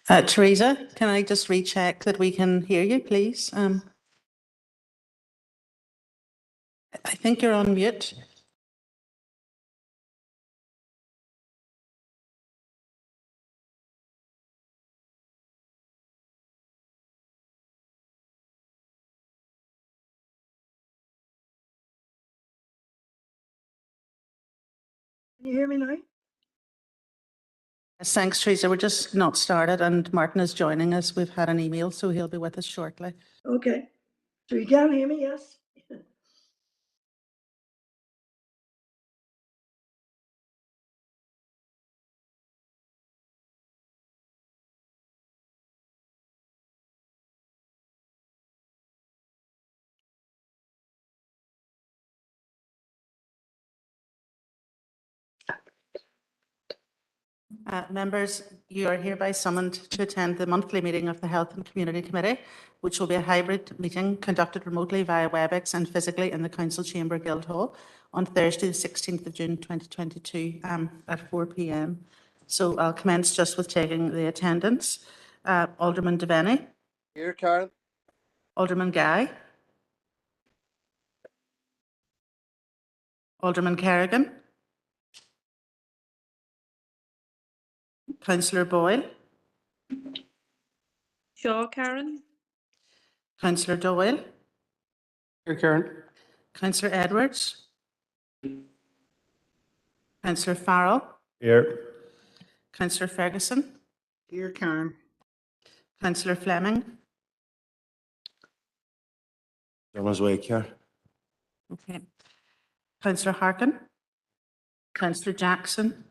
Theresa, can I just recheck that we can hear you, please? I think you're on mute. Can you hear me now? Yes, thanks, Theresa. We're just not started and Martin is joining us. We've had an email, so he'll be with us shortly. Okay. So you can hear me, yes? Members, you are hereby summoned to attend the monthly meeting of the Health and Community Committee, which will be a hybrid meeting conducted remotely via WebEx and physically in the Council Chamber Guildhall on Thursday, the 16th of June 2022 at 4 p.m. So I'll commence just with taking the attendance. Alderman Devaney. Here, Karen. Alderman Guy. Alderman Kerrigan. Councillor Boyle. Shaw Karen. Councillor Doyle. Here, Karen. Councillor Edwards. Councillor Farrell. Here. Councillor Ferguson. Here, Karen. Councillor Fleming. Everyone's awake here. Okay. Councillor Harkin. Councillor Jackson.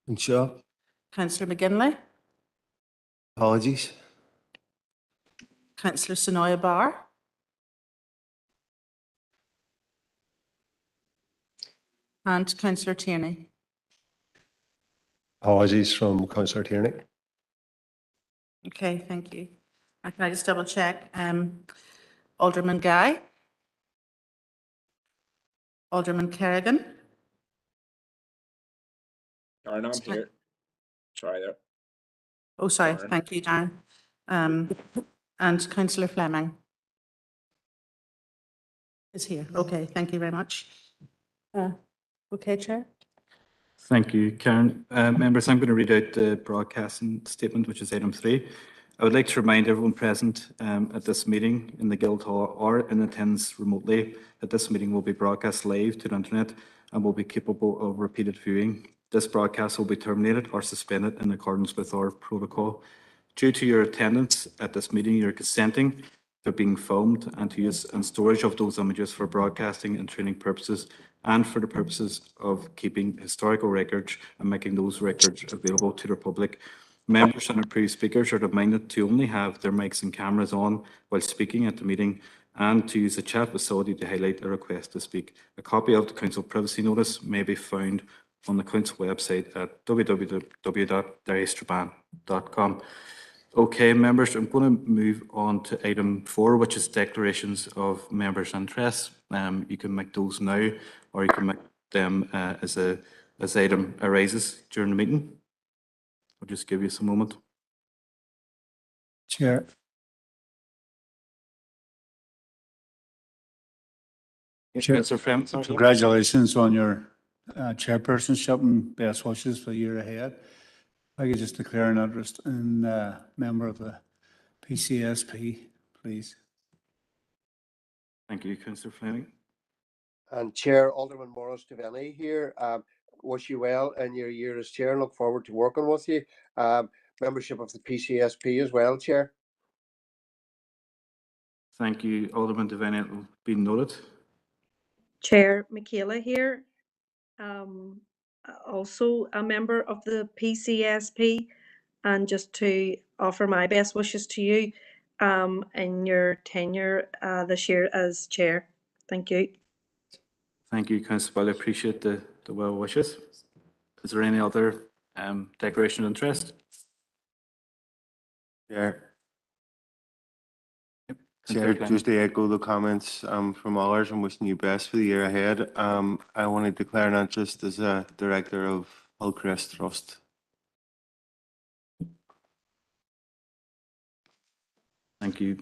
And Shaw. Councillor McGinley. Apologies. Councillor Sonoya Barr. And Councillor Tierney. Apologies from Councillor Tierney. Okay, thank you. Can I just double check? Alderman Guy. Alderman Kerrigan. Darren, I'm here. Sorry there. Oh, sorry. Darren. Thank you, Darren. And Councillor Fleming is here. Okay, thank you very much. Okay, Chair. Thank you, Karen. Members, I'm going to read out the broadcasting statement, which is item 3. I would like to remind everyone present at this meeting in the Guildhall or in attendance remotely that this meeting will be broadcast live to the internet and will be capable of repeated viewing. This broadcast will be terminated or suspended in accordance with our protocol. Due to your attendance at this meeting, you're consenting to being filmed and to use and storage of those images for broadcasting and training purposes and for the purposes of keeping historical records and making those records available to the public. Members and approved speakers are reminded to only have their mics and cameras on while speaking at the meeting and to use the chat facility to highlight a request to speak. A copy of the Council privacy notice may be found on the Council website at www.dariustraban.com. Okay, members, I'm going to move on to item 4, which is declarations of members' interests. You can make those now, or you can make them as item arises during the meeting. I'll just give you some moment. Chair. Congratulations on your chairpersonship and best wishes for the year ahead. I could just declare an interest in member of the PCSP, please. Thank you, Councillor Fleming. And Chair Alderman Morris Devaney here. Wish you well in your year as chair. Look forward to working with you. Membership of the PCSP as well, Chair. Thank you, Alderman Devaney. It will be noted. Chair Michaela here. Also a member of the PCSP, and just to offer my best wishes to you in your tenure this year as chair. Thank you. Thank you, Councillor. I appreciate the well wishes. Is there any other declaration of interest? Chair, just to echo the comments from others and wishing you best for the year ahead. I want to declare an interest as a director of Hillcrest Trust. Thank you.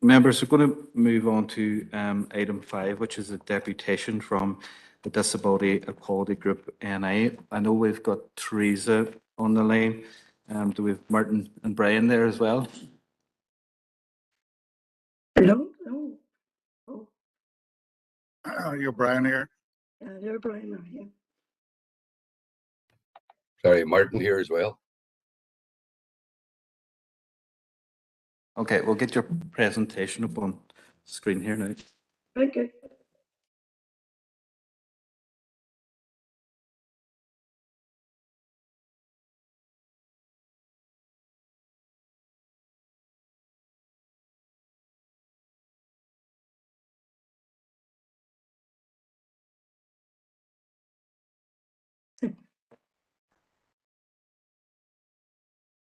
Members, we're going to move on to item 5, which is a deputation from the Disability Equality Group NI. I know we've got Theresa on the line. Do we have Martin and Brian there as well? No, no. Oh, You're Brian here. they're Brian now, yeah. Sorry, Martin here as well. Okay, we'll get your presentation up on screen here now. Thank you.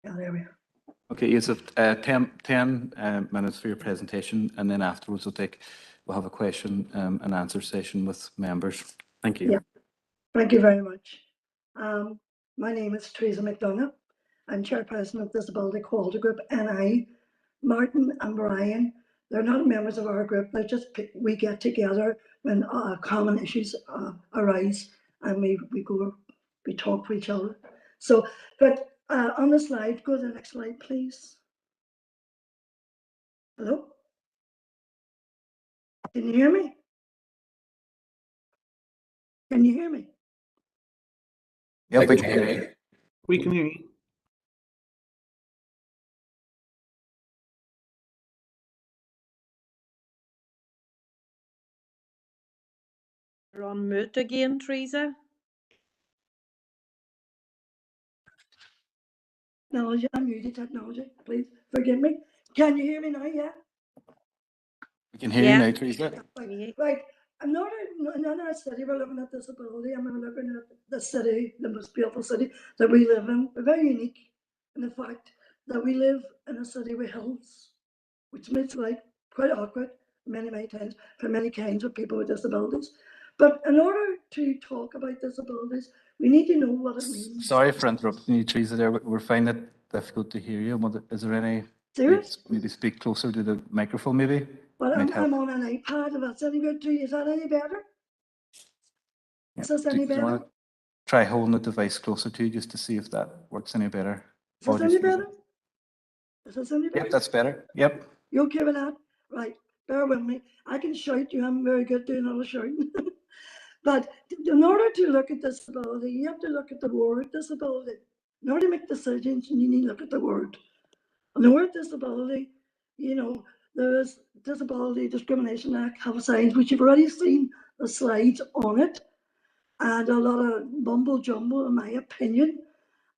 Yeah, there we are. Okay, you have 10 minutes for your presentation, and then afterwards we'll have a question and answer session with members. Thank you. Yeah. Thank you very much. My name is Theresa Mcdonough. I'm chairperson of Disability Equality Group NI. Martin and Brian, they're not members of our group. They're just, we get together when common issues arise, and we talk to each other. So, but on the slide, go to the next slide, please. Hello? Can you hear me? Can you hear me? Yeah, I can hear you. we can hear you. You're on mute again, Theresa. Technology, I'm using technology. Please forgive me. Can you hear me now? Yeah. We can hear Yeah. you now, Theresa. Yeah. Right. Another city, we're looking at disability, and we're looking at the city, the most beautiful city that we live in. We're very unique in the fact that we live in a city with hills, which makes life quite awkward many times for many kinds of people with disabilities. But in order to talk about disabilities, we need to know what it means. Sorry for interrupting you, Theresa, there. We're finding it difficult to hear you. Is there any... Serious? Maybe speak closer to the microphone, maybe? Well, Might help. I'm on an iPad. If that's any good to you, is that any better? Yeah. Is this any Do you want better? to try holding the device closer to you just to see if that works any better? Is this any better? Is this any better? Yep, that's better. Yep. You okay with that? Right, bear with me. I can shout you, I'm very good doing all the shouting. But in order to look at disability, you have to look at the word disability. In order to make decisions, you need to look at the word. And the word disability, you know, there is Disability Discrimination Act, have signs, which you've already seen the slides on it, and a lot of mumble jumble, in my opinion.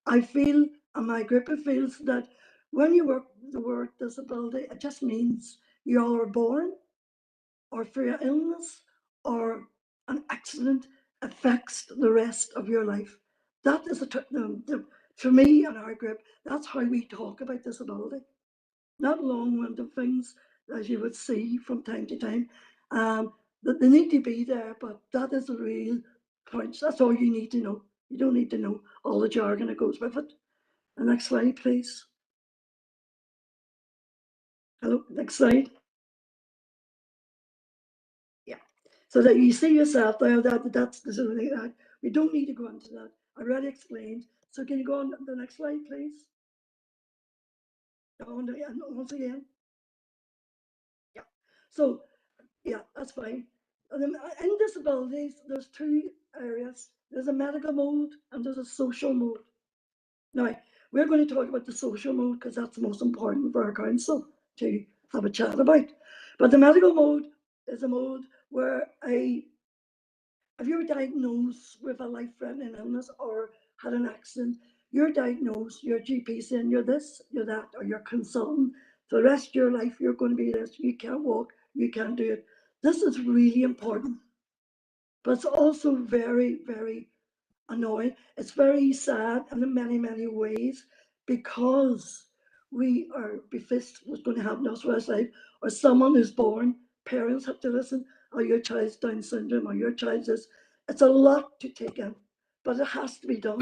I feel, and my group feels, that when you work the word disability, it just means you are born, or for your illness, or an accident affects the rest of your life. That is for me and our group, that's how we talk about disability. Not long-winded things, as you would see from time to time, that they need to be there, but that is the real point. That's all you need to know. You don't need to know all the jargon that goes with it. The next slide, please. Hello, next slide. Yeah, so that you see yourself there, that's the sort of thing that we don't need to go into that. I already explained. So can you go on the next slide, please? Once again. Yeah, so yeah, that's fine. In disabilities, there's two areas. There's a medical mode and there's a social mode. Now, we're going to talk about the social mode because that's the most important for our council to have a chat about. But the medical mode is a mode where if you're diagnosed with a life-threatening illness or had an accident, you're diagnosed, your GP saying you're this, you're that, or you're consultant. For the rest of your life, you're going to be this. You can't walk, you can't do it. This is really important. But it's also very, very annoying. It's very sad in many ways because we are faced what's going to happen to us for our life, or someone who's born, parents have to listen, or your child's Down syndrome, or your child's this. It's a lot to take in, but it has to be done.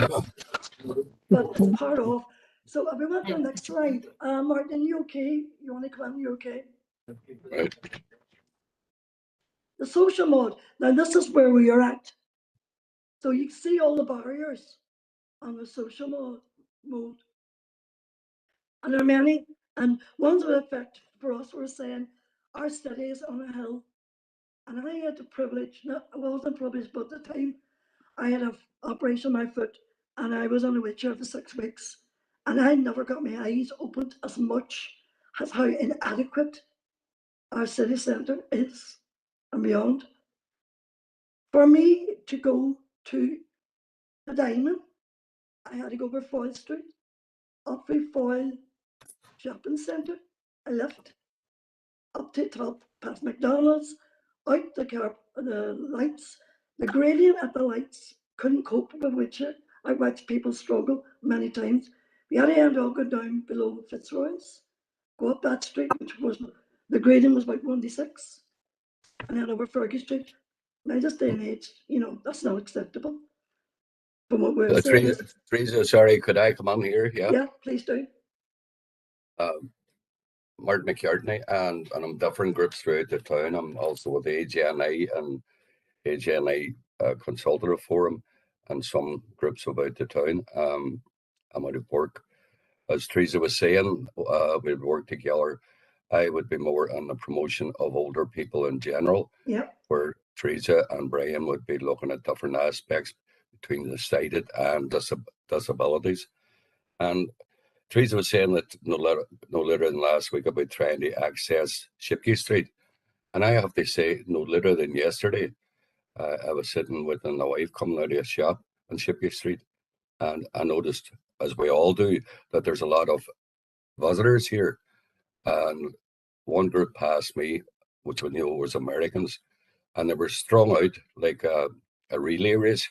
But it's part of, So if we went to the next slide, Martin, you okay? You want to come in? You okay? Right. The social mode. Now this is where we are at. So you see all the barriers on the social mode. And there are many, and ones with effect for us were saying our city is on a hill. And I had the privilege, not, I wasn't privileged, but at the time I had an operation on my foot and I was on a wheelchair for 6 weeks. And I never got my eyes opened as much as how inadequate our city centre is and beyond. For me to go to the Diamond, I had to go over Foyle Street, up through Foyle Shopping Centre, a lift, up to the top, past McDonald's, out the lights, the gradient at the lights, couldn't cope with wheelchair. I watched people struggle many times. We had to end up going down below Fitzroy's, go up that street, which was, the gradient was about 1:6, and then over Fergus Street. Now, this day and age, you know, that's not acceptable. From what we're saying. Theresa, sorry, could I come on here? Yeah. Yeah, please do. Martin McCartney, and I'm different groups throughout the town. I'm also with AGNI and AGNI Consultative Forum and some groups about the town. I'm out of work. As Theresa was saying, we'd work together. I would be more on the promotion of older people in general, Yeah. where Theresa and Brian would be looking at different aspects between the sighted and disabilities. And Theresa was saying that no later than last week about trying to access Shipquay Street. And I have to say, no later than yesterday, I was sitting with my wife coming out of a shop on Shipquay Street. And I noticed, as we all do, that there's a lot of visitors here. And one group passed me, which we knew was Americans, and they were strung out like a relay race,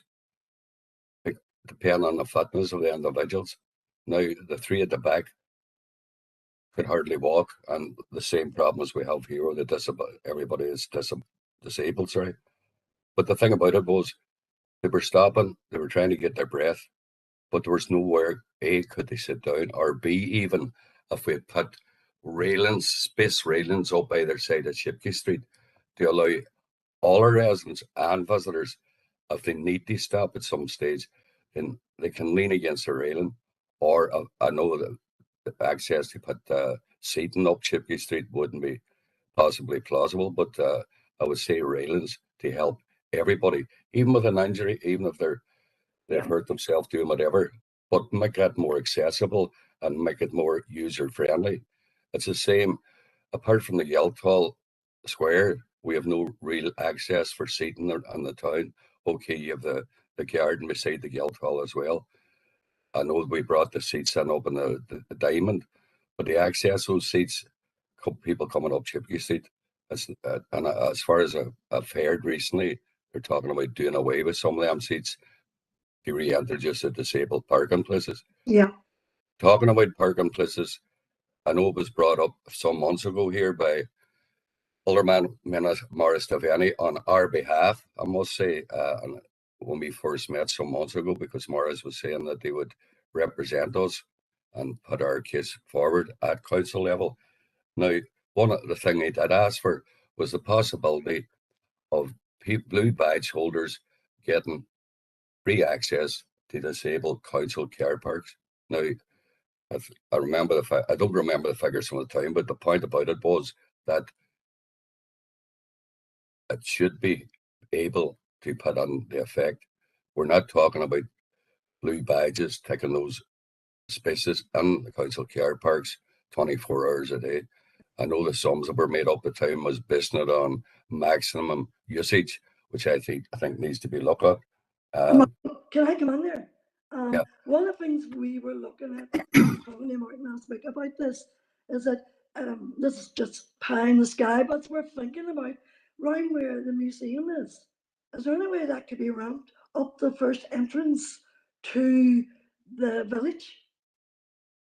like, depending on the fitness of the individuals. Now, the three at the back could hardly walk, and the same problems we have here, everybody is disabled, sorry. But the thing about it was, they were stopping, they were trying to get their breath, but there was nowhere, A, could they sit down, or B, even if we had put railings, space railings up either side of Shipquay Street to allow all our residents and visitors, if they need to stop at some stage, then they can lean against the railing. Or I know that the access to put seating up Shipquay Street wouldn't be possibly plausible, but I would say railings to help everybody, even with an injury, even if they've hurt themselves doing whatever, but make that more accessible and make it more user friendly. It's the same, apart from the Guildhall Square, we have no real access for seating in the town. Okay, you have the garden beside the Guildhall as well. I know we brought the seats in up in the Diamond, but the access those seats, people coming up Shipquay Street, and as far as I've heard recently, they're talking about doing away with some of them seats to reintroduce the disabled parking places. Yeah. Talking about parking places, I know it was brought up some months ago here by Alderman Morris Devaney on our behalf, I must say, and when we first met some months ago, because Morris was saying that they would represent us and put our case forward at council level. Now, one of the things he did ask for was the possibility of blue badge holders getting free access to disabled council car parks. Now, if I remember I don't remember the figures from the time, but the point about it was that it should be able to put on the effect. We're not talking about blue badges taking those spaces in the council car parks 24 hours a day. I know the sums that were made up at the time was based it on maximum usage, which I think needs to be looked at. Can I come in there? Yeah. One of the things we were looking at, talking to Martin last week about this, is that this is just pie in the sky, but we're thinking about round where the museum is. Is there any way that could be ramped up the first entrance to the village?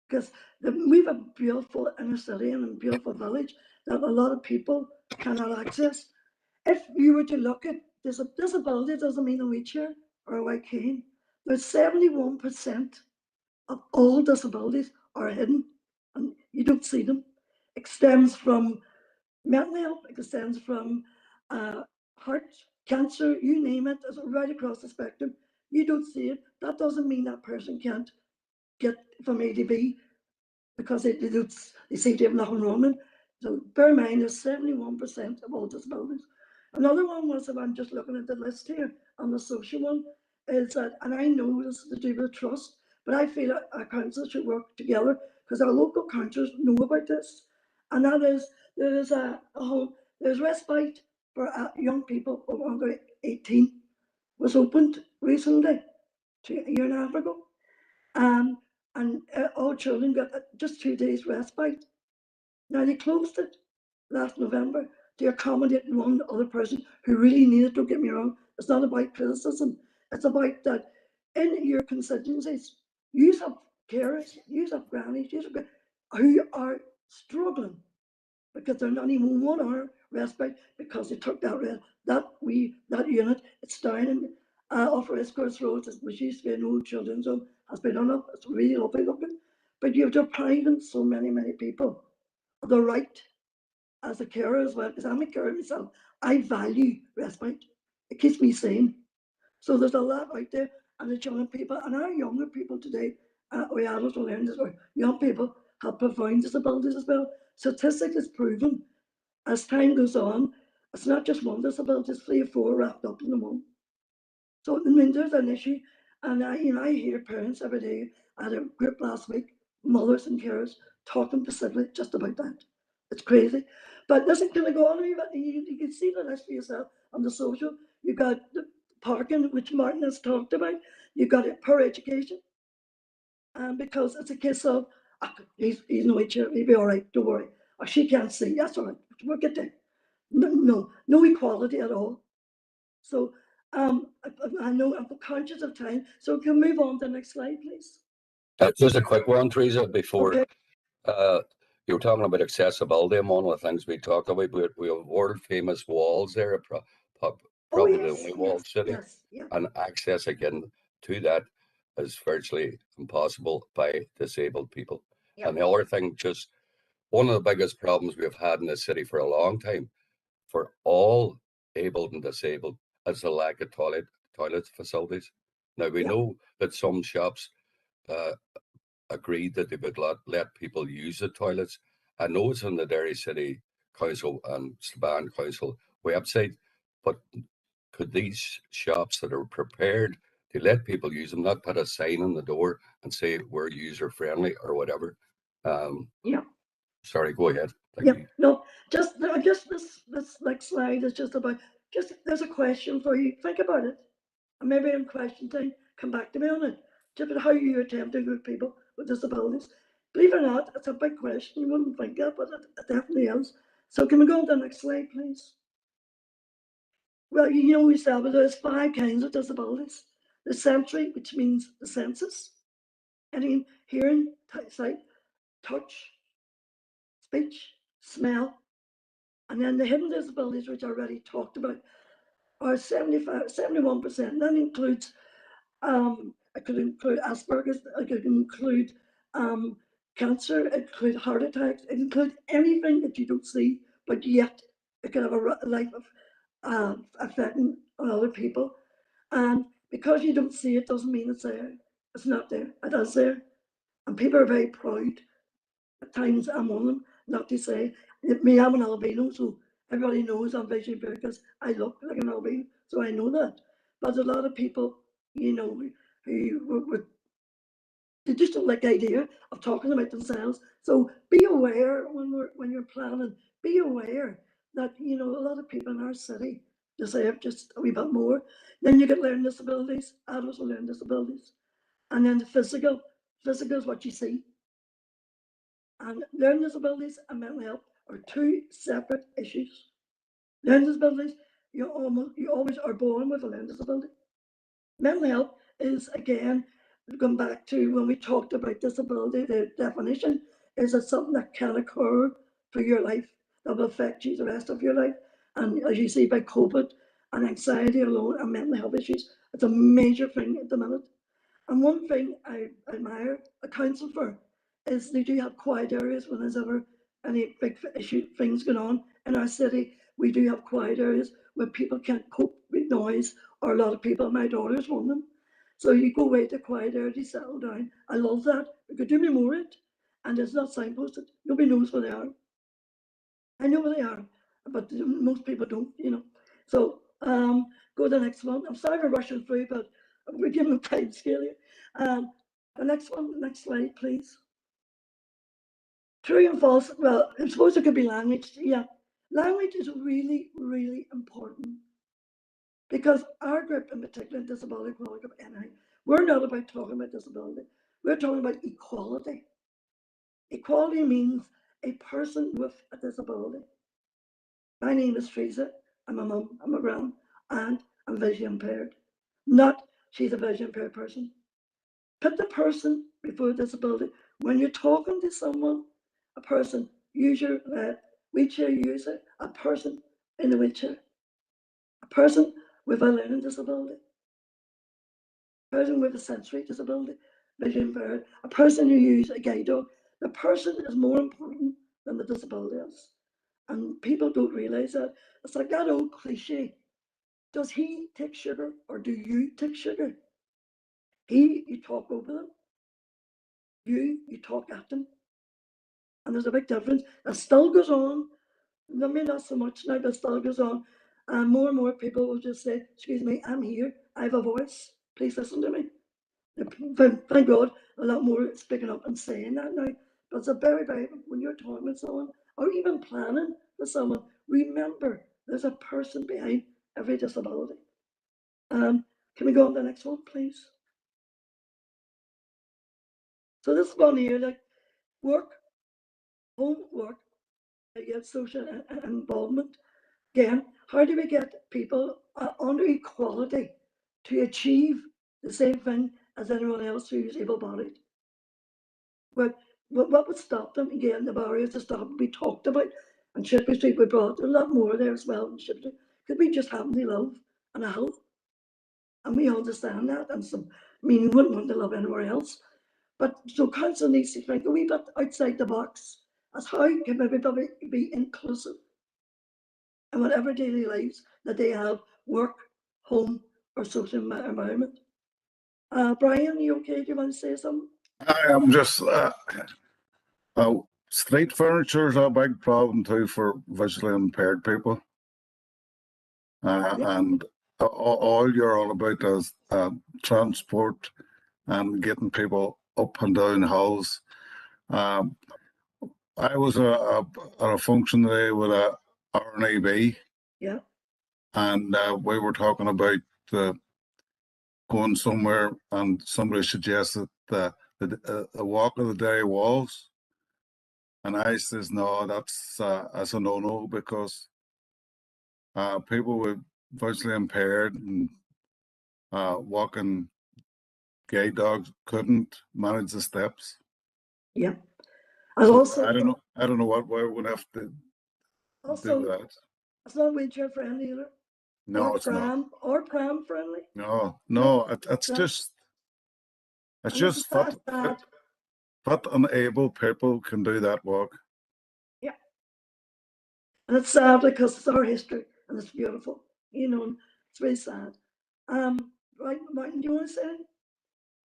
Because we have a beautiful inner city and a beautiful village that a lot of people cannot access. If you were to look at disability, doesn't mean a wheelchair or a white cane. There's 71% of all disabilities are hidden and you don't see them. It extends from mental health, it extends from heart, cancer, you name it, it's right across the spectrum. You don't see it. That doesn't mean that person can't get from A to B because they seem to have nothing wrong with them. So bear in mind, there's 71% of all disabilities. Another one was, if I'm just looking at the list here, on the social one, is that, and I know this is to do with trust, but I feel our councils should work together because our local councils know about this. And that is, there's respite for young people under 18, was opened recently, a year and a half ago. And all children got just 2 days respite. Now they closed it last November to accommodate one other person who really needed. Don't get me wrong. It's not about criticism. It's about that in your constituencies, you have carers, you have grannies, who are struggling because they're not even 1 hour respite because they took that unit. It's down in off Escorts Road, which used to be an old children's home, has been done up. It's really lovely looking, but you're depriving so many people of the right as a carer as well. Because I'm a carer myself, I value respite. It keeps me sane. So there's a lot out there, and the young people and our younger people today, we adults will learn this. Young people have profound disabilities as well. Statistics is proven as time goes on, it's not just one disability, it's 3 or 4 wrapped up in the one. So I mean, there's an issue, and I hear parents every day. I had a group last week, mothers and carers, talking specifically just about that. It's crazy. But listen, can I go on? You can see the list for yourself on the social. You got the parking, which Martin has talked about. You got it per education, and because it's a case of he's no wheelchair, he'll be all right. Don't worry. Or she can't see. That's all right. We'll get there. No equality at all. So I know I'm conscious of time, so can we move on to the next slide, please? Just a quick one, Theresa, before Okay. you were talking about accessibility, and one of the things we talked about, we have world famous walls there, probably the only wall city, and access again to that is virtually impossible by disabled people. And the other thing, just one of the biggest problems we've had in the city for a long time for all able and disabled is the lack of toilet facilities. Now we know that some shops agreed that they would let people use the toilets. I know it's on the Derry City Council and Strabane Council website, but could these shops that are prepared to let people use them not put a sign on the door and say we're user friendly or whatever? Sorry, go ahead. Thank you. No, just this next slide is just about, there's a question for you. Think about it. And maybe in question time, come back to me on it. Just about how you attempt to group people with disabilities. Believe it or not, it's a big question. You wouldn't think that, but it definitely is. So can we go on to the next slide, please? Well, we said there's 5 kinds of disabilities. The sensory, which means the senses. Any hearing, sight, touch, speech, smell. And then the hidden disabilities, which I already talked about, are 71%. That includes, it could include Asperger's, it could include cancer, it could include heart attacks, it includes anything that you don't see, but yet it could have a life of affecting other people. And because you don't see it doesn't mean it's there. It's not there. It is there. And people are very proud. At times I'm one of them, not to say, me, I'm an albino, so everybody knows I'm visually impaired because I look like an albino, so I know that. But a lot of people, who they just don't like the idea of talking about themselves. So be aware when you're planning. Be aware that a lot of people in our city deserve just a wee bit more. Then you get learning disabilities. Adults will learn disabilities, and then the physical is what you see. And learning disabilities and mental health are 2 separate issues. Learning disabilities, you always are born with a learning disability. Mental health is, again, going back to when we talked about disability, the definition is that something that can occur through your life that will affect you the rest of your life. And as you see by COVID and anxiety alone and mental health issues, it's a major thing at the minute. And one thing I admire a council for is they do have quiet areas when there's ever any big things going on in our city. We do have quiet areas where people can't cope with noise, or a lot of people, my daughters want them. So you go away to a quiet area to settle down. I love that. We could do me more of it. And it's not signposted. Nobody knows where they are. I know where they are, but most people don't, you know. So go to the next one. I'm sorry for rushing through, but we're giving a time scale here. The next one, next slide, please. True and false. Well, I suppose it could be language. Yeah, language is really, really important, because our group in particular, Disability Equality Group, NI, we're not about talking about disability. We're talking about equality. Equality means a person with a disability. My name is Theresa. I'm a mum, I'm a gran, and I'm vision impaired. Not she's a vision impaired person. Put the person before disability. When you're talking to someone, a person, use your wheelchair user, a person in a wheelchair, a person with a learning disability, a person with a sensory disability, vision impaired, a person who uses a guide dog. The person is more important than the disability is. And people don't realise that. It's like that old cliche. Does he take sugar or do you take sugar? He, you talk over them. You talk at them. And there's a big difference. It still goes on. Maybe not so much now, but it still goes on. And more people will just say, excuse me, I'm here. I have a voice. Please listen to me. Thank God, a lot more speaking up and saying that now. But it's a very, when you're talking with someone or even planning with someone, remember there's a person behind every disability. Can we go on to the next one, please? So this one here, like work, homework, yet social involvement. Again, how do we get people under equality to achieve the same thing as anyone else who's able-bodied? What would stop them? Again, the barriers to stop them we talked about. And Shipley Street, we brought a lot more there as well in Shipley. Because we just happen to love and a health. And we understand that. And some, I mean, you wouldn't want to love anywhere else. But so council needs to think a wee bit outside the box as how can everybody be inclusive in whatever daily lives that they have, work, home, or social environment. Brian, you okay? Do you want to say something? I am just street furniture is a big problem too for visually impaired people, and all you're all about is transport and getting people up and down hills. I was at a function today with a RNAB, Yeah. and we were talking about going somewhere, and somebody suggested the walk of the day walls. And I says, no, that's a no-no, because people with visually impaired and walking guide dogs couldn't manage the steps. Yeah. And So also, I don't know what way we're gonna have to do that. It's not wheelchair friendly either. No, it's not. Or pram friendly. No, it's just fit and able people can do that walk. Yeah. And it's sad because it's our history and it's beautiful. You know, it's very sad. Right, Martin, do you want to say anything?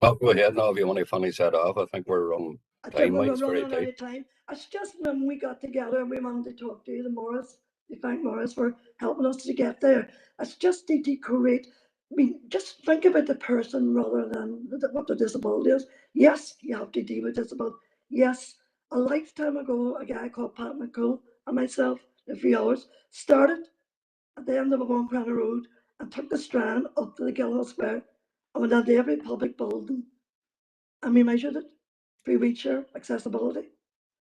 Well, go ahead now if you want to finish that off. I think we're on time wise very running out of time. It's just when we got together, we wanted to talk to you, Morris. We thank Morris for helping us to get there. It's just to decorate. I mean, just think about the person rather than what the disability is. Yes, you have to deal with disability. Yes, a lifetime ago, a guy called Pat McCool and myself, a few hours, started at the end of a One Cranny Road and took the Strand up to the Guildhall Square and went into every public building and we measured it through wheelchair accessibility.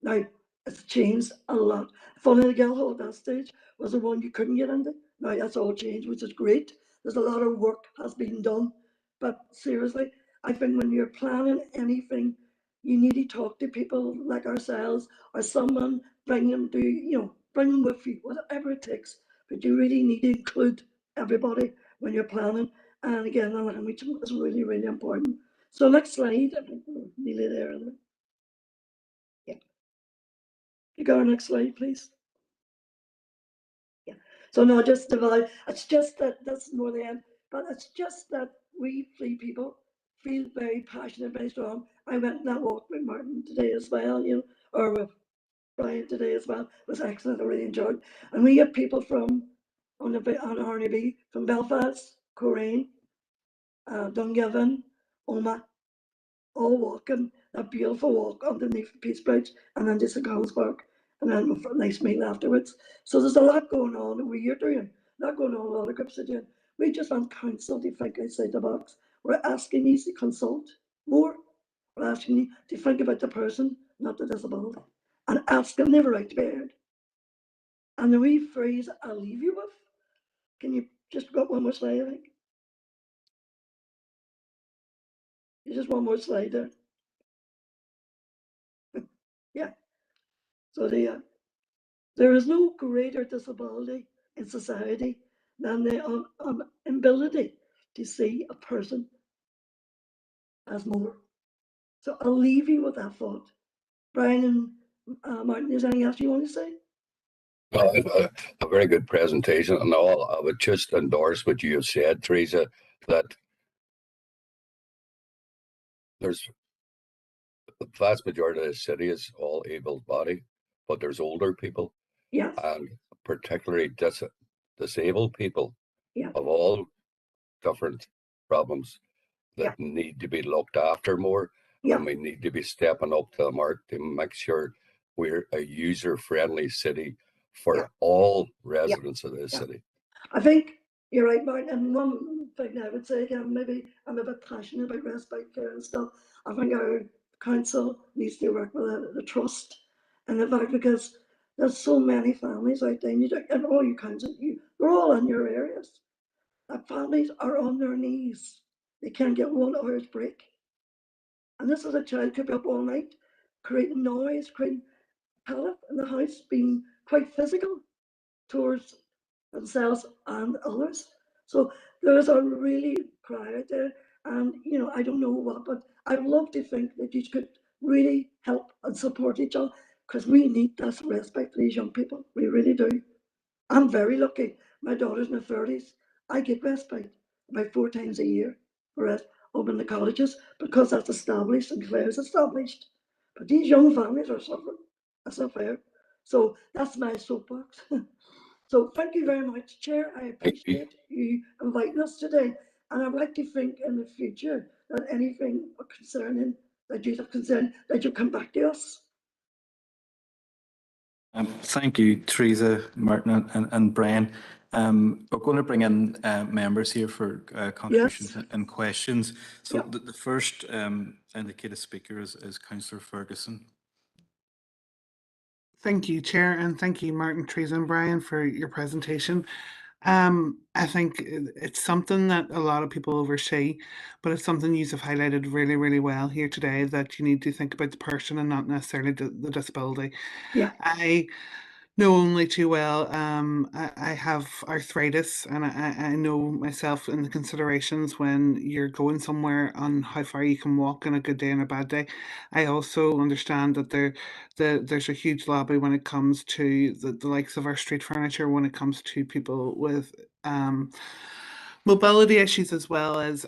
Now, it's changed a lot. Funny, the Guildhall at that stage was the one you couldn't get into. Now, that's all changed, which is great. There's a lot of work has been done. But seriously, I think when you're planning anything, you need to talk to people like ourselves or someone, bring them to, bring them with you, whatever it takes. But you really need to include everybody when you're planning. And again, the language is really, really important. So next slide, nearly there. Yeah. You go next slide, please. Yeah. So no, just divide. It's just that that's more the end, but it's just that we three people feel very passionate, very strong. I went on that walk with Martin today as well, you know, or with Brian today as well. It was excellent. I really enjoyed. And we have people from on Harnaby, from Belfast, Coleraine, Dungiven, Omagh, all walking that beautiful walk underneath the Peace Bridge and then to St. Collins Park and then a nice meal afterwards. So there's a lot going on that we're doing, not going on, a lot of groups are doing. We just want council to think outside the box. We're asking you to consult more. We're asking you to think about the person, not the disability, and ask them the right to be heard. And the wee phrase I'll leave you with, can you just got one more slide, I think? Just one more slide there. Yeah. So there is no greater disability in society than the inability to see a person as more. So I'll leave you with that thought. Brian and Martin, is there anything else you want to say? A very good presentation, and all. I would just endorse what you have said, Theresa, that there's the vast majority of the city is all able-bodied, but there's older people, Yes. and particularly disabled people Yeah. of all different problems that need to be looked after more. Yeah. And we need to be stepping up to the mark to make sure we're a user-friendly city for all residents of this city. I think you're right, Martin. And one thing I would say again, maybe I'm a bit passionate about respite care and stuff. I think our council needs to work with the trust and the fact, because there's so many families out there, and all you council, they're all in your areas. That families are on their knees. They can't get 1 hour's break. And this is a child could be up all night, creating noise, creating havoc in the house, being quite physical towards themselves and others. So there's a really cry out there, and you know, I don't know what, but I'd love to think that you could really help and support each other, because we need this respect for these young people. We really do. I'm very lucky. My daughter's in her 30s. I get respite about 4 times a year for rest up in the colleges, because that's established and Clare's established. But these young families are suffering. That's not fair. So that's my soapbox. So thank you very much, Chair. I appreciate you inviting us today. And I'd like to think in the future that anything concerning that you have concerned, that you come back to us. Thank you, Theresa, Martin and Brian. We're going to bring in members here for contributions and questions. So the first indicated speaker is Councillor Ferguson. Thank you, Chair, and thank you, Martin, Theresa and Brian, for your presentation. I think it's something that a lot of people oversee, but it's something you have highlighted really, really well here today, that you need to think about the person and not necessarily the disability. Yeah. I know only too well. I have arthritis, and I know myself in the considerations when you're going somewhere on how far you can walk on a good day and a bad day. I also understand that there's a huge lobby when it comes to the likes of our street furniture, when it comes to people with mobility issues, as well as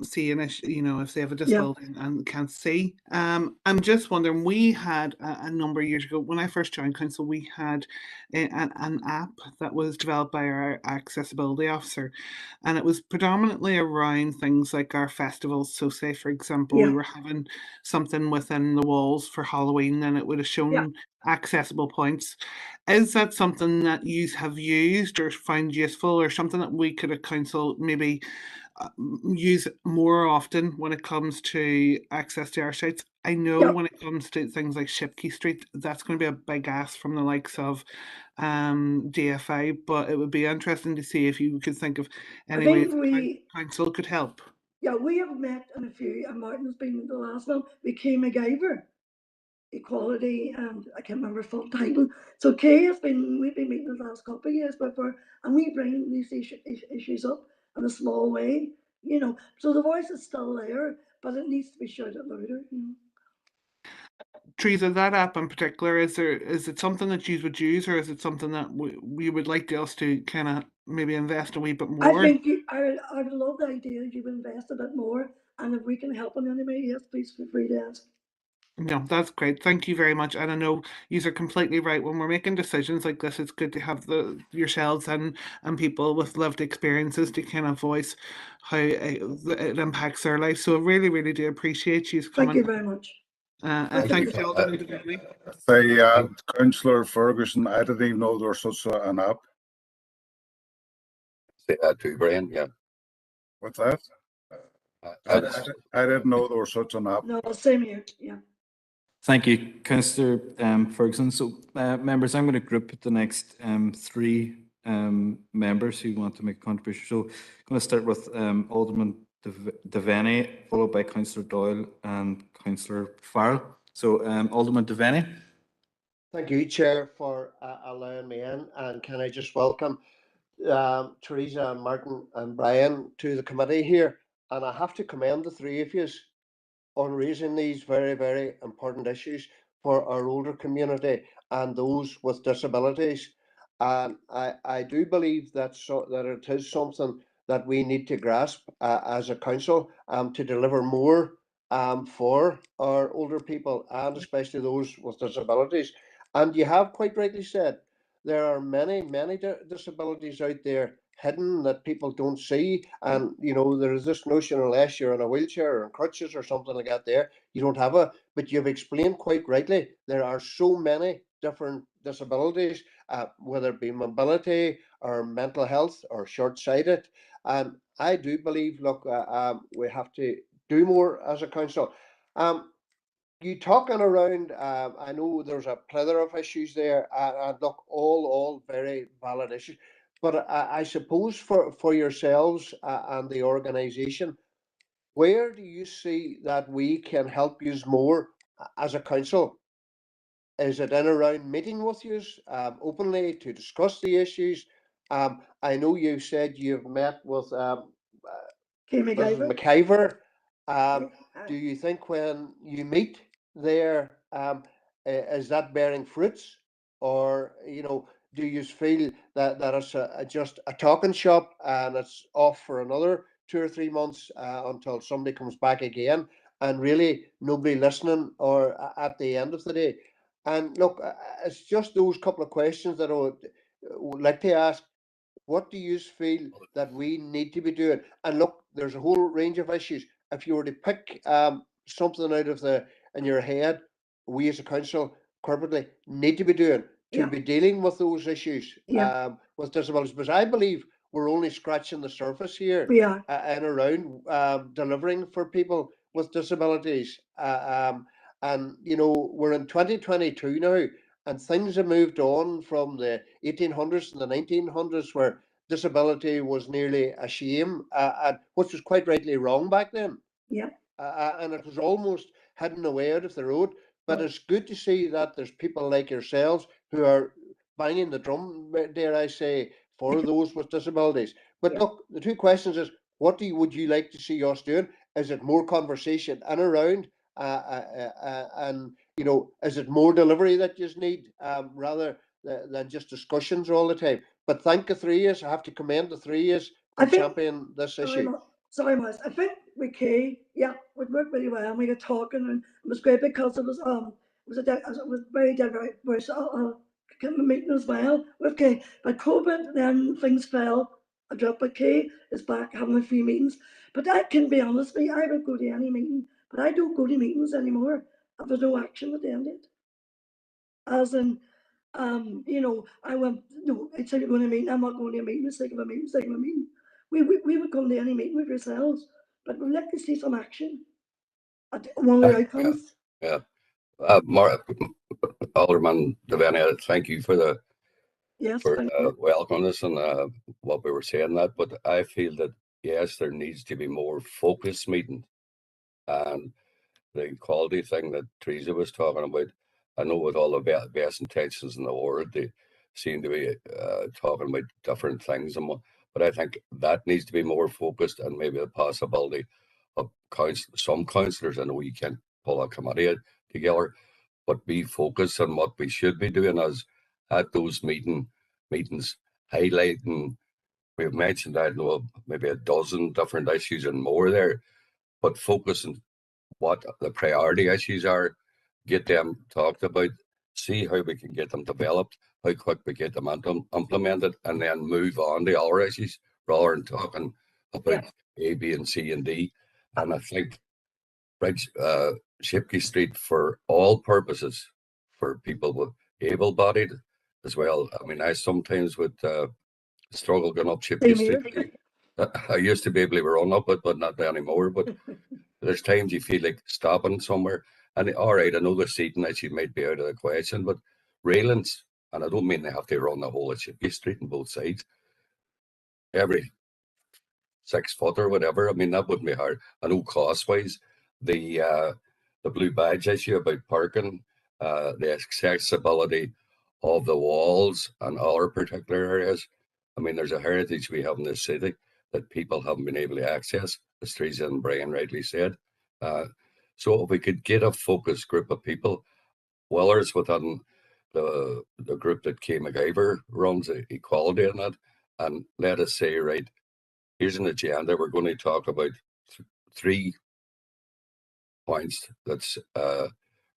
seeing, you know, if they have a disability and can't see. I'm just wondering, we had a number of years ago, when I first joined council, we had an app that was developed by our accessibility officer, and it was predominantly around things like our festivals. So say, for example, we were having something within the walls for Halloween, and it would have shown accessible points. Is that something that you have used or found useful, or something that we could at council maybe use more often when it comes to access to our sites? I know when it comes to things like Shipkey Street, that's going to be a big ask from the likes of DFI, but it would be interesting to see if you could think of any ways the council could help. Yeah, we have met in a few, and Martin's been the last one. We came MacGyver, equality, and I can't remember full title. So Kay we've been meeting the last couple of years before, and we bring these issues up in a small way, you know. So the voice is still there, but it needs to be shouted louder, you know. Theresa, that app in particular, is it something that you would use, or is it something that we would like us to kind of maybe invest a wee bit more? I think I would love the idea if you would invest a bit more, and if we can help in any way, yes, please feel free to ask. No, that's great. Thank you very much. And I know you are completely right. When we're making decisions like this, it's good to have yourselves and people with lived experiences to kind of voice how it impacts their life. So I really, really do appreciate you coming. Thank you very much. And thank you, Alderman Devaney. Say, Councillor Ferguson, I didn't even know there was such an app. Say that too, Brian. Yeah. What's that? I didn't know there was such an app. No, same here. Yeah. Thank you, Councillor Ferguson. So, members, I'm going to group the next three members who want to make a contribution. So, I'm going to start with Alderman Devaney, followed by Councillor Doyle and Councillor Farrell. So, Alderman Devaney. Thank you, Chair, for allowing me in. And can I just welcome Theresa, Martin and Brian to the committee here. And I have to commend the three of you on raising these very, very important issues for our older community and those with disabilities. And I do believe that it is something that we need to grasp as a council to deliver more for our older people and especially those with disabilities. And you have quite rightly said, there are many, many disabilities out there hidden that people don't see. And, you know, there is this notion unless you're in a wheelchair or in crutches or something like that there, you don't have a, but you've explained quite rightly, there are so many different disabilities, whether it be mobility or mental health or short-sighted. And I do believe, look, we have to do more as a council. You talking around, I know there's a plethora of issues there, and look, all very valid issues. But I suppose for yourselves and the organisation, where do you see that we can help you more as a council? Is it in around meeting with you openly to discuss the issues? I know you said you've met with Mrs. McIver. Do you think when you meet there, is that bearing fruits, or you know, do you feel that it's just a talking shop and it's off for another 2 or 3 months until somebody comes back again, and really nobody listening, or at the end of the day? And look, it's just those couple of questions that I would like to ask. What do you feel that we need to be doing? And look, there's a whole range of issues. If you were to pick something out of in your head, we as a council corporately need to be doing to be dealing with those issues with disabilities. Because I believe we're only scratching the surface here and around delivering for people with disabilities. And you know, we're in 2022 now. And things have moved on from the 1800s and the 1900s, where disability was nearly a shame, and which was quite rightly wrong back then. Yeah. And it was almost hidden away out of the road. But it's good to see that there's people like yourselves who are banging the drum, dare I say, for those with disabilities. But look, the two questions is, what would you like to see us doing? Is it more conversation in around, and you know, is it more delivery that you need rather than just discussions all the time? But thank the three of us. I have to commend the three of us for championing this issue. Sorry, Miles. I think we worked really well, and we got talking, and it was great because it was very diverse meeting as well with Kay. But COVID, then things fell a drop. But Kay is back having a few meetings. But I can be honest with you, I would go to any meeting, but I don't go to meetings anymore if there's no action at the end of it. As in, you know, I went, no, I'd say you're going to a meeting, I'm not going to a meeting, it's like a meeting. We would come to any meeting with yourselves, but we'd like to see some action at one of the outcomes. Yeah. Alderman Devaney, thank you for welcoming us and what we were saying that. But I feel that yes, there needs to be more focused meetings, and the quality thing that Theresa was talking about. I know with all the best intentions in the world, they seem to be talking about different things, but I think that needs to be more focused, and maybe the possibility of some councillors, I know you can't pull a committee together, but be focused on what we should be doing as at those meetings, highlighting. We've mentioned, I don't know, maybe a dozen different issues and more there, but focus on what the priority issues are, get them talked about, see how we can get them developed, how quick we get them implemented, and then move on to other issues rather than talking about A, B, and C and D. And I think Shipkey Street, for all purposes, for people with able-bodied as well. I mean, I sometimes would struggle going up Shipkey Street. I used to be able to run up it, but not anymore. But there's times you feel like stopping somewhere. And all right, I know the seating issue might be out of the question, but railings, and I don't mean they have to run the whole of Shipkey Street on both sides, every 6 foot or whatever. I mean, that wouldn't be hard. I know cost-wise, the blue badge issue about parking, the accessibility of the walls and other particular areas. I mean, there's a heritage we have in this city that people haven't been able to access, as Theresa and Brian rightly said. So if we could get a focused group of people, whether it's within the group that Kay McIver runs, equality in it, and let us say, right, here's an agenda. We're going to talk about 3 points that's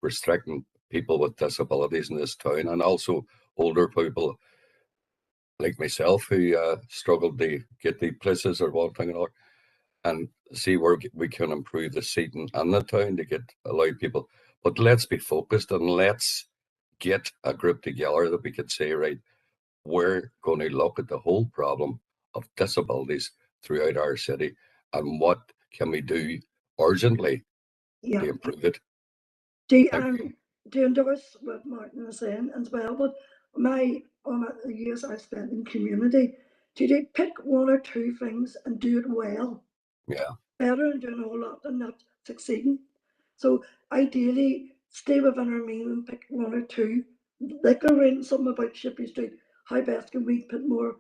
restricting people with disabilities in this town, and also older people like myself who struggled to get the places or one thing or another, and see where we can improve the seating in the town to allow people. But let's be focused and let's get a group together that we could say, right, we're going to look at the whole problem of disabilities throughout our city and what can we do urgently to improve it. Do endorse what Martin is saying as well, but all the years I spent in community, to pick 1 or 2 things and do it well. Yeah. Better than doing a whole lot and not succeeding. So ideally, stay within our means and pick 1 or 2. Like they're writing something about Shipkey Street. How best can we put more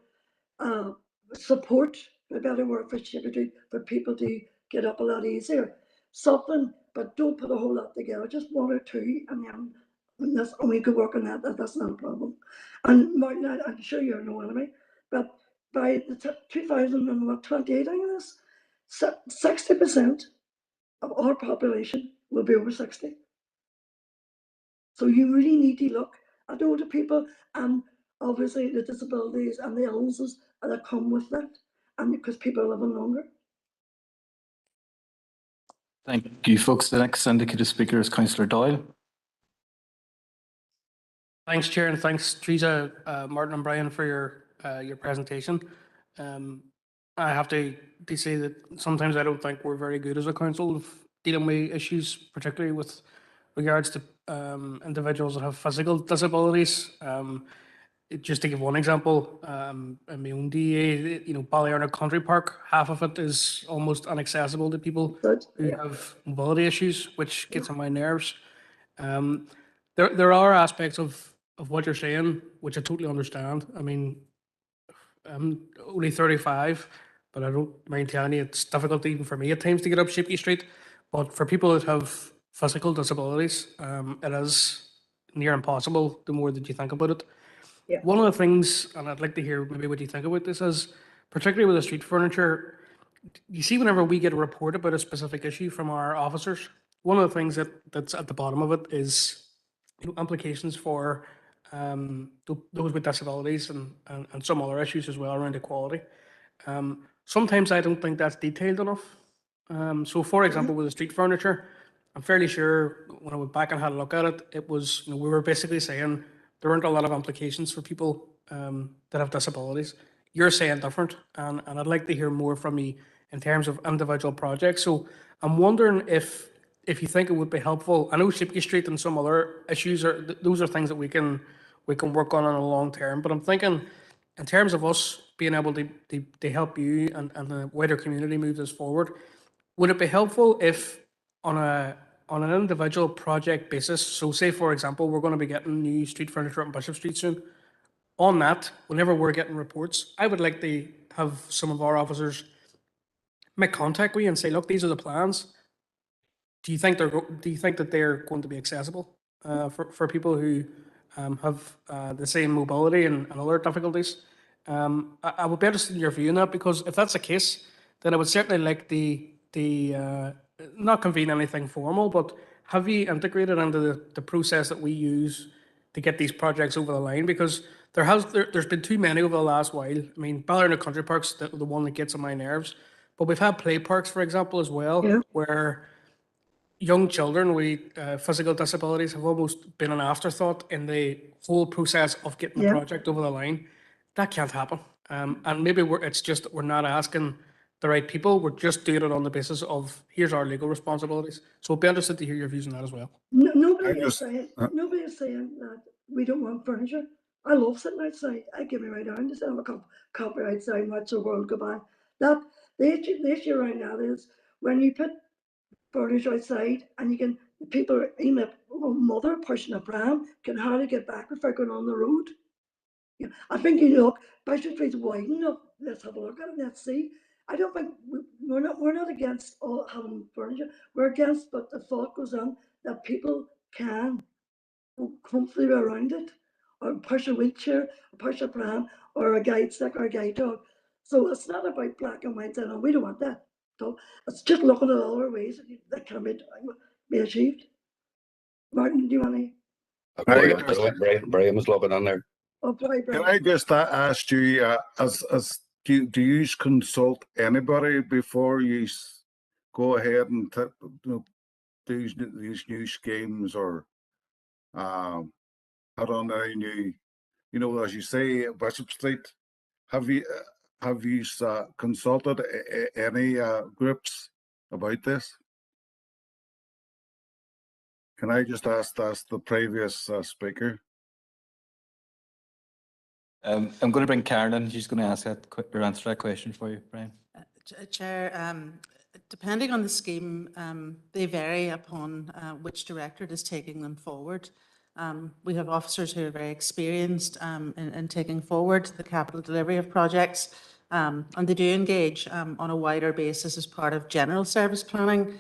support, a better word for Shipkey Street, for people to get up a lot easier? Something, but don't put a whole lot together. Just 1 or 2, and then we could work on that. That's not a problem. And Martin, I'm sure you're no enemy, but by the 2028, I guess, 60% of our population will be over 60. So you really need to look at older people and obviously the disabilities and the illnesses that come with that, and because people are living longer. Thank you, folks. The next indicated speaker is Councillor Doyle. Thanks, Chair, and thanks, Theresa, Martin and Brian, for your presentation. I have to say that sometimes I don't think we're very good as a council of dealing with issues, particularly with regards to individuals that have physical disabilities. Just to give one example, in my own DA, Ballyarna Country Park, half of it is almost inaccessible to people who have mobility issues, which gets on my nerves. There are aspects of what you're saying, which I totally understand. I mean, I'm only 35, but I don't mind telling you it's difficult even for me at times to get up Shipkey Street. But for people that have physical disabilities, it is near impossible the more that you think about it. Yeah. One of the things, and I'd like to hear maybe what you think about this, is particularly with the street furniture, you see whenever we get a report about a specific issue from our officers, one of the things that's at the bottom of it is implications for those with disabilities and some other issues as well around equality. Sometimes I don't think that's detailed enough. So for example, with the street furniture, I'm fairly sure when I went back and had a look at it, it was, we were basically saying there aren't a lot of implications for people that have disabilities. You're saying different, and I'd like to hear more from you in terms of individual projects. So I'm wondering if you think it would be helpful. I know Shipkey Street and some other issues those are things that we can work on a long term. But I'm thinking in terms of us being able to help you and the wider community move this forward, would it be helpful if on an individual project basis, so say for example, we're going to be getting new street furniture on Bishop Street soon. On that, whenever we're getting reports, I would like to have some of our officers make contact with you and say, look, these are the plans. do you think that they're going to be accessible for people who have the same mobility and other difficulties? I would be interested in your view on that, because if that's the case, then I would certainly like the not convene anything formal, but have you integrated into the process that we use to get these projects over the line? Because there's been too many over the last while. I mean, Ballerina Country Park's the one that gets on my nerves, but we've had play parks, for example, as well, Yeah. where young children with physical disabilities have almost been an afterthought in the whole process of getting the Yeah. project over the line. That can't happen. And maybe it's just that we're not asking the right people. We're just doing it on the basis of, here's our legal responsibilities. So I'd be interested to hear your views on that as well. Nobody I is just, saying that we don't want furniture. I love sitting outside. I give me right down to sit on a coffee outside and watch the world go by. That the issue right now is when you put furniture outside and people, even a mother pushing a pram can hardly get back without going on the road. Yeah, I think Bishop Street's wide enough. Let's have a look at it. Let's see. I don't think we're not against all having furniture. We're against, but the thought goes on that people can go comfortably around it, or push a wheelchair, or push a pram, or a guide stick, or a guide dog. So it's not about black and white, and we don't want that. So it's just looking at other ways that can be achieved. Martin, do you want to? Brian was looking on there. Oh, sorry, can Brian. I just ask you, do you consult anybody before you go ahead and these new schemes, or I don't know, as you say, Bishop Street, have you consulted any groups about this? Can I just ask the previous speaker? I'm going to bring Karen in. She's going to answer that question for you, Brian. Chair, depending on the scheme, they vary upon which directorate is taking them forward. We have officers who are very experienced in taking forward the capital delivery of projects, and they do engage on a wider basis as part of general service planning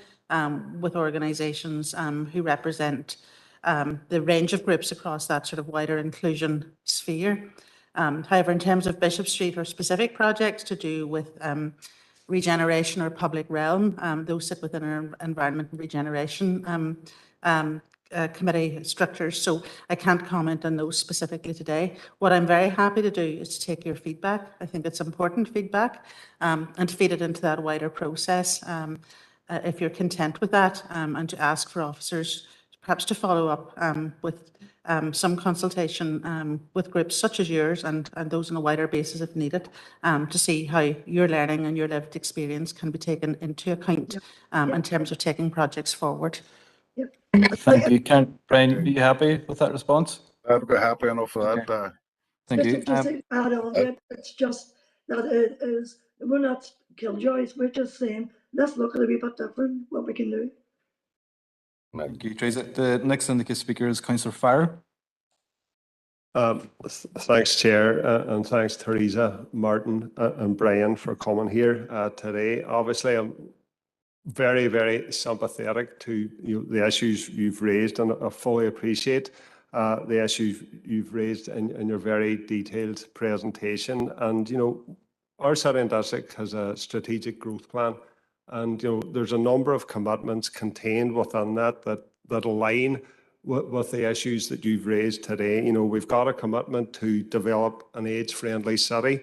with organisations who represent the range of groups across that sort of wider inclusion sphere. However, in terms of Bishop Street or specific projects to do with regeneration or public realm, those sit within our environment and regeneration committee structures. So I can't comment on those specifically today. What I'm very happy to do is to take your feedback. I think it's important feedback, and feed it into that wider process. If you're content with that, and to ask for officers perhaps to follow up with some consultation with groups such as yours and those on a wider basis if needed, to see how your learning and your lived experience can be taken into account in terms of taking projects forward. Thank you. Brian, are you happy with that response? I'd be happy enough for that. Thank you. Just to add on to it, it's just that it is, we're not killjoys, we're just saying, let's look at it a wee bit different, what we can do. Thank you, Theresa. The next indicated speaker is Councillor Farr. Thanks, Chair, and thanks, Theresa, Martin, and Brian for coming here today. Obviously, I'm very, very sympathetic to the issues you've raised, and I fully appreciate the issues you've raised in your very detailed presentation. And our city and district has a strategic growth plan, and there's a number of commitments contained within that align with the issues that you've raised today. We've got a commitment to develop an age-friendly city.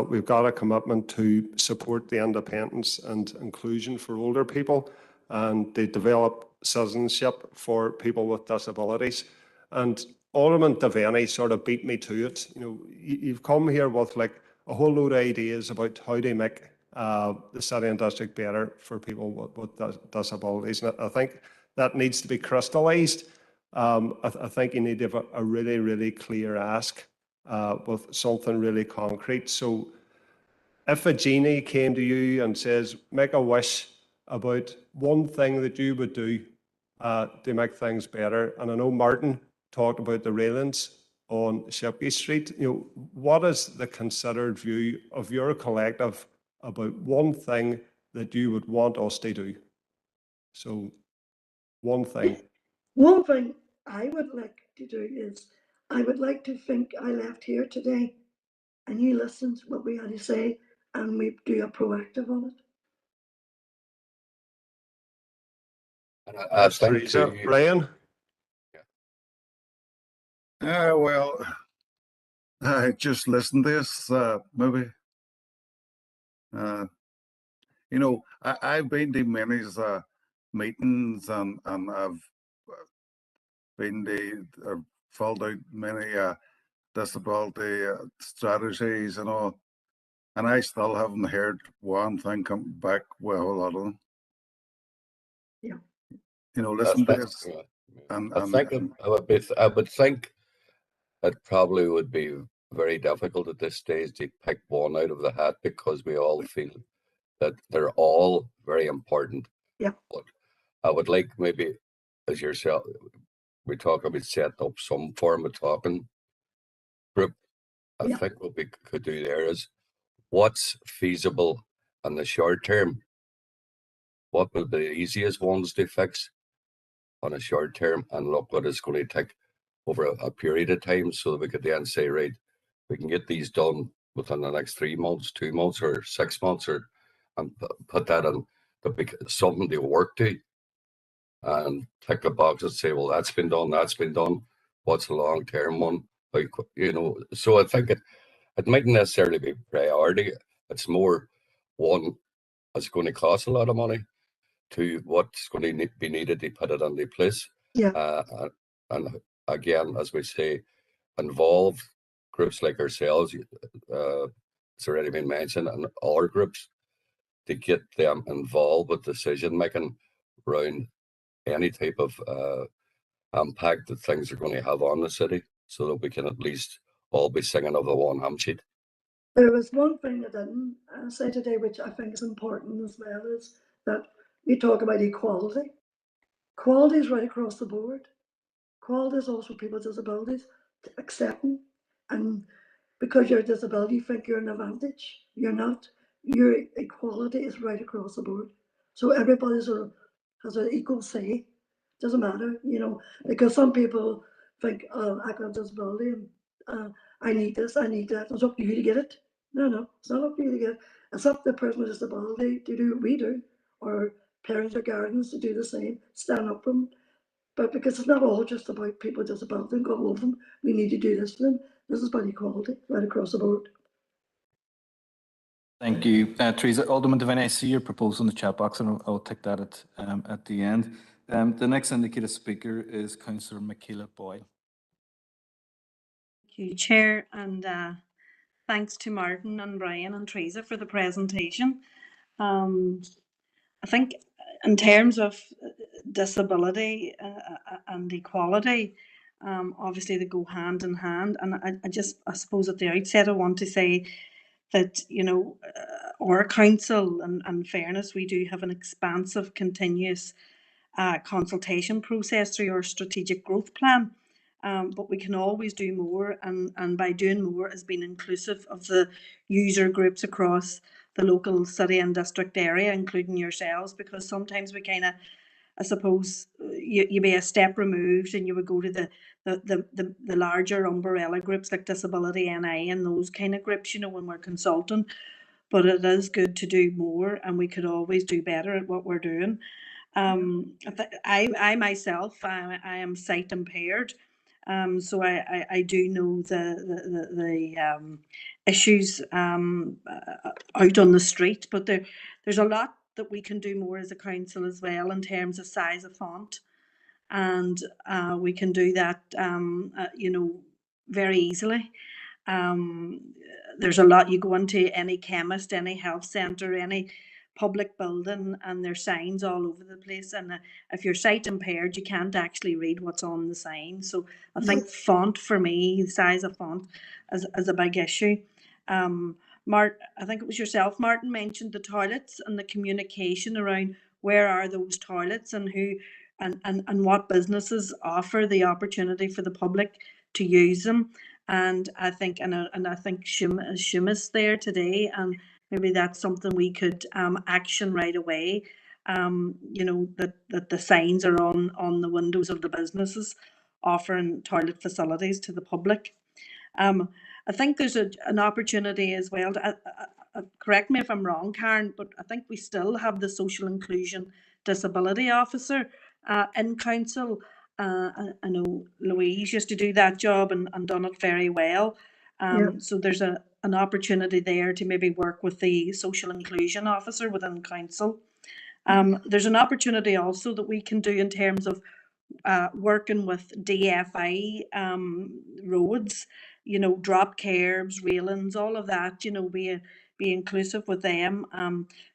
We've got a commitment to support the independence and inclusion for older people, and to develop citizenship for people with disabilities. And Alderman Devaney sort of beat me to it. You've come here with like a whole load of ideas about how to make the city and district better for people with disabilities. And I think that needs to be crystallised. I think you need to have a really, really clear ask with something really concrete. So if a genie came to you and says, make a wish about one thing that you would do to make things better, and I know Martin talked about the railings on Shipkey Street, what is the considered view of your collective about one thing that you would want us to do? So one thing. One thing I would like to do is, I would like to think I left here today and you listened to what we had to say and we do a proactive on it. And I think Theresa, Brian? Well, I just listened to this, maybe. You know, I've been to many meetings and I've been to, filled out many disability strategies and all, and I still haven't heard one thing come back with a whole lot of them. Yeah. You know, listen to this. Yeah. And I would think it probably would be very difficult at this stage to pick one out of the hat because we all feel that they're all very important. Yeah. But I would like maybe, as yourself, we talk about setting up some form of talking group. I think what we could do there is what's feasible in the short term. What will be the easiest ones to fix on a short term, and look what it's going to take over a period of time, so that we could then say, right, we can get these done within the next 3 months, 2 months, or 6 months, or and put that in something to work to, and tick the box and say, well, that's been done, that's been done. What's the long term one? Like, you know, so I think it mightn't necessarily be priority. It's more one, it's going to cost a lot of money, to what's going to be needed to put it into place. Yeah. And again, as we say, involve groups like ourselves, it's already been mentioned, and other groups, to get them involved with decision making around any type of impact that things are going to have on the city, so that we can at least all be singing of the one hymn sheet. There was one thing I didn't say today, which I think is important as well, is that you talk about equality. Equality is right across the board. Equality is also people with disabilities, accepting, and because you're a disability, you think you're an advantage. You're not. Your equality is right across the board. So everybody has an equal say. Doesn't matter, you know, because some people think, oh, I got a disability and I need this, I need that. It's up to you to get it. No, it's not up to you to get it. It's up to the person with disability to do what we do, or parents or guardians to do the same, stand up for them. But because it's not all just about people with disability and go over them, we need to do this for them. This is about equality right across the board. Thank you, Theresa. Alderman Devine, I see your proposal in the chat box, and I'll take that at the end. The next indicated speaker is Councillor Michaela Boyle. Thank you, Chair, and thanks to Martin and Brian and Theresa for the presentation. I think in terms of disability and equality, obviously they go hand in hand. And I suppose at the outset I want to say that, you know, our council, and fairness, we do have an expansive, continuous consultation process through our strategic growth plan. But we can always do more, and by doing more is being inclusive of the user groups across the local city and district area, including yourselves, because sometimes we kind of, I suppose, you be a step removed and you would go to the larger umbrella groups like Disability NI and those kind of groups, you know, when we're consulting. But it is good to do more, and we could always do better at what we're doing. I myself, I am sight impaired, so I do know the issues out on the street, but there's a lot that we can do more as a council as well in terms of size of font, and we can do that, you know, very easily. There's a lot. You go into any chemist, any health centre, any public building, and there's signs all over the place, and if you're sight impaired you can't actually read what's on the sign. So I think font, for me, the size of font is a big issue. I think it was yourself, Martin, mentioned the toilets and the communication around where are those toilets and who and what businesses offer the opportunity for the public to use them. And I think Shima's there today, and maybe that's something we could action right away. you know, that the signs are on the windows of the businesses offering toilet facilities to the public. I think there's an opportunity as well to, correct me if I'm wrong, Karen, but I think we still have the social inclusion disability officer in council. I know Louise used to do that job and done it very well. So there's an opportunity there to maybe work with the social inclusion officer within council. There's an opportunity also that we can do in terms of working with DFI roads, you know, drop curbs, railings, all of that, you know, be inclusive with them.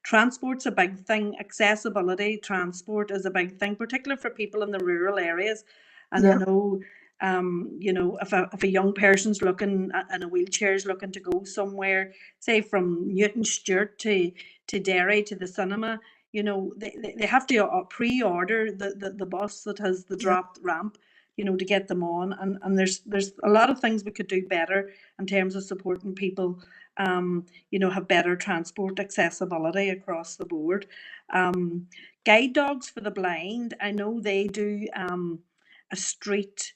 Transport's a big thing. Accessibility, transport is a big thing, particularly for people in the rural areas. And I know, you know, if a young person's looking in a wheelchair is looking to go somewhere, say from Newton Stewart to Derry to the cinema, you know, they have to pre-order the bus that has the dropped ramp, you know, to get them on. And there's a lot of things we could do better in terms of supporting people, you know, have better transport accessibility across the board. Guide dogs for the blind, I know they do a street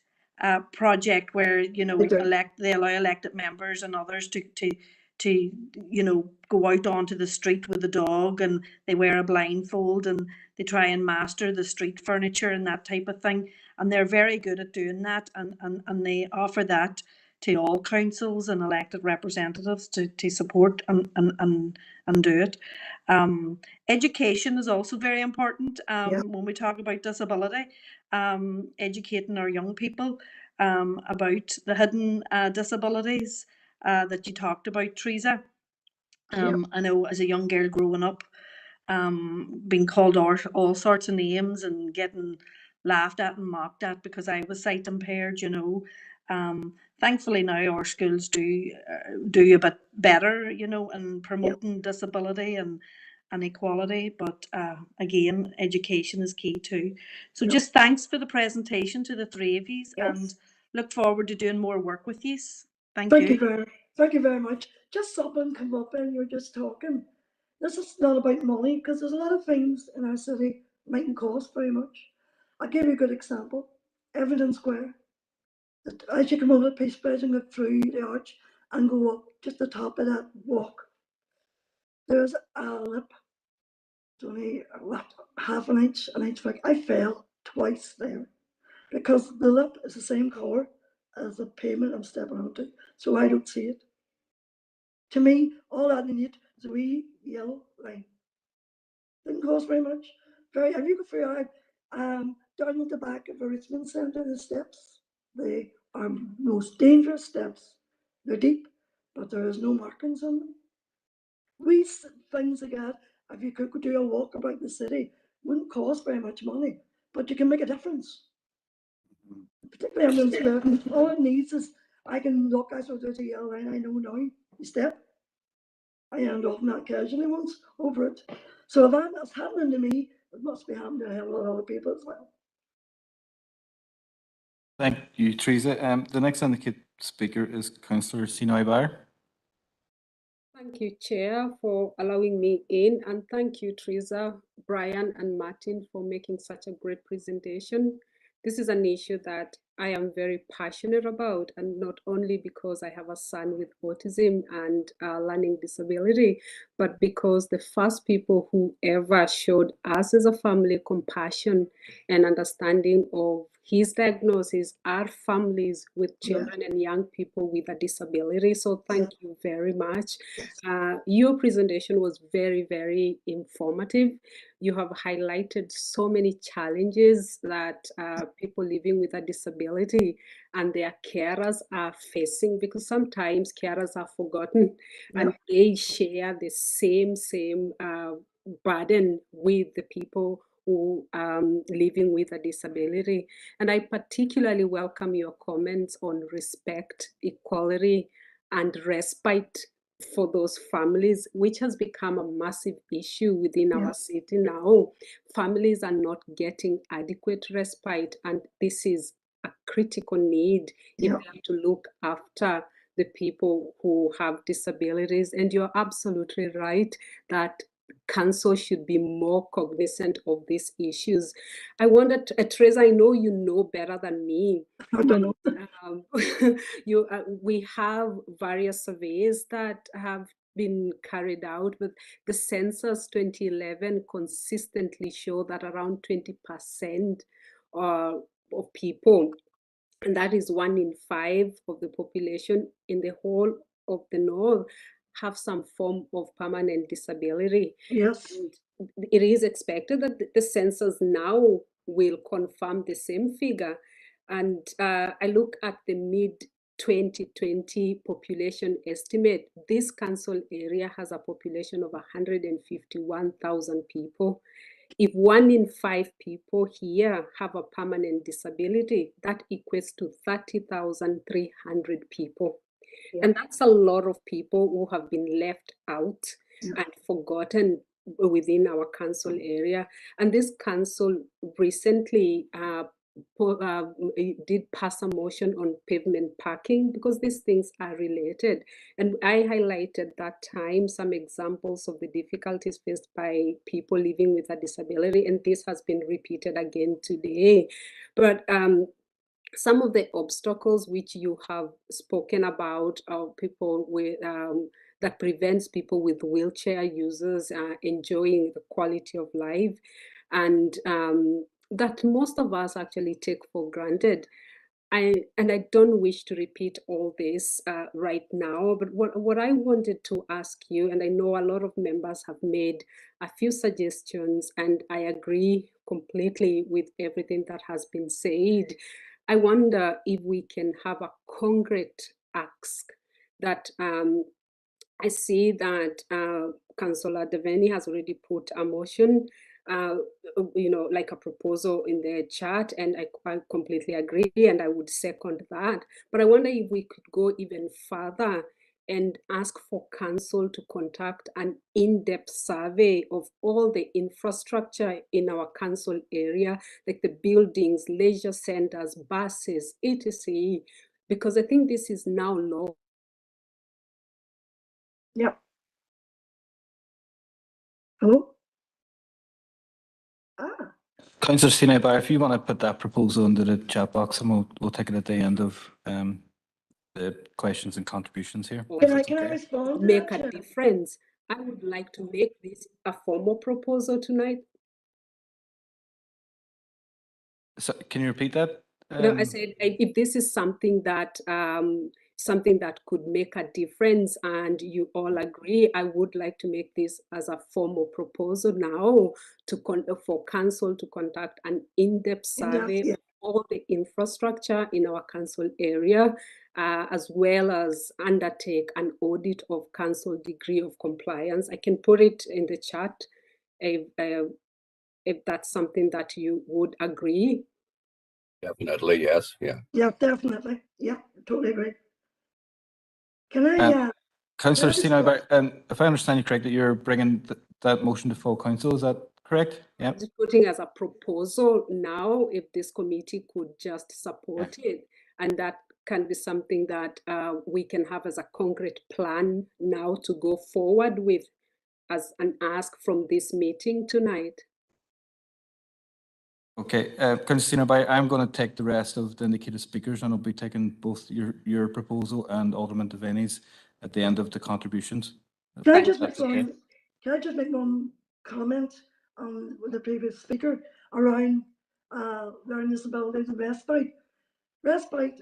project where, you know, they allow elected members and others to you know, go out onto the street with the dog, and they wear a blindfold and they try and master the street furniture and that type of thing. And they're very good at doing that, and they offer that to all councils and elected representatives to support and do it. Education is also very important when we talk about disability. Educating our young people about the hidden disabilities that you talked about, Theresa. I know as a young girl growing up, being called all sorts of names and getting laughed at and mocked at because I was sight impaired, you know. Thankfully now our schools do a bit better, you know, in promoting disability and equality, but again, education is key too. So just thanks for the presentation to the three of you, and look forward to doing more work with you. Thank you. Thank you very much. Just something come up and you're just talking. This is not about money, because there's a lot of things in our city mightn't cost very much. I'll give you a good example. Evidence Square. As you come over the Peace Bridge and go through the arch and go up just the top of that walk, there's a lip. It's only half an inch thick. I fell twice there because the lip is the same colour as the pavement I'm stepping onto, so I don't see it. To me, all I need is a wee yellow line. Didn't cost very much. Have you go through down at the back of the Richmond Centre, the steps, they are most dangerous steps. They're deep, but there is no markings on them. Things like that, if you could do a walk about the city, wouldn't cost very much money, but you can make a difference. Particularly on those all it needs is I can look, I saw there's a yellow line, I know now, you step. I end up not casually once over it. So if that's happening to me, it must be happening to a hell of a lot of other people as well. Thank you, Theresa. The next indicated speaker is Councillor Sinai. Thank you, Chair, for allowing me in, and thank you, Theresa, Brian, and Martin for making such a great presentation. This is an issue that I am very passionate about, and not only because I have a son with autism and learning disability, but because the first people who ever showed us as a family compassion and understanding of his diagnosis are families with children and young people with a disability. So thank you very much. Your presentation was very, very informative. You have highlighted so many challenges that people living with a disability and their carers are facing, because sometimes carers are forgotten and they share the same burden with the people who living with a disability. And I particularly welcome your comments on respect, equality, and respite for those families, which has become a massive issue within our city now. Families are not getting adequate respite, and this is a critical need if we have to look after the people who have disabilities. And you're absolutely right that council should be more cognizant of these issues. I wondered, Theresa, I know you know better than me. I don't know. We have various surveys that have been carried out, but the census 2011 consistently show that around 20% of people, and that is 1 in 5 of the population in the whole of the North, have some form of permanent disability. Yes. And it is expected that the census now will confirm the same figure. And I look at the mid-2020 population estimate. This council area has a population of 151,000 people. If 1 in 5 people here have a permanent disability, that equates to 30,300 people. Yeah. And that's a lot of people who have been left out and forgotten within our council area. And this council recently did pass a motion on pavement parking because these things are related. And I highlighted that time some examples of the difficulties faced by people living with a disability, and this has been repeated again today. But some of the obstacles which you have spoken about are people with that prevents people with wheelchair users enjoying the quality of life, and that most of us actually take for granted. I don't wish to repeat all this right now, but what I wanted to ask you, and I know a lot of members have made a few suggestions, and I agree completely with everything that has been said. I wonder if we can have a concrete ask that I see that Councillor Devaney has already put a motion, like a proposal in the chat, and I completely agree, and I would second that. But I wonder if we could go even further and ask for council to conduct an in-depth survey of all the infrastructure in our council area, like the buildings, leisure centers, buses, etc. Because I think this is now law. Yeah. Hello? Councillor Sinabar, if you want to put that proposal into the chat box, and we'll take it at the end of the questions and contributions here. Can I respond to make that, a difference? I would like to make this a formal proposal tonight. So, can you repeat that? No, I said if this is something that could make a difference and you all agree, I would like to make this as a formal proposal now for council to conduct an in-depth survey of all the infrastructure in our council area, as well as undertake an audit of council degree of compliance. I can put it in the chat if that's something that you would agree. Definitely, yes. Yeah. Yeah, definitely. Yeah, totally agree. Can I? Councillor Sinabar, if I understand you correctly, you're bringing that motion to full council. Is that correct? Yeah. Just putting as a proposal now, if this committee could just support it, and that can be something that we can have as a concrete plan now to go forward with as an ask from this meeting tonight. Okay, Councillor Sinabar, I'm going to take the rest of the indicated speakers, and I'll be taking both your proposal and Alderman Devaney's at the end of the contributions. Can I just make one comment on the previous speaker around learning disabilities and respite? Respite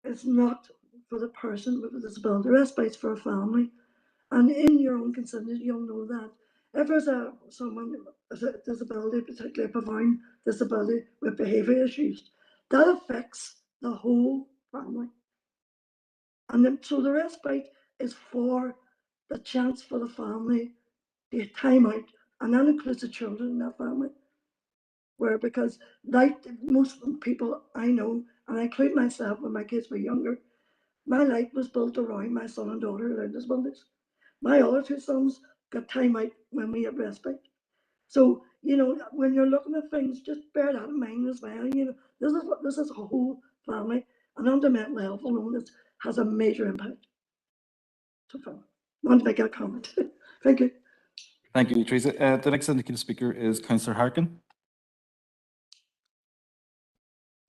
is not for the person with a disability. Respite is for a family, and in your own consideration, you'll know that if there's someone with a disability, particularly a profound disability with behaviour issues, that affects the whole family. And then, so the respite is for the chance for the family to get time out, and that includes the children in that family. Because like most people I know, and I include myself when my kids were younger, my life was built around my son and daughter who learned disabilities. My other 2 sons got time out when we had respite. So, when you're looking at things, just bear that in mind as well. This is a whole family, and under mental health alone, this has a major impact. So, I want to make that comment. Thank you. Thank you, Theresa. The next indicated speaker is Councillor Harkin.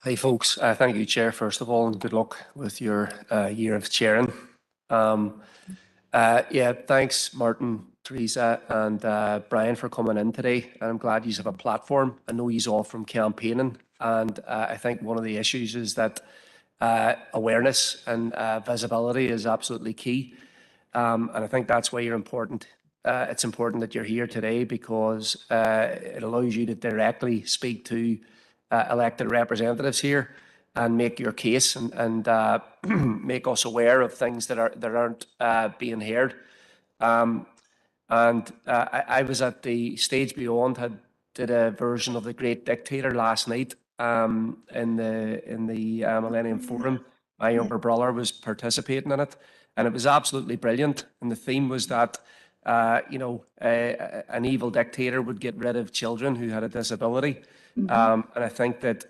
Hi, folks. Thank you, Chair, first of all, and good luck with your year of chairing. Yeah, thanks, Martin, Theresa, and Brian for coming in today. I'm glad you have a platform. I know you're all from campaigning, and I think one of the issues is that awareness and visibility is absolutely key. And I think that's why you're important. It's important that you're here today because it allows you to directly speak to elected representatives here and make your case and make us aware of things that aren't being heard. I was at the Stage Beyond did a version of The Great Dictator last night in the Millennium Forum. My younger brother was participating in it, and it was absolutely brilliant. And the theme was that you know, an evil dictator would get rid of children who had a disability. And I think that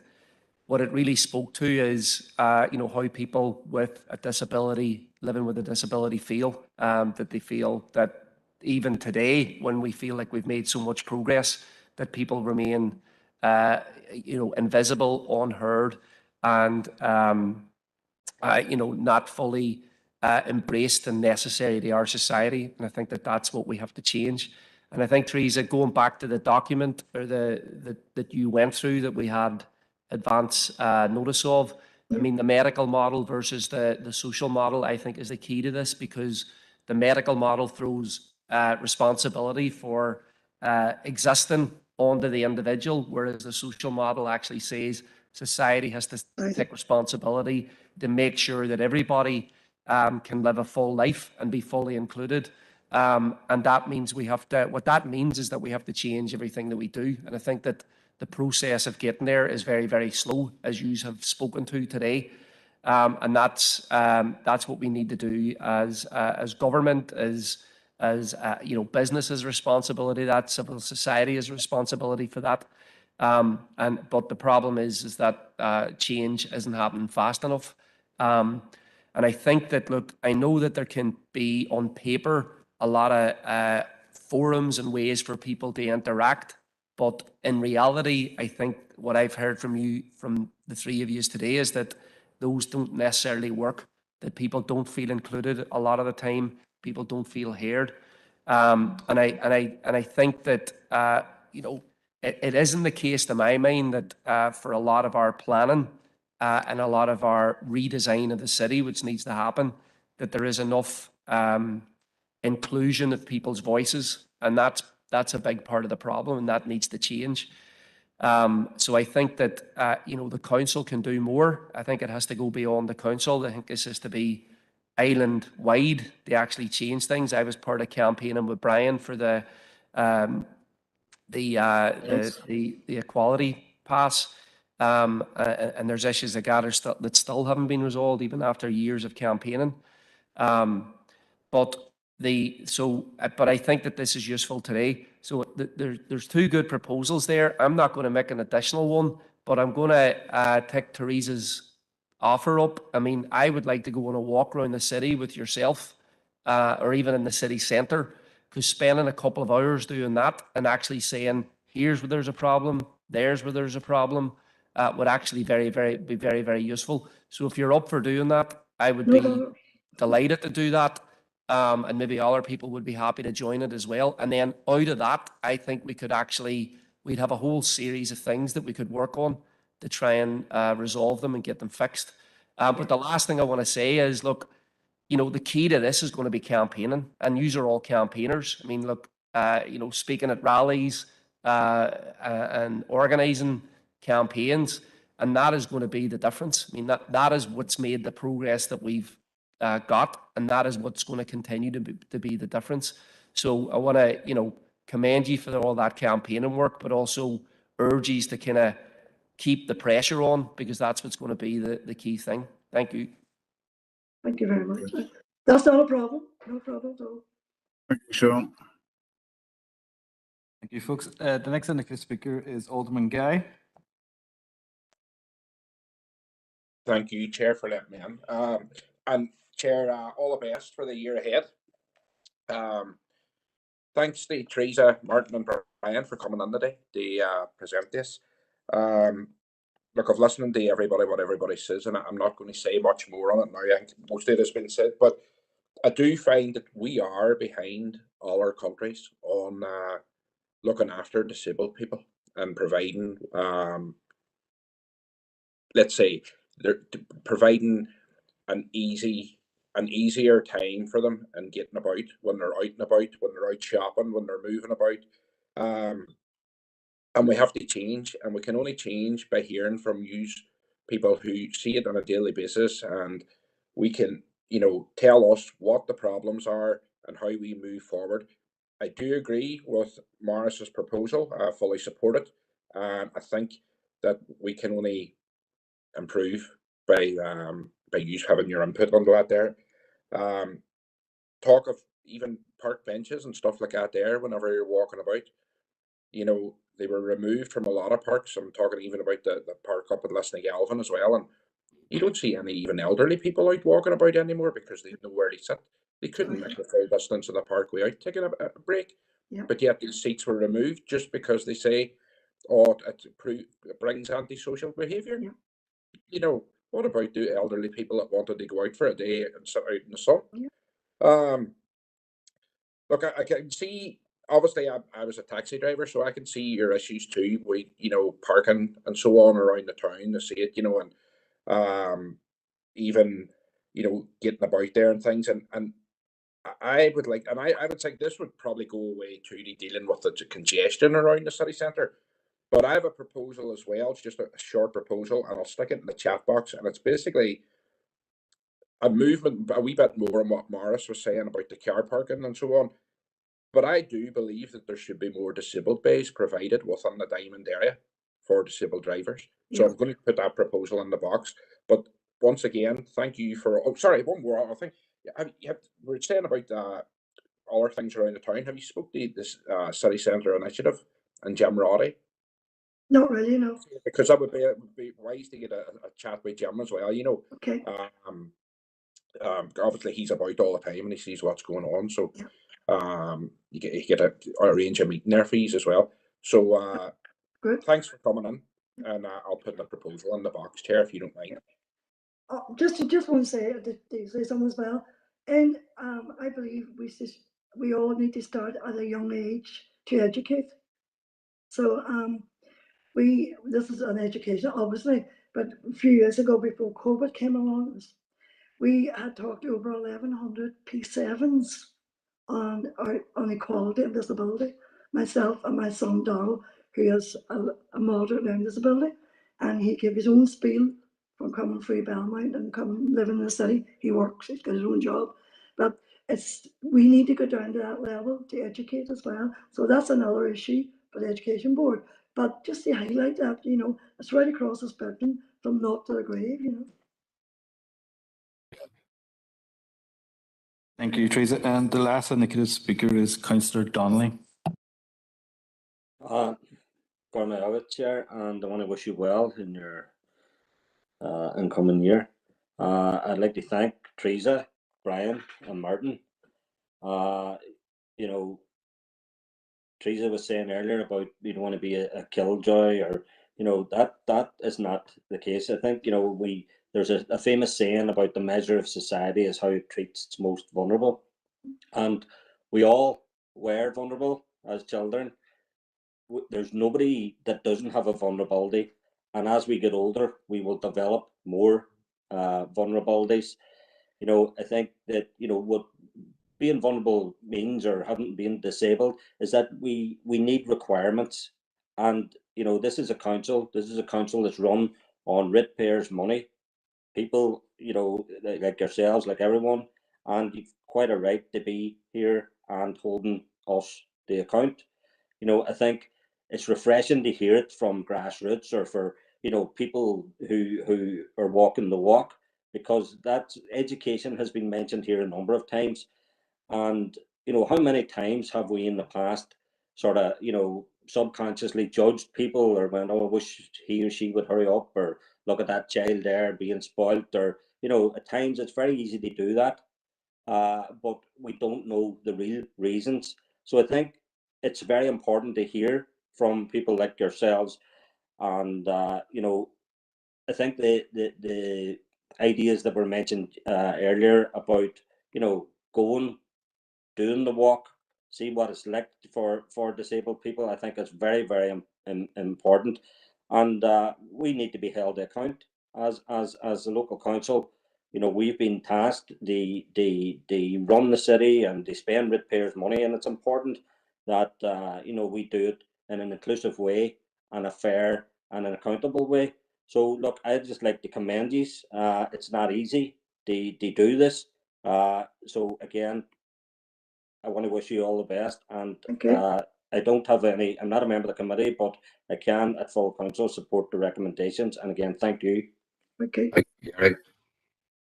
what it really spoke to is, you know, how people with a disability, living with a disability feel, that they feel that even today, when we feel like we've made so much progress, that people remain, you know, invisible, unheard, and, you know, not fully embraced and necessary to our society. And I think that that's what we have to change. And I think, Theresa, going back to the document or that you went through that we had advance notice of, I mean, the medical model versus the social model, I think, is the key to this, because the medical model throws responsibility for existing onto the individual, whereas the social model actually says society has to take responsibility to make sure that everybody can live a full life and be fully included. And that means we have to, what that means is that we have to change everything that we do. And I think that the process of getting there is very, very slow, as you have spoken to today. And that's what we need to do as government, as you know, business's responsibility, that civil society has responsibility for that. But the problem is that change isn't happening fast enough. And I think that, look, I know that there can be on paper a lot of forums and ways for people to interact, but in reality, I think what I've heard from you, from the three of you today, is that those don't necessarily work, that people don't feel included a lot of the time, people don't feel heard. And I think that, you know, it isn't the case to my mind that for a lot of our planning and a lot of our redesign of the city, which needs to happen, that there is enough inclusion of people's voices, and that's a big part of the problem, and that needs to change. So I think that you know, the council can do more. I think it has to go beyond the council. I think this is to be island wide to actually change things. I was part of campaigning with Brian for the equality pass, and there's issues that still haven't been resolved even after years of campaigning. But I think that this is useful today. So there's two good proposals there. I'm not going to make an additional one, but I'm going to take Theresa's offer up. I mean, I would like to go on a walk around the city with yourself, or even in the city centre, because spending a couple of hours doing that and actually saying, here's where there's a problem, there's where there's a problem, would actually be very, very useful. So if you're up for doing that, I would be delighted to do that. And maybe other people would be happy to join it as well. And then out of that, I think we'd have a whole series of things that we could work on to try and resolve them and get them fixed. But the last thing I want to say is, look, you know, the key to this is going to be campaigning, and yous are all campaigners. I mean, look, you know, speaking at rallies and organising campaigns, and that is going to be the difference. I mean, that is what's made the progress that we've got, and that is what's going to continue to be the difference. So I want to, you know, commend you for all that campaigning work, but also urge you to kind of keep the pressure on, because that's what's going to be the key thing. Thank you. Thank you very much. That's not a problem. No problem at all. Thank you, Sean. Thank you, folks. The next indicated speaker is Alderman Guy. Thank you, Chair, for letting me in. And Chair, all the best for the year ahead. thanks to Theresa, Martin and Brian for coming on today to present this. Look, I've listened to everybody, what everybody says, and I'm not going to say much more on it now. I think most of it has been said, but I do find that we are behind all our countries on looking after disabled people and providing, let's say, they're providing an easier time for them and getting about when they're out and about, when they're out shopping, when they're moving about. And we have to change, and we can only change by hearing from you people who see it on a daily basis, and we can, tell us what the problems are and how we move forward. I do agree with Morris's proposal. I fully support it. I think that we can only improve by you having your input on that there. Talk of even park benches and stuff like that there whenever you're walking about. They were removed from a lot of parks. I'm talking even about the park up at Lisnagalvin as well. And you don't see any even elderly people out walking about anymore because they know where to sit. They couldn't make the full distance of the park without taking a break. Yeah. But yet these seats were removed just because they say, oh, it brings antisocial behaviour. Yeah. What about the elderly people that wanted to go out for a day and sit out in the sun? Yeah. Look, I can see, obviously I was a taxi driver, so I can see your issues too with, parking and so on around the town to see it, and even, getting about there and things. And I would like, and I would think this would probably go away too to dealing with the congestion around the city centre. But I have a proposal as well. It's just a short proposal, and I'll stick it in the chat box. And it's basically a movement, a wee bit more on what Morris was saying about the car parking and so on. But I do believe that there should be more disabled bays provided within the Diamond area for disabled drivers. So I'm going to put that proposal in the box. But once again, thank you for. Oh, sorry, one more. I think we're saying about other things around the town. Have you spoke to this city centre initiative and Jim Roddy? Not really, no. Because that would be wise to get a chat with Jim as well. Okay. Obviously he's about all the time and he sees what's going on. So you get arrange a meeting there for you as well. So Good. Thanks for coming in, and I'll put the proposal in the box, Chair, if you don't mind. Just want to say something as well. And I believe we all need to start at a young age to educate. So this is an education, obviously, but a few years ago, before COVID came along, we had talked to over 1,100 P7s on equality and disability. Myself and my son Darrell, who has a moderate learning disability, and he gave his own spiel from coming through Belmont and coming living in the city. He works, he's got his own job, but we need to go down to that level to educate as well. So that's another issue for the Education Board. But just to highlight that, it's right across the spectrum from naught to the grave, Thank you, Theresa. And the last indicated speaker is Councillor Donnelly. Chair, and I want to wish you well in your incoming year. I'd like to thank Theresa, Brian, and Martin. Theresa was saying earlier about you don't want to be a killjoy, or that is not the case. I think there's a famous saying about the measure of society is how it treats its most vulnerable, and we all were vulnerable as children. There's nobody that doesn't have a vulnerability, and as we get older, we will develop more vulnerabilities. I think that what being vulnerable means, or having been disabled, is that we need requirements, and this is a council that's run on ratepayers' money. People, like yourselves, like everyone, and you've quite a right to be here and holding us to account. I think it's refreshing to hear it from grassroots, or for people who are walking the walk, because that education has been mentioned here a number of times. And how many times have we in the past sort of subconsciously judged people, or went, oh, I wish he or she would hurry up, or look at that child there being spoilt, or at times it's very easy to do that, but we don't know the real reasons. So I think it's very important to hear from people like yourselves, and you know, I think the ideas that were mentioned earlier about, you know, doing the walk, see what it's like for disabled people, I think it's very, very important, and we need to be held to account as a local council. You know, we've been tasked the run the city and they spend ratepayers' money, and it's important that you know, we do it in an inclusive way and a fair and an accountable way. So look, I'd just like to commend you. It's not easy to do this. So again, I want to wish you all the best, and I don't have any, I'm not a member of the committee, but I can at full council support the recommendations, and again, thank you. Okay. Thank you, Gary.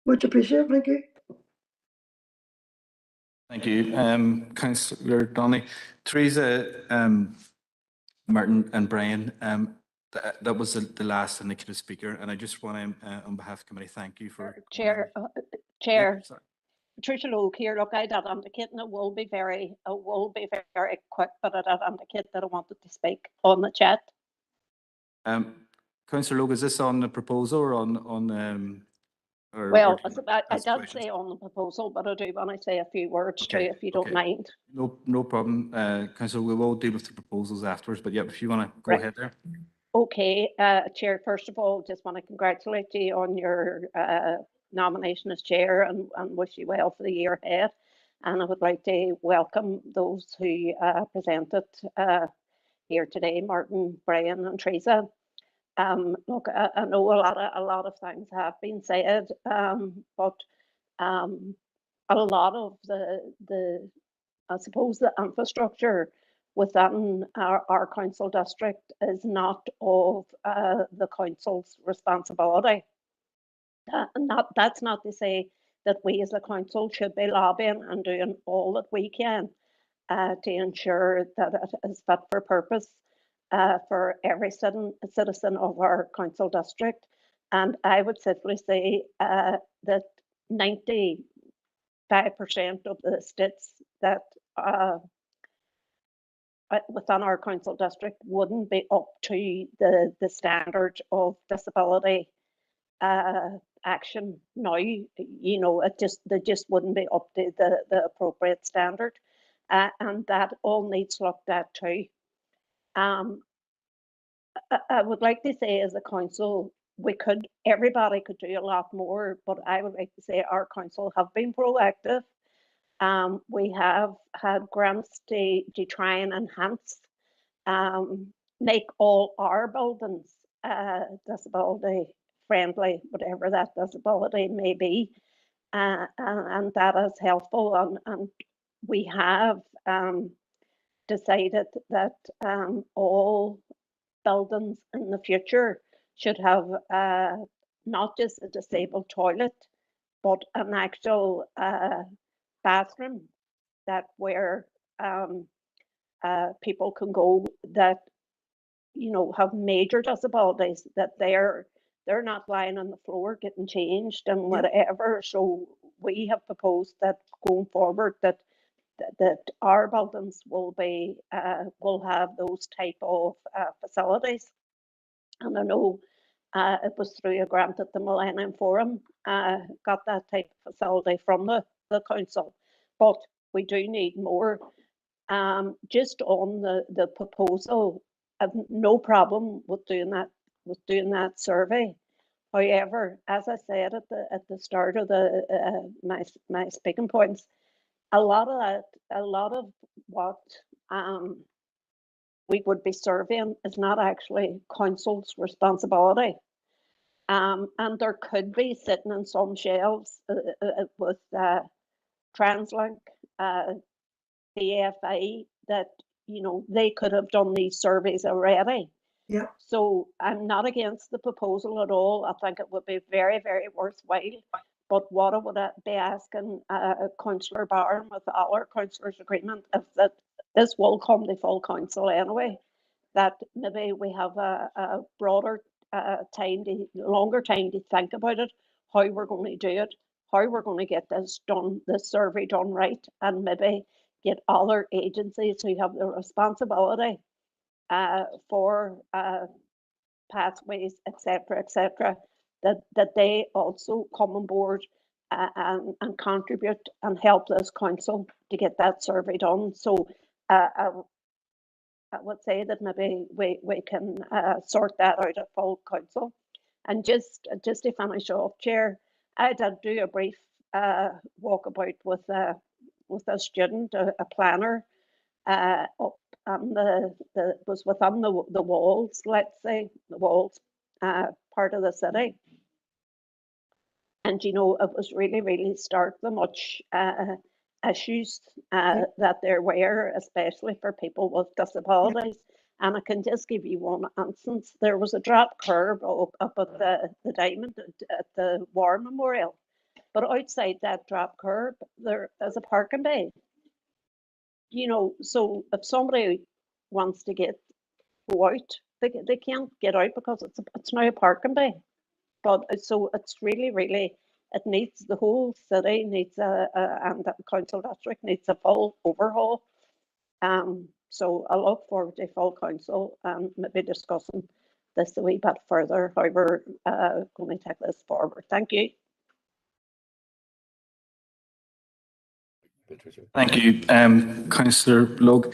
Much appreciated. Thank you. Thank you, Councillor Donnelly. Theresa, Martin and Brian, that was the last indicative speaker, and I just want to, on behalf of the committee, thank you for... Chair, Yeah, sorry. Patricia Logue here. Look, I did indicate, and it will be very quick, but I did indicate that I wanted to speak on the chat. Councillor Logue, is this on the proposal or on Well, I did say on the proposal, but I do want to say a few words too, if you don't mind. No problem. Councillor, we will deal with the proposals afterwards, but yeah, if you want to go ahead there. Okay, Chair, first of all, just want to congratulate you on your nomination as chair, and wish you well for the year ahead. And I would like to welcome those who presented here today, Martin, Brian and Theresa. Look, I know a lot of things have been said, but a lot of the I suppose the infrastructure within our council district is not of the council's responsibility. And that's not to say that we as a council should be lobbying and doing all that we can to ensure that it is fit for purpose for every citizen of our council district. And I would simply say that 95% of the estates that within our council district wouldn't be up to the standard of disability action now. You know, they just wouldn't be up to the appropriate standard, and that all needs looked at too. I would like to say, as a council, everybody could do a lot more, but I would like to say our council have been proactive. We have had grants to try and enhance, make all our buildings disability friendly, whatever that disability may be, and that is helpful. And we have decided that all buildings in the future should have not just a disabled toilet, but an actual bathroom that where people can go that, you know, have major disabilities, that they're not lying on the floor getting changed and whatever. So we have proposed that going forward that our buildings will have those type of facilities. And I know it was through a grant at the Millennium Forum got that type of facility from the council, but we do need more. Just on the proposal, I've no problem with doing that survey. However, as I said at the start of my speaking points, a lot of what we would be surveying is not actually council's responsibility. And there could be sitting on some shelves with TransLink, DFI, that, you know, they could have done these surveys already. Yeah. So I'm not against the proposal at all. I think it would be very, very worthwhile. But what I would be asking Councillor Barron, with all our councillors' agreement, if that this will come to full council anyway, that maybe we have a broader longer time to think about it, how we're going to do it, how we're going to get this survey done right, and maybe get other agencies who have the responsibility for pathways, etc., that they also come on board and contribute and help this council to get that survey done. So I would say that maybe we can sort that out at full council. And just to finish off, Chair, I did do a brief walkabout with a student, a planner, up and the was within the walls, let's say, the walls part of the city. And you know, it was really stark the much issues that there were, especially for people with disabilities. And I can just give you one instance. There was a drop curb up at the Diamond at the War Memorial. But outside that drop curb, there is a parking bay. You know, so if somebody wants to go out, they can't get out because it's now a parking bay. But so it's really, it needs, the whole city needs and the council district needs a full overhaul. So I look forward to full council and maybe discussing this a wee bit further, how we're going to take this forward. Thank you. Thank you, Councillor Logue.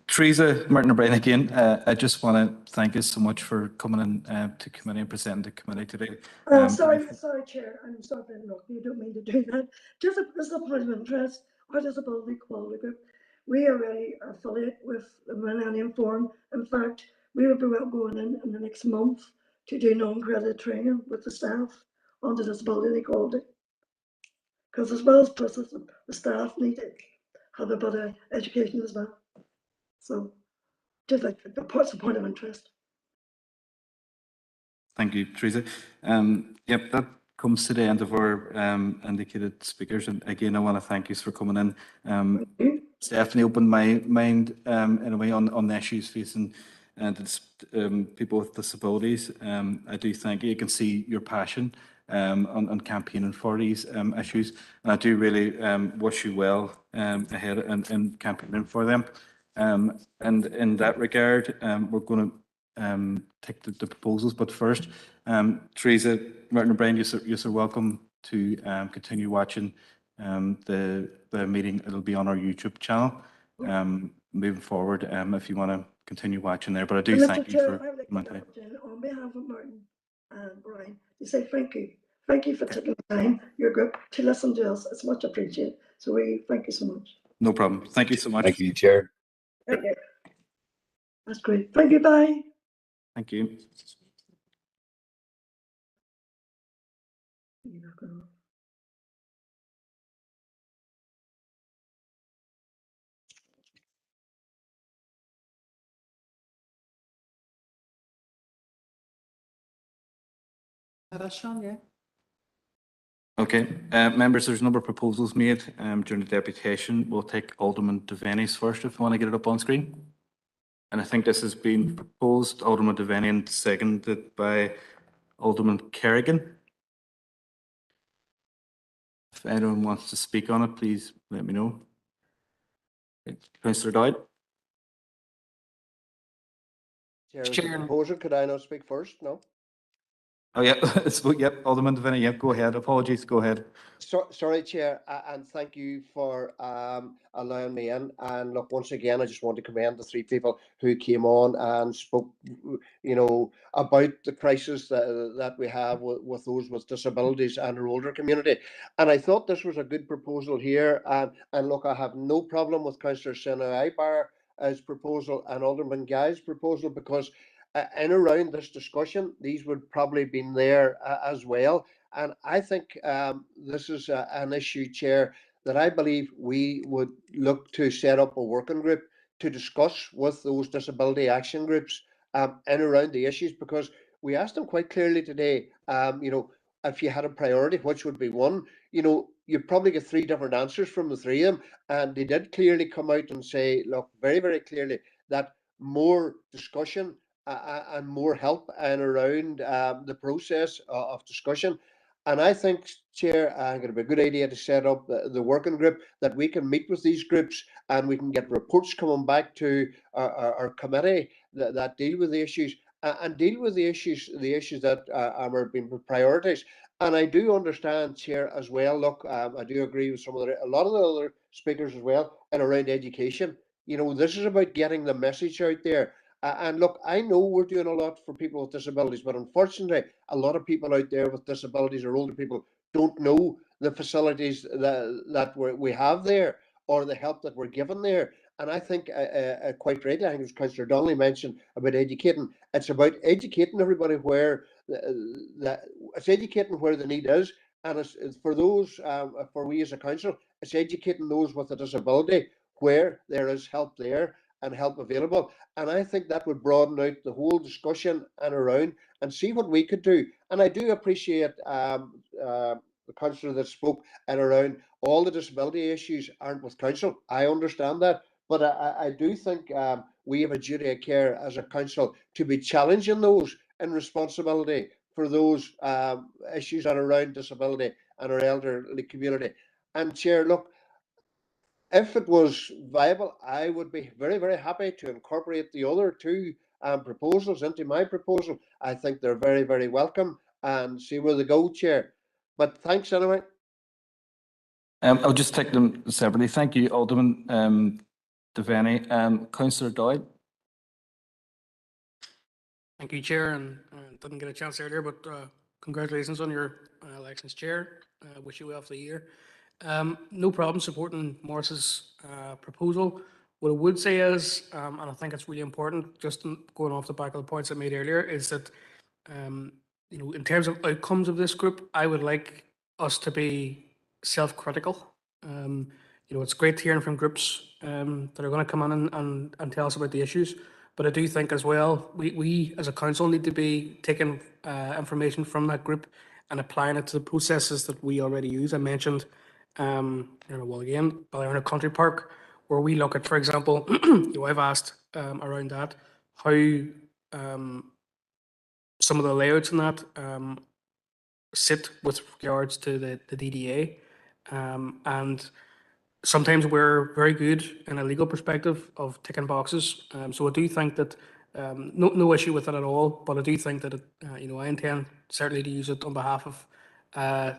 Theresa, Martin O'Brien again. I just want to thank you so much for coming in to committee and presenting to committee today. Sorry, Chair. I'm sorry for interrupting. You don't mean to do that. Just as a point of interest, our Disability Equality Group, we already are affiliate with the Millennium Forum. In fact, we will be going in the next month to do non-credit training with the staff on the disability and equality. Because as well as process, the staff need to have a bit of education as well. So just like the point of interest. Thank you, Theresa. Yep, that comes to the end of our indicated speakers. And again, I want to thank you for coming in. It's definitely opened my mind in a way on the issues facing people with disabilities. I do thank you. You can see your passion on campaigning for these issues. And I do really wish you well ahead in campaigning for them. And in that regard, we're going to take the proposals. But first, Theresa, Martin O'Brien, you're welcome to continue watching the meeting. It'll be on our YouTube channel moving forward if you want to continue watching there. But I do thank you for coming today. On behalf of Martin and Brian, to say thank you. Thank you for taking the time, your group, to listen to us. It's much appreciated. So we thank you so much. No problem. Thank you so much. Thank you, Chair. Thank you. That's great. Thank you. Bye. Thank you. Okay, members, there's a number of proposals made during the deputation. We'll take Alderman Devaney's first, if you want to get it up on screen. And I think this has been proposed, Alderman Devaney, and seconded by Alderman Kerrigan. If anyone wants to speak on it, please let me know. Councillor Dowd. Chair, proposer, could I not speak first? No. Oh, yeah, yep, Alderman Devaney, yep, go ahead. Apologies, go ahead. Sorry, Chair, and thank you for allowing me in. And look, once again, I just want to commend the three people who came on and spoke, you know, about the crisis that we have with those with disabilities and our older community. And I thought this was a good proposal here. And look, I have no problem with Councillor Senna Ibar's proposal and Alderman Guy's proposal, because in around this discussion, these would probably been there as well. And I think this is an issue, Chair, that I believe we would look to set up a working group to discuss with those disability action groups in around the issues, because we asked them quite clearly today, you know, if you had a priority, which would be one? You know, you probably get three different answers from the three of them. And they did clearly come out and say, look, very clearly, that more discussion and more help and around the process of discussion. And I think, Chair, I think it'd be a good idea to set up the working group, that we can meet with these groups and we can get reports coming back to our committee that deal with the issues and deal with the issues that are being priorities. And I do understand, Chair, as well. Look, I do agree with a lot of the other speakers as well, and around education. You know, this is about getting the message out there. And look, I know we're doing a lot for people with disabilities, but unfortunately, a lot of people out there with disabilities or older people don't know the facilities that we have there, or the help that we're given there. And I think, quite rightly, I think as Councillor Donnelly mentioned about educating, it's about educating everybody where it's educating where the need is. And it's for those, for we as a council, it's educating those with a disability where there is help there and help available. And I think that would broaden out the whole discussion and around and see what we could do. And I do appreciate the councillor that spoke and around all the disability issues aren't with council. I understand that. But I do think we have a duty of care as a council to be challenging those in responsibility for those issues that are around disability and our elderly community. And Chair, look, if it was viable, I would be very, very happy to incorporate the other two proposals into my proposal. I think they're very, very welcome, and see where they go, Chair. But thanks anyway. I'll just take them separately. Thank you, Alderman Devaney. Councillor Doyle. Thank you, Chair, and didn't get a chance earlier, but congratulations on your election as Chair. Wish you well for the year. No problem supporting Morris's proposal. What I would say is, and I think it's really important, just going off the back of the points I made earlier, is that you know, in terms of outcomes of this group, I would like us to be self-critical. You know, it's great hearing from groups that are going to come in and tell us about the issues. But I do think as well, we as a council need to be taking information from that group and applying it to the processes that we already use. I mentioned, well, again, Ballerina Country Park, where we look at, for example, you know, I've asked around that, how some of the layouts in that sit with regards to the DDA. And sometimes we're very good in a legal perspective of ticking boxes. So I do think that no issue with it at all, but I do think that you know, I intend certainly to use it on behalf of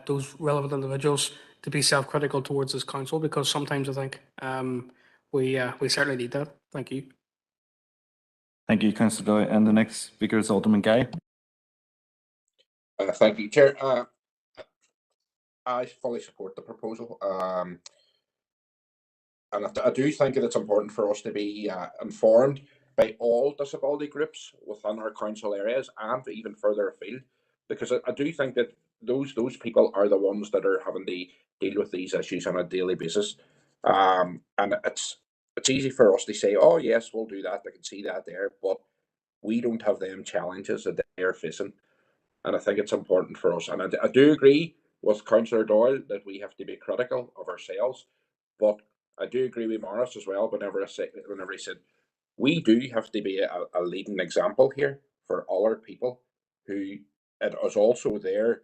those relevant individuals to be self-critical towards this council, because sometimes I think we certainly need that. Thank you. Thank you, Councillor Doyle. And the next speaker is Alderman Guy. Thank you, Chair. I fully support the proposal. And I do think that it's important for us to be informed by all disability groups within our council areas and even further afield, because I do think that those people are the ones that are having to deal with these issues on a daily basis. And it's easy for us to say, oh yes, we'll do that, I can see that there, but we don't have them challenges that they're facing. And I think it's important for us. And I do agree with Councillor Doyle that we have to be critical of ourselves, but I do agree with Morris as well whenever he said we do have to be a leading example here for other people who it is also their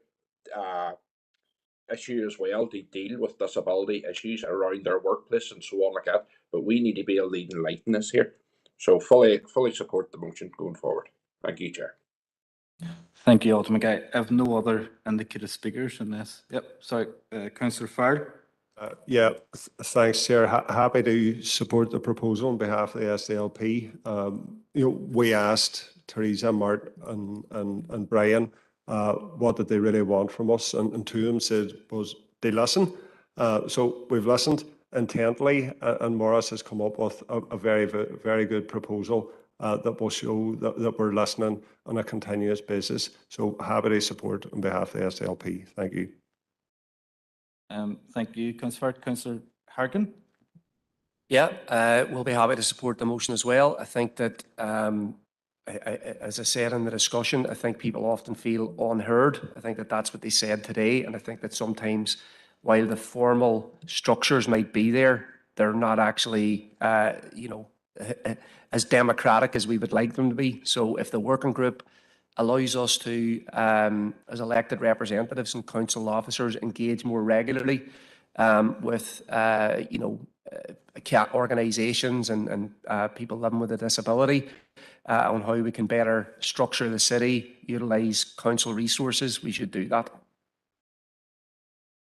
issue as well to deal with disability issues around their workplace and so on like that. But we need to be a leading light in this here. So fully support the motion going forward. Thank you, Chair. Thank you, Alderman Guy. I have no other indicated speakers in this. Yep, sorry, Councillor Farrell. Yeah, thanks, Chair. Happy to support the proposal on behalf of the SDLP. You know, we asked Theresa, Martin, and Brian what did they really want from us, and two of them said was they listen. So we've listened intently, and Morris has come up with a very, very good proposal that will show that we're listening on a continuous basis. So happy to support on behalf of the SDLP. Thank you. Thank you, Councillor. Councillor Harkin. Yeah, we'll be happy to support the motion as well. I think that, as I said in the discussion, I think people often feel unheard. I think that that's what they said today, and I think that sometimes, while the formal structures might be there, they're not actually, you know, as democratic as we would like them to be. So if the working group allows us to, as elected representatives and council officers, engage more regularly with, organisations and people living with a disability on how we can better structure the city, utilise council resources. We should do that.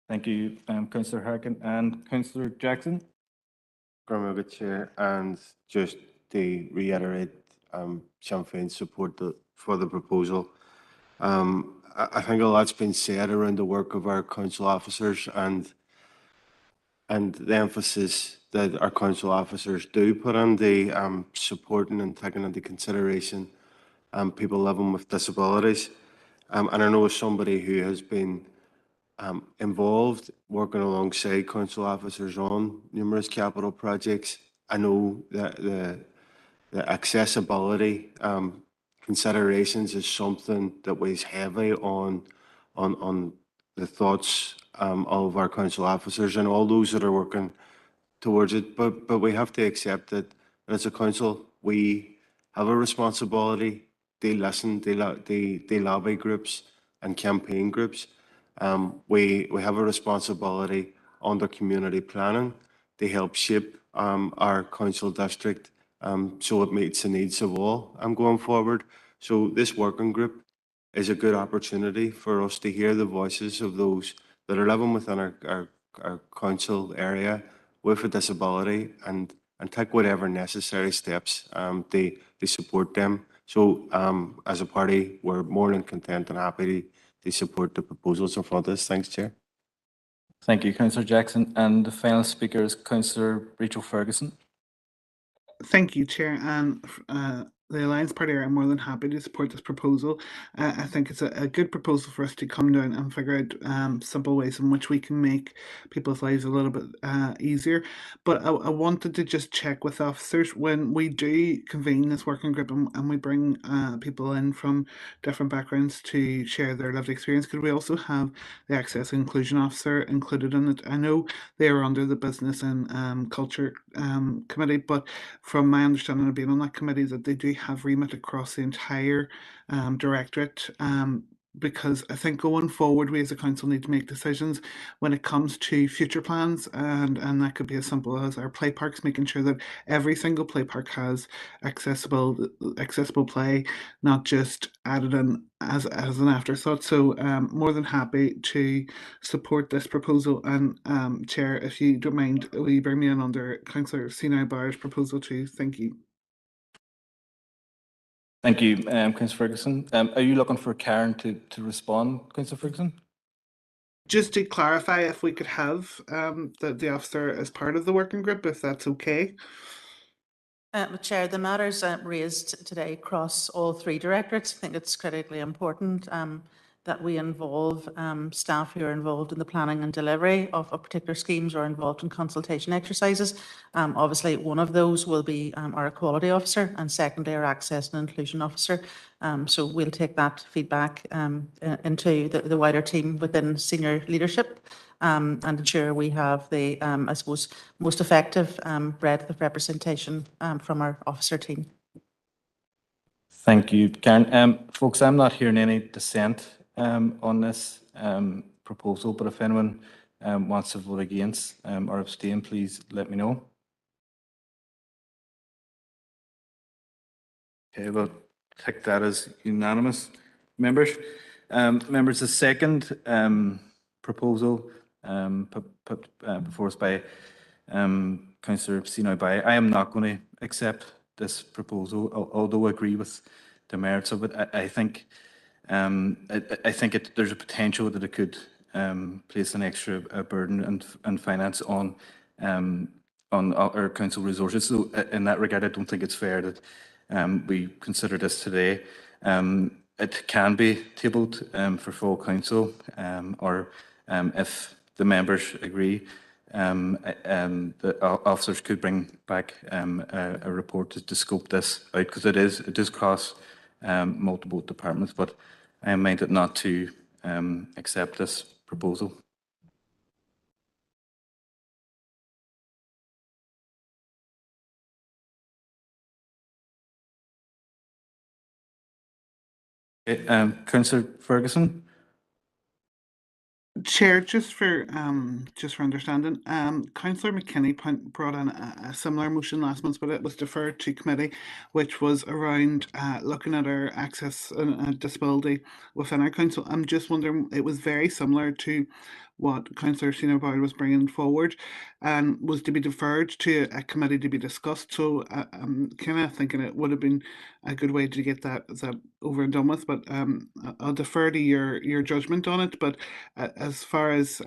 Thank you, Councillor Harkin and Councillor Jackson. Good Chair, and just to reiterate Sinn Féin's support for the proposal. I think a lot's been said around the work of our council officers and the emphasis that our council officers do put on the supporting and taking into consideration people living with disabilities. And I know as somebody who has been involved working alongside council officers on numerous capital projects, I know that the accessibility considerations is something that weighs heavily on the thoughts of our council officers and all those that are working towards it. But we have to accept that as a council, we have a responsibility. They listen, they lobby groups and campaign groups. We have a responsibility under community planning to help shape our council district so it meets the needs of all going forward. So this working group is a good opportunity for us to hear the voices of those that are living within our council area with a disability and take whatever necessary steps to support them. So as a party, we're more than content and happy to support the proposals in front of us. Thanks, Chair. Thank you, Councillor Jackson. And the final speaker is Councillor Rachel Ferguson. Thank you, Chair. And the Alliance Party are more than happy to support this proposal. I think it's a good proposal for us to come down and figure out simple ways in which we can make people's lives a little bit easier. But I wanted to just check with officers when we do convene this working group and we bring people in from different backgrounds to share their lived experience. Could we also have the Access and Inclusion Officer included in it? I know they are under the Business and Culture Committee, but from my understanding of being on that committee, that they do have remit across the entire directorate, because I think going forward, we as a council need to make decisions when it comes to future plans, and that could be as simple as our play parks, making sure that every single play park has accessible play, not just added in as an afterthought. So more than happy to support this proposal. And Chair, if you don't mind, will you bring me in under Councillor Sinai Barr's proposal too? Thank you. Thank you, Councillor Ferguson. Are you looking for Karen to respond, Councillor Ferguson? Just to clarify, if we could have the officer as part of the working group, if that's okay. Chair, the matters raised today cross all three directorates. I think it's critically important that we involve staff who are involved in the planning and delivery of particular schemes or involved in consultation exercises. Obviously, one of those will be our Equality Officer, and secondly, our Access and Inclusion Officer. So we'll take that feedback into the wider team within senior leadership and ensure we have the, I suppose, most effective breadth of representation from our officer team. Thank you, Karen. Folks, I'm not hearing any dissent on this proposal, but if anyone wants to vote against or abstain, please let me know. Okay, we'll take that as unanimous. Members, the second proposal put before us by Councillor Sinai Bai, I am not going to accept this proposal, although I agree with the merits of it. I think there's a potential that it could place an extra burden and finance on our council resources. So in that regard, I don't think it's fair that we consider this today. It can be tabled for full council, or if the members agree, the officers could bring back a report to scope this out, because it is cross multiple departments, but I am minded not to accept this proposal. Okay, Councillor Ferguson. Chair, just for understanding, Councillor McKinney brought in a similar motion last month, but it was deferred to committee, which was around looking at our access and disability within our council. I'm just wondering, it was very similar to what Councillor Senior was bringing forward, and was to be deferred to a committee to be discussed. So I'm kind of thinking it would have been a good way to get that over and done with. But I'll defer to your judgment on it. But as far as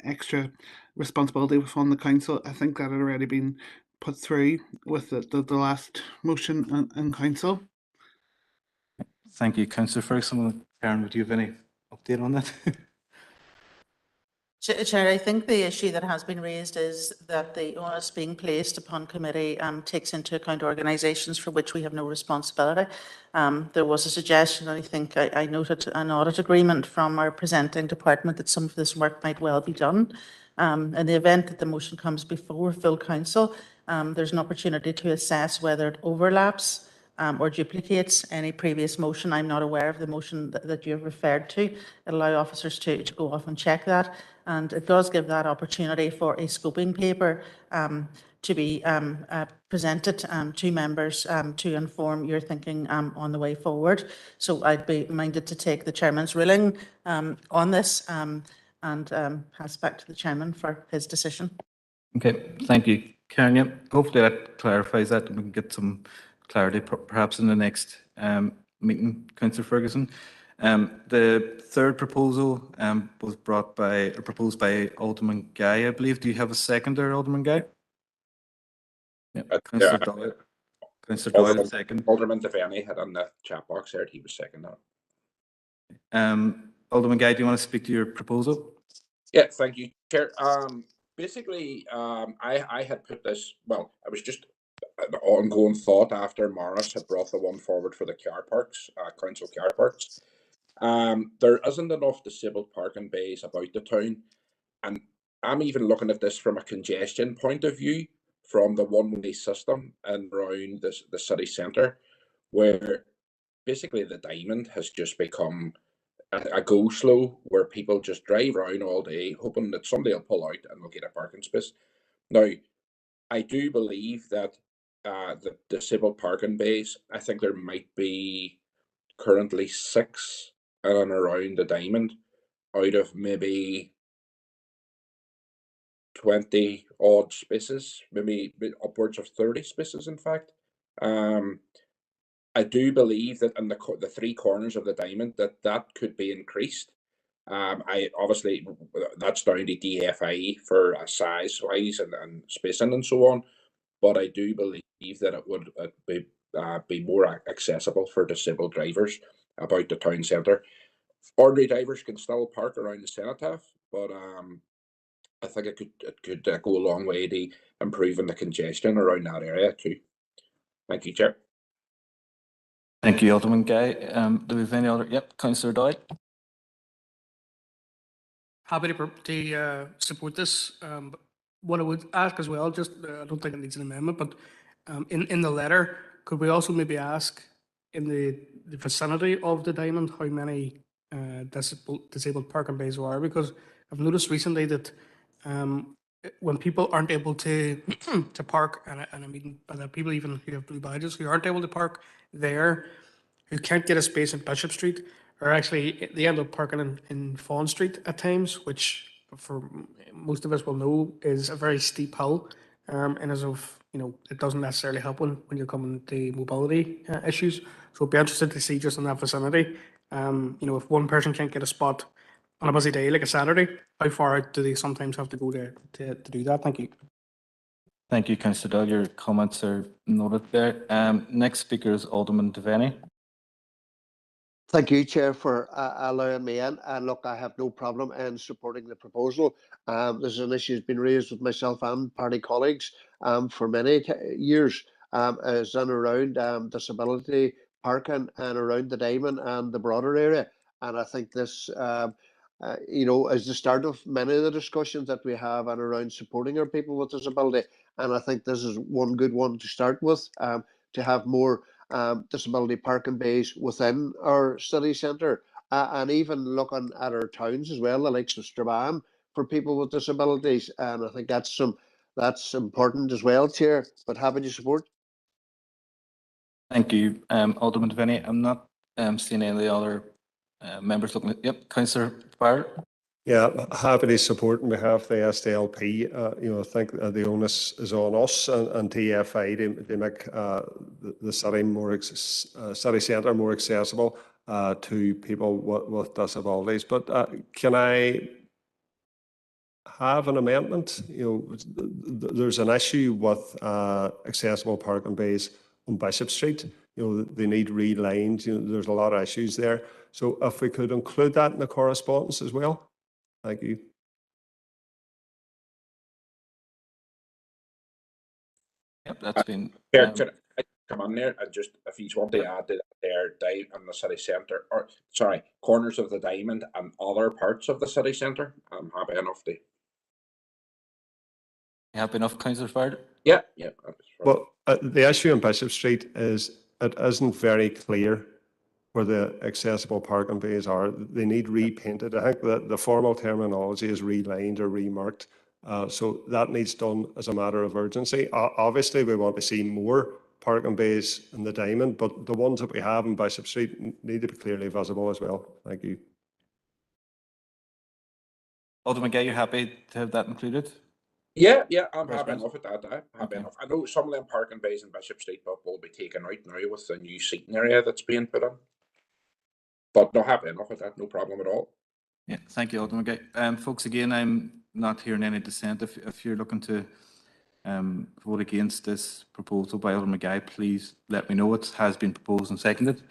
extra responsibility within the council, I think that had already been put through with the last motion in council. Thank you, Councillor Ferguson. Karen, would you have any update on that? Chair, I think the issue that has been raised is that the onus being placed upon committee takes into account organisations for which we have no responsibility. There was a suggestion, I think I noted an audit agreement from our presenting department that some of this work might well be done. In the event that the motion comes before full council, there's an opportunity to assess whether it overlaps or duplicates any previous motion. I'm not aware of the motion that you have referred to. It allows officers to go off and check that. And it does give that opportunity for a scoping paper to be presented to members to inform your thinking on the way forward. So I'd be minded to take the chairman's ruling on this and pass back to the chairman for his decision. Okay, thank you, Karen. Yep. Hopefully that clarifies that and we can get some clarity perhaps in the next meeting, Councillor Ferguson. The third proposal was proposed by Alderman Guy, I believe. Do you have a seconder, Alderman Guy? Councillor Doyle. Councillor Doyle, second. Alderman Devaney had on the chat box there, he was second on. Alderman Guy, do you want to speak to your proposal? Yeah, thank you, Chair. Basically, I had put this, well, I was just an ongoing thought after Morris had brought the one forward for the car parks, council car parks. There isn't enough disabled parking bays about the town, and I'm even looking at this from a congestion point of view, from the one-way system and around the city centre, where basically the diamond has just become a go slow, where people just drive around all day hoping that somebody will pull out and we'll get a parking space. Now, I do believe that the disabled parking bays, I think there might be currently 6 in and around the diamond out of maybe 20 odd spaces, maybe upwards of 30 spaces, in fact. I do believe that in the 3 corners of the diamond that could be increased. I obviously, that's down to DFIE for size wise and spacing and so on, but I do believe that it would be more accessible for disabled drivers about the town centre. Ordinary drivers can still park around the cenotaph, but I think it could go a long way to improving the congestion around that area too. Thank you, Chair. Thank you, Alderman Guy. Do we have any other? Yep, Councillor Doyle. Happy to support this. What I would ask as well, just I don't think it needs an amendment, but in the letter, could we also maybe ask in the vicinity of the diamond how many disabled parking bays there are? Because I've noticed recently that when people aren't able to to park, and I mean by that people even who have blue badges who aren't able to park there, who can't get a space in Bishop Street, or actually they end up parking in Fawn Street at times, which for most of us will know is a very steep hill, and as of it doesn't necessarily help when you're coming to mobility issues. So I'd be interested to see just in that vicinity, if one person can't get a spot on a busy day like a Saturday, how far out do they sometimes have to go to do that? Thank you. Thank you, Councillor Doyle. Your comments are noted there. Next speaker is Alderman Devaney. Thank you, Chair, for allowing me in. And look, I have no problem in supporting the proposal. This is an issue that's been raised with myself and party colleagues for many years, as in around disability parking and around the diamond and the broader area. And I think this, is the start of many of the discussions that we have and around supporting our people with disability. And I think this is one good one to start with, to have more disability parking bays within our city centre, and even looking at our towns as well, the likes of Strabane, for people with disabilities. And I think that's important as well, Chair. But happy to support. Thank you, Alderman Devaney. I'm not seeing any of the other members looking at. Yep, Councillor Farr. Yeah, happy to support on behalf of the SDLP. I think the onus is on us and TFI to make the city city centre more accessible to people with disabilities. But can I have an amendment? There's an issue with accessible parking bays on Bishop Street. They need relined. There's a lot of issues there. So if we could include that in the correspondence as well. Thank you. Yep, that's been. Can I come on there and just, if you want to add to there, in the city centre, or sorry, corners of the diamond and other parts of the city centre, I'm happy enough to. Happy enough, Councillor Farr? Yeah. Well, the issue on Bishop Street is it isn't very clear where the accessible parking bays are. They need repainted. I think that the formal terminology is relined or remarked. So that needs done as a matter of urgency. Obviously, we want to see more parking bays in the diamond, but the ones that we have in Bishop Street need to be clearly visible as well. Thank you. Alderman Gay, you happy to have that included? Yeah, I'm happy enough with that. I'm happy enough. I know some of them parking bays in Bishop Street will be taken out now with the new seating area that's being put in. But no, happy enough with that, no problem at all. Yeah, thank you, Alderman Gay. Folks, again, I'm not hearing any dissent. If you're looking to vote against this proposal by Alderman Gay, please let me know. It has been proposed and seconded.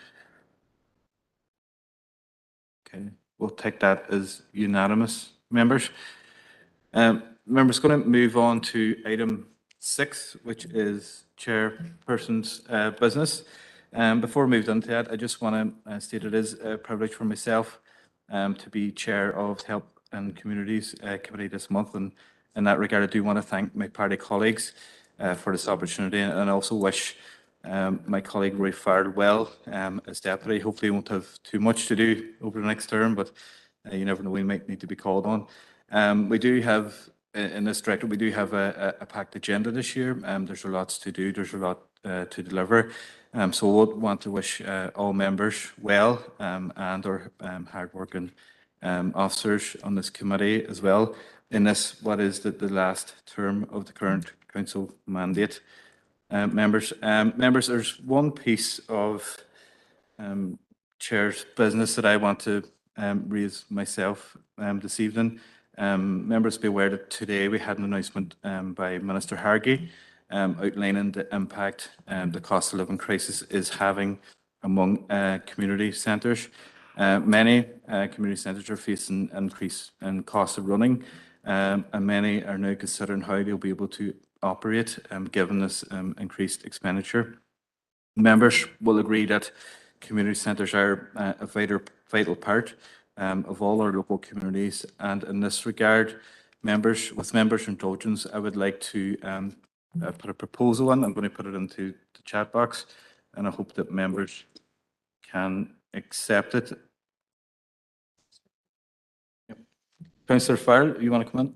Okay, we'll take that as unanimous, members. Members, going to move on to item 6, which is chairperson's business. Before we move on to that, I just want to state it is a privilege for myself to be chair of the Health and Communities Committee this month. And in that regard, I do want to thank my party colleagues for this opportunity, and also wish my colleague Roy Farrell well as deputy. Hopefully he won't have too much to do over the next term, but you never know, we might need to be called on. We do have, in this directorate, we do have a packed agenda this year. There's a lot to do, there's a lot to deliver. So I would want to wish all members well and our hard-working officers on this committee as well in this, what is the last term of the current council mandate. Members, there's one piece of Chair's business that I want to raise myself this evening. Members be aware that today we had an announcement by Minister Harkin outlining the impact the cost of living crisis is having among community centres. Many community centres are facing increase in cost of running, and many are now considering how they'll be able to operate given this increased expenditure. Members will agree that community centres are a vital part of all our local communities, and in this regard, with members' indulgence, I would like to put a proposal in. I'm going to put it into the chat box, and I hope that members can accept it. Yep. Councillor Farrell, you want to come in?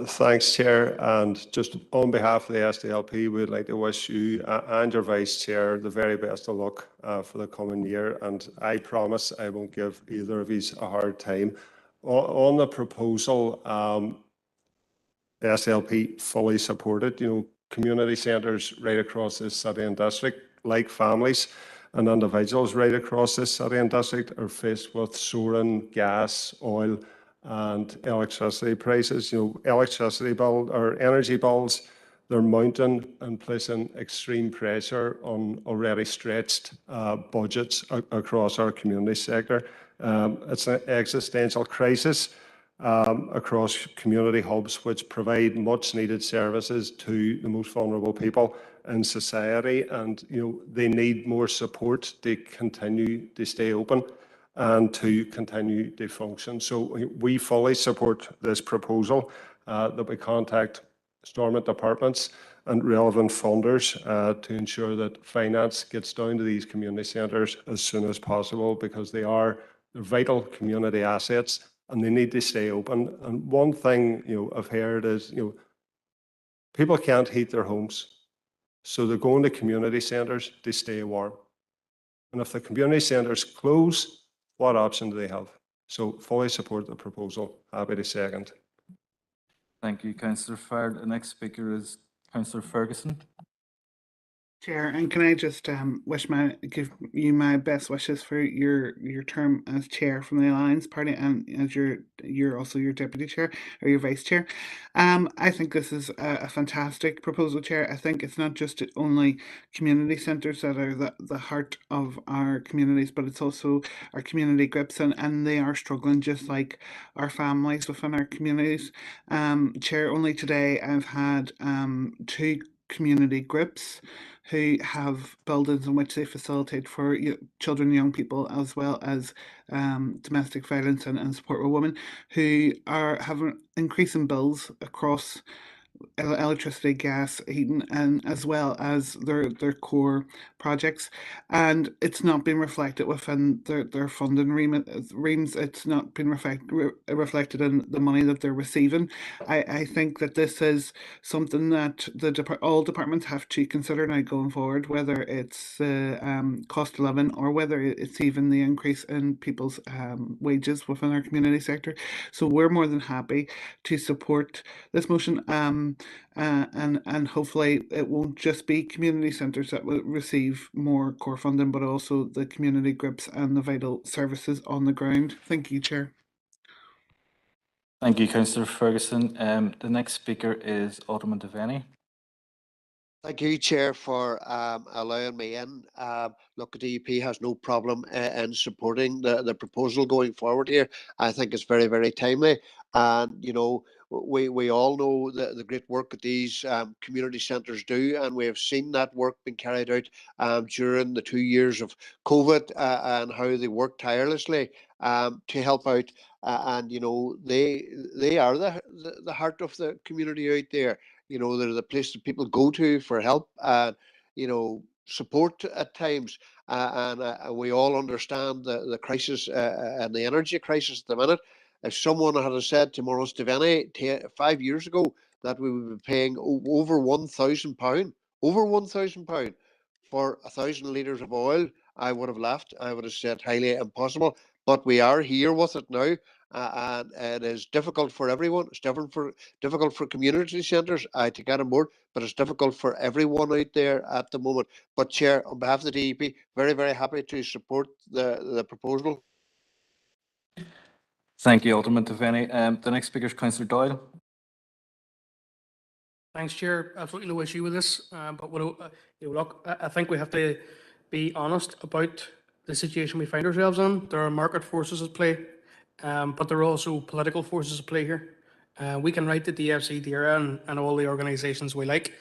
Thanks, Chair. And just on behalf of the SDLP, we'd like to wish you and your Vice Chair the very best of luck for the coming year. And I promise I won't give either of you a hard time. On the proposal, the SDLP fully supported. Community centres right across this city and district, like families and individuals right across this city and district, are faced with soaring gas, oil, and electricity prices. Electricity bill or energy bills, they're mounting and placing extreme pressure on already stretched budgets across our community sector. It's an existential crisis across community hubs, which provide much needed services to the most vulnerable people in society, and they need more support to continue to stay open and to continue to function. So we fully support this proposal that we contact Stormont departments and relevant funders to ensure that finance gets down to these community centres as soon as possible, because they're vital community assets and they need to stay open. And one thing I've heard is people can't heat their homes, so they're going to community centres to stay warm. And if the community centres close, what option do they have? So fully support the proposal. Happy to second. Thank you, Councillor Farr. The next speaker is Councillor Ferguson. Chair, and can I just give you my best wishes for your term as chair from the Alliance Party, and as you're also your deputy chair or your vice chair. I think this is a fantastic proposal, Chair. I think it's not just only community centres that are the heart of our communities, but it's also our community groups, and they are struggling just like our families within our communities. Chair, only today I've had 2 community groups who have buildings in which they facilitate for children and young people, as well as domestic violence and support for women, who are having increasing bills across electricity, gas, heating, and as well as their core projects, and it's not been reflected within their funding reams. It's not been reflected in the money that they're receiving. I think that this is something that all departments have to consider now going forward, whether it's cost of living or whether it's even the increase in people's wages within our community sector. So we're more than happy to support this motion. And hopefully it won't just be community centres that will receive more core funding, but also the community groups and the vital services on the ground. Thank you, Chair. Thank you, Councillor Ferguson. The next speaker is Alderman Devaney. Thank you, Chair, for allowing me in. Look, the DUP has no problem in supporting the proposal going forward here. I think it's very, very timely. And, we all know the great work that these community centres do, and we have seen that work being carried out during the 2 years of COVID and how they work tirelessly to help out. And, they are the heart of the community out there. They're the place that people go to for help and, support at times. And we all understand the crisis and the energy crisis at the minute. If someone had said to Maurice Devaney 5 years ago that we would be paying over £1,000, for 1,000 litres of oil, I would have laughed. I would have said highly impossible. But we are here with it now. And it is difficult for everyone. It's difficult for community centres. I take that on board, but it's difficult for everyone out there at the moment. But Chair, on behalf of the DEP, very, very happy to support the proposal. Thank you, Alderman Devaney. The next speaker is Councillor Doyle. Thanks, Chair. Absolutely no issue with this. But look, I think we have to be honest about the situation we find ourselves in. There are market forces at play, but there are also political forces at play here. We can write the DFC, DRA, and all the organisations we like.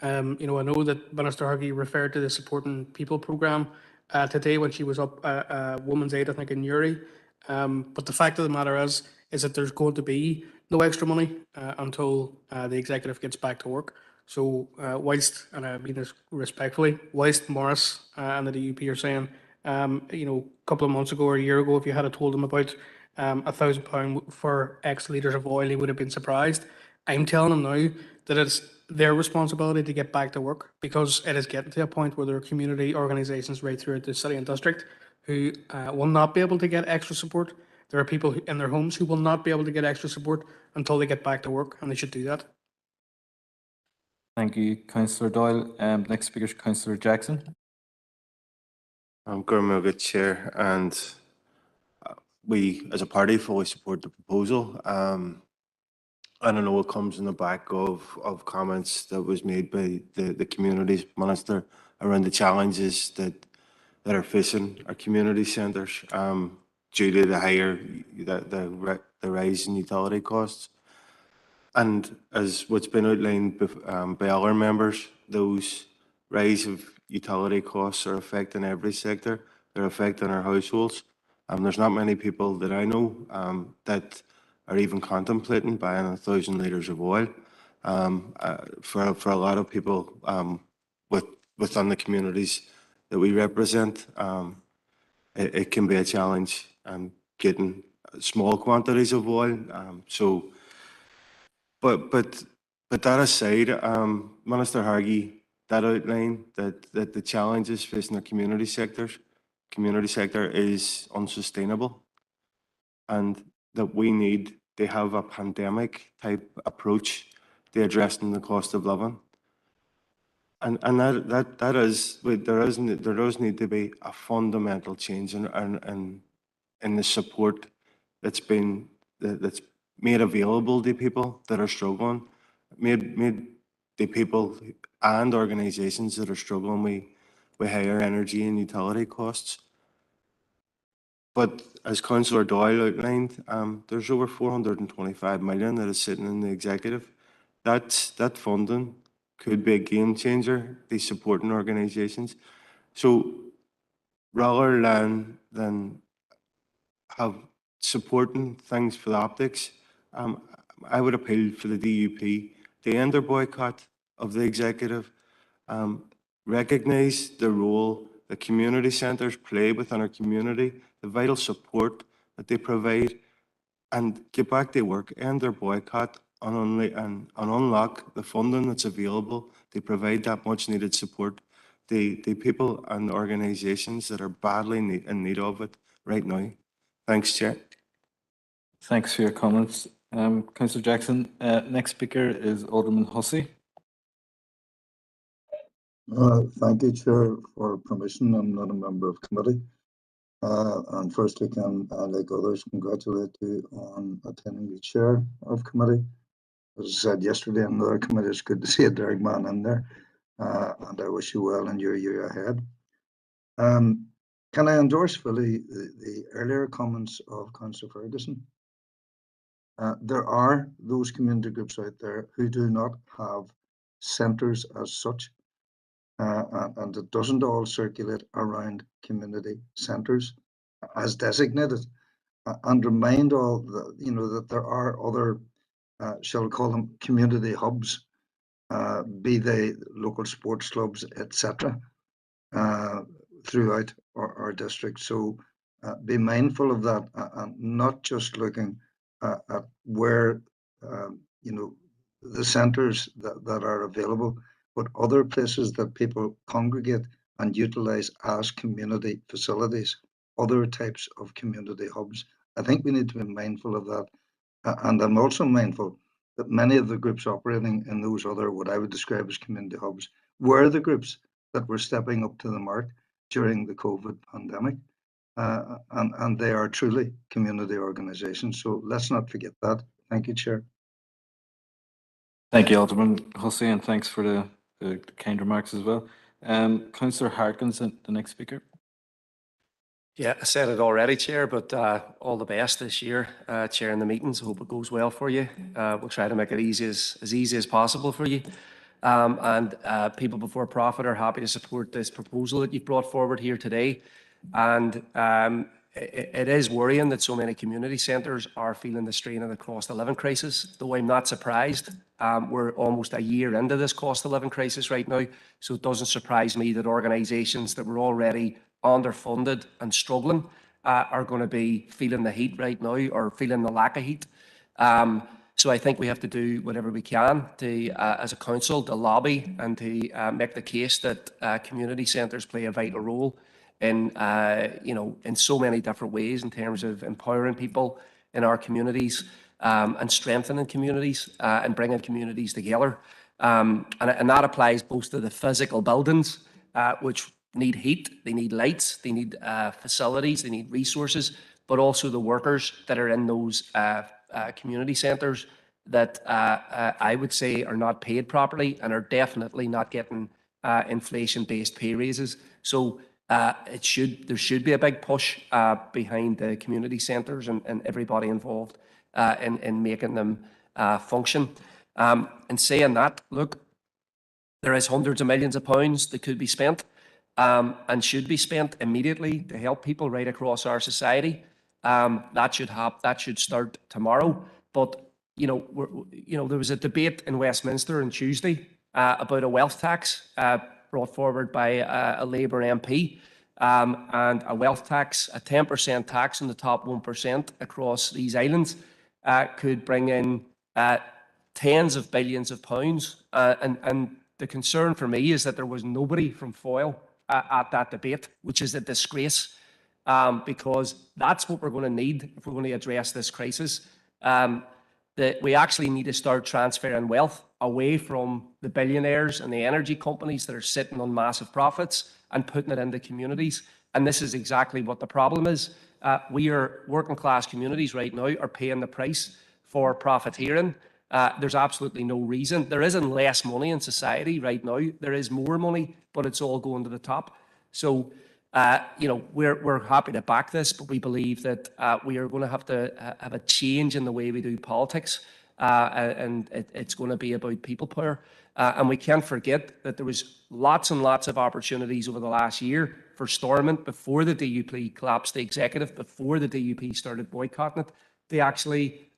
I know that Minister Harkin referred to the Supporting People programme today when she was up at Women's Aid, I think, in Uri. But the fact of the matter is that there's going to be no extra money until the executive gets back to work. So whilst, and I mean this respectfully, whilst Morris and the DUP are saying, a couple of months ago or a year ago, if you had told them about £1,000 for X litres of oil, he would have been surprised. I'm telling them now that it's their responsibility to get back to work, because it is getting to a point where there are community organisations right throughout the city and district who will not be able to get extra support. There are people in their homes who will not be able to get extra support until they get back to work, and they should do that. Thank you, Councillor Doyle. Next speaker is Councillor Jackson. I'm good, Chair, and we as a party fully support the proposal. I don't know, it comes in the back of comments that was made by the Communities Minister around the challenges that are facing our community centres due to the rise in utility costs. And as what's been outlined by other members, those rise of utility costs are affecting every sector. They're affecting our households. There's not many people that I know that are even contemplating buying 1,000 litres of oil. for a lot of people within the communities that we represent. It can be a challenge getting small quantities of oil. But that aside, Minister Hargy that outlined that the challenges facing the community sector is unsustainable, and that we need to have a pandemic type approach to addressing the cost of living. And that is, there does need to be a fundamental change in the support that's made available to people that are struggling, made to people and organisations that are struggling with higher energy and utility costs. But as Councillor Doyle outlined, there's over 425 million that is sitting in the executive. That funding could be a game changer to supporting organisations. So rather than have supporting things for the optics, I would appeal for the DUP to end their boycott of the executive, recognise the role the community centres play within our community, the vital support that they provide, and get back to work, end their boycott, and unlock the funding that's available to provide that much needed support to people and organisations that are badly in need of it right now. Thanks, Chair. Thanks for your comments, Councillor Jackson. Next speaker is Alderman Hussey. Thank you, Chair, for permission. I'm not a member of committee. And firstly, can I, like others, congratulate you on attending the chair of committee. As I said yesterday in another committee, it's good to see a Derek man in there. And I wish you well in your year ahead. Can I endorse fully the earlier comments of Councillor Ferguson? There are those community groups out there who do not have centres as such, and it doesn't all circulate around community centres as designated. And remind all that there are other, shall we call them, community hubs, be they local sports clubs, etc., throughout our district. So be mindful of that, and not just looking at where the centres that are available, but other places that people congregate and utilise as community facilities, other types of community hubs. I think we need to be mindful of that. And I'm also mindful that many of the groups operating in those other, what I would describe as community hubs, were the groups that were stepping up to the mark during the COVID pandemic. And they are truly community organisations. So let's not forget that. Thank you, Chair. Thank you, Alderman Hussey, and thanks for the kind remarks as well. Councillor Harkin's the next speaker. Yeah, I said it already, Chair, but all the best this year, chairing the meetings. Hope it goes well for you. We'll try to make it as easy as possible for you. And People Before Profit are happy to support this proposal that you've brought forward here today. And it is worrying that so many community centres are feeling the strain of the cost of living crisis, though I'm not surprised. We're almost a year into this cost of living crisis right now, so it doesn't surprise me that organisations that were already underfunded and struggling are going to be feeling the heat right now, or feeling the lack of heat. So I think we have to do whatever we can to, as a council, to lobby and to make the case that community centres play a vital role in in so many different ways in terms of empowering people in our communities and strengthening communities and bringing communities together. And that applies both to the physical buildings, which need heat, they need lights, they need facilities, they need resources, but also the workers that are in those community centres that I would say are not paid properly and are definitely not getting inflation-based pay raises. So there should be a big push behind the community centres and everybody involved in making them function. And saying that, look, there is hundreds of millions of pounds that could be spent and should be spent immediately to help people right across our society. That should start tomorrow. But there was a debate in Westminster on Tuesday about a wealth tax brought forward by a Labour MP, and a wealth tax, a 10% tax on the top 1% across these islands, could bring in tens of billions of pounds. And the concern for me is that there was nobody from Foyle at that debate, which is a disgrace, because that's what we're going to need if we're going to address this crisis. That we actually need to start transferring wealth away from the billionaires and the energy companies that are sitting on massive profits and putting it into communities. And this is exactly what the problem is. We are working class communities right now are paying the price for profiteering. There's absolutely no reason. There isn't less money in society right now. There is more money, but it's all going to the top. So, we're happy to back this, but we believe that we are going to have a change in the way we do politics, and it's going to be about people power. And we can't forget that there was lots and lots of opportunities over the last year for Stormont, before the DUP collapsed the executive, before the DUP started boycotting it. They actually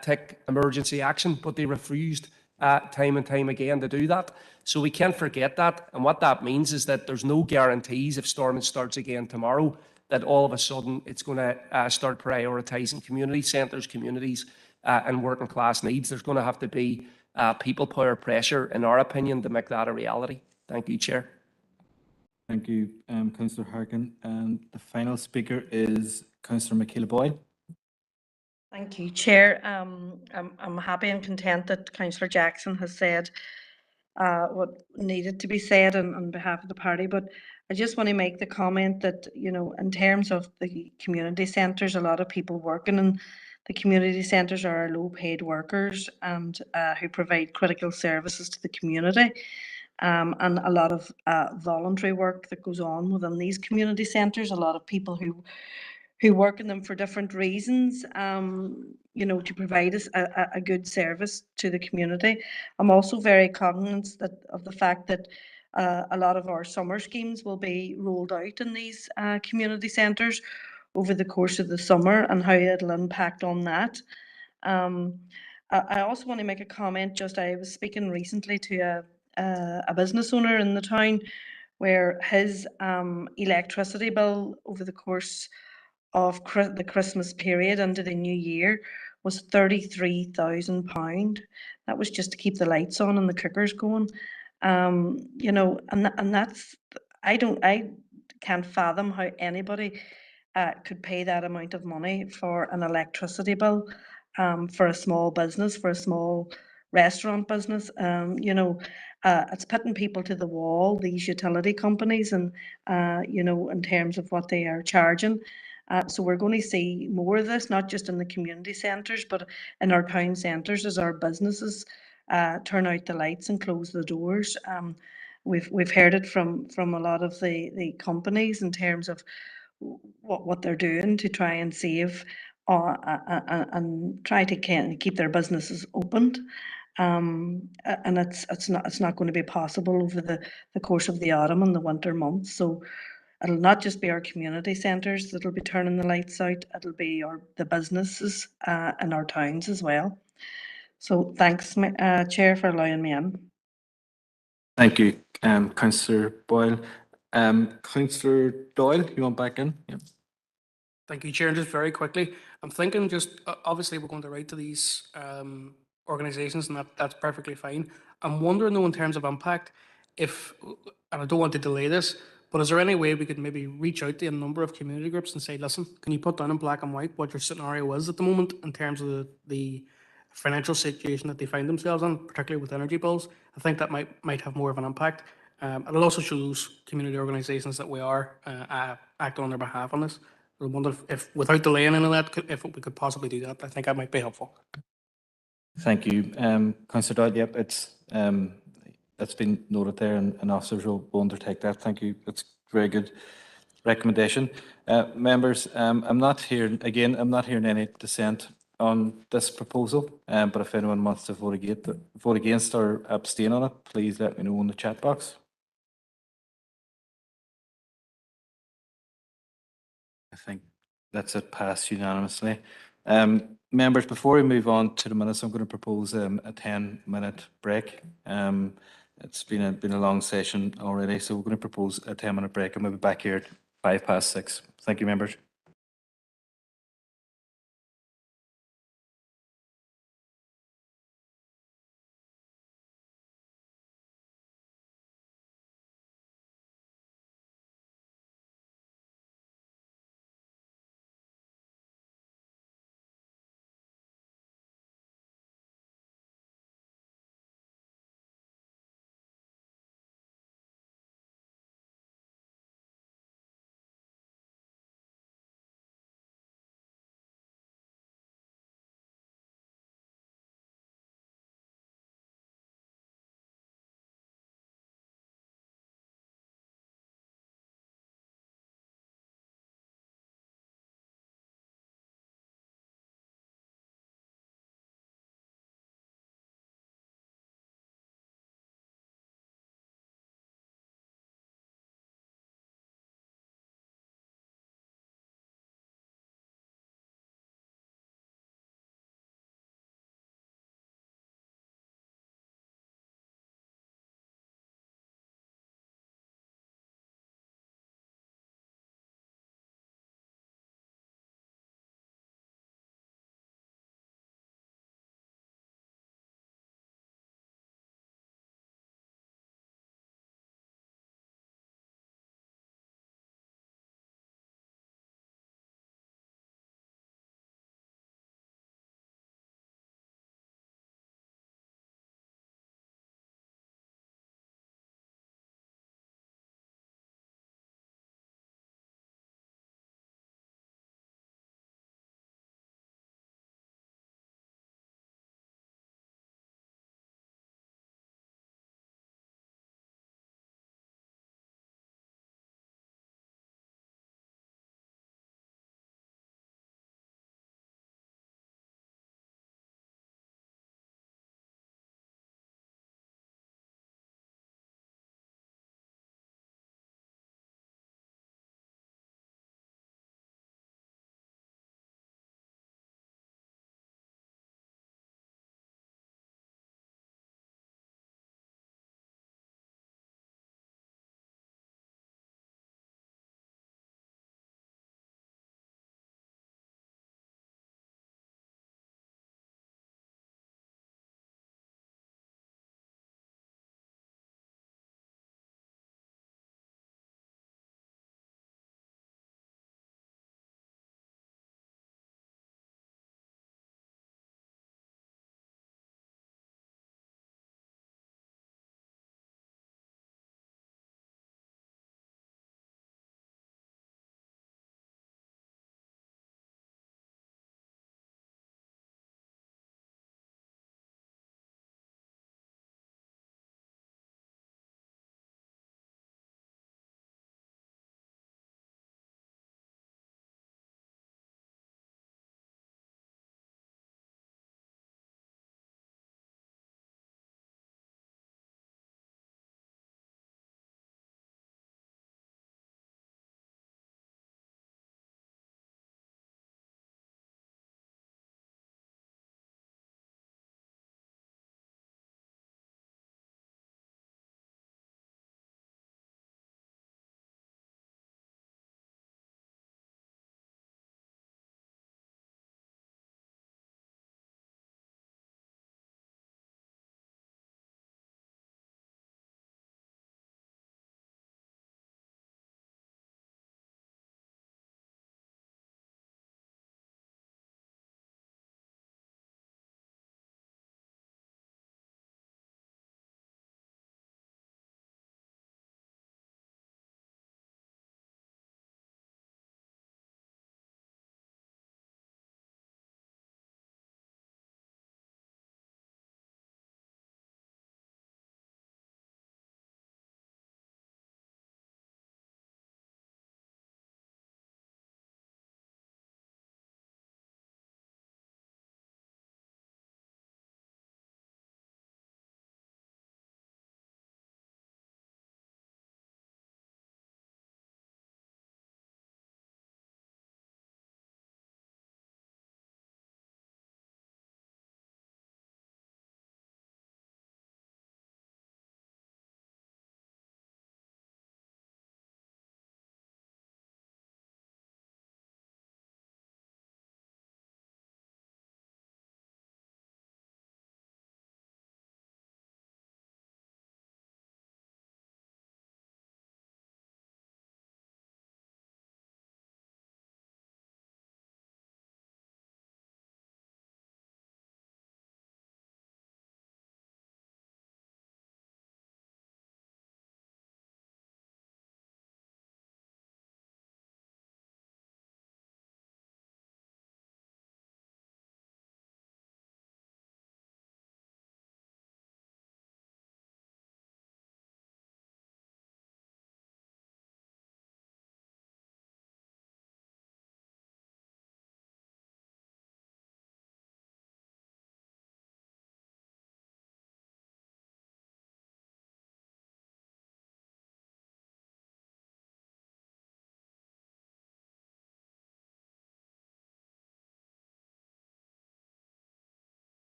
take emergency action, but they refused time and time again to do that. So we can't forget that. And what that means is that there's no guarantees if Stormont starts again tomorrow that all of a sudden it's going to start prioritising community centres, communities and working class needs. There's going to have to be people power pressure, in our opinion, to make that a reality. Thank you, Chair. Thank you, Councillor Harkin. And the final speaker is Councillor Michaela Boyle. Thank you, Chair. I'm happy and content that Councillor Jackson has said what needed to be said on behalf of the party, but I just want to make the comment that, in terms of the community centres, a lot of people working in the community centres are low-paid workers and who provide critical services to the community, and a lot of voluntary work that goes on within these community centres. A lot of people who work in them for different reasons, to provide us a good service to the community. I'm also very cognizant of the fact that a lot of our summer schemes will be rolled out in these community centres over the course of the summer, and how it'll impact on that. I also want to make a comment. I was speaking recently to a business owner in the town, where his electricity bill over the course of the Christmas period into the new year was £33,000. That was just to keep the lights on and the cookers going. And that's, I can't fathom how anybody could pay that amount of money for an electricity bill, for a small business, for a small restaurant business. It's putting people to the wall, these utility companies, and in terms of what they are charging. So we're going to see more of this, not just in the community centres, but in our town centres, as our businesses turn out the lights and close the doors. We've heard it from a lot of the companies in terms of what they're doing to try and save and try to keep their businesses opened. And it's not going to be possible over the course of the autumn and the winter months. So it'll not just be our community centres that'll be turning the lights out, it'll be the businesses in our towns as well. So thanks, Chair, for allowing me in. Thank you, Councillor Boyle. Councillor Doyle, you want back in? Yeah. Thank you, Chair. And just very quickly, I'm thinking obviously we're going to write to these organisations, and that's perfectly fine. I'm wondering though, in terms of impact, and I don't want to delay this, but is there any way we could maybe reach out to a number of community groups and say, listen, can you put down in black and white what your scenario is at the moment in terms of the financial situation that they find themselves in, particularly with energy bills? I think that might have more of an impact. It'll also show those community organisations that we are acting on their behalf on this. I wonder if without delaying any of that, if we could possibly do that. I think that might be helpful. Thank you, Councillor Doyle. Yep, it's been noted there, and officers will undertake that. Thank you. That's a very good recommendation. Members, I'm not hearing any dissent on this proposal, but if anyone wants to vote against or abstain on it, please let me know in the chat box. I think that's it, passed unanimously. Members, before we move on to the minutes, I'm going to propose a 10-minute break. It's been a long session already, so we're going to propose a 10-minute break, and we'll be back here at 6:05. Thank you, members.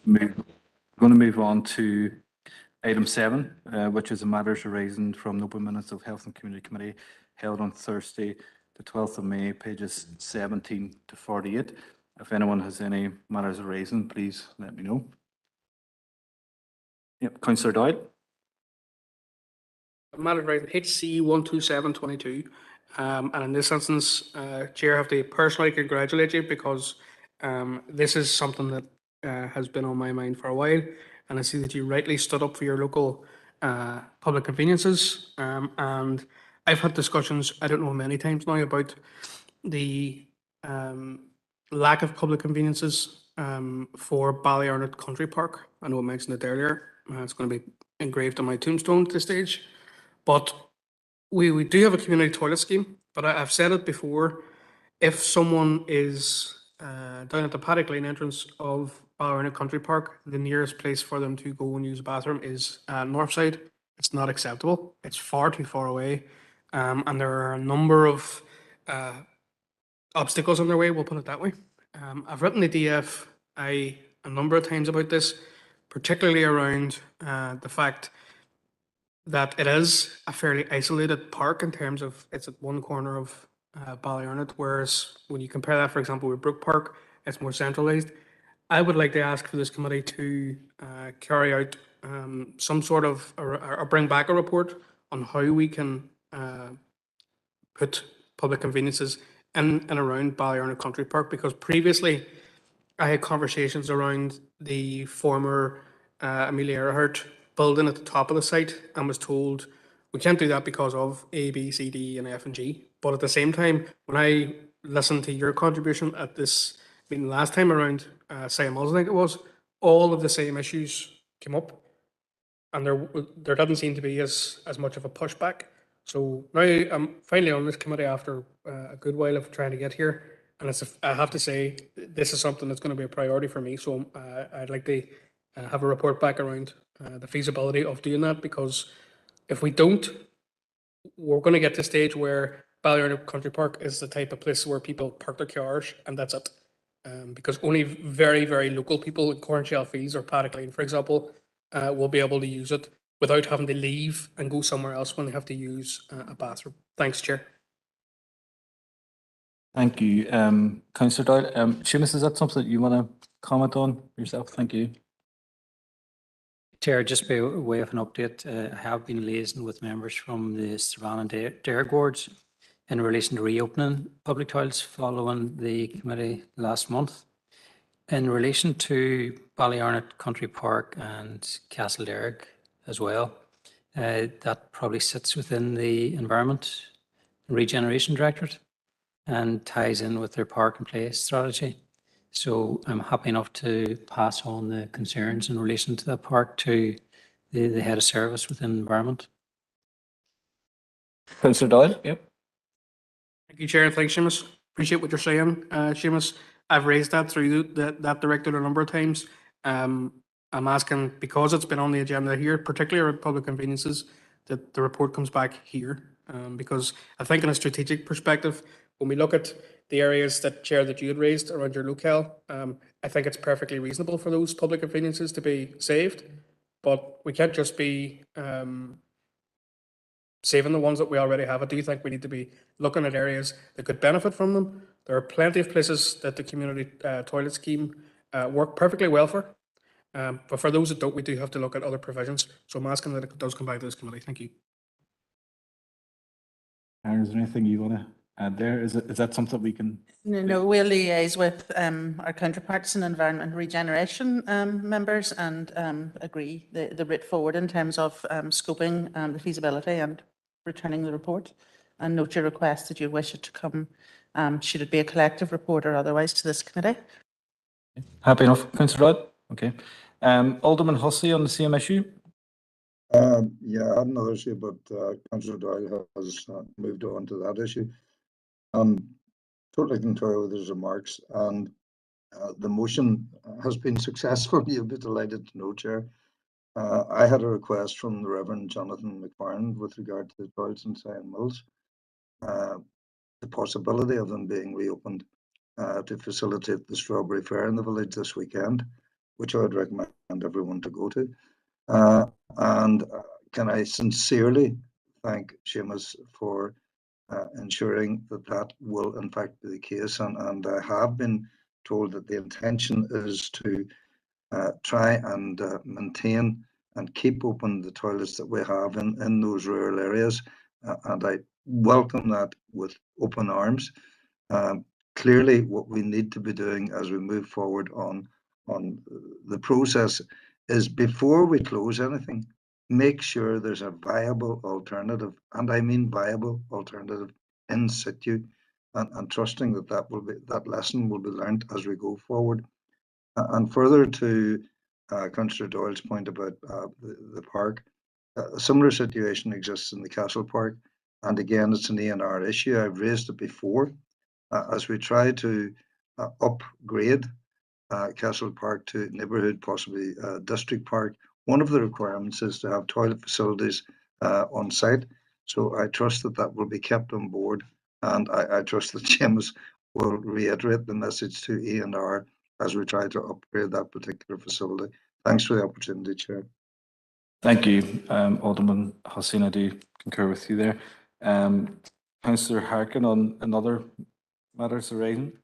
going to move on to item 7, which is the matters arising from the open minutes of Health and Community Committee held on Thursday, the 12th of May, pages 17 to 48. If anyone has any matters arising, please let me know. Yep, Councillor Doyle. Matter right, HC 12722. And in this instance, Chair, I have to personally congratulate you because this is something that has been on my mind for a while. And I see that you rightly stood up for your local public conveniences. And I've had discussions, I don't know many times now, about the lack of public conveniences for Ballyarnett Country Park. I know I mentioned it earlier. It's going to be engraved on my tombstone at this stage. But we do have a community toilet scheme, but I've said it before. If someone is down at the Paddock Lane entrance of Ballyarnett Country Park, the nearest place for them to go and use a bathroom is Northside. It's not acceptable. It's far too far away. And there are a number of obstacles on their way, we'll put it that way. I've written the DFI a number of times about this, particularly around the fact that it is a fairly isolated park in terms of it's at one corner of Ballyarnett, whereas when you compare that, for example, with Brook Park, it's more centralised. I would like to ask for this committee to carry out some sort of, or bring back a report on how we can put public conveniences in and around Ballyarnett Country Park, because previously I had conversations around the former Amelia Earhart building at the top of the site and was told we can't do that because of A, B, C, D, and F and G. But at the same time, when I listened to your contribution at this meeting last time around, Sam Mills, I think it was, all of the same issues came up, and there doesn't seem to be as much of a pushback. So now I'm finally on this committee after a good while of trying to get here, and I have to say this is something that's going to be a priority for me. So I'd like to have a report back around the feasibility of doing that, because if we don't, we're going to get to a stage where Ballyarnett Country Park is the type of place where people park their cars and that's it. Because only very, very local people in Cornshell Fields or Paddock Lane, for example, will be able to use it without having to leave and go somewhere else when they have to use a bathroom. Thanks, Chair. Thank you, Councillor Doyle. Seamus, is that something that you want to comment on yourself? Thank you. Chair, just by way of an update, I have been liaising with members from the Strabane and Derg wards in relation to reopening public toilets following the committee last month. In relation to Ballyarnett Country Park and Castle Derg as well, that probably sits within the Environment and Regeneration Directorate and ties in with their park and place strategy. So I'm happy enough to pass on the concerns in relation to that park to the head of service within Environment. Councillor Doyle, yep. Thank you, Chair, and thanks, Seamus. Appreciate what you're saying, Seamus. I've raised that through that director a number of times. I'm asking, because it's been on the agenda here, particularly around public conveniences, that the report comes back here. Because I think in a strategic perspective, when we look at the areas that, Chair, that you had raised around your locale, I think it's perfectly reasonable for those public conveniences to be saved. But we can't just be saving the ones that we already have. I do think we need to be looking at areas that could benefit from them. There are plenty of places that the community toilet scheme work perfectly well for. But for those that don't, we do have to look at other provisions. So I'm asking that it does come back to this committee. Thank you. Aaron, is there anything you want to add there? Is that something we can? No, we'll liaise with our counterparts in Environment and Regeneration members and agree the route forward in terms of scoping the feasibility and returning the report. And note your request that you wish it to come, should it be a collective report or otherwise, to this committee. Happy enough, Councillor Doyle? Okay. Alderman Hussey on the same issue. Yeah, I have another issue, but Councillor Doyle has moved on to that issue. Totally concur with his remarks, and the motion has been successful. You'll be delighted to know, Chair. I had a request from the Reverend Jonathan McFarland with regard to the toilets in Sion Mills, the possibility of them being reopened to facilitate the Strawberry Fair in the village this weekend. which I would recommend everyone to go to. And can I sincerely thank Seamus for ensuring that that will in fact be the case. And I have been told that the intention is to try and maintain and keep open the toilets that we have in those rural areas. And I welcome that with open arms. Clearly, what we need to be doing as we move forward on the process is, before we close anything, make sure there's a viable alternative, and I mean viable alternative, in situ, and trusting that that lesson will be learnt as we go forward. And further to Councillor Doyle's point about the park, a similar situation exists in the Castle Park, and again, it's an A&R issue. I've raised it before. As we try to upgrade Castle Park to neighbourhood, possibly district park, one of the requirements is to have toilet facilities on site. So I trust that that will be kept on board, and I trust that Seamus will reiterate the message to A&R as we try to upgrade that particular facility. Thanks for the opportunity, Chair. Thank you, Alderman Hussain. I do concur with you there. Councillor Harkin, on another matters arising.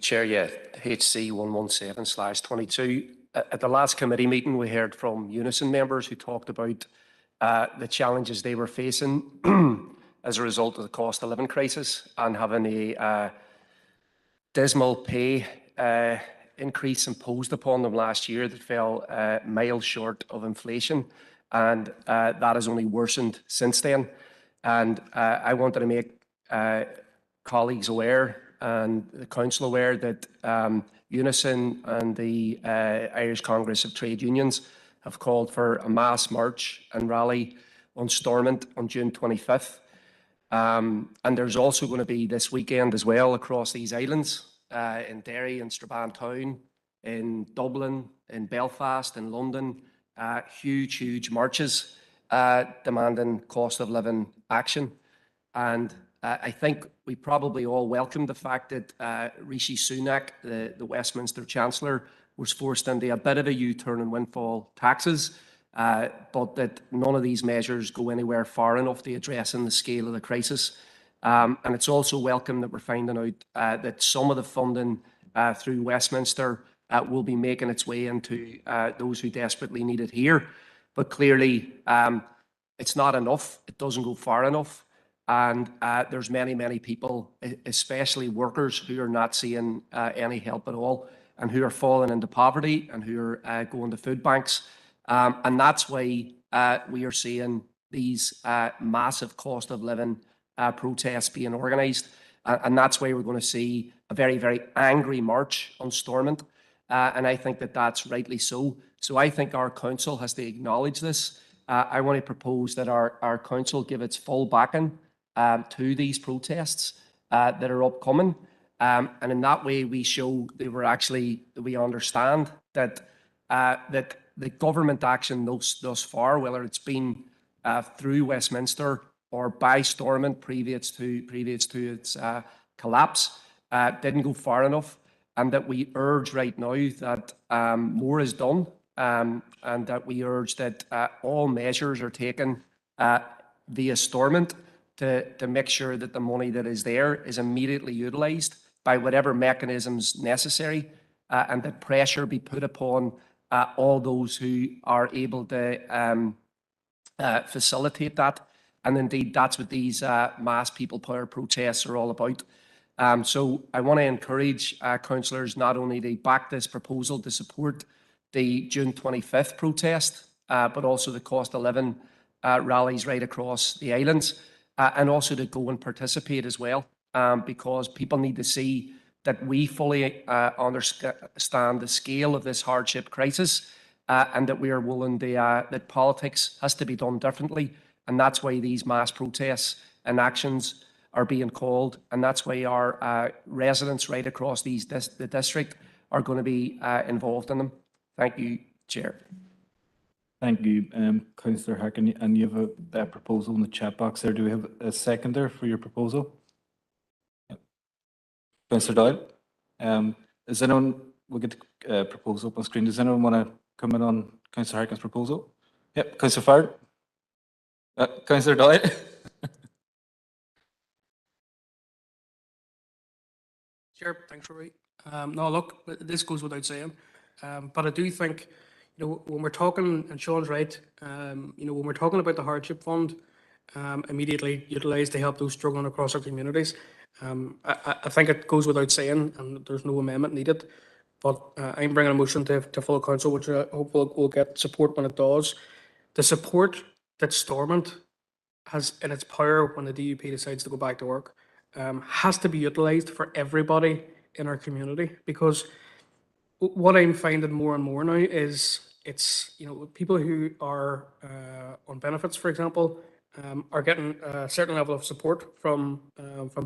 Chair, yeah, HC 117/22. At the last committee meeting, we heard from Unison members who talked about the challenges they were facing as a result of the cost of living crisis and having a dismal pay increase imposed upon them last year that fell miles short of inflation, and that has only worsened since then. And I wanted to make colleagues aware and the council aware that Unison and the Irish Congress of Trade Unions have called for a mass march and rally on Stormont on June 25th. And there's also going to be this weekend as well across these islands, in Derry and Strabane Town, in Dublin, in Belfast, in London, huge marches demanding cost of living action. And I think we probably all welcome the fact that Rishi Sunak, the Westminster Chancellor, was forced into a bit of a U-turn in windfall taxes, but that none of these measures go anywhere far enough to addressing the scale of the crisis. And it's also welcome that we're finding out that some of the funding through Westminster will be making its way into those who desperately need it here. But clearly, it's not enough. It doesn't go far enough. And there's many people, especially workers, who are not seeing any help at all and who are falling into poverty and who are going to food banks. And that's why we are seeing these massive cost of living protests being organised. And that's why we're going to see a very angry march on Stormont. And I think that that's rightly so. So I think our council has to acknowledge this. I want to propose that our council give its full backing to these protests that are upcoming. And in that way, we show that we understand that that the government action thus far, whether it's been through Westminster or by Stormont previous to its collapse, didn't go far enough, and that we urge right now that more is done, and that we urge that all measures are taken via Stormont to make sure that the money that is there is immediately utilised by whatever mechanisms necessary, and that pressure be put upon all those who are able to facilitate that. And indeed, that's what these mass people power protests are all about. So I want to encourage councillors not only to back this proposal to support the June 25th protest, but also the cost of living rallies right across the islands, and also to go and participate as well, because people need to see that we fully understand the scale of this hardship crisis, and that we are willing to, that politics has to be done differently. And that's why these mass protests and actions are being called. And that's why our residents right across the district are going to be involved in them. Thank you, Chair. Thank you, Councillor Harkin. And you have a proposal in the chat box there. Do we have a seconder for your proposal? Councillor Doyle. Is anyone we'll get the proposal up on screen. Does anyone want to comment on Councillor Harkin's proposal? Yep, Councillor Fard. Councillor Doyle. Sure, thanks, Rory. No, look, this goes without saying, but I do think, when we're talking, and Sean's right, when we're talking about the hardship fund, immediately utilised to help those struggling across our communities, I think it goes without saying, and there's no amendment needed. But I'm bringing a motion to full council, which I hope will get support when it does. The support that Stormont has in its power when the DUP decides to go back to work has to be utilised for everybody in our community, because what I'm finding more and more now is it's, people who are on benefits, for example, are getting a certain level of support from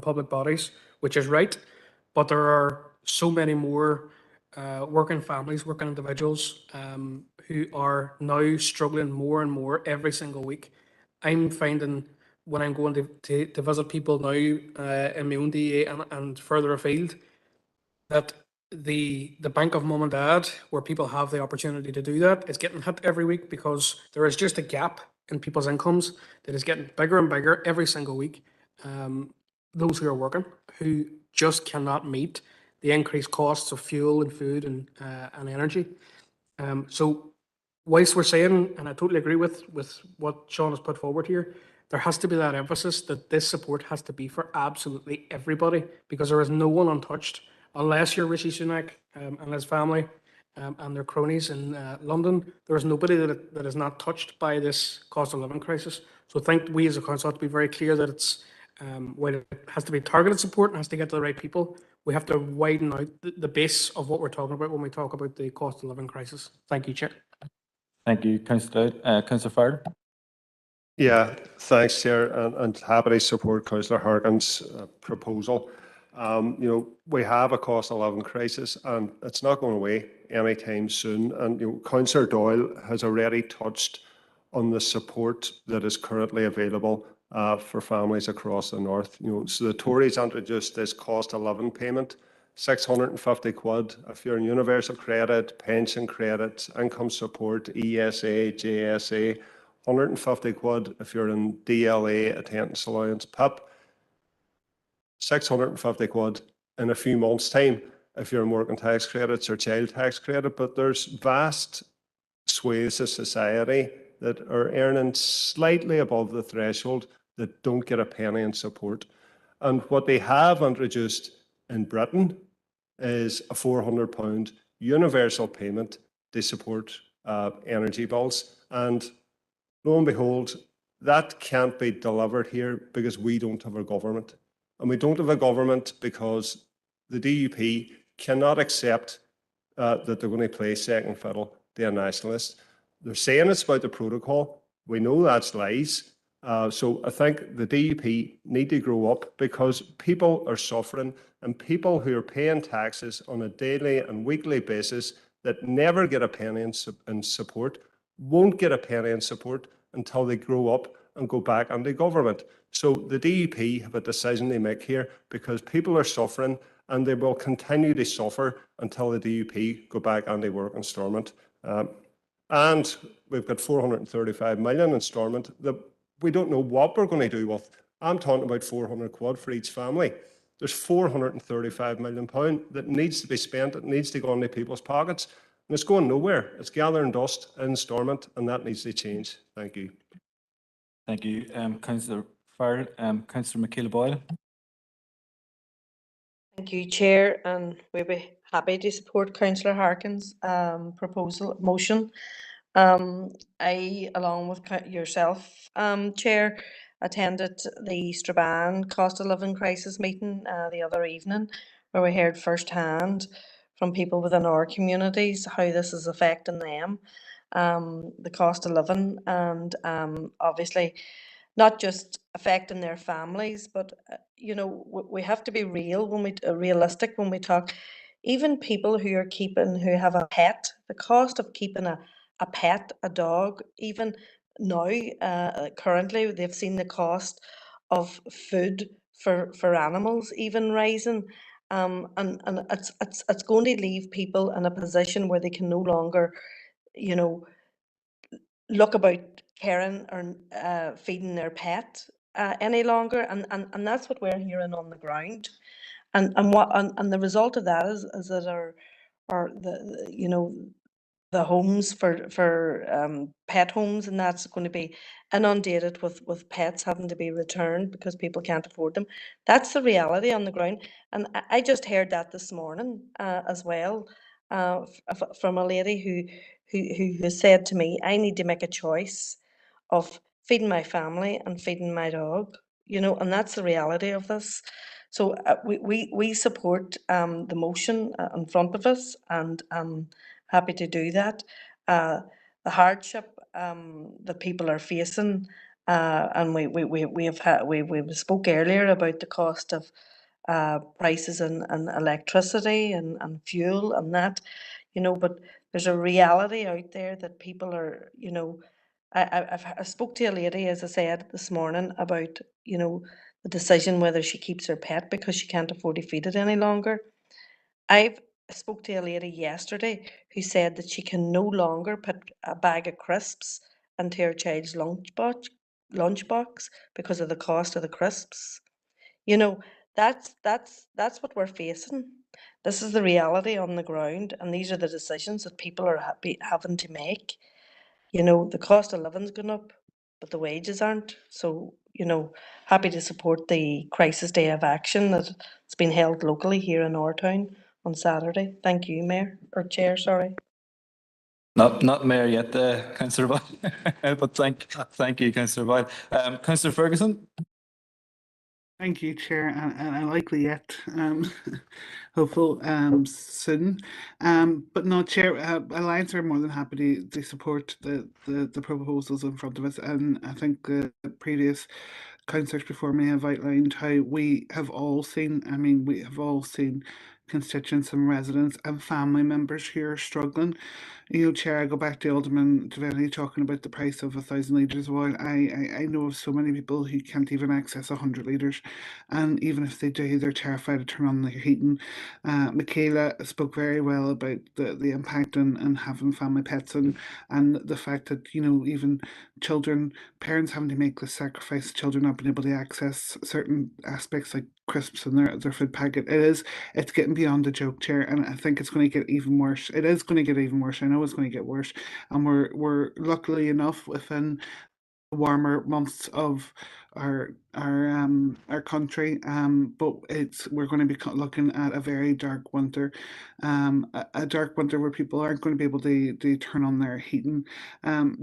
public bodies, which is right, but there are so many more working families, working individuals who are now struggling more and more every single week. I'm finding when I'm going to visit people now in my own DA and further afield, that the bank of mum and dad, where people have the opportunity to do that, is getting hit every week, because there is just a gap in people's incomes that is getting bigger and bigger every single week. Those who are working, who just cannot meet the increased costs of fuel and food and energy. So whilst we're saying, and I totally agree with what Sean has put forward here, there has to be that emphasis that this support has to be for absolutely everybody, because there is no one untouched, unless you're Rishi Sunak and his family and their cronies in London. There is nobody that is not touched by this cost of living crisis. So I think we as a council have to be very clear that it's, while it has to be targeted support and has to get to the right people, we have to widen out the base of what we're talking about when we talk about the cost of living crisis. Thank you, Chair. Thank you, Councillor Fard. Yeah, thanks, Chair, and happy to support Councillor Harkin's proposal. We have a cost of living crisis, and it's not going away anytime soon. And Councillor Doyle has already touched on the support that is currently available for families across the north. So the Tories introduced this cost of living payment, 650 quid if you're in universal credit, pension credits, income support, ESA, JSA. 150 quid if you're in DLA, attendance allowance, PIP, 650 quid in a few months' time if you're in working tax credits or child tax credit. But there's vast swathes of society that are earning slightly above the threshold that don't get a penny in support. And what they have introduced in Britain is a £400 universal payment to support energy bills. And lo and behold, that can't be delivered here because we don't have a government. And we don't have a government because the DUP cannot accept that they're going to play second fiddle to a nationalist. They're saying it's about the protocol. We know that's lies. So I think the DUP need to grow up, because people are suffering, and people who are paying taxes on a daily and weekly basis that never get a penny in support won't get a penny in support until they grow up and go back into government. So the DUP have a decision to make here, because people are suffering, and they will continue to suffer until the DUP go back into work in Stormont. And we've got 435 million in Stormont that we don't know what we're going to do with. I'm talking about 400 quid for each family. There's 435 million pound that needs to be spent. It needs to go into people's pockets. And it's going nowhere. It's gathering dust in Stormont, and that needs to change. Thank you. Thank you, Councillor Fard. Councillor Michaela Boyle. Thank you, Chair, and we'll be happy to support Councillor Harkin's motion. I, along with yourself, Chair, attended the Strabane cost of living crisis meeting the other evening, where we heard firsthand from people within our communities how this is affecting them, the cost of living, and obviously not just affecting their families, but we have to be realistic when we talk. Even people who have a pet, the cost of keeping a pet, a dog, even now, currently, they've seen the cost of food for animals even rising. And it's going to leave people in a position where they can no longer, you know, look about caring or feeding their pet any longer, and that's what we're hearing on the ground. And the result of that is that our you know, the homes for pet homes, and that's going to be inundated with pets having to be returned because people can't afford them. That's the reality on the ground, and I just heard that this morning as well from a lady who said to me, I need to make a choice of feeding my family and feeding my dog, you know, and that's the reality of this. So we support the motion in front of us, and happy to do that. The hardship that people are facing, and we spoke earlier about the cost of prices and electricity and fuel and that, you know, but there's a reality out there that people are, you know, I spoke to a lady, as I said this morning, about, you know, the decision whether she keeps her pet because she can't afford to feed it any longer. I spoke to a lady yesterday who said that she can no longer put a bag of crisps into her child's lunchbox because of the cost of the crisps. You know, that's what we're facing. This is the reality on the ground, and these are the decisions that people are having to make. You know, the cost of living's gone up, but the wages aren't. So, you know, happy to support the Crisis Day of Action that's been held locally here in our town on Saturday. Thank you, Mayor, or Chair, sorry. Not Mayor yet, Councillor Boyle, but thank you, Councillor Boyle. Councillor Ferguson? Thank you, Chair, and I likely yet hopeful soon. But no, Chair, Alliance are more than happy to support the proposals in front of us, and I think the previous councillors before me have outlined how we have all seen, I mean, we have all seen constituents and residents and family members who are struggling. You know, Chair, I go back to Alderman Devaney talking about the price of 1,000 litres of oil. I know of so many people who can't even access 100 litres, and even if they do, they're terrified to turn on their heating. Michaela spoke very well about the impact on having family pets and the fact that, you know, even children, parents having to make the sacrifice, children not being able to access certain aspects like crisps in their food packet. It's getting beyond a joke, Chair, and I think it's going to get even worse. It is going to get even worse. I know it's going to get worse, and we're luckily enough within the warmer months of our country, but we're going to be looking at a very dark winter, a dark winter where people aren't going to be able to turn on their heating.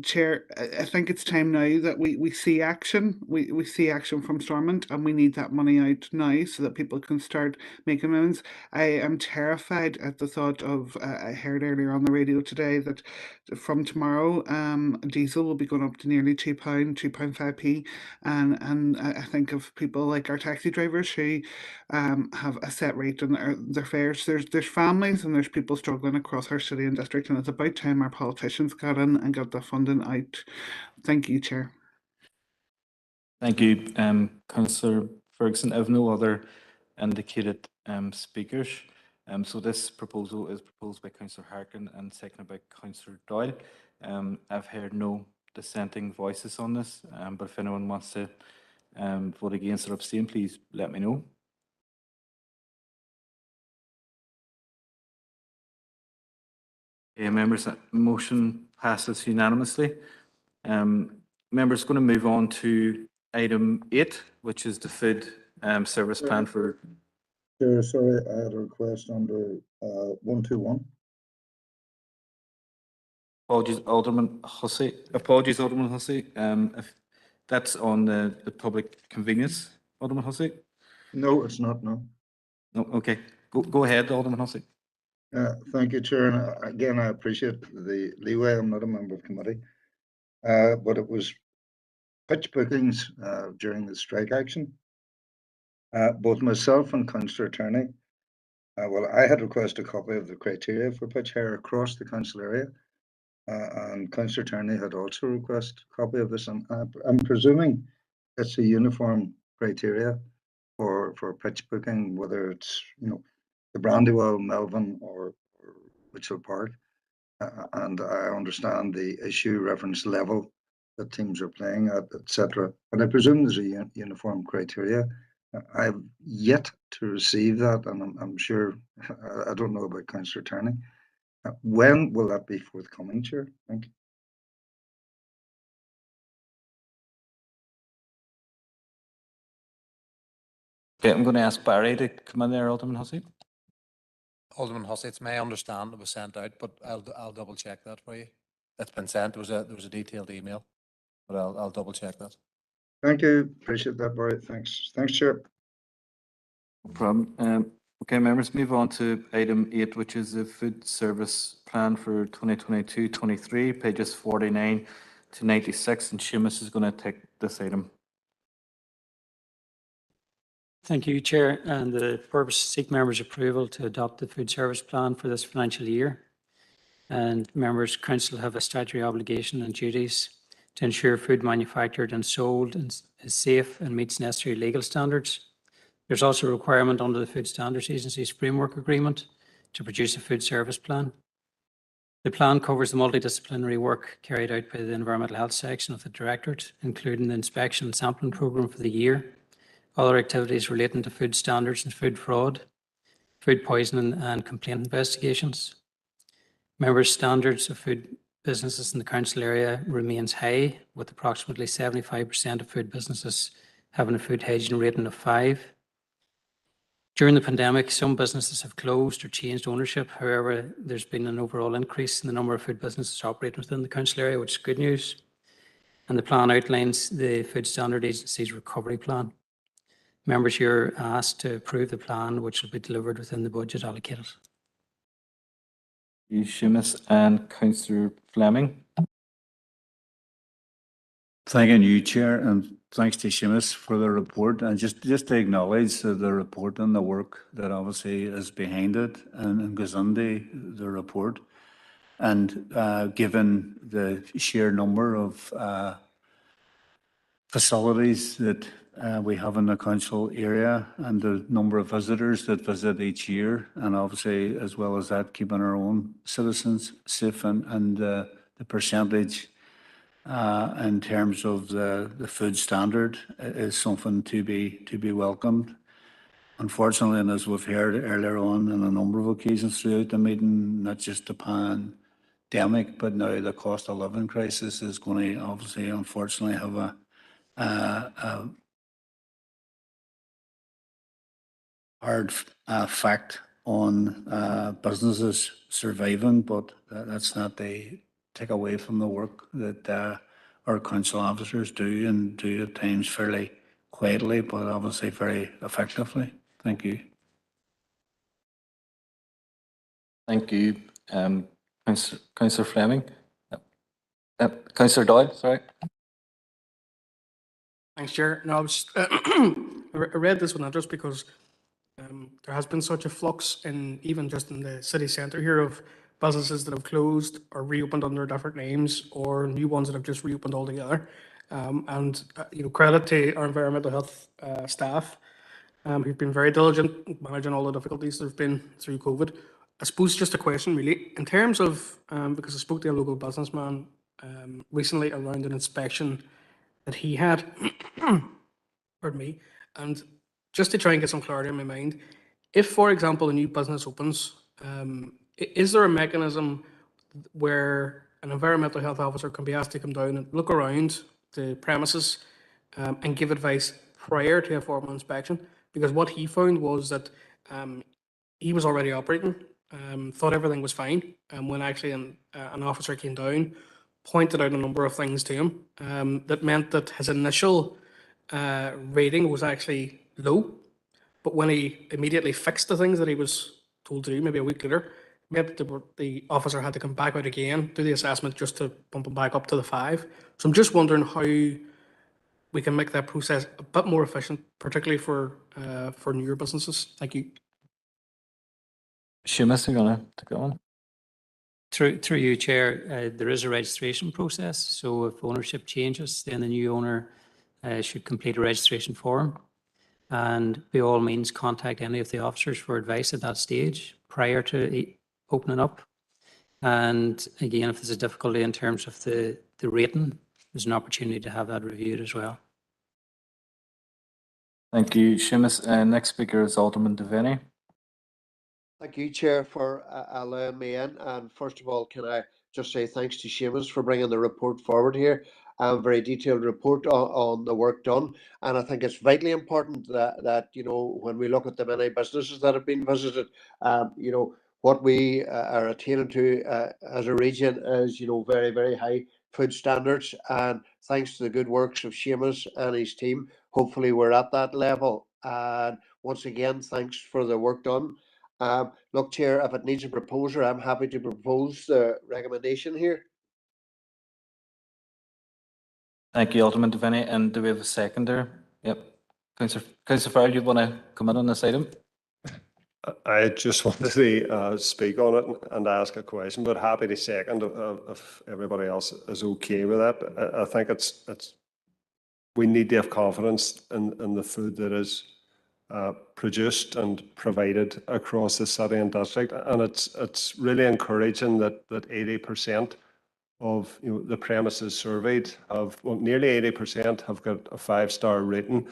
Chair, I think it's time now that we see action. We see action from Stormont, and we need that money out now so that people can start making amends. I am terrified at the thought of, I heard earlier on the radio today that from tomorrow, diesel will be going up to nearly £2, £2.5p, and I think of people like our taxi drivers who have a set rate on their fares. There's families and there's people struggling across our city and district, and it's about time our politicians got in and got the funding out. Thank you, Chair. Thank you, Councillor Ferguson. I have no other indicated speakers. So this proposal is proposed by Councillor Harkin and seconded by Councillor Doyle. I've heard no dissenting voices on this, but if anyone wants to vote against or abstain, please let me know. Okay, members, that motion passes unanimously. Members, going to move on to item 8, which is the food service plan for. Chair, sorry, I had a request under 121. Apologies, Alderman Hussey. Apologies, Alderman Hussey. If that's on the public convenience, Alderman Hussey. No, it's not. No. No. Okay. Go ahead, Alderman Hussey. Thank you, Chair. And again, I appreciate the leeway. I'm not a member of committee, but it was pitch bookings during the strike action. Both myself and Councillor Turney, well, I had requested a copy of the criteria for pitch hire across the council area, and Councillor Turney had also requested a copy of this. And I'm presuming it's a uniform criteria for pitch booking, whether it's, you know, Brandywell, Melvin, or Mitchell Park. And I understand the issue reference level that teams are playing at, etc. But I presume there's a uniform criteria. I've yet to receive that, and I'm sure, I don't know about Councillor Turney. When will that be forthcoming, Chair? Thank you. Okay, I'm going to ask Barry to come in there, Alderman Hussey. Alderman Hussey, it's my understanding it was sent out, but I'll double check that for you. It's been sent. There was a detailed email, but I'll double check that. Thank you. Appreciate that, Barry. Thanks. Thanks, Chair. No problem. Okay, members, move on to item 8, which is the food service plan for 2022-23, pages 49 to 96, and Seamus is going to take this item. Thank you, Chair. And the purpose is to seek members' approval to adopt the food service plan for this financial year. And members, council have a statutory obligation and duties to ensure food manufactured and sold is safe and meets necessary legal standards. There's also a requirement under the Food Standards Agency's framework agreement to produce a food service plan. The plan covers the multidisciplinary work carried out by the Environmental Health section of the Directorate, including the inspection and sampling programme for the year, other activities relating to food standards and food fraud, food poisoning and complaint investigations. Members' standards of food businesses in the council area remains high, with approximately 75% of food businesses having a food hygiene rating of 5. During the pandemic, some businesses have closed or changed ownership. However, there's been an overall increase in the number of food businesses operating within the council area, which is good news. And the plan outlines the Food Standard Agency's recovery plan. Members here are asked to approve the plan, which will be delivered within the budget allocated. Seamus and Councillor Fleming. Thanking you, Chair, and thanks to Seamus for the report. And just to acknowledge the report and the work that obviously is behind it and goes on the report. And given the sheer number of facilities that we have in the council area and the number of visitors that visit each year, and obviously as well as that keeping our own citizens safe and the percentage in terms of the food standard is something to be welcomed. Unfortunately, and as we've heard earlier on a number of occasions throughout the meeting, not just the pandemic, but now the cost of living crisis is going to obviously, unfortunately, have a hard fact on businesses surviving, but that's not the take away from the work that our council officers do and do at times fairly quietly, but obviously very effectively. Thank you. Thank you, Councillor Fleming. Councillor Doyle, sorry. Thanks, Chair. No, I read this one just because there has been such a flux in even just in the city centre here of businesses that have closed or reopened under different names, or new ones that have just reopened altogether. Credit to our environmental health staff who've been very diligent managing all the difficulties that have been through COVID. I suppose just a question really, in terms of, because I spoke to a local businessman recently around an inspection that he had, pardon me, and just to try and get some clarity in my mind, if, for example, a new business opens, is there a mechanism where an environmental health officer can be asked to come down and look around the premises and give advice prior to a formal inspection? Because what he found was that he was already operating, thought everything was fine, and when actually an officer came down, pointed out a number of things to him that meant that his initial rating was actually low, but when he immediately fixed the things that he was told to do, maybe a week later, meant that the officer had to come back out again, do the assessment just to bump him back up to the 5. So I'm just wondering how we can make that process a bit more efficient, particularly for newer businesses. Thank you. Seamus, you're going to take on. Through you, Chair, there is a registration process. So if ownership changes, then the new owner should complete a registration form. And by all means, contact any of the officers for advice at that stage prior to opening up. And again, if there's a difficulty in terms of the rating, there's an opportunity to have that reviewed as well. Thank you, Seamus. Next speaker is Alderman Devaney. Thank you, Chair, for allowing me in. And first of all, can I just say thanks to Seamus for bringing the report forward here. A very detailed report on the work done. And I think it's vitally important that you know, when we look at the many businesses that have been visited, you know, what we are attaining to as a region is, you know, very, very high food standards. And thanks to the good works of Seamus and his team, hopefully we're at that level. And once again, thanks for the work done. Look, Chair, if it needs a proposer, I'm happy to propose the recommendation here. Thank you, Alderman Devaney. And do we have a seconder? Yep. Councillor Farrell, you want to come in on this item? I just wanted to speak on it and ask a question, but happy to second if everybody else is okay with that. I think we need to have confidence in the food that is produced and provided across the city and district, and it's really encouraging that 80% of the premises surveyed nearly 80% have got a 5-star rating,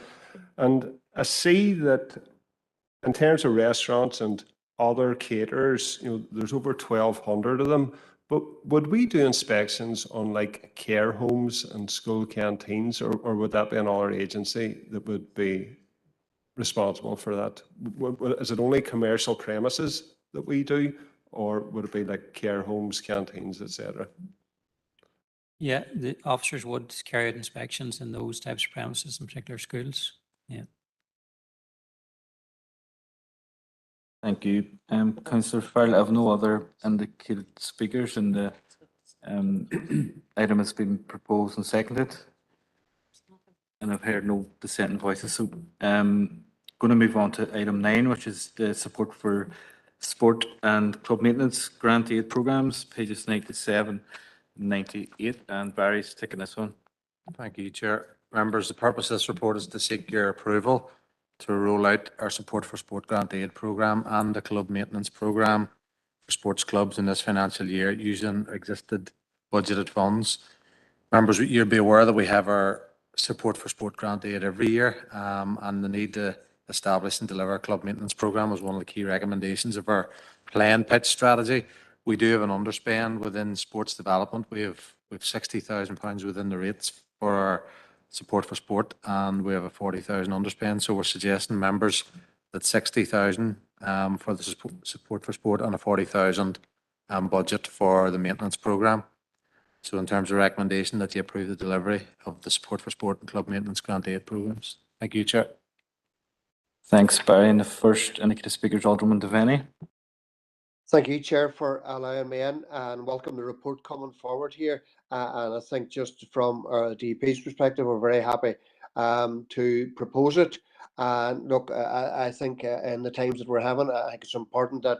and I see that in terms of restaurants and other caterers, there's over 1,200 of them. But would we do inspections on like care homes and school canteens, or would that be another agency that would be responsible for that? Is it only commercial premises that we do, or would it be like care homes, canteens, etc.? Yeah, the officers would carry out inspections in those types of premises, in particular schools. Yeah. Thank you. Councillor Farrell, I have no other indicated speakers, and the item has been proposed and seconded. And I've heard no dissenting voices. So going to move on to item 9, which is the support for sport and club maintenance grant aid programmes, pages 97 and 98. And Barry's taking this one. Thank you, Chair. Members, the purpose of this report is to seek your approval to roll out our support for sport grant aid programme and the club maintenance programme for sports clubs in this financial year using existing budgeted funds. Members, you'll be aware that we have our support for sport grant aid every year, and the need to establish and deliver a club maintenance programme was one of the key recommendations of our playing pitch strategy. We do have an underspend within sports development. We have £60,000 within the rates for our support for sport, and we have a 40,000 underspend. So we're suggesting members that 60,000 for the support for sport and a 40,000 budget for the maintenance programme. So in terms of recommendation, that you approve the delivery of the support for sport and club maintenance grant aid programmes. Thank you, Chair. Thanks, Barry. And the first indicated speaker is Alderman Devaney. Thank you, Chair, for allowing me in, and welcome the report coming forward here. And I think just from our DP's perspective, we're very happy to propose it. And look, I think in the times that we're having, I think it's important that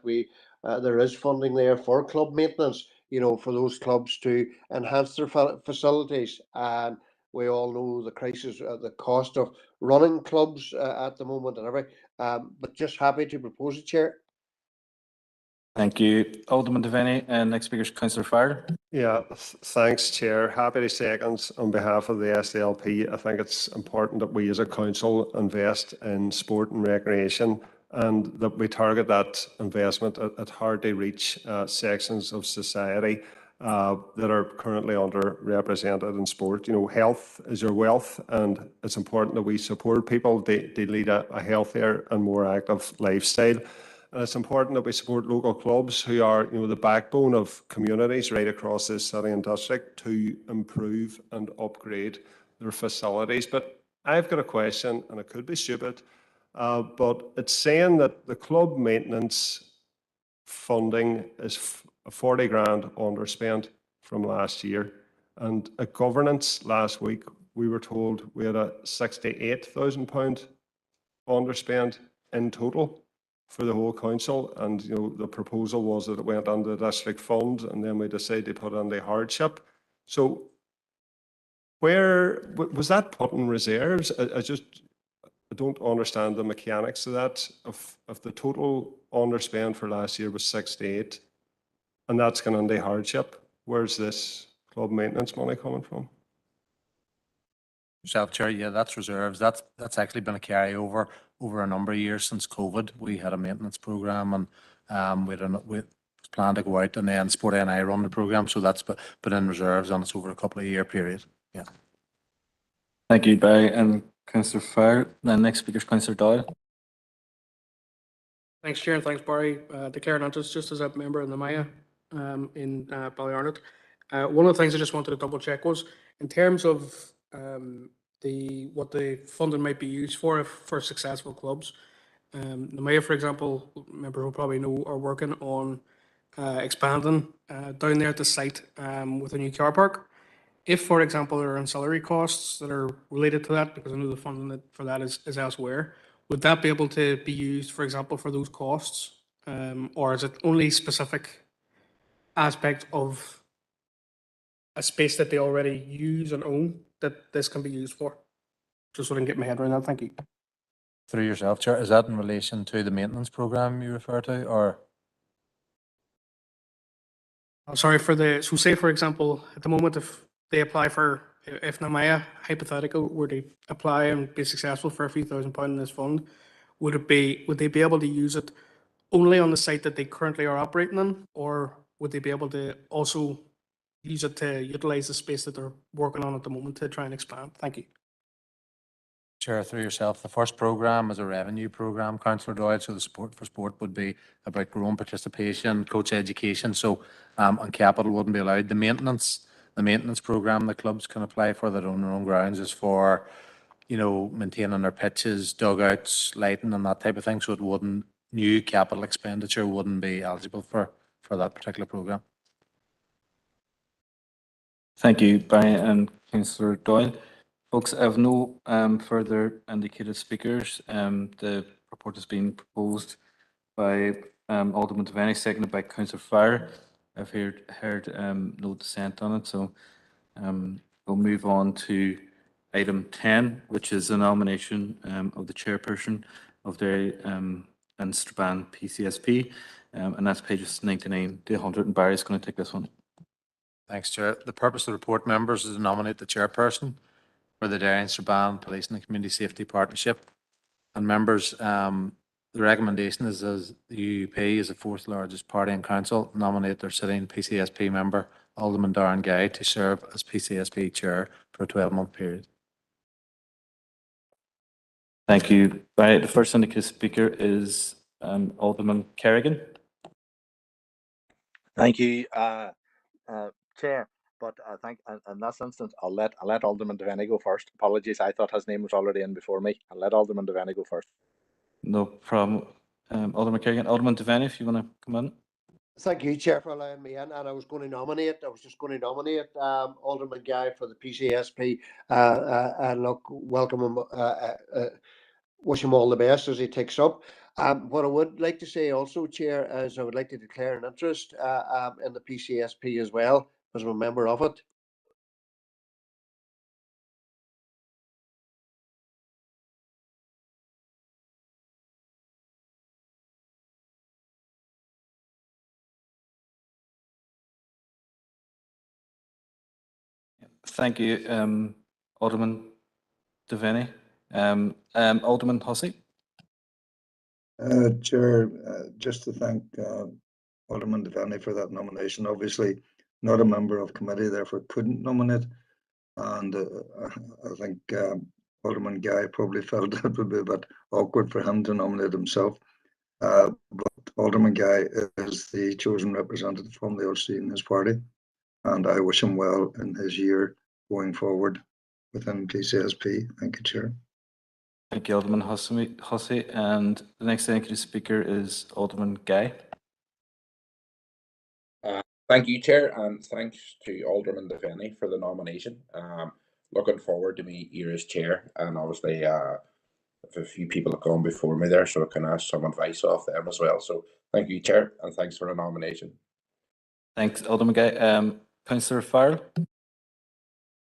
there is funding there for club maintenance, for those clubs to enhance their facilities. And we all know the crisis, the cost of running clubs at the moment and everything. But just happy to propose it, Chair. Thank you, Alderman Devaney. And next speaker is Councillor Farrell. Yeah, thanks, Chair. Happy to second on behalf of the SDLP. I think it's important that we as a council invest in sport and recreation, and that we target that investment at hard to reach sections of society that are currently underrepresented in sport. Health is your wealth, and it's important that we support people to lead a healthier and more active lifestyle. And it's important that we support local clubs who are, the backbone of communities right across this city and district to improve and upgrade their facilities. But I've got a question, and it could be stupid, but it's saying that the club maintenance funding is 40 grand underspent from last year. And at governance last week, we were told we had a £68,000 underspent in total for the whole council, and the proposal was that it went under the district fund, and then we decided to put on the hardship. So where was that put in reserves? I don't understand the mechanics of that. If the total underspend for last year was 68, and that's going into hardship, where's this club maintenance money coming from? Yourself, Chair, yeah, that's reserves. That's actually been a carryover over a number of years since COVID. We had a maintenance programme and we planned to go out, and then Sport NI run the programme, so that's been in reserves and it's over a couple of year period. Yeah. Thank you, Barry and Councillor Farr. The next speaker is Councillor Doyle. Thanks, Chair, and thanks, Barry. Declaring interest just as a member in the Maya in Ballyarnett. One of the things I just wanted to double check was in terms of what the funding might be used for successful clubs. The Maya, for example, members will probably know, are working on expanding down there at the site with a new car park. If, for example, there are ancillary costs that are related to that, because I know the funding for that is elsewhere, would that be able to be used, for example, for those costs? Or is it only specific aspect of a space that they already use and own that this can be used for? Just so I can get my head around that. Thank you. Through yourself, Chair, is that in relation to the maintenance programme you refer to, or? I'm sorry for so say, for example, at the moment, if they apply for, if Namaya, hypothetical, were to apply and be successful for a few £1,000 in this fund, would they be able to use it only on the site that they currently are operating in, or would they be able to also use it to utilise the space that they're working on at the moment to try and expand? Thank you. Chair, through yourself, the first programme is a revenue programme, Councillor Doyle, so the support for sport would be about growing participation, coach education, so and capital wouldn't be allowed. The maintenance programme the clubs can apply for that on their own grounds is for, maintaining their pitches, dugouts, lighting and that type of thing, so it wouldn't, new capital expenditure wouldn't be eligible for that particular programme. Thank you, Barry and Councillor Doyle. Folks, I have no further indicated speakers. The report has been proposed by Alderman Devaney, seconded by Councillor Farr. I've heard no dissent on it, so we'll move on to item 10, which is the nomination of the chairperson of the Strabane PCSP, and that's pages 99 to 100, and Barry is going to take this one. Thanks, Chair. The purpose of the report, members, is to nominate the chairperson for the Derry and Strabane Police and Community Safety Partnership. And members, the recommendation is, as the UUP is the fourth largest party in council, nominate their sitting PCSP member, Alderman Darren Guy, to serve as PCSP chair for a 12-month period. Thank you, Barry. The first indicated speaker is Alderman Kerrigan. Thank you, Chair. But I think in this instance, I'll let Alderman Devaney go first. Apologies, I thought his name was already in before me. I'll let Alderman Devaney go first. No problem. Alderman Kerrigan. Alderman Devaney, if you want to come in. Thank you, Chair, for allowing me in. And I was just going to nominate Alderman Guy for the PCSP. And look, welcome him, wish him all the best as he takes up. What I would like to say also, Chair, is I would like to declare an interest in the PCSP as well, as I'm a member of it. Thank you, Alderman Devaney. Alderman Hussey. Chair, just to thank Alderman Devaney for that nomination. Obviously, not a member of committee, therefore couldn't nominate. And I think Alderman Guy probably felt it would be a bit awkward for him to nominate himself. But Alderman Guy is the chosen representative from the Ulster Unionist Party, and I wish him well in his year going forward within PCSP. Thank you, Chair. Thank you, Alderman Hussey. And the next indicated speaker is Alderman Guy. Thank you, Chair, and thanks to Alderman Devaney for the nomination. Looking forward to me here as chair, and obviously a few people have gone before me there, so I can ask some advice off them as well. So thank you, Chair, and thanks for the nomination. Thanks, Alderman Guy. Councillor Farrell.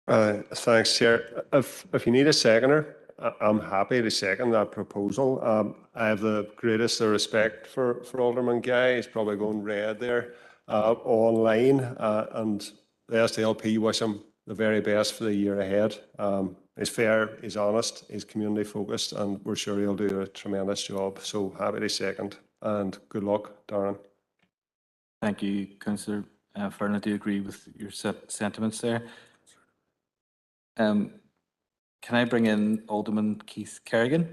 Thanks, Chair. If you need a seconder, I'm happy to second that proposal. I have the greatest of respect for Alderman Guy. He's probably going red there online, and the SDLP wish him the very best for the year ahead. He's fair, he's honest, he's community focused, and we're sure he'll do a tremendous job. So happy to second, and good luck, Darren. Thank you, Councillor Ferguson. I do agree with your sentiments there. Can I bring in Alderman Keith Kerrigan?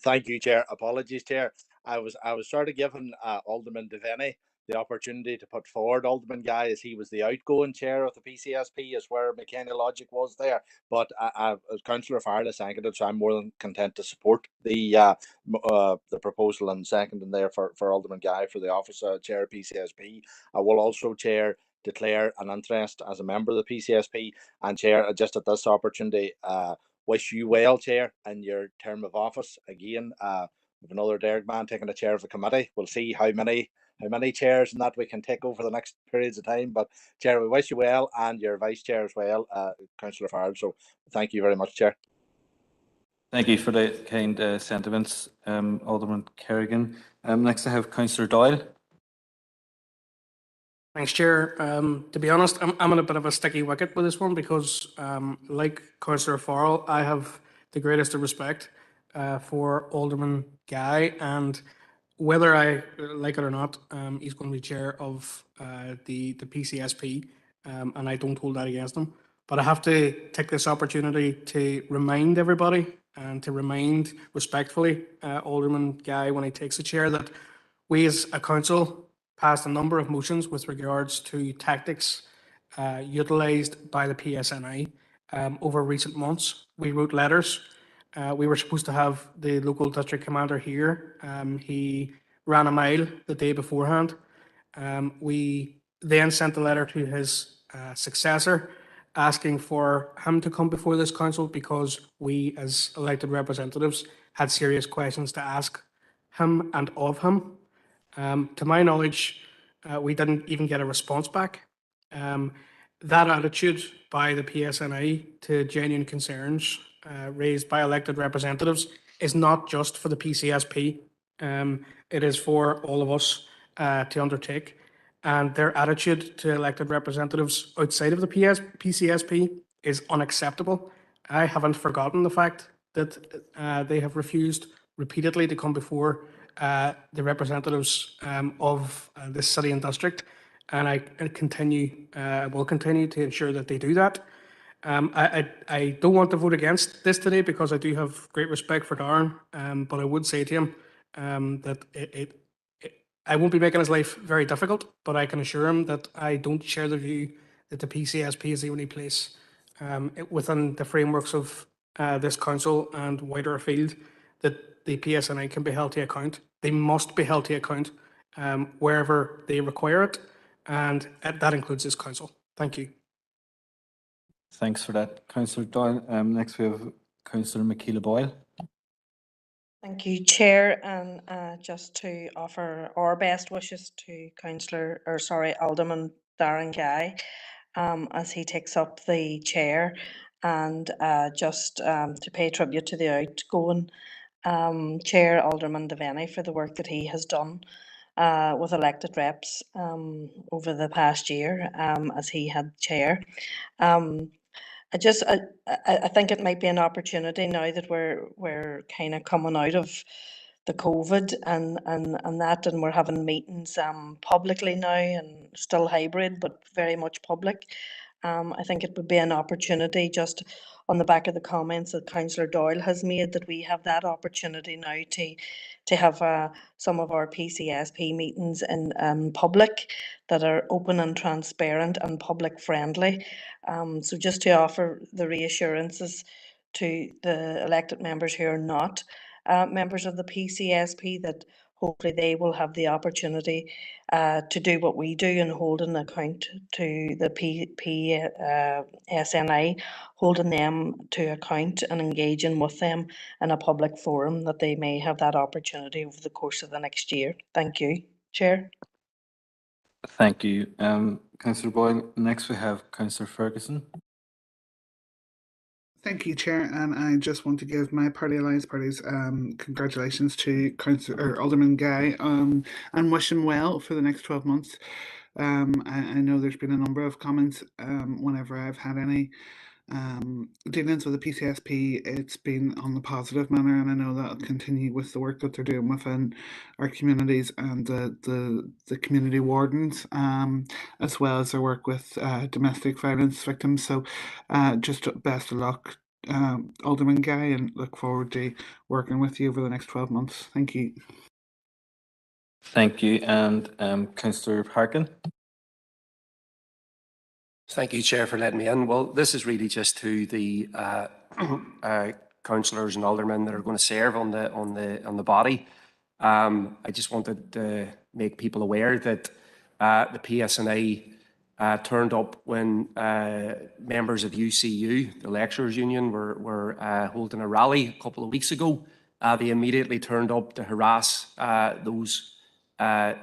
Thank you, Chair. Apologies, Chair. I was sort of giving Alderman Devaney the opportunity to put forward Alderman Guy, as he was the outgoing chair of the PCSP, is where my kind of logic was there. But Councillor Farrell seconded, so I'm more than content to support the proposal and seconding there for Alderman Guy for the office of chair of PCSP. I will also, Chair, declare an interest as a member of the PCSP, and Chair, just at this opportunity, wish you well, Chair, in your term of office. Again, with another Derek man taking the chair of the committee. We'll see how many chairs and that we can take over the next periods of time. But Chair, we wish you well, and your vice chair as well, Councillor Farrell. So thank you very much, Chair. Thank you for the kind sentiments, Alderman Kerrigan. Next I have Councillor Doyle. Thanks, Chair. To be honest, I'm in a bit of a sticky wicket with this one because, like Councillor Farrell, I have the greatest of respect for Alderman Guy, and whether I like it or not, he's going to be chair of the PCSP, and I don't hold that against him. But I have to take this opportunity to remind everybody and to remind respectfully Alderman Guy, when he takes the chair, that we as a council passed a number of motions with regards to tactics utilised by the PSNI over recent months. We wrote letters. We were supposed to have the local district commander here. He ran a mile the day beforehand. We then sent a letter to his successor asking for him to come before this council because we as elected representatives had serious questions to ask him and of him. To my knowledge, we didn't even get a response back. That attitude by the PSNI to genuine concerns raised by elected representatives is not just for the PCSP. It is for all of us to undertake. And their attitude to elected representatives outside of the PCSP is unacceptable. I haven't forgotten the fact that they have refused repeatedly to come before the representatives of this city and district, and I will continue to ensure that they do that. I don't want to vote against this today because I do have great respect for Darren, but I would say to him that I won't be making his life very difficult, but I can assure him that I don't share the view that the PCSP is the only place within the frameworks of this council and wider afield that the PSNI can be held to account. They must be held to account wherever they require it, and that includes this council. Thank you. Thanks for that, Councillor Doyle. Next we have Councillor Michaela Boyle. Thank you, Chair, and just to offer our best wishes to Alderman Darren Guy as he takes up the chair, and just to pay tribute to the outgoing Chair, Alderman Devaney, for the work that he has done with elected reps over the past year as he had chair. I think it might be an opportunity now that we're kind of coming out of the COVID and we're having meetings publicly now, and still hybrid, but very much public. I think it would be an opportunity, just on the back of the comments that Councillor Doyle has made, that we have that opportunity now to have some of our PCSP meetings in public that are open and transparent and public friendly. So just to offer the reassurances to the elected members who are not members of the PCSP, that hopefully they will have the opportunity to do what we do and hold an account to the PSNI, holding them to account and engaging with them in a public forum, that they may have that opportunity over the course of the next year. Thank you, Chair. Thank you, Councillor Boyle. Next we have Councillor Ferguson. Thank you, Chair, and I just want to give my party, Alliance Parties, congratulations to Alderman Guy, and wish him well for the next 12 months. I know there's been a number of comments whenever I've had any dealings with the PCSP, it's been on the positive manner, and I know that'll continue with the work that they're doing within our communities and the community wardens, as well as their work with domestic violence victims. So just best of luck, Alderman Guy, and look forward to working with you over the next 12 months. Thank you. Thank you. And Councillor Harkin. Thank you, Chair, for letting me in. Well, this is really just to the councillors and aldermen that are going to serve on the body. I just wanted to make people aware that the PSNA turned up when members of UCU, the Lecturers Union, were holding a rally a couple of weeks ago. They immediately turned up to harass those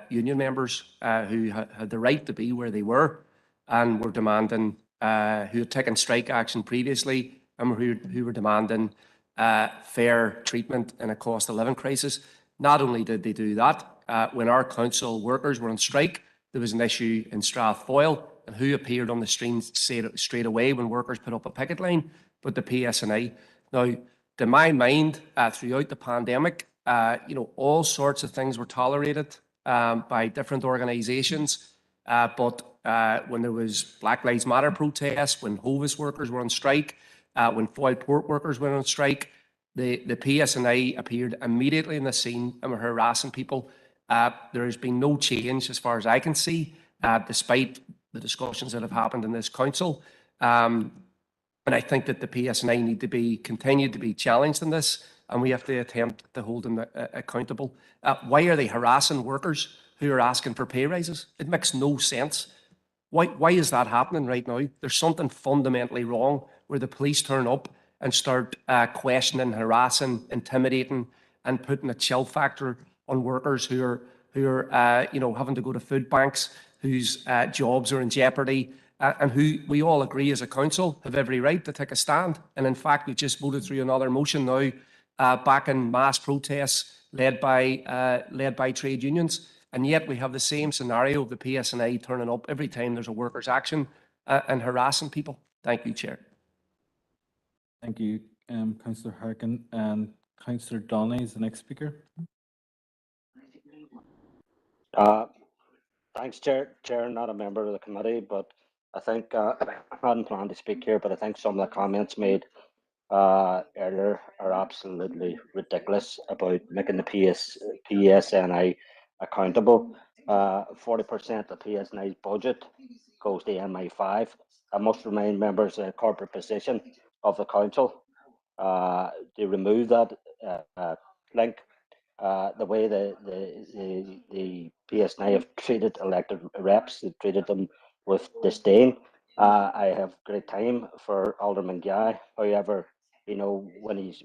union members who had the right to be where they were, and were demanding, who had taken strike action previously, and who were demanding fair treatment in a cost of living crisis. Not only did they do that, when our council workers were on strike, there was an issue in Strathfoyle, and who appeared on the streets straight away when workers put up a picket line? But the PSNA. Now, to my mind, throughout the pandemic, all sorts of things were tolerated by different organisations, but when there was Black Lives Matter protests, when Hovis workers were on strike, when foil port workers went on strike, the PSNA appeared immediately in the scene and were harassing people. There has been no change as far as I can see, despite the discussions that have happened in this council. And I think that the PSNA need to continue to be challenged in this, and we have to attempt to hold them accountable. Why are they harassing workers who are asking for pay rises? It makes no sense. Why is that happening right now? There's something fundamentally wrong where the police turn up and start questioning, harassing, intimidating, and putting a chill factor on workers who are having to go to food banks, whose jobs are in jeopardy, and who we all agree as a council have every right to take a stand. And in fact, we just voted through another motion now backing mass protests led by trade unions. And yet we have the same scenario of the PSNA turning up every time there's a workers' action and harassing people. Thank you, Chair. Thank you, Councillor Harkin. And Councillor Donnelly is the next speaker. Thanks, Chair. Not a member of the committee, but I think I hadn't planned to speak here, but I think some of the comments made earlier are absolutely ridiculous about making the PSNI accountable. 40% of PSNI's budget goes to MI5. I must remind members of the corporate position of the council to remove that link. The way the PSNI have treated elected reps, they treated them with disdain. I have great time for Alderman Guy. However, when he's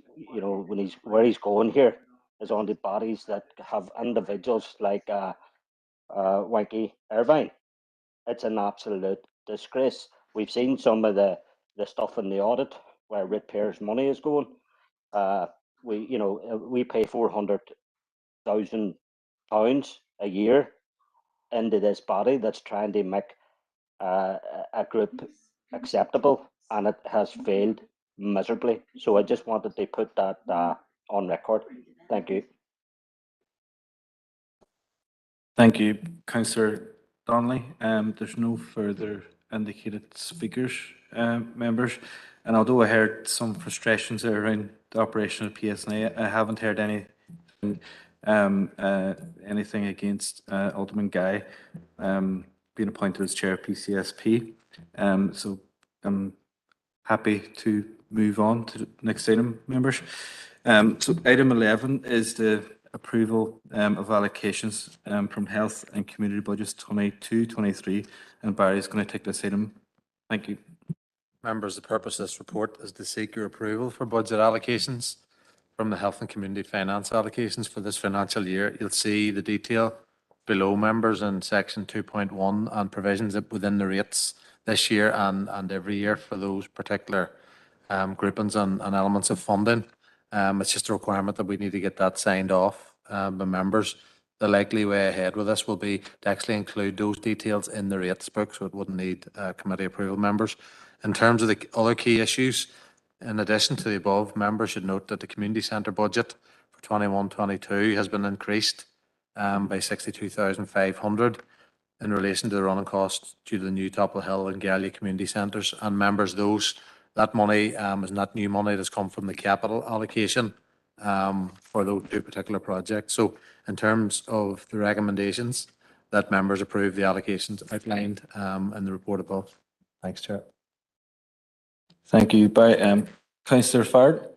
where he's going here is on the bodies that have individuals like Wanky Irvine. It's an absolute disgrace. We've seen some of the stuff in the audit where ratepayers' money is going. We pay £400,000 a year into this body that's trying to make a group acceptable, and it has failed miserably. So I just wanted to put that on record. Thank you. Thank you, Councillor Donnelly. There's no further indicated speakers, members. And although I heard some frustrations around the operation of PSNA, I haven't heard anything against Alderman Guy being appointed as chair of PCSP. So I'm happy to move on to the next item, members. So item 11 is the approval of allocations from Health and Community Budgets 22-23, and Barry is going to take this item. Thank you. Members, the purpose of this report is to seek your approval for budget allocations from the Health and Community Finance allocations for this financial year. You'll see the detail below, members, in section 2.1 and provisions within the rates this year and every year for those particular groupings and elements of funding. It's just a requirement that we need to get that signed off by members. The likely way ahead with this will be to actually include those details in the rates book, so it wouldn't need committee approval, members. In terms of the other key issues, in addition to the above, members should note that the community centre budget for 21-22 has been increased by 62,500 in relation to the running costs due to the new Topple Hill and Gallia community centres. And members, that money is not new money that's come from the capital allocation for those two particular projects. So in terms of the recommendations, that members approve the allocations outlined in the report above. Thanks, Chair. Thank you, Barry. Councillor Fard.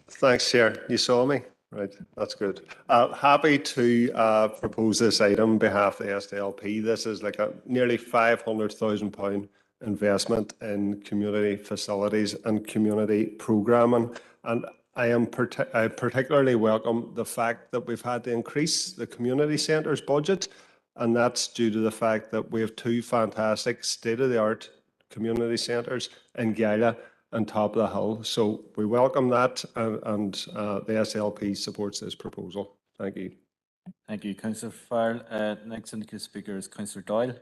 Thanks, Chair. You saw me? Right, that's good. Happy to propose this item on behalf of the SDLP. This is like a nearly £500,000 investment in community facilities and community programming. And I particularly welcome the fact that we've had to increase the community centres budget, and that's due to the fact that we have two fantastic state-of-the-art community centres in Gallia and Top of the Hill. So we welcome that, and the SLP supports this proposal. Thank you. Thank you, Councillor Farrell. Next indicated speaker is Councillor Doyle.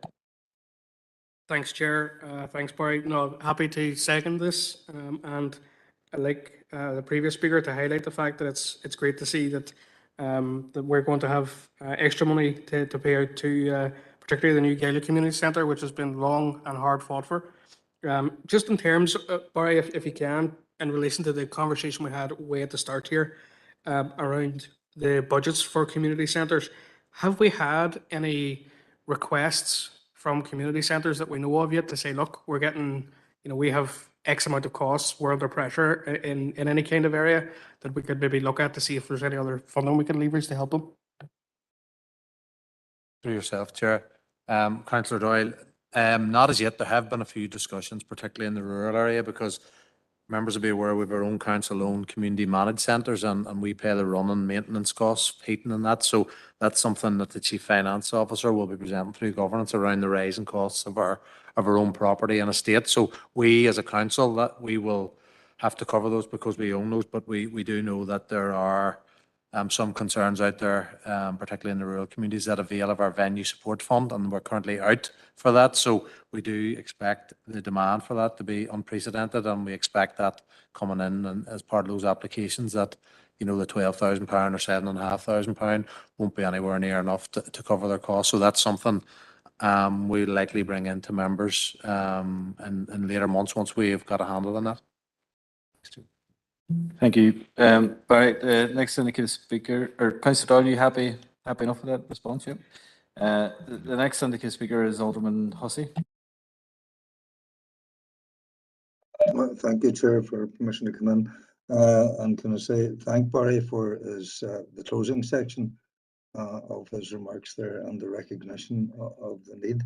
Thanks, Chair. Thanks, Barry. No, happy to second this, and I like the previous speaker to highlight the fact that it's great to see that that we're going to have extra money to pay out to particularly the new Gallia Community Centre, which has been long and hard fought for. Just in terms, Barry, if you can, in relation to the conversation we had way at the start here around the budgets for community centres, have we had any requests from community centres that we know of yet to say, look, we're getting, we have X amount of costs, we're under pressure in any kind of area, that we could maybe look at to see if there's any other funding we can leverage to help them? Through yourself, Chair. Councillor Doyle, not as yet. There have been a few discussions, particularly in the rural area, because members will be aware we have our own council-owned community managed centres, and we pay the running maintenance costs, heating and that. So that's something that the Chief Finance Officer will be presenting through governance around the rising costs of our own property and estate. So we as a council, that we will have to cover those because we own those, but we do know that there are some concerns out there, particularly in the rural communities, that avail of our venue support fund, and we're currently out for that. So we do expect the demand for that to be unprecedented, and we expect that coming in and as part of those applications that, the £12,000 or £7,500 won't be anywhere near enough to cover their costs. So that's something we'll likely bring into members in later months once we've got a handle on that. Thank you. Barry, the next indicated speaker, or Councillor Doyle, are you happy enough with that response? Yeah. The next indicated speaker is Alderman Hussey. Well, thank you, Chair, for permission to come in. And can I say thank Barry for his the closing section of his remarks there and the recognition of the need.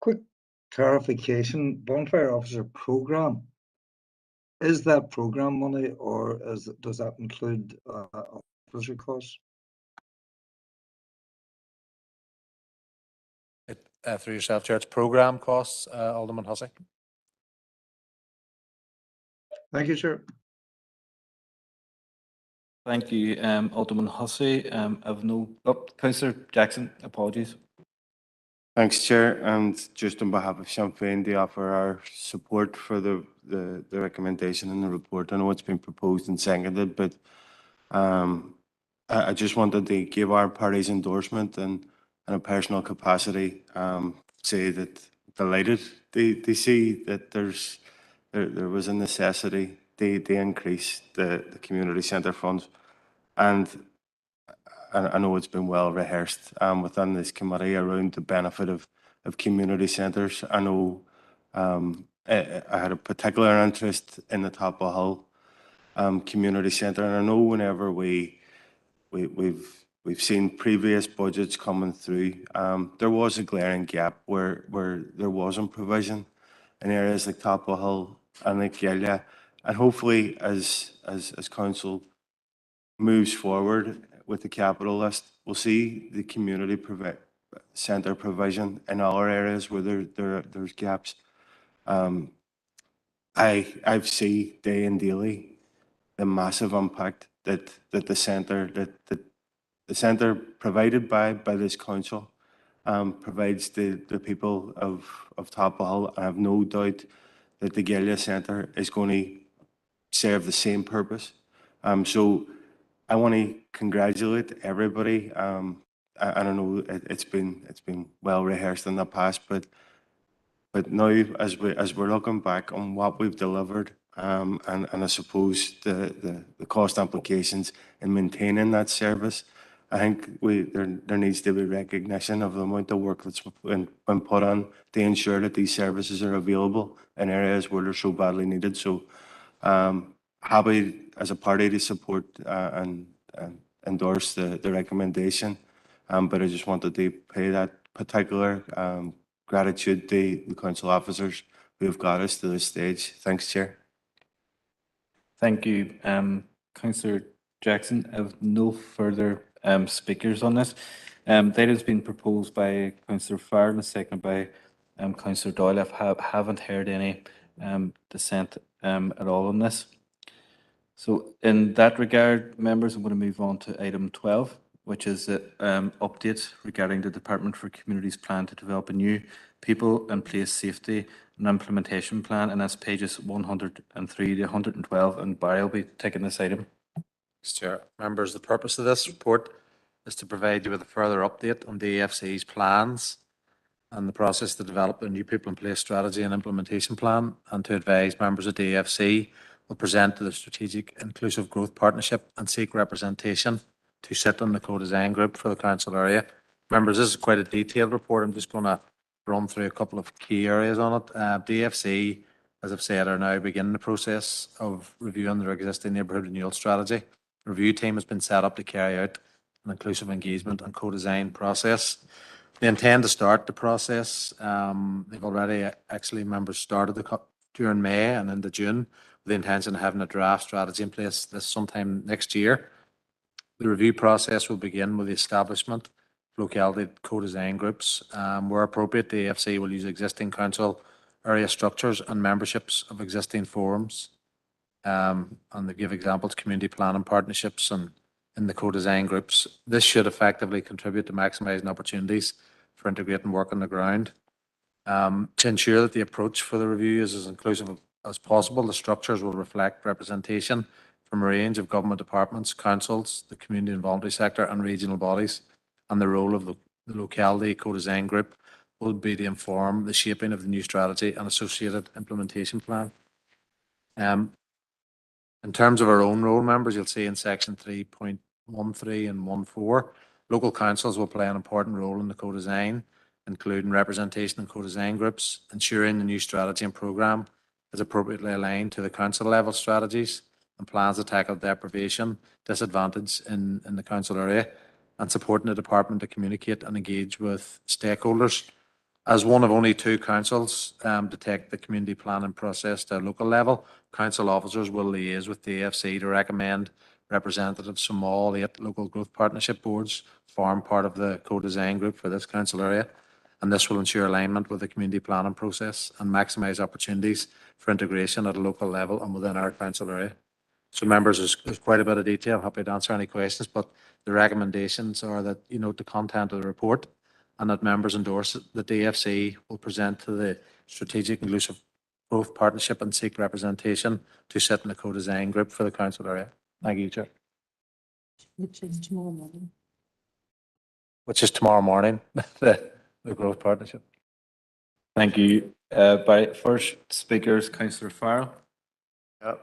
Quick clarification: Bonfire Officer Programme. Is that programme money, or does that include officer costs? Through yourself, Chair, it's programme costs, Alderman Hussey. Thank you, Chair. Thank you, Alderman Hussey. I've no... Councillor Jackson, apologies. Thanks, Chair, and just on behalf of Sinn Féin to offer our support for the recommendation in the report. I know it's been proposed and seconded, but I just wanted to give our party's endorsement and in a personal capacity say that delighted to see that there was a necessity to increase the community centre funds, and I know it's been well rehearsed within this committee around the benefit of community centres. I know I had a particular interest in the Top of Hill community centre, and I know whenever we've seen previous budgets coming through, there was a glaring gap where there wasn't provision in areas like Top of Hill and like Gallia, and hopefully as council moves forward with the capital list, we'll see the community centre provision in other areas where there's gaps. I've seen day and daily the massive impact that the centre provided by this council provides the people of Topple. I have no doubt that the Galia Centre is going to serve the same purpose. So I want to congratulate everybody. I don't know, it's been well rehearsed in the past, but now as we're looking back on what we've delivered, and I suppose the cost implications in maintaining that service, I think there needs to be recognition of the amount of work that's been put on to ensure that these services are available in areas where they're so badly needed. So happy as a party to support and endorse the recommendation, but I just wanted to pay that particular gratitude to the council officers who have got us to this stage. Thanks, Chair. Thank you, Councillor Jackson. I have no further speakers on this. That has been proposed by Councillor Farr and seconded by Councillor Doyle. I haven't heard any dissent at all on this. So in that regard, members, I'm going to move on to item 12, which is the update regarding the Department for Communities plan to develop a new people and place safety and implementation plan, and that's pages 103 to 112, and Barry will be taking this item. Chair, members, the purpose of this report is to provide you with a further update on the AFC's plans and the process to develop a new people in place strategy and implementation plan, and to advise members of the AFC will present to the Strategic Inclusive Growth Partnership and seek representation to sit on the co-design group for the council area. Members, this is quite a detailed report. I'm just going to run through a couple of key areas on it. DFC, as I've said, are now beginning the process of reviewing their existing neighbourhood renewal strategy. The review team has been set up to carry out an inclusive engagement and co-design process. They intend to start the process. They've already actually members started during May and into June with the intention of having a draft strategy in place this sometime next year. The review process will begin with the establishment of locality co-design groups. Where appropriate, the AFC will use existing council area structures and memberships of existing forums. And they give examples, community planning partnerships and in the co-design groups. This should effectively contribute to maximising opportunities for integrating work on the ground. To ensure that the approach for the review is as inclusive as possible, the structures will reflect representation from a range of government departments, councils, the community and voluntary sector and regional bodies, and the role of the locality co-design group will be to inform the shaping of the new strategy and associated implementation plan. In terms of our own role, members, you'll see in section 3.13 and 14, local councils will play an important role in the co-design, including representation in co-design groups, ensuring the new strategy and programme is appropriately aligned to the council level strategies and plans to tackle deprivation, disadvantage in the council area, and supporting the department to communicate and engage with stakeholders. As one of only two councils to take the community planning process to a local level, council officers will liaise with the AFC to recommend representatives from all 8 local growth partnership boards form part of the co-design group for this council area. And this will ensure alignment with the community planning process and maximise opportunities for integration at a local level and within our council area. So members, there's quite a bit of detail. I'm happy to answer any questions, but the recommendations are that you note the content of the report and that members endorse it, that the AFC will present to the Strategic Inclusive Growth Partnership and seek representation to sit in the co-design group for the council area. Thank you, Chair. Which is tomorrow morning. Which is tomorrow morning, the Growth Partnership. Thank you. By first speaker is Councillor Farrell.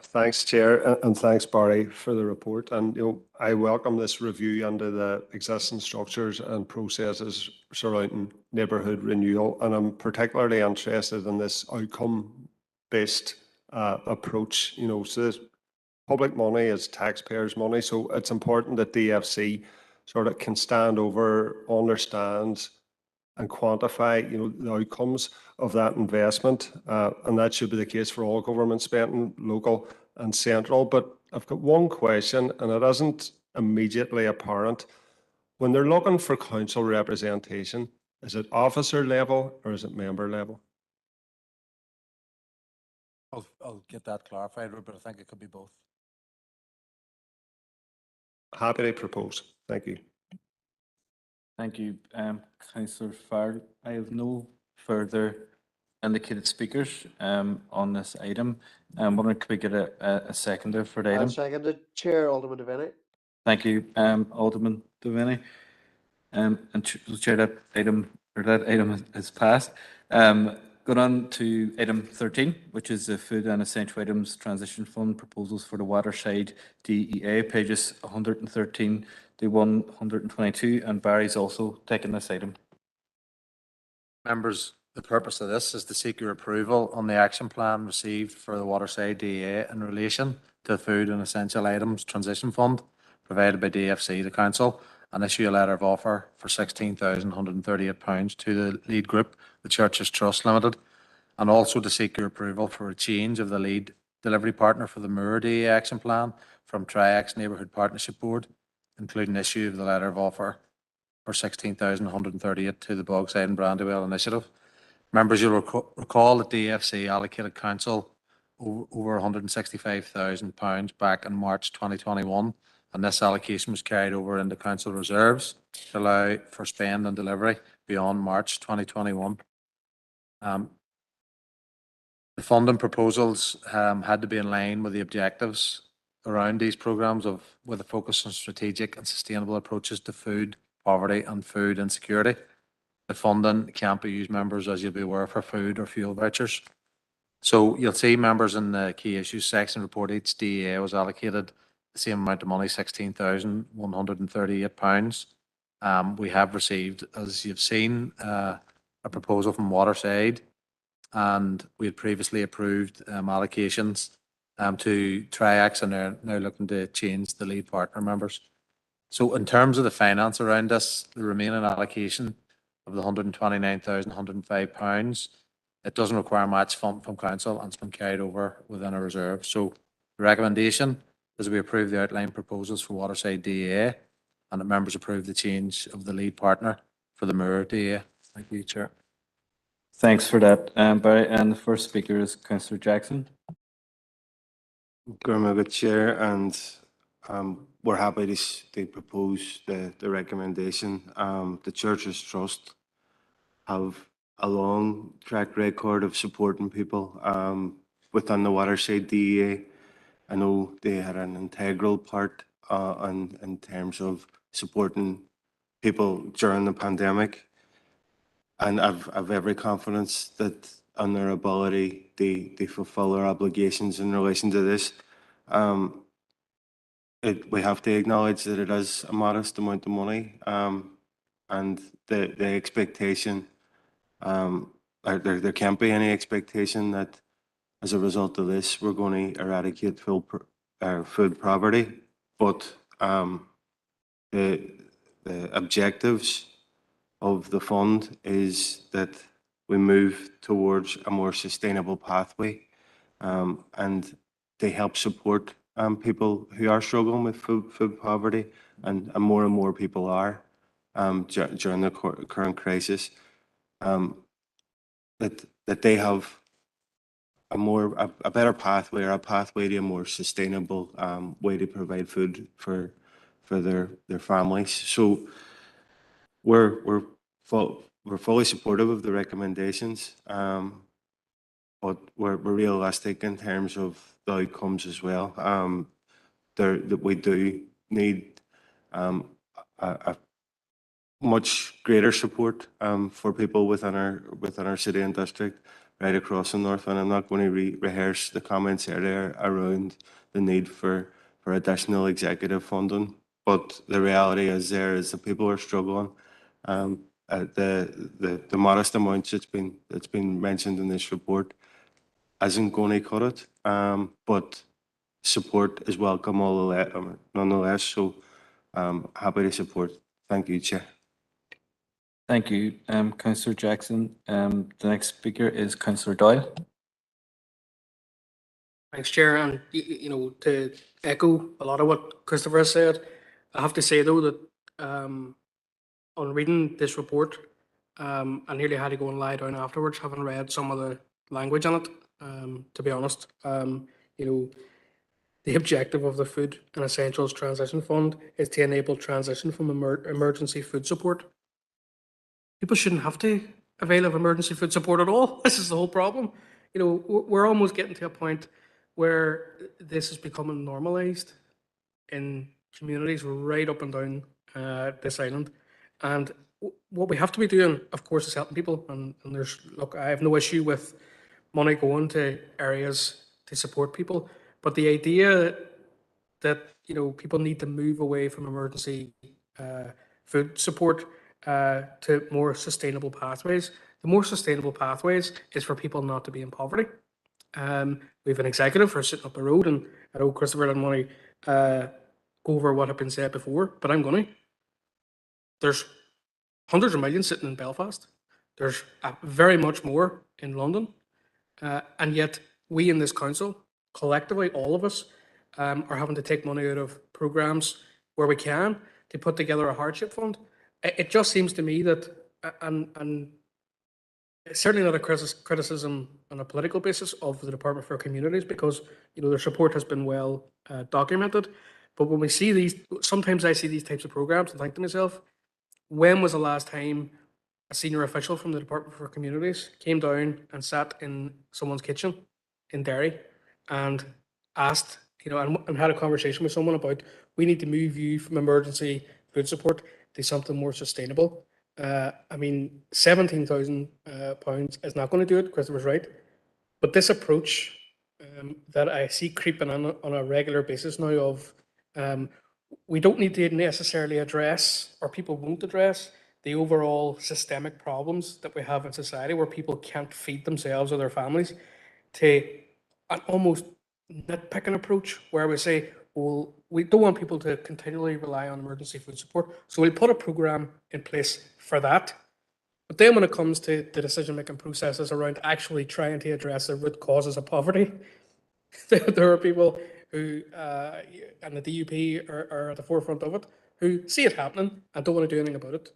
Thanks, Chair, and thanks, Barry, for the report. And I welcome this review under the existing structures and processes surrounding neighbourhood renewal, and I'm particularly interested in this outcome-based approach. So this public money is taxpayers' money, so it's important that DFC sort of can stand over, understand, and quantify, the outcomes of that investment, and that should be the case for all government spending, local and central. But I've got one question, and it isn't immediately apparent. When they're looking for council representation, is it officer level or is it member level? I'll get that clarified, but I think it could be both. Happy to propose. Thank you. Thank you, Councillor Farrell. I have no further indicated speakers on this item. Wondering, could we get a seconder for the I'll item? second it, Chair, Alderman Devaney. Thank you, Alderman Devaney. And Chair, that item is passed. Going on to item 13, which is the Food and Essential Items Transition Fund proposals for the Waterside DEA, pages 113 to 122, and Barry's also taken this item. Members, the purpose of this is to seek your approval on the action plan received for the Waterside DEA in relation to the Food and Essential Items Transition Fund provided by DFC, the Council, and issue a letter of offer for £16,138 to the lead group, the Churches Trust Limited, and also to seek your approval for a change of the lead delivery partner for the Moor DEA action plan from Triax Neighbourhood Partnership Board, including issue of the letter of offer for £16,138 to the Bogside and Brandywell Initiative. Members, you'll recall that DFC allocated Council over £165,000 back in March 2021, and this allocation was carried over into Council reserves to allow for spend and delivery beyond March 2021. The funding proposals had to be in line with the objectives around these programmes with a focus on strategic and sustainable approaches to food poverty and food insecurity. The funding can't be used, members, as you'll be aware, for food or fuel vouchers. So you'll see, members, in the key issues section report, each DEA was allocated the same amount of money, £16,138. We have received, as you've seen, a proposal from Waterside, and we had previously approved allocations to Triax, and they're now looking to change the lead partner, members. So in terms of the finance around this, the remaining allocation of the £129,105, it doesn't require match fund from Council, and it's been carried over within a reserve. So the recommendation is we approve the outline proposals for Waterside DEA, and the members approve the change of the lead partner for the Moor DEA. Thank you, Chair. Thanks for that, Barry. And the first speaker is Councillor Jackson. Good Chair, and we're happy to propose the recommendation. The Churches Trust have a long track record of supporting people within the Waterside DEA. I know they had an integral part in terms of supporting people during the pandemic, and I've every confidence that on their ability they fulfill their obligations in relation to this. We have to acknowledge that it is a modest amount of money, and the expectation, there can't be any expectation that as a result of this we're going to eradicate food poverty, but the objectives of the fund is that we move towards a more sustainable pathway, and they help support people who are struggling with food poverty, and more people are during the current crisis. That they have a better pathway, or a pathway to a more sustainable way to provide food for their families. So we're fully supportive of the recommendations, but we're realistic in terms of the outcomes as well. That we do need a much greater support for people within our city and district right across the north. And I'm not going to rehearse the comments earlier around the need for additional executive funding, but the reality is that people are struggling. The modest amounts that's been mentioned in this report isn't going to cut it, but support is welcome nonetheless. So happy to support. Thank you, Chair. Thank you, Councillor Jackson. The next speaker is Councillor Doyle. Thanks, Chair. And, to echo a lot of what Christopher has said, I have to say, though, that on reading this report, I nearly had to go and lie down afterwards, having read some of the language in it. to be honest. You know, the objective of the Food and Essentials Transition Fund is to enable transition from emergency food support. People shouldn't have to avail of emergency food support at all. This is the whole problem. You know, we're almost getting to a point where this is becoming normalised in communities right up and down this island. And what we have to be doing, of course, is helping people. And there's, look, I have no issue with money going to areas to support people. But the idea that, you know, people need to move away from emergency food support to more sustainable pathways. The more sustainable pathways is for people not to be in poverty. We have an executive who's sitting up the road, and I know Christopher didn't want to go over what had been said before, but I'm going to. There's hundreds of millions sitting in Belfast. There's very much more in London. And yet we in this council, collectively, all of us, are having to take money out of programmes where we can to put together a hardship fund. It just seems to me that, and it's certainly not a criticism on a political basis of the Department for Communities, because, you know, their support has been well documented. But when we see these, sometimes I see these types of programmes and think to myself, when was the last time a senior official from the Department for Communities came down and sat in someone's kitchen in Derry and asked, you know, and had a conversation with someone about, we need to move you from emergency food support to something more sustainable? I mean, £17,000 is not going to do it, Christopher's right. But this approach that I see creeping on a regular basis now of, we don't need to necessarily address, or people won't address, the overall systemic problems that we have in society where people can't feed themselves or their families, to an almost nitpicking approach where we say, well, we don't want people to continually rely on emergency food support, so we'll put a programme in place for that. But then when it comes to the decision-making processes around actually trying to address the root causes of poverty, there are people who, and the DUP are at the forefront of it, who see it happening and don't want to do anything about it.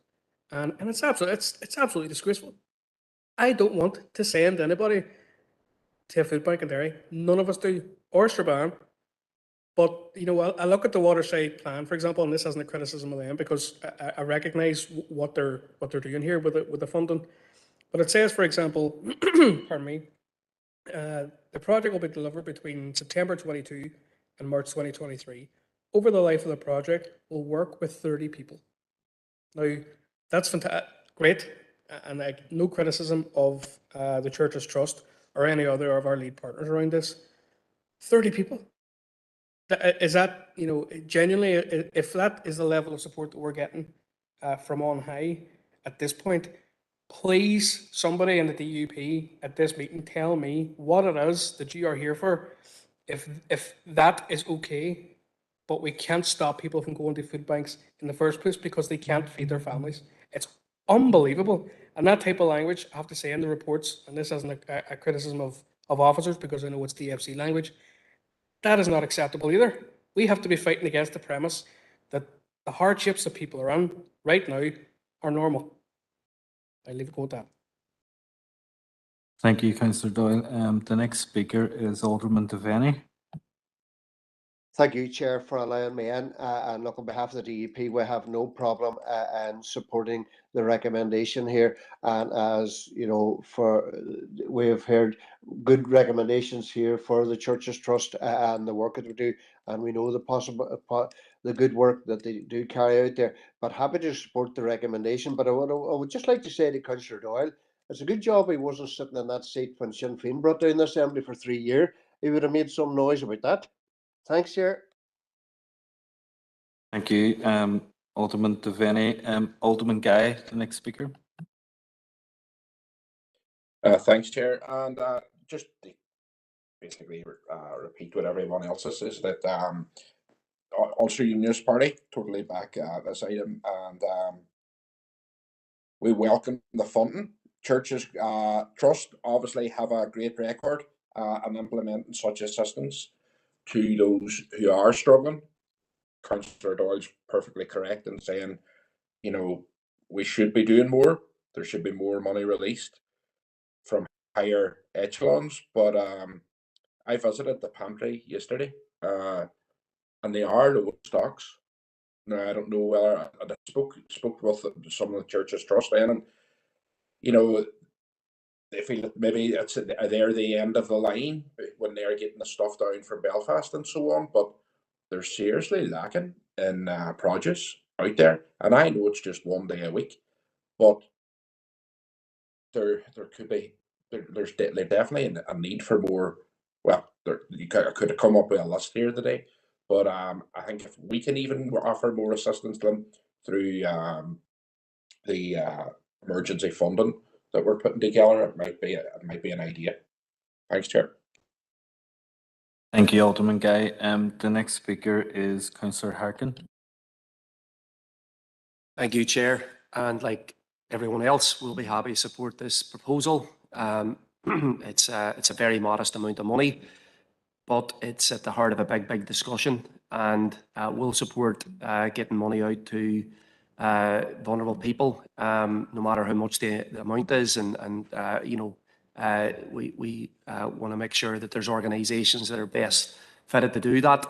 And it's absolutely disgraceful. I don't want to send anybody to a food bank in Derry. None of us do, or Strabane. But, you know, I look at the waterside plan, for example, and this isn't a criticism of them, because I recognise what they're doing here with the funding. But it says, for example, pardon me, the project will be delivered between September 22 and March 2023. Over the life of the project, we'll work with 30 people. Now, that's fantastic, great, and no criticism of the Church's Trust or any other of our lead partners around this. 30 people. Is that, you know, genuinely, if that is the level of support that we're getting from on high at this point, please, somebody in the DUP at this meeting, tell me what it is that you are here for. If that is okay, but we can't stop people from going to food banks in the first place because they can't feed their families. It's unbelievable. And that type of language, I have to say in the reports, and this isn't a criticism of officers, because I know it's DFC language, that is not acceptable either. We have to be fighting against the premise that the hardships that people are on right now are normal. I leave it go at that. Thank you, Councillor Doyle. The next speaker is Alderman Devaney. Thank you, Chair, for allowing me in. And look, on behalf of the DUP, we have no problem in supporting the recommendation here. And as you know, we have heard good recommendations here for the Church's Trust and the work that we do, and we know the good work that they do carry out there. But happy to support the recommendation. But I would just like to say to Councillor Doyle, it's a good job he wasn't sitting in that seat when Sinn Féin brought down the Assembly for 3 years. He would have made some noise about that. Thanks, Chair. Thank you, Alderman Devaney. Alderman Guy, the next speaker. Thanks, Chair. And just to basically repeat what everyone else is that Ulster Unionist Party totally back this item, and we welcome the funding. Church's Trust obviously have a great record in implementing such assistance to those who are struggling. Councillor Doyle's perfectly correct in saying, you know, we should be doing more. There should be more money released from higher echelons. But I visited the pantry yesterday, and they are low stocks. Now I don't know whether I spoke with some of the church's trust then, and you know, they feel that maybe it's they're the end of the line when they're getting the stuff down from Belfast and so on. But they're seriously lacking in produce out there, and I know it's just one day a week, but there could be there's definitely a need for more. Well, I could have come up with a list here today, but I think if we can even offer more assistance to them through the emergency funding that we're putting together, it might be an idea. Thanks, Chair. Thank you, Alderman Guy. The next speaker is Councillor Harkin. Thank you, Chair. And like everyone else, we'll be happy to support this proposal. It's a very modest amount of money, but it's at the heart of a big discussion, and we'll support getting money out to vulnerable people, no matter how much the amount is, and you know, we want to make sure that there's organisations that are best fitted to do that.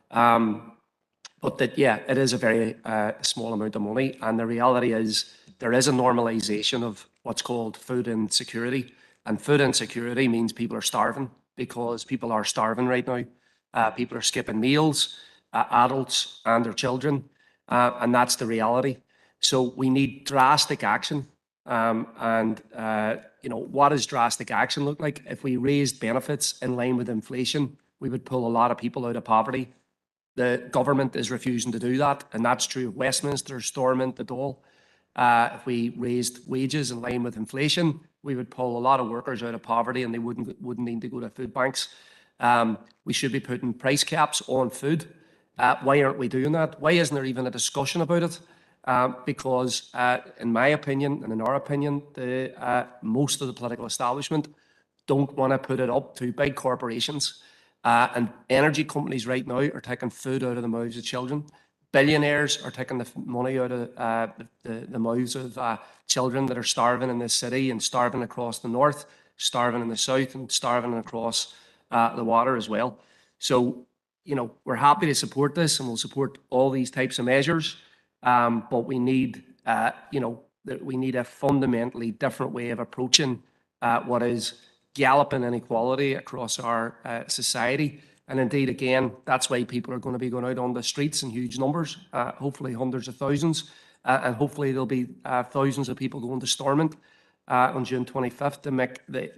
But that, yeah, it is a very small amount of money, and the reality is there is a normalisation of what's called food insecurity, and food insecurity means people are starving, because people are starving right now. People are skipping meals, adults and their children, and that's the reality. So we need drastic action. You know, what does drastic action look like? If we raised benefits in line with inflation, we would pull a lot of people out of poverty. The government is refusing to do that, and that's true of Westminster, Stormont, the Dáil. If we raised wages in line with inflation, we would pull a lot of workers out of poverty, and they wouldn't need to go to food banks. We should be putting price caps on food. Why aren't we doing that? Why isn't there even a discussion about it? Because in my opinion, and in our opinion, most of the political establishment don't want to put it up to big corporations. And energy companies right now are taking food out of the mouths of children. Billionaires are taking the money out of the mouths of children that are starving in this city, and starving across the north, starving in the south, and starving across the water as well. So, you know, we're happy to support this, and we'll support all these types of measures. But we need, you know, we need a fundamentally different way of approaching what is galloping inequality across our society. And indeed, again, that's why people are going to be going out on the streets in huge numbers, hopefully hundreds of thousands, and hopefully there'll be thousands of people going to Stormont on June 25th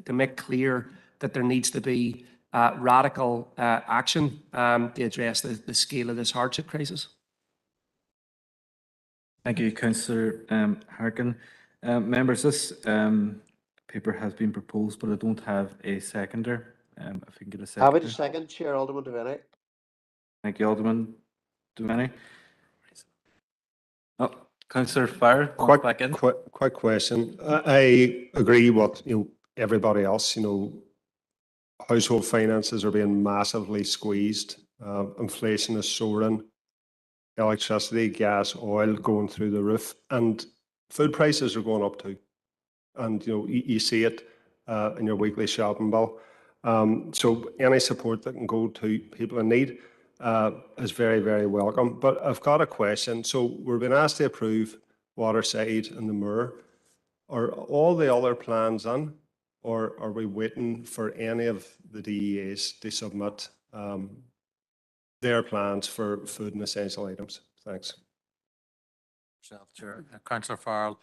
to make clear that there needs to be radical action to address the scale of this hardship crisis. Thank you, Councillor Harkin. Members, this paper has been proposed, but I don't have a seconder. If we can get a seconder. Happy to second, Chair. Alderman Devaney. Thank you, Alderman Devaney. Oh, Councillor Farr. Quick question. I agree with everybody else. Household finances are being massively squeezed. Inflation is soaring. Electricity, gas, oil going through the roof, and food prices are going up too. And you see it in your weekly shopping bill. So any support that can go to people in need is very, very welcome. But I've got a question. So we're being asked to approve Waterside and the Moor. Are all the other plans in, or are we waiting for any of the DEAs to submit their plans for food and essential items? Thanks. Chair. Councillor Farrell,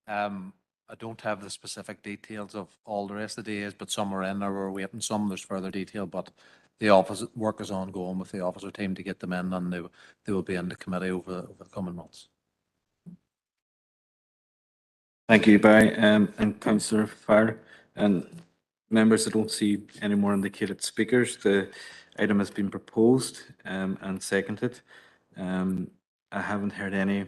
I don't have the specific details of all the rest of the days, but some are in or we're waiting some. There's further detail, but the office work is ongoing with the officer team to get them in, and they will be in the committee over the coming months. Thank you, Barry, and Councillor Farr. And members, I don't see any more indicated speakers. The item has been proposed and seconded. I haven't heard any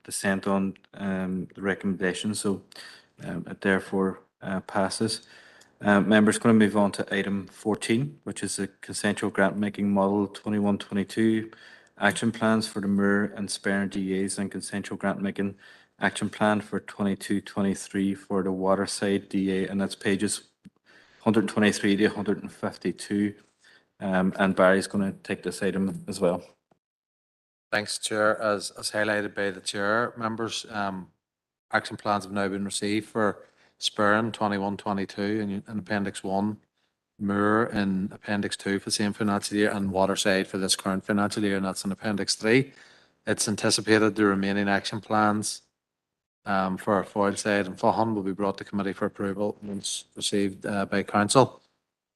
dissent on the recommendation, so it therefore passes. Members, going to move on to item 14, which is the consensual grant making model 21-22 action plans for the Moor and Sperrin DAs, and consensual grant making action plan for 22-23 for the Waterside DA, and that's pages 123 to 152. And Barry's going to take this item as well. Thanks, Chair. As highlighted by the Chair, members, action plans have now been received for Spurn 21-22 in Appendix 1, Moor in Appendix 2 for the same financial year, and Waterside for this current financial year, and that's in Appendix 3. It's anticipated the remaining action plans for Foyleside and Faughan will be brought to committee for approval once received by Council.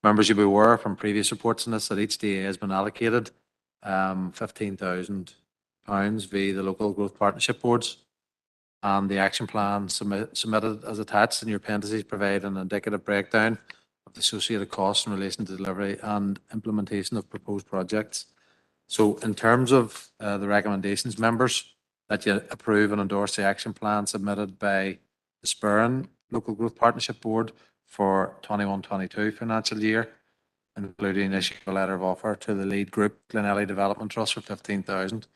Members, you'll be aware from previous reports on this that each DA has been allocated £15,000 via the local growth partnership boards, and the action plan submitted as attached in your appendices provide an indicative breakdown of the associated costs in relation to delivery and implementation of proposed projects. So in terms of the recommendations, members, that you approve and endorse the action plan submitted by the Spurn Local Growth Partnership Board for 21-22 financial year, including issue a letter of offer to the lead group, Glenelly Development Trust, for 15,000.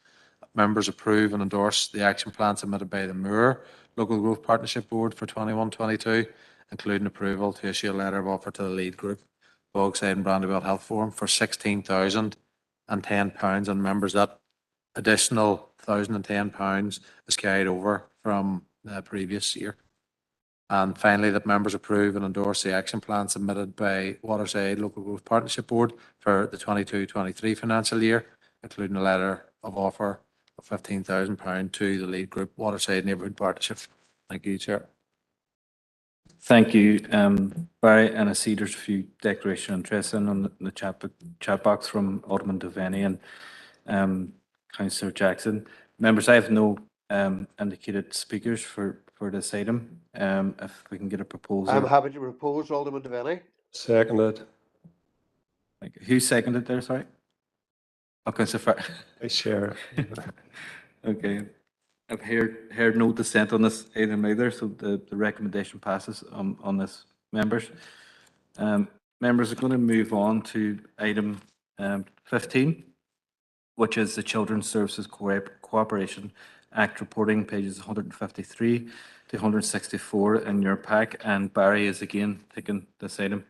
Members approve and endorse the action plan submitted by the Moor Local Growth Partnership Board for 21-22, including approval to issue a letter of offer to the lead group, Bogside and Brandywell Health Forum, for £16,010. And members, that additional £1,010 is carried over from the previous year. And finally, that members approve and endorse the action plan submitted by Waterside Local Growth Partnership Board for the 22-23 financial year, including a letter of offer of £15,000 to the lead group, Waterside Neighbourhood Partnership. Thank you, Chair. Thank you, Barry. And I see there's a few declaration of interest on the chat box from Alderman Devaney and Councillor Jackson. Members, I have no indicated speakers for this item. If we can get a proposal. I'm happy to propose, Alderman Devaney. Seconded. Who seconded there, sorry? Okay, so far. I share. Okay. I've heard no dissent on this item either, so the recommendation passes on this, members. Members are going to move on to item 15, which is the Children's Services Cooperation Act reporting, pages 153 to 164 in your pack, and Barry is again taking this item.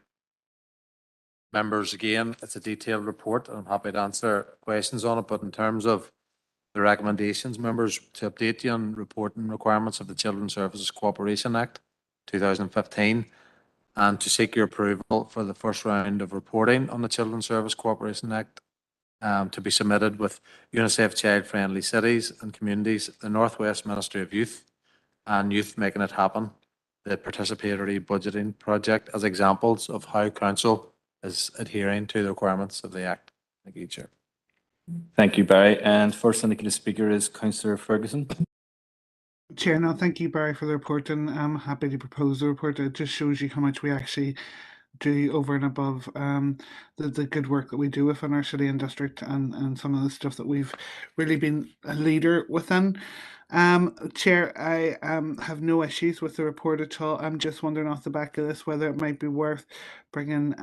Members, again, it's a detailed report. I'm happy to answer questions on it, but in terms of the recommendations, members, to update you on reporting requirements of the Children's Services Cooperation Act 2015, and to seek your approval for the first round of reporting on the Children's Service Cooperation Act to be submitted with UNICEF Child Friendly Cities and Communities, the North West Ministry of Youth, and Youth Making It Happen, the participatory budgeting project, as examples of how Council is adhering to the requirements of the Act. Thank you, Chair. Thank you, Barry. And first indicated speaker is Councillor Ferguson. Chair, no, thank you, Barry, for the report, and I'm happy to propose the report. It just shows you how much we actually do over and above the good work that we do within our city and district, and some of the stuff that we've really been a leader within. Chair, I have no issues with the report at all. I'm just wondering off the back of this whether it might be worth bringing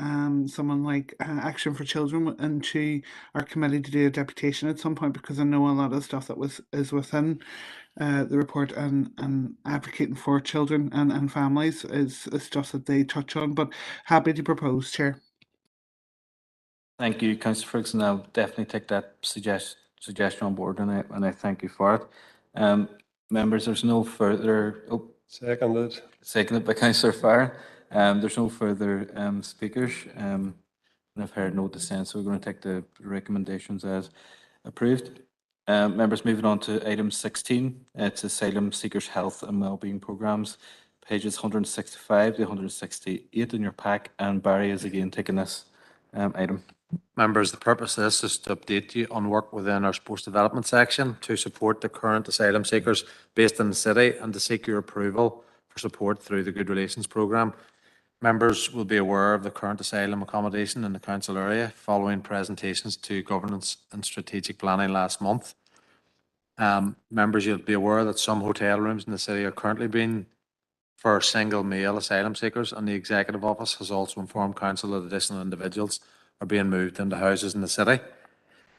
someone like Action for Children into our committee to do a deputation at some point, because I know a lot of the stuff that is within the report and advocating for children and families is stuff that they touch on, but happy to propose, Chair. Thank you, Councillor Ferguson. I'll definitely take that suggestion on board, and I thank you for it. Members, there's no further. Oh, seconded by Councillor Farr. There's no further speakers, and I've heard no dissent, so we're going to take the recommendations as approved. Members, moving on to item 16. It's Asylum Seekers Health and Wellbeing Programmes, pages 165 to 168 in your pack, and Barry is again taking this item. Members, the purpose of this is to update you on work within our sports development section to support the current asylum seekers based in the city and to seek your approval for support through the Good Relations Programme. Members will be aware of the current asylum accommodation in the council area following presentations to governance and strategic planning last month. Members, you'll be aware that some hotel rooms in the city are currently being for single male asylum seekers, and the Executive Office has also informed Council that additional individuals are being moved into houses in the city.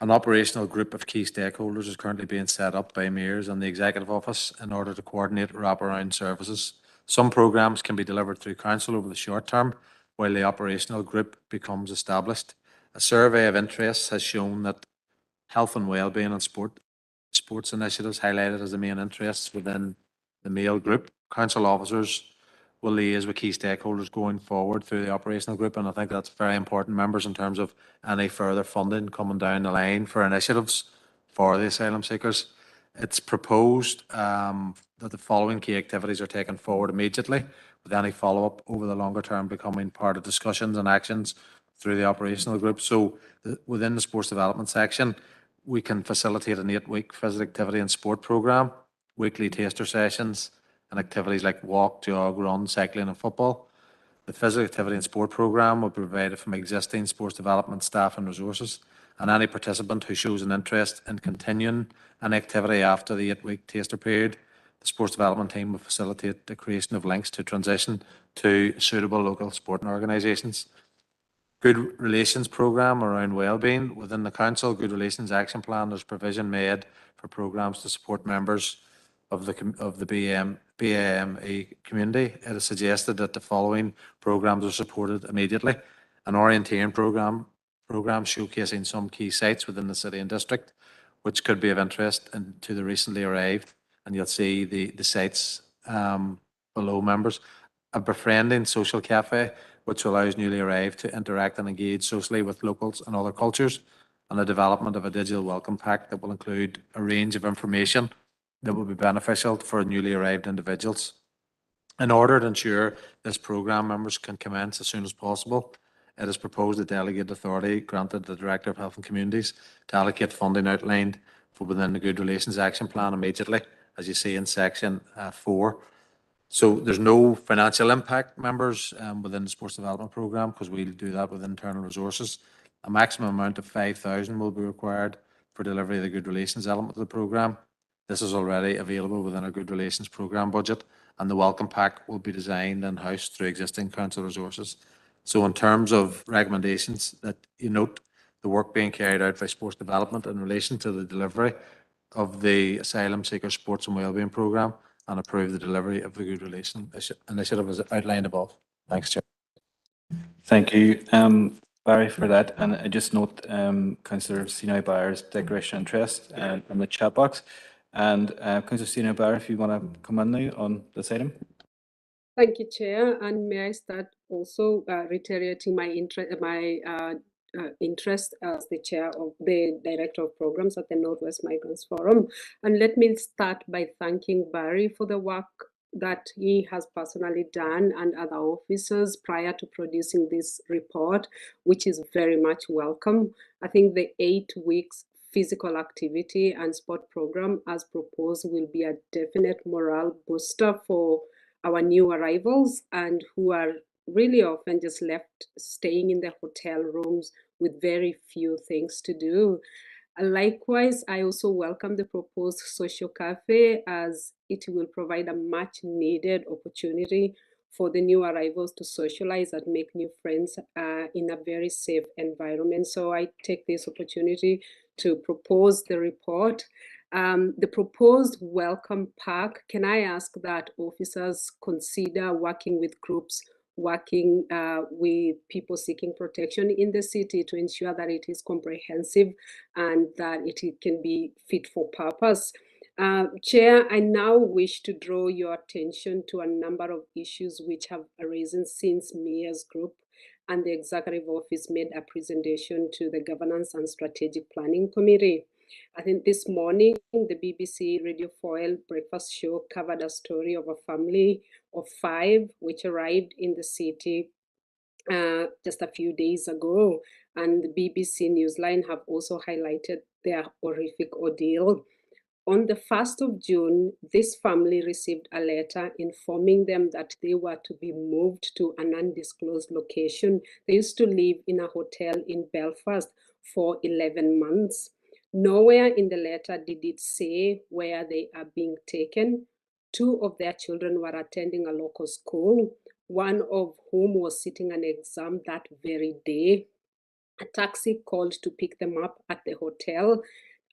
An operational group of key stakeholders is currently being set up by mayors and the Executive Office in order to coordinate wraparound services. Some programmes can be delivered through Council over the short term, while the operational group becomes established. A survey of interests has shown that health and wellbeing and sports initiatives highlighted as the main interests within the male group. Council officers will liaise with key stakeholders going forward through the operational group, and I think that's very important, members, in terms of any further funding coming down the line for initiatives for the asylum seekers. It's proposed that the following key activities are taken forward immediately, with any follow-up over the longer term becoming part of discussions and actions through the operational group. So within the sports development section, we can facilitate an 8-week physical activity and sport programme, weekly taster sessions, and activities like walk, jog, run, cycling and football. The physical activity and sport programme will be provided from existing sports development staff and resources, and any participant who shows an interest in continuing an activity after the 8-week taster period, the sports development team will facilitate the creation of links to transition to suitable local sporting organisations. Good Relations Programme around wellbeing. Within the Council Good Relations Action Plan, there's provision made for programmes to support members of the BAME community. It is suggested that the following programmes are supported immediately: an orienteering programme showcasing some key sites within the city and district, which could be of interest to the recently arrived, and you'll see the sites below, members. A befriending social cafe, which allows newly arrived to interact and engage socially with locals and other cultures, and the development of a digital welcome pack that will include a range of information that will be beneficial for newly arrived individuals. In order to ensure this programme, members, can commence as soon as possible, it is proposed a delegated authority granted to the Director of Health and Communities to allocate funding outlined for within the Good Relations Action Plan immediately, as you see in section 4. So there's no financial impact, members, within the sports development programme, because we'll do that with internal resources. A maximum amount of 5,000 will be required for delivery of the Good Relations element of the programme. This is already available within our Good Relations programme budget, and the welcome pack will be designed in-house through existing council resources. So in terms of recommendations, that you note the work being carried out by sports development in relation to the delivery of the Asylum Seeker Sports and Wellbeing Programme, and approve the delivery of the Good Relations initiative as outlined above. Thanks, Chair. Thank you, Barry, for that. And I just note Councillor Sina Byer's declaration of interest in the chat box. And Councillor Sina Byer, if you want to come in now on this item. Thank you, Chair. And may I start also reiterating my interest as the Chair of the Director of Programs at the Northwest Migrants Forum. And let me start by thanking Barry for the work that he has personally done and other officers prior to producing this report, which is very much welcome. I think the 8 weeks physical activity and sport program as proposed will be a definite morale booster for our new arrivals and who are really often just left staying in their hotel rooms with very few things to do. Likewise, I also welcome the proposed social cafe as it will provide a much needed opportunity for the new arrivals to socialize and make new friends in a very safe environment. So I take this opportunity to propose the report. The proposed welcome pack, can I ask that officers consider working with groups, working with people seeking protection in the city to ensure that it is comprehensive and that it can be fit for purpose. Chair, I now wish to draw your attention to a number of issues which have arisen since Mia's group and the Executive Office made a presentation to the Governance and Strategic Planning Committee. I think this morning, the BBC Radio Foil breakfast show covered a story of a family of 5 which arrived in the city just a few days ago. And the BBC Newsline have also highlighted their horrific ordeal. On the 1st of June, this family received a letter informing them that they were to be moved to an undisclosed location. They used to live in a hotel in Belfast for 11 months. Nowhere in the letter did it say where they are being taken. 2 of their children were attending a local school, one of whom was sitting an exam that very day. A taxi called to pick them up at the hotel,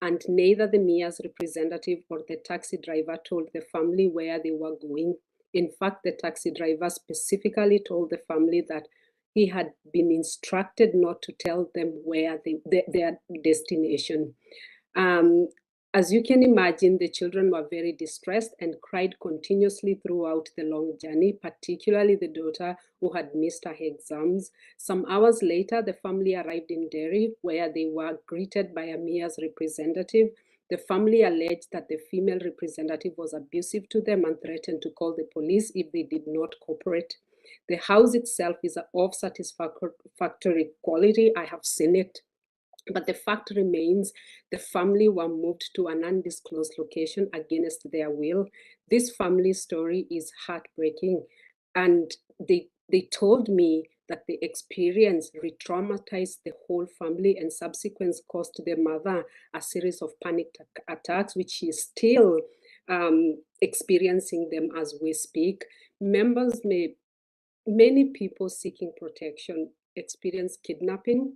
and neither the Mia's representative or the taxi driver told the family where they were going. In fact, the taxi driver specifically told the family that he had been instructed not to tell them where their destination. As you can imagine, the children were very distressed and cried continuously throughout the long journey, particularly the daughter who had missed her exams. Some hours later, the family arrived in Derry, where they were greeted by Amia's representative. The family alleged that the female representative was abusive to them and threatened to call the police if they did not cooperate. The house itself is of satisfactory quality. I have seen it. But the fact remains, the family were moved to an undisclosed location against their will. This family story is heartbreaking. And they told me that the experience re-traumatized the whole family and subsequently caused their mother a series of panic attacks, which she is still experiencing them as we speak. Many people seeking protection experience kidnapping,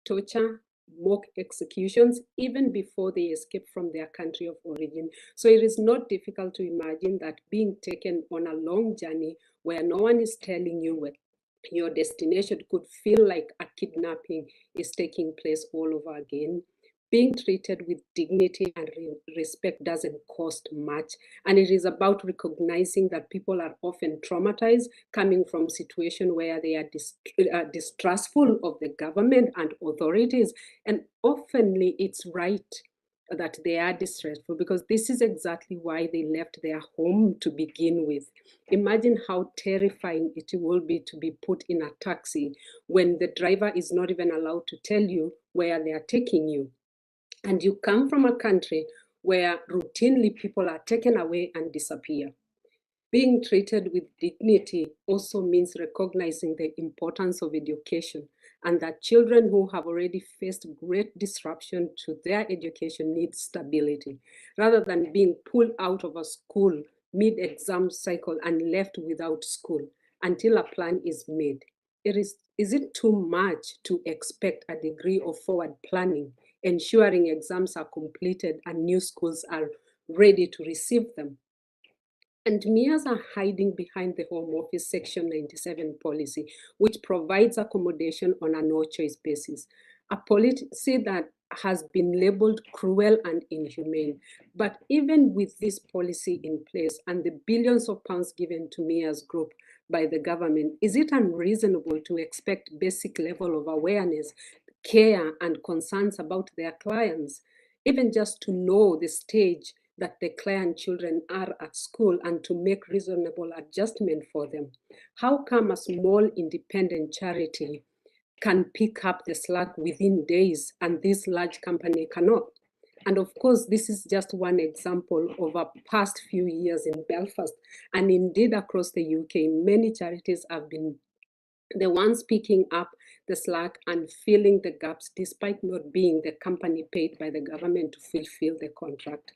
torture, mock executions, even before they escape from their country of origin. So it is not difficult to imagine that being taken on a long journey where no one is telling you where your destination could feel like a kidnapping is taking place all over again. Being treated with dignity and respect doesn't cost much. And it is about recognizing that people are often traumatized, coming from situations where they are distrustful of the government and authorities. And oftenly it's right that they are distressful, because this is exactly why they left their home to begin with. Imagine how terrifying it will be to be put in a taxi when the driver is not even allowed to tell you where they are taking you. And you come from a country where routinely people are taken away and disappear. Being treated with dignity also means recognizing the importance of education, and that children who have already faced great disruption to their education need stability, rather than being pulled out of a school mid-exam cycle and left without school until a plan is made. Is it too much to expect a degree of forward planning, ensuring exams are completed and new schools are ready to receive them? And Mias are hiding behind the Home Office Section 97 policy, which provides accommodation on a no-choice basis, a policy that has been labeled cruel and inhumane. But even with this policy in place and the billions of pounds given to Mia's group by the government, is it unreasonable to expect basic level of awareness, care, and concerns about their clients, even just to know the stage that the client children are at school and to make reasonable adjustment for them? How come a small independent charity can pick up the slack within days and this large company cannot? And of course, this is just one example of a past few years in Belfast, and indeed across the UK, many charities have been the ones picking up the slack and filling the gaps despite not being the company paid by the government to fulfill the contract.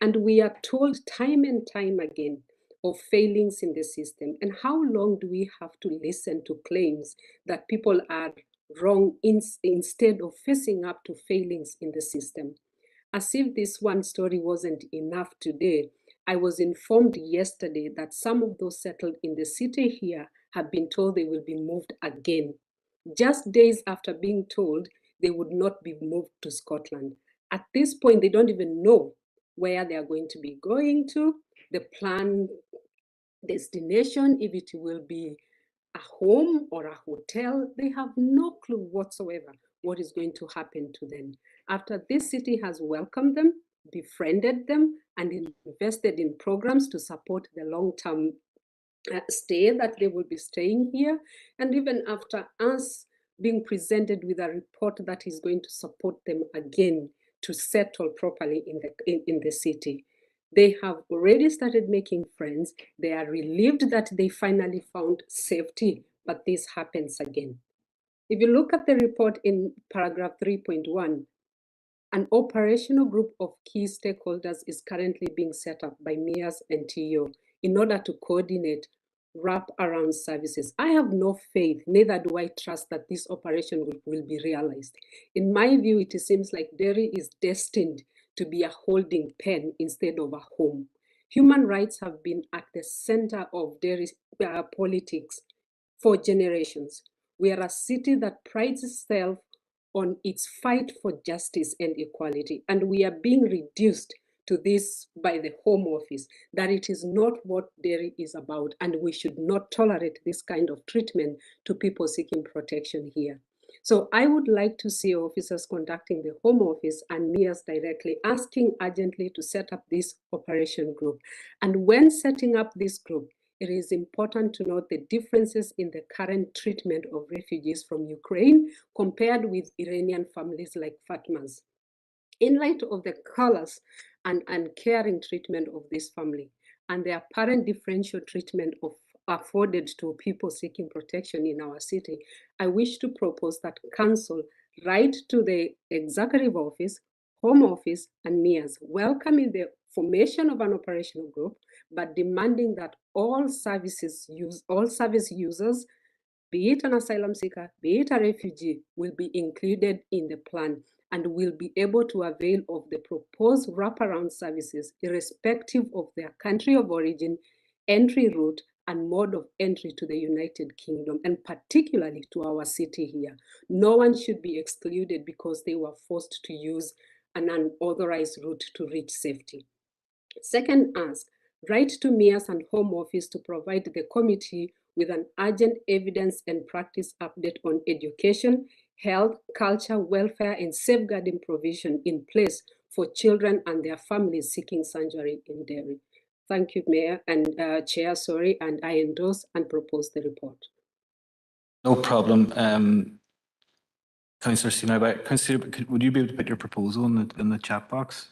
And we are told time and time again of failings in the system. And how long do we have to listen to claims that people are wrong instead of facing up to failings in the system? As if this one story wasn't enough today, I was informed yesterday that some of those settled in the city here have been told they will be moved again, just days after being told they would not be moved to Scotland. At this point, they don't even know where they are going to be going to, the planned destination, if it will be a home or a hotel. They have no clue whatsoever what is going to happen to them. After this city has welcomed them, befriended them, and invested in programs to support the long-term stay that they will be staying here, and even after us being presented with a report that is going to support them again to settle properly in the city, they have already started making friends. They are relieved that they finally found safety, but this happens again. If you look at the report in paragraph 3.1, an operational group of key stakeholders is currently being set up by MIAS and TO in order to coordinate wrap-around services. I have no faith, neither do I trust that this operation will be realized. In my view, it seems like Derry is destined to be a holding pen instead of a home. Human rights have been at the center of Derry's politics for generations. We are a city that prides itself on its fight for justice and equality, and we are being reduced to this by the Home Office, that it is not what Derry is about, and we should not tolerate this kind of treatment to people seeking protection here. So I would like to see officers contacting the Home Office and me as directly, asking urgently to set up this operation group. And when setting up this group, it is important to note the differences in the current treatment of refugees from Ukraine compared with Iranian families like Fatma's. In light of the callous and uncaring treatment of this family and the apparent differential treatment afforded to people seeking protection in our city, I wish to propose that Council write to the Executive Office, Home Office, and MEAS, welcoming the formation of an operational group, but demanding that all service users, be it an asylum seeker, be it a refugee, will be included in the plan and will be able to avail of the proposed wraparound services irrespective of their country of origin, entry route, and mode of entry to the United Kingdom, and particularly to our city here. No one should be excluded because they were forced to use an unauthorized route to reach safety. Second ask, write to MEAS and Home Office to provide the committee with an urgent evidence and practice update on education, health, culture, welfare, and safeguarding provision in place for children and their families seeking sanctuary in Derry. Thank you, Mayor and Chair, and I endorse and propose the report. No problem. Councillor Sinai, Councillor, would you be able to put your proposal in the chat box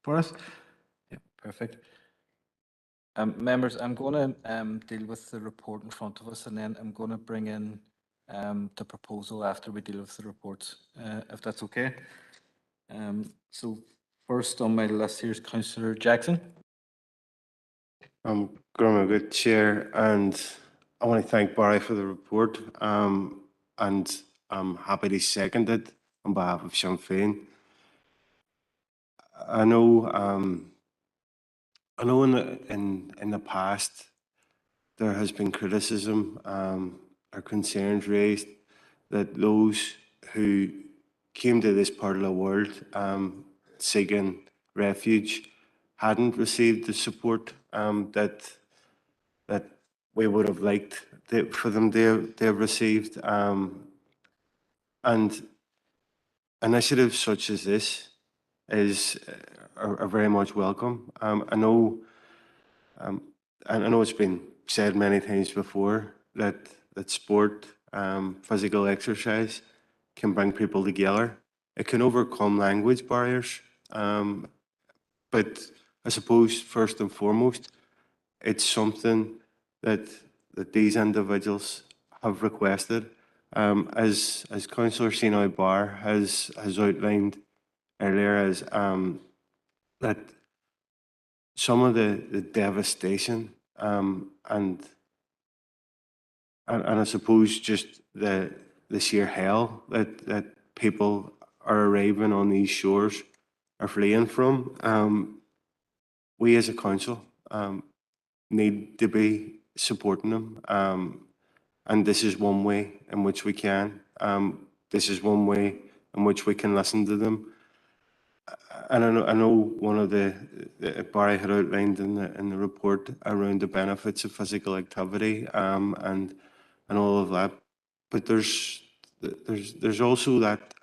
for us? Yeah, perfect. Members, I'm going to deal with the report in front of us, and then I'm going to bring in the proposal after we deal with the reports, if that's okay. So first on my list here is Councillor Jackson. Good Chair, and I want to thank Barry for the report, and I'm happy to second it on behalf of Sinn Féin. I know in the past there has been criticism or concerns raised that those who came to this part of the world seeking refuge hadn't received the support that we would have liked for them to have received. And initiatives such as this are very much welcome. I know it's been said many times before that sport, physical exercise, can bring people together. It can overcome language barriers, but I suppose first and foremost, it's something that these individuals have requested. As Councillor Sinai Barr has outlined earlier, is that some of the devastation and I suppose just the sheer hell that people are arriving on these shores are fleeing from, we as a council need to be supporting them, and this is one way in which we can. This is one way in which we can listen to them. And I know one of the Barry had outlined in the report around the benefits of physical activity and all of that, but there's also that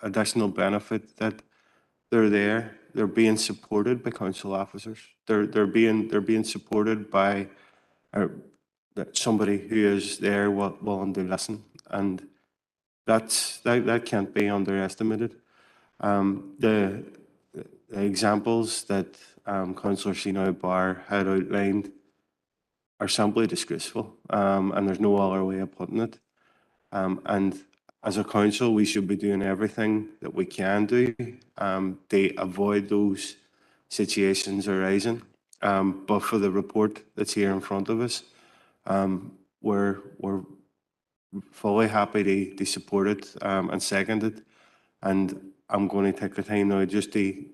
additional benefit that they're being supported by council officers. They're being supported by somebody who is there willing to listen, and that can't be underestimated. The examples that Councillor Sinai Barr had outlined are simply disgraceful, and there's no other way of putting it. And as a council, we should be doing everything that we can do to avoid those situations arising. But for the report that's here in front of us, we're fully happy to support it and second it. And I'm going to take the time now just to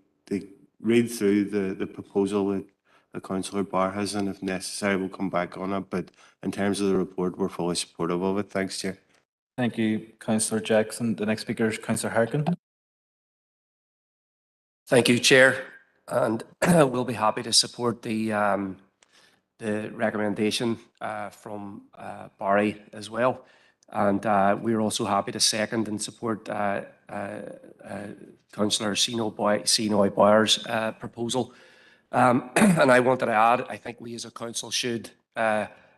read through the proposal that Councillor Barr has, and if necessary, we'll come back on it. But in terms of the report, we're fully supportive of it. Thanks, Chair. Thank you, Councillor Jackson. The next speaker is Councillor Harkin. Thank you, Chair, and we'll be happy to support the recommendation from Barry as well. And we're also happy to second and support Councillor Sinoy Boyer's proposal. And I wanted to add, I think we as a council should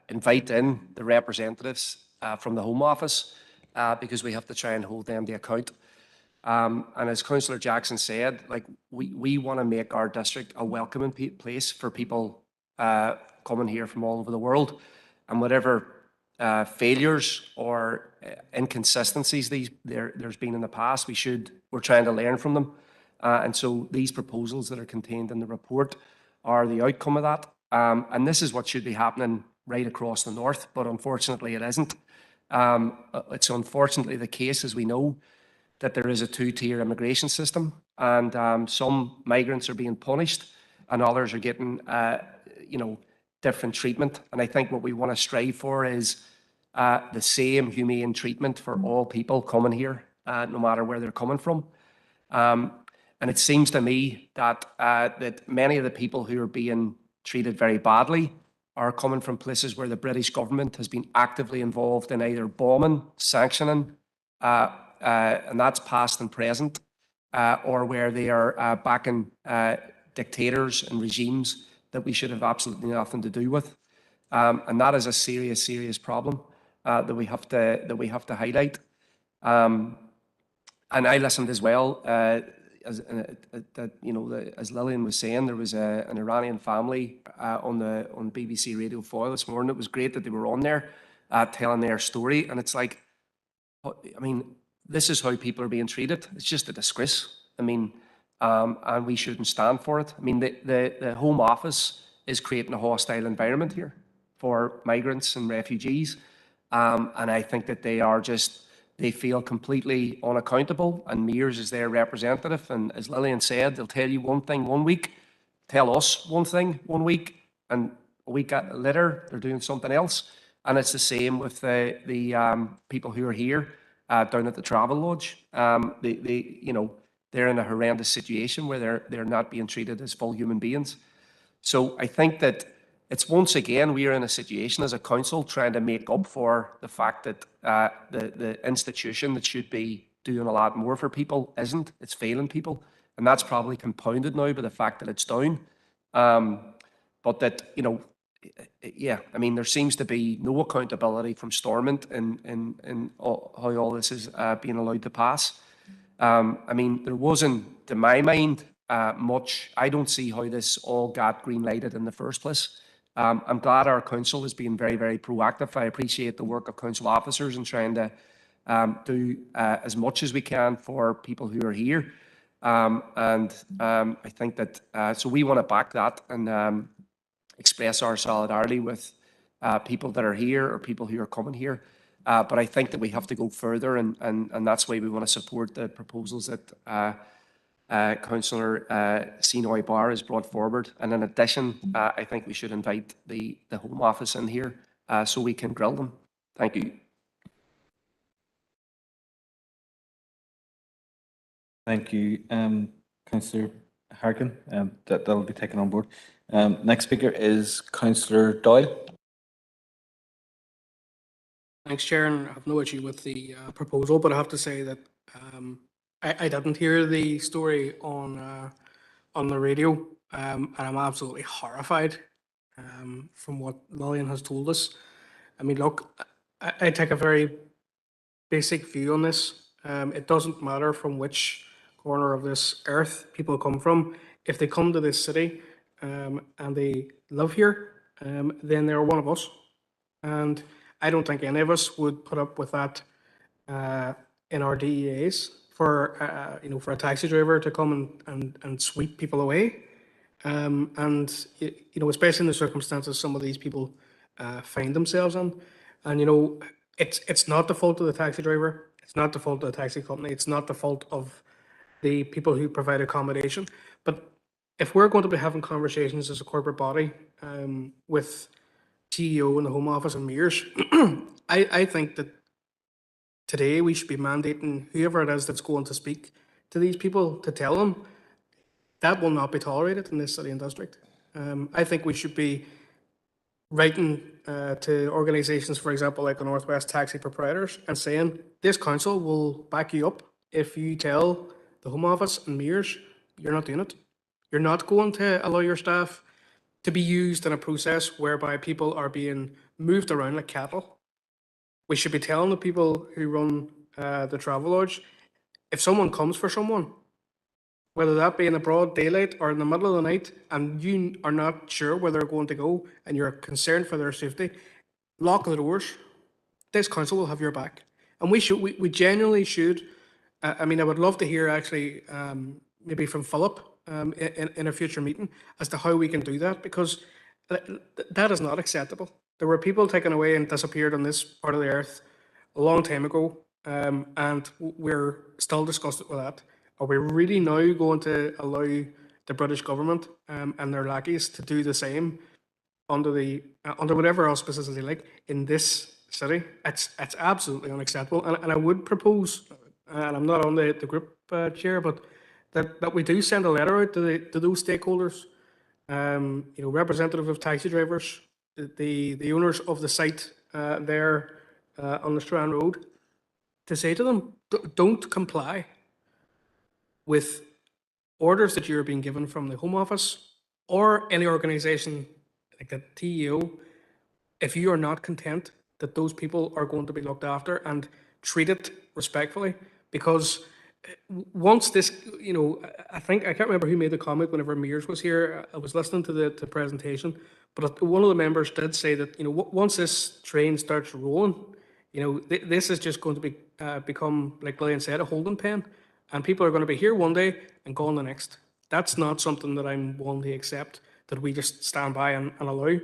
invite in the representatives from the Home Office because we have to try and hold them to account. And as Councillor Jackson said, like we want to make our district a welcoming place for people coming here from all over the world, and whatever failures or inconsistencies there's been in the past, we're trying to learn from them. And so these proposals that are contained in the report are the outcome of that. And this is what should be happening right across the north, but unfortunately it isn't. It's unfortunately the case, as we know, that there is a two-tier immigration system, and some migrants are being punished and others are getting, different treatment. And I think what we want to strive for is the same humane treatment for all people coming here, no matter where they're coming from. And it seems to me that that many of the people who are being treated very badly are coming from places where the British government has been actively involved in either bombing, sanctioning, and that's past and present, or where they are backing dictators and regimes that we should have absolutely nothing to do with. And that is a serious, serious problem that we have to highlight. And I listened as well, as Lillian was saying, there was an Iranian family on BBC Radio 4 this morning. It was great that they were on there telling their story. And it's like, I mean, this is how people are being treated. It's just a disgrace. I mean, and we shouldn't stand for it. I mean, the Home Office is creating a hostile environment here for migrants and refugees. And I think that they feel completely unaccountable, and Mears is their representative. And as Lillian said, they'll tell you one thing one week, tell us one thing one week, and a week later they're doing something else. And it's the same with the people who are here down at the Travel Lodge. They're in a horrendous situation where they're not being treated as full human beings. So I think that it's once again, we are in a situation as a council trying to make up for the fact that the institution that should be doing a lot more for people isn't. It's failing people. And that's probably compounded now by the fact that it's down. But that, I mean, there seems to be no accountability from Stormont in how all this is being allowed to pass. I mean, there wasn't, to my mind, much. I don't see how this all got green lighted in the first place. I'm glad our council is being very, very proactive. I appreciate the work of council officers in trying to do as much as we can for people who are here. I think that, so we want to back that and express our solidarity with people that are here or people who are coming here. But I think that we have to go further, and that's why we want to support the proposals that Councillor Sinoy Barr has brought forward. And in addition, I think we should invite the Home Office in here so we can grill them. Thank you. Thank you, Councillor Harkin. That'll be taken on board. Next speaker is Councillor Doyle. Thanks, Chair, and I have no issue with the proposal, but I have to say that I didn't hear the story on the radio, and I'm absolutely horrified from what Lillian has told us. I mean, look, I take a very basic view on this. It doesn't matter from which corner of this earth people come from. If they come to this city and they live here, then they're one of us. And I don't think any of us would put up with that in our DEAs for a taxi driver to come and sweep people away. Especially in the circumstances some of these people find themselves in. And it's not the fault of the taxi driver. It's not the fault of the taxi company. It's not the fault of the people who provide accommodation. But if we're going to be having conversations as a corporate body with TEO and the Home Office and Mears, I think that today we should be mandating whoever it is that's going to speak to these people to tell them that will not be tolerated in this city and district. I think we should be writing to organisations, for example, like the Northwest Taxi Proprietors, and saying this council will back you up if you tell the Home Office and mayors you're not doing it. You're not going to allow your staff to be used in a process whereby people are being moved around like cattle. We should be telling the people who run the travel lodge, if someone comes for someone, whether that be in the broad daylight or in the middle of the night, and you are not sure where they're going to go and you're concerned for their safety, lock the doors. This council will have your back. And we genuinely should. I mean, I would love to hear actually maybe from Philip in a future meeting as to how we can do that, because that is not acceptable. There were people taken away and disappeared on this part of the earth a long time ago, and we're still discussing with that. Are we really now going to allow the British government and their lackeys to do the same under whatever auspices they like in this city? It's absolutely unacceptable, and I would propose, and I'm not on the group chair, but that we do send a letter out to those stakeholders, representative of taxi drivers, the owners of the site there on the Strand Road, to say to them, don't comply with orders that you're being given from the Home Office or any organisation like the TEO if you are not content that those people are going to be looked after and treated respectfully. Because once this, I can't remember who made the comment whenever Mears was here. I was listening to the presentation, but one of the members did say that, once this train starts rolling, this is just going to become, like Gillian said, a holding pen, and people are going to be here one day and gone the next. That's not something that I'm willing to accept, that we just stand by and allow.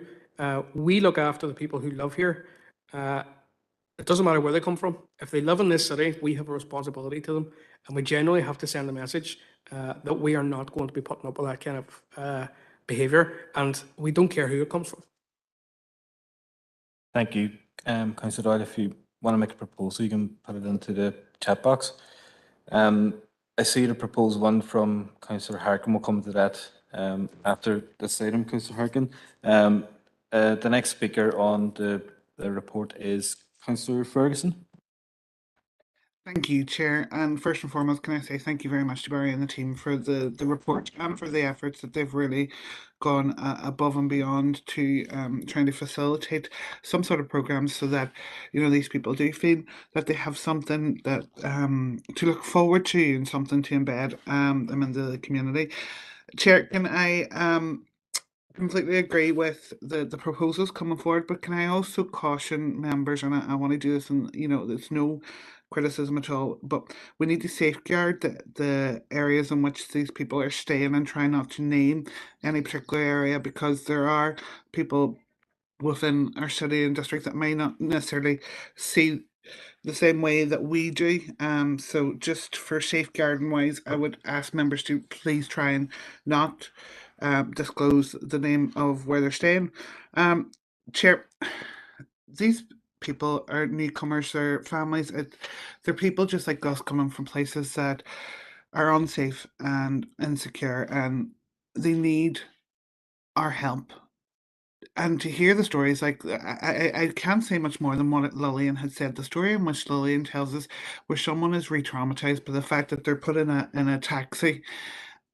We look after the people who live here. It doesn't matter where they come from. If they live in this city, we have a responsibility to them, and we genuinely have to send a message that we are not going to be putting up with that kind of behaviour, and we don't care who it comes from. Thank you. Councillor Doyle, if you want to make a proposal, you can put it into the chat box. I see the proposed one from Councillor Harkin. We'll come to that after this item, Councillor Harkin. The next speaker on the report is Councillor Ferguson. Thank you, Chair. And first and foremost, can I say thank you very much to Barry and the team for the report and for the efforts that they've really gone above and beyond to trying to facilitate some sort of programs so that, these people do feel that they have something that to look forward to and something to embed them in the community. Chair, can I completely agree with the proposals coming forward, but can I also caution members, and I want to do this, and there's no criticism at all, but we need to safeguard the areas in which these people are staying and try not to name any particular area, because there are people within our city and district that may not necessarily see the same way that we do. So just for safeguarding wise, I would ask members to please try and not disclose the name of where they're staying. Chair, these people are newcomers, they're families, they're people just like us coming from places that are unsafe and insecure, and they need our help. And to hear the stories, like I can't say much more than what Lillian had said. The story in which Lillian tells us, where someone is re-traumatized by the fact that they're put in a taxi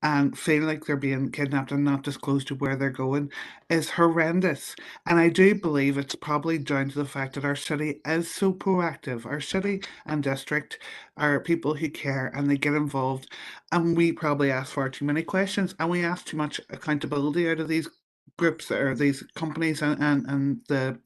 and feeling like they're being kidnapped and not disclosed to where they're going, is horrendous. And I do believe it's probably down to the fact that our city is so proactive. Our city and district are people who care and they get involved, and we probably ask far too many questions, and we ask too much accountability out of these groups or these companies and the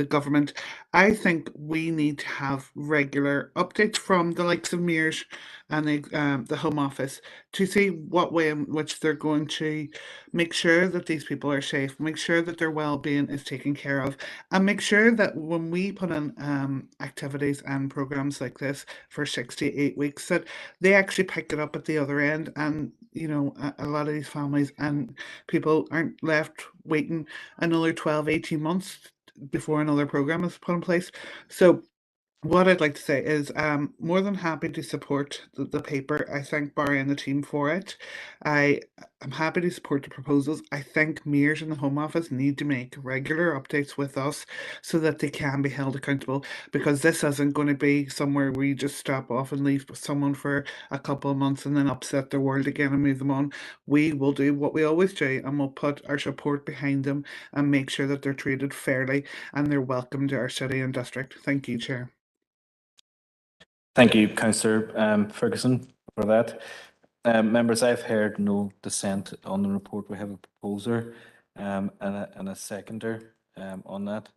government. I think we need to have regular updates from the likes of Mears and the Home Office to see what way in which they're going to make sure that these people are safe, make sure that their well-being is taken care of, and make sure that when we put in activities and programs like this for 6 to 8 weeks, that they actually pick it up at the other end. And a lot of these families and people aren't left waiting another 12, 18 months before another program is put in place. So What I'd like to say is more than happy to support the paper. I thank Barry and the team for it. I'm happy to support the proposals. I think mayors in the Home Office need to make regular updates with us so that they can be held accountable, because this isn't going to be somewhere where you just stop off and leave someone for a couple of months and then upset their world again and move them on. We will do what we always do, and we'll put our support behind them and make sure that they're treated fairly and they're welcome to our city and district. Thank you, Chair. Thank you, Councillor Ferguson, for that. Members, I've heard no dissent on the report. We have a proposer and a seconder on that.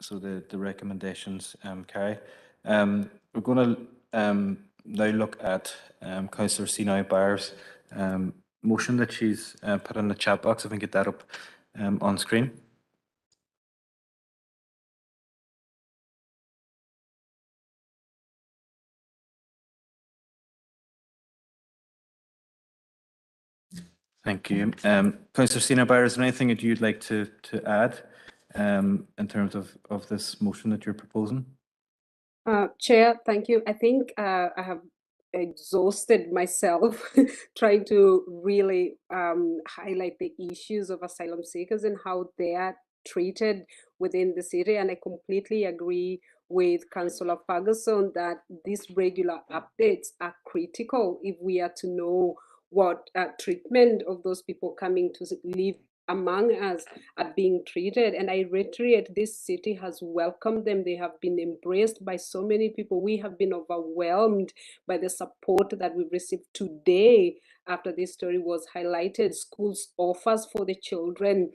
So the recommendations carry. We're going to now look at Councillor Sinai Barr's motion that she's put in the chat box. If we can get that up on screen. Thank you. Councillor Sinai Barr, is there anything that you'd like to add in terms of this motion that you're proposing? Chair, thank you. I think I have exhausted myself trying to really highlight the issues of asylum seekers and how they are treated within the city. And I completely agree with Councillor Ferguson that these regular updates are critical if we are to know what treatment of those people coming to live among us are being treated. And I reiterate, this city has welcomed them. They have been embraced by so many people. We have been overwhelmed by the support that we've received today after this story was highlighted. Schools offers for the children,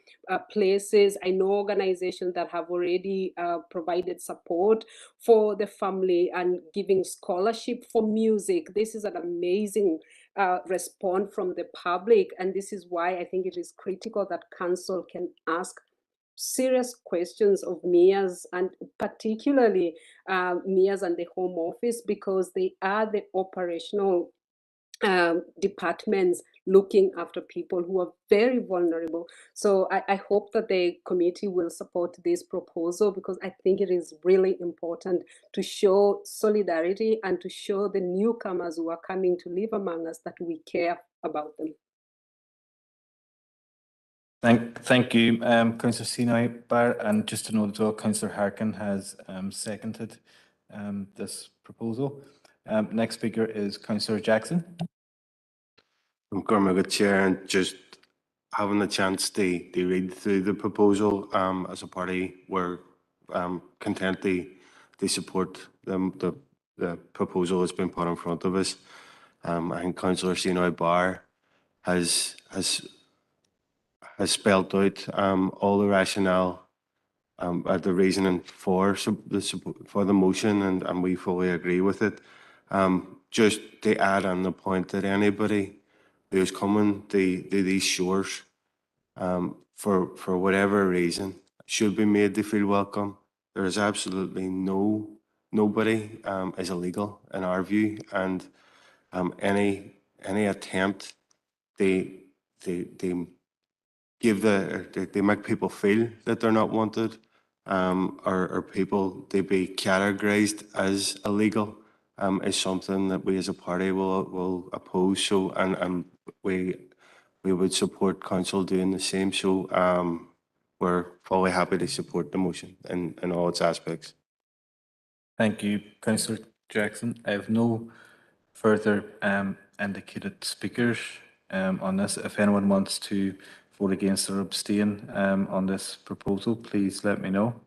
places. I know organizations that have already provided support for the family and giving scholarship for music. This is an amazing response from the public, and this is why I think it is critical that council can ask serious questions of mayors, and particularly mayors and the Home Office, because they are the operational departments looking after people who are very vulnerable. So I hope that the committee will support this proposal, because I think it is really important to show solidarity and to show the newcomers who are coming to live among us that we care about them. Thank you, Councillor Sinai Barr, and just to note as well, Councillor Harkin has seconded this proposal. Next speaker is Councillor Jackson. I'm Cormac, Chair, and just having the chance to read through the proposal as a party, we're content to support the proposal that's been put in front of us. I think Councillor Sinai Barr has spelled out all the rationale, the reasoning for the motion, and we fully agree with it. Just to add on the point that anybody who's coming to these shores for whatever reason should be made to feel welcome. There is absolutely nobody is illegal in our view, and any attempt they make people feel that they're not wanted, or people to be categorized as illegal, is something that we as a party will oppose. So, and we would support council doing the same. So, we're fully happy to support the motion in all its aspects. Thank you, Councillor Jackson. I have no further indicated speakers on this. If anyone wants to vote against or abstain on this proposal, please let me know.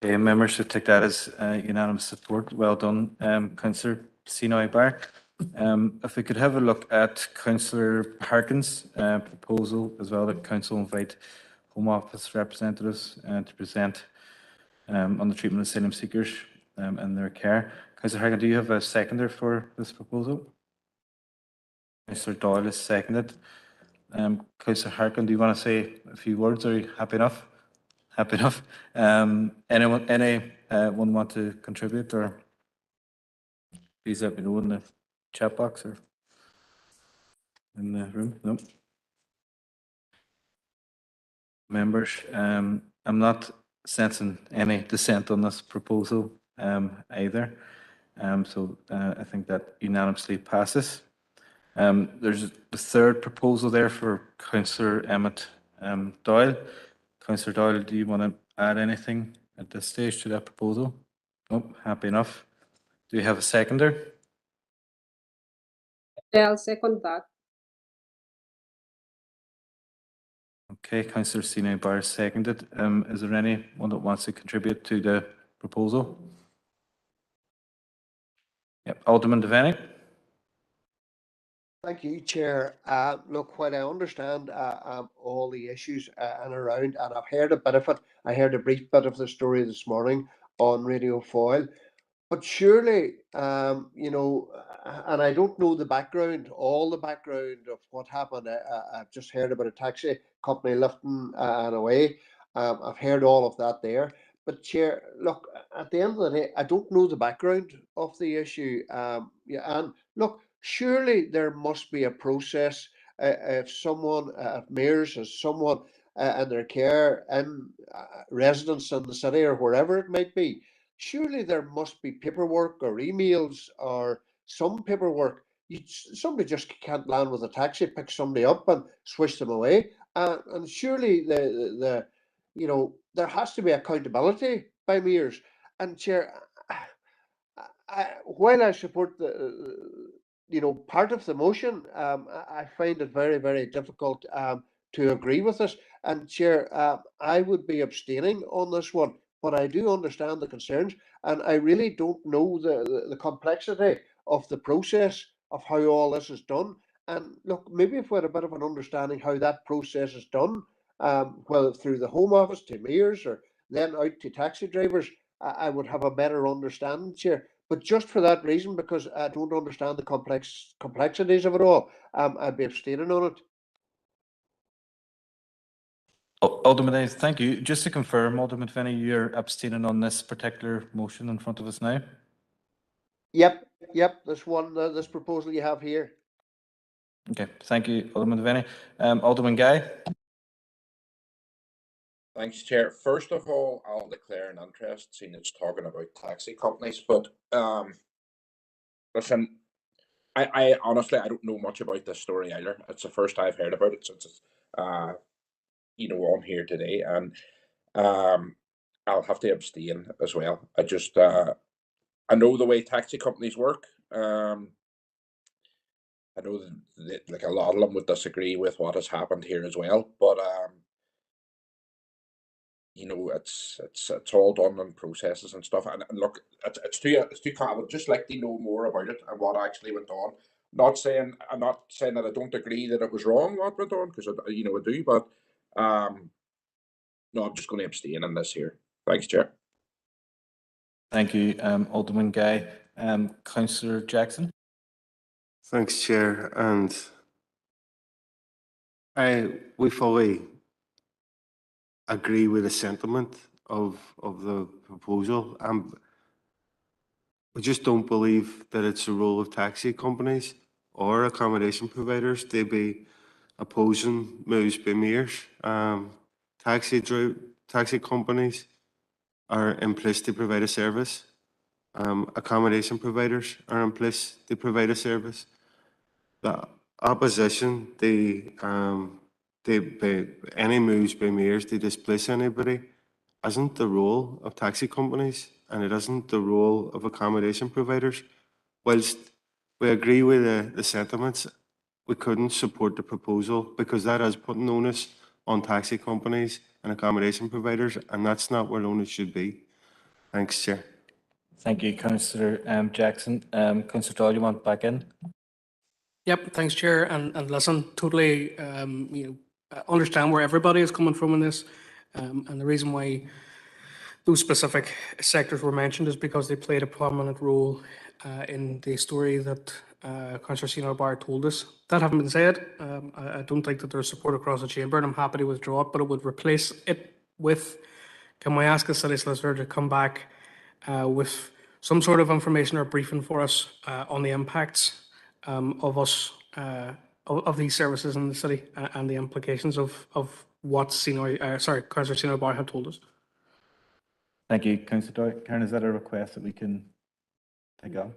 Okay, members should take that as unanimous support. Well done, Councillor Sinai Barr. If we could have a look at Councillor Harkin's proposal as well, that council invite Home Office representatives to present on the treatment of asylum seekers and their care. Councillor Harkin, do you have a seconder for this proposal? Councillor Doyle is seconded. Councillor Harkin, do you want to say a few words? Are you happy enough? Happy enough. Anyone want to contribute, or please let me know in the chat box. Or in the room? No. Members, I'm not sensing any dissent on this proposal either. So I think that unanimously passes. There's the third proposal there for Councillor Emmett Doyle. Councillor Doyle, do you want to add anything at this stage to that proposal? Nope, happy enough. Do you have a seconder? Yeah, I'll second that. Okay, Councillor Sina Barr seconded. Is there anyone that wants to contribute to the proposal? Yep, Alderman Devaney. Thank you, Chair. Look, while I understand all the issues and around, and I've heard a bit of it, I heard a brief bit of the story this morning on Radio Foyle, but surely, you know, and I don't know the background, all the background of what happened. I've just heard about a taxi company lifting and away. I've heard all of that there. But Chair, look, at the end of the day, I don't know the background of the issue. Yeah, and look, surely there must be a process. If someone, if mayors has someone in their care in residence in the city or wherever it might be, surely there must be paperwork or emails or some paperwork. Somebody just can't land with a taxi, pick somebody up and swish them away. And surely the you know, there has to be accountability by mayors. And Chair, while I support the you know, part of the motion, I find it very, very difficult to agree with this. And Chair, I would be abstaining on this one, but I do understand the concerns, and I really don't know the complexity of the process of how all this is done. And look, maybe if we had a bit of an understanding how that process is done, whether through the Home Office to mayors or then out to taxi drivers, I would have a better understanding, Chair. But just for that reason, because I don't understand the complexities of it all, I'd be abstaining on it. Alderman Hayes, thank you. Just to confirm, Alderman Finney, you're abstaining on this particular motion in front of us now? Yep, this one, this proposal you have here. Okay, thank you, Alderman Finney. Alderman Guy. Thanks, Chair. First of all, I'll declare an interest, seeing it's talking about taxi companies. But listen, I honestly I don't know much about this story either. It's the first I've heard about it since it's you know, on here today, and I'll have to abstain as well. I just I know the way taxi companies work. I know that like a lot of them would disagree with what has happened here as well, but you know, it's all done on processes and stuff. And look, it's too I would just like to know more about it and what actually went on. I'm not saying that I don't agree that it was wrong what went on, because you know I do, but no, I'm just going to abstain on this here. Thanks, Chair. Thank you, Alderman Guy. Councillor Jackson. Thanks, Chair. And we fully agree with the sentiment of the proposal. We just don't believe that it's the role of taxi companies or accommodation providers to be opposing moves by mayors. Taxi companies are in place to provide a service. Accommodation providers are in place to provide a service. The opposition, any moves by mayors to displace anybody isn't the role of taxi companies, and it isn't the role of accommodation providers. Whilst we agree with the sentiments, we couldn't support the proposal because that is putting onus on taxi companies and accommodation providers, and that's not where onus should be. Thanks, Chair. Thank you, Councillor Jackson. Councillor Doyle, you want back in? Yep, thanks, Chair. And listen, totally, you know, understand where everybody is coming from in this, and the reason why those specific sectors were mentioned is because they played a prominent role in the story that Councillor Sina Barr told us. That having been said, I don't think that there's support across the chamber, and I'm happy to withdraw it, but it would replace it with, can we ask the city solicitor to come back with some sort of information or briefing for us on the impacts of us of these services in the city and the implications of what Councillor Sino Bar had told us. Thank you, Councillor Doyle. Karen, is that a request that we can take on?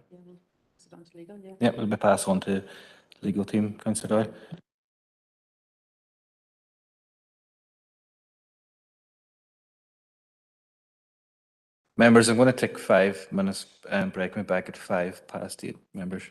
Yeah, it'll be passed on to legal team, Councillor Doyle. Members, I'm going to take 5 minutes and break me back at 8:05, members.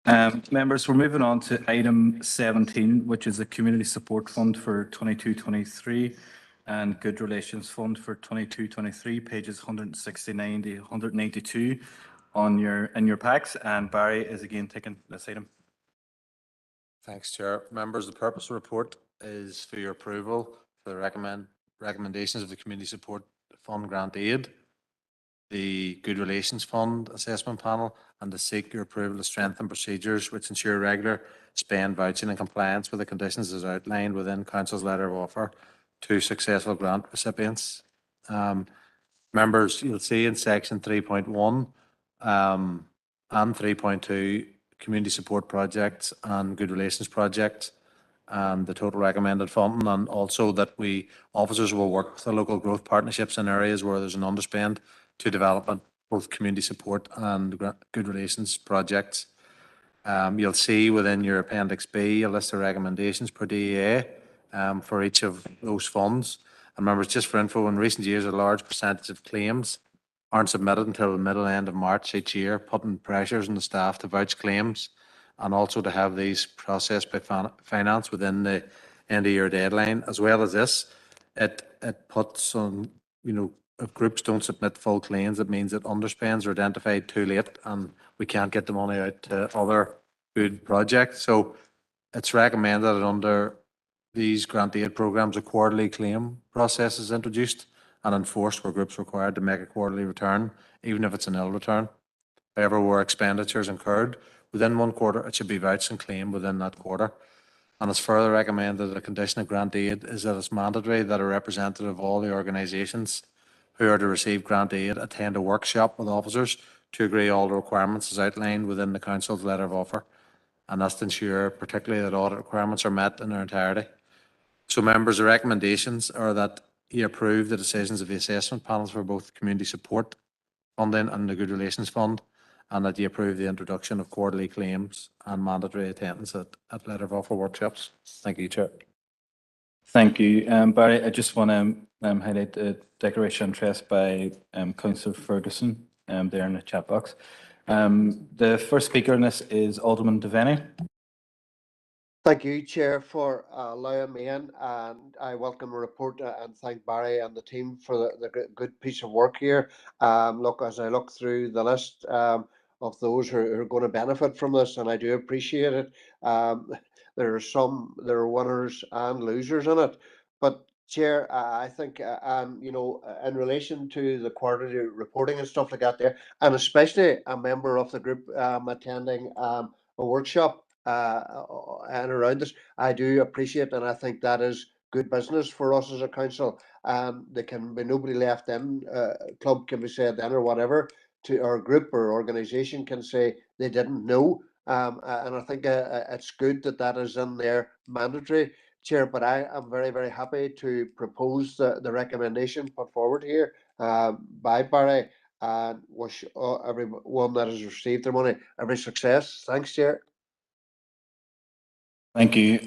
Members, we're moving on to item 17, which is the Community Support Fund for 22-23 and Good Relations Fund for 22-23, pages 169 to 182 in your packs. And Barry is again taking this item. Thanks, Chair. Members, the purpose of the report is for your approval for the recommendations of the Community Support Fund Grant Aid, the Good Relations Fund Assessment Panel, and to seek your approval to strengthen procedures which ensure regular spend vouching and compliance with the conditions as outlined within Council's letter of offer to successful grant recipients. Members, you'll see in section 3.1 and 3.2 community support projects and good relations projects and the total recommended funding, and also that officers will work with the local growth partnerships in areas where there's an underspend to development, both community support and good relations projects. You'll see within your Appendix B a list of recommendations per DEA for each of those funds. And members, just for info, in recent years, a large percentage of claims aren't submitted until the middle end of March each year, putting pressures on the staff to vouch claims and also to have these processed by finance within the end of year deadline. As well as this, it puts on, if groups don't submit full claims, it means that underspends are identified too late and we can't get the money out to other good projects. So it's recommended that under these grant aid programs, a quarterly claim process is introduced and enforced where groups are required to make a quarterly return, even if it's a nil return. However, where expenditures incurred within 1 quarter, it should be vouched and claimed within that quarter. And it's further recommended that a condition of grant aid is that it's mandatory that a representative of all the organisations who are to receive grant aid attend a workshop with officers to agree all the requirements as outlined within the Council's letter of offer. And that's to ensure particularly that audit requirements are met in their entirety. So members, the recommendations are that you approve the decisions of the assessment panels for both community support funding and the Good Relations Fund, and that you approve the introduction of quarterly claims and mandatory attendance at letter of offer workshops. Thank you, Chair. Thank you. Barry, I just want to highlight the declaration of interest by Councillor Ferguson there in the chat box. The first speaker on this is Alderman Devaney. Thank you, Chair, for allowing me in, and I welcome the report and thank Barry and the team for the good piece of work here. Look, as I look through the list of those who are going to benefit from this, and I do appreciate it, there are winners and losers in it. But Chair, I think, in relation to the quarterly reporting and stuff like that there, and especially a member of the group attending a workshop and around this, I do appreciate, and I think that is good business for us as a council. There can be nobody left in, club can be said then or whatever, to our group or organisation can say they didn't know. And I think it's good that that is in there mandatory, Chair, but I am very, very happy to propose the recommendation put forward here by Barry, and wish everyone that has received their money every success. Thanks, Chair. Thank you,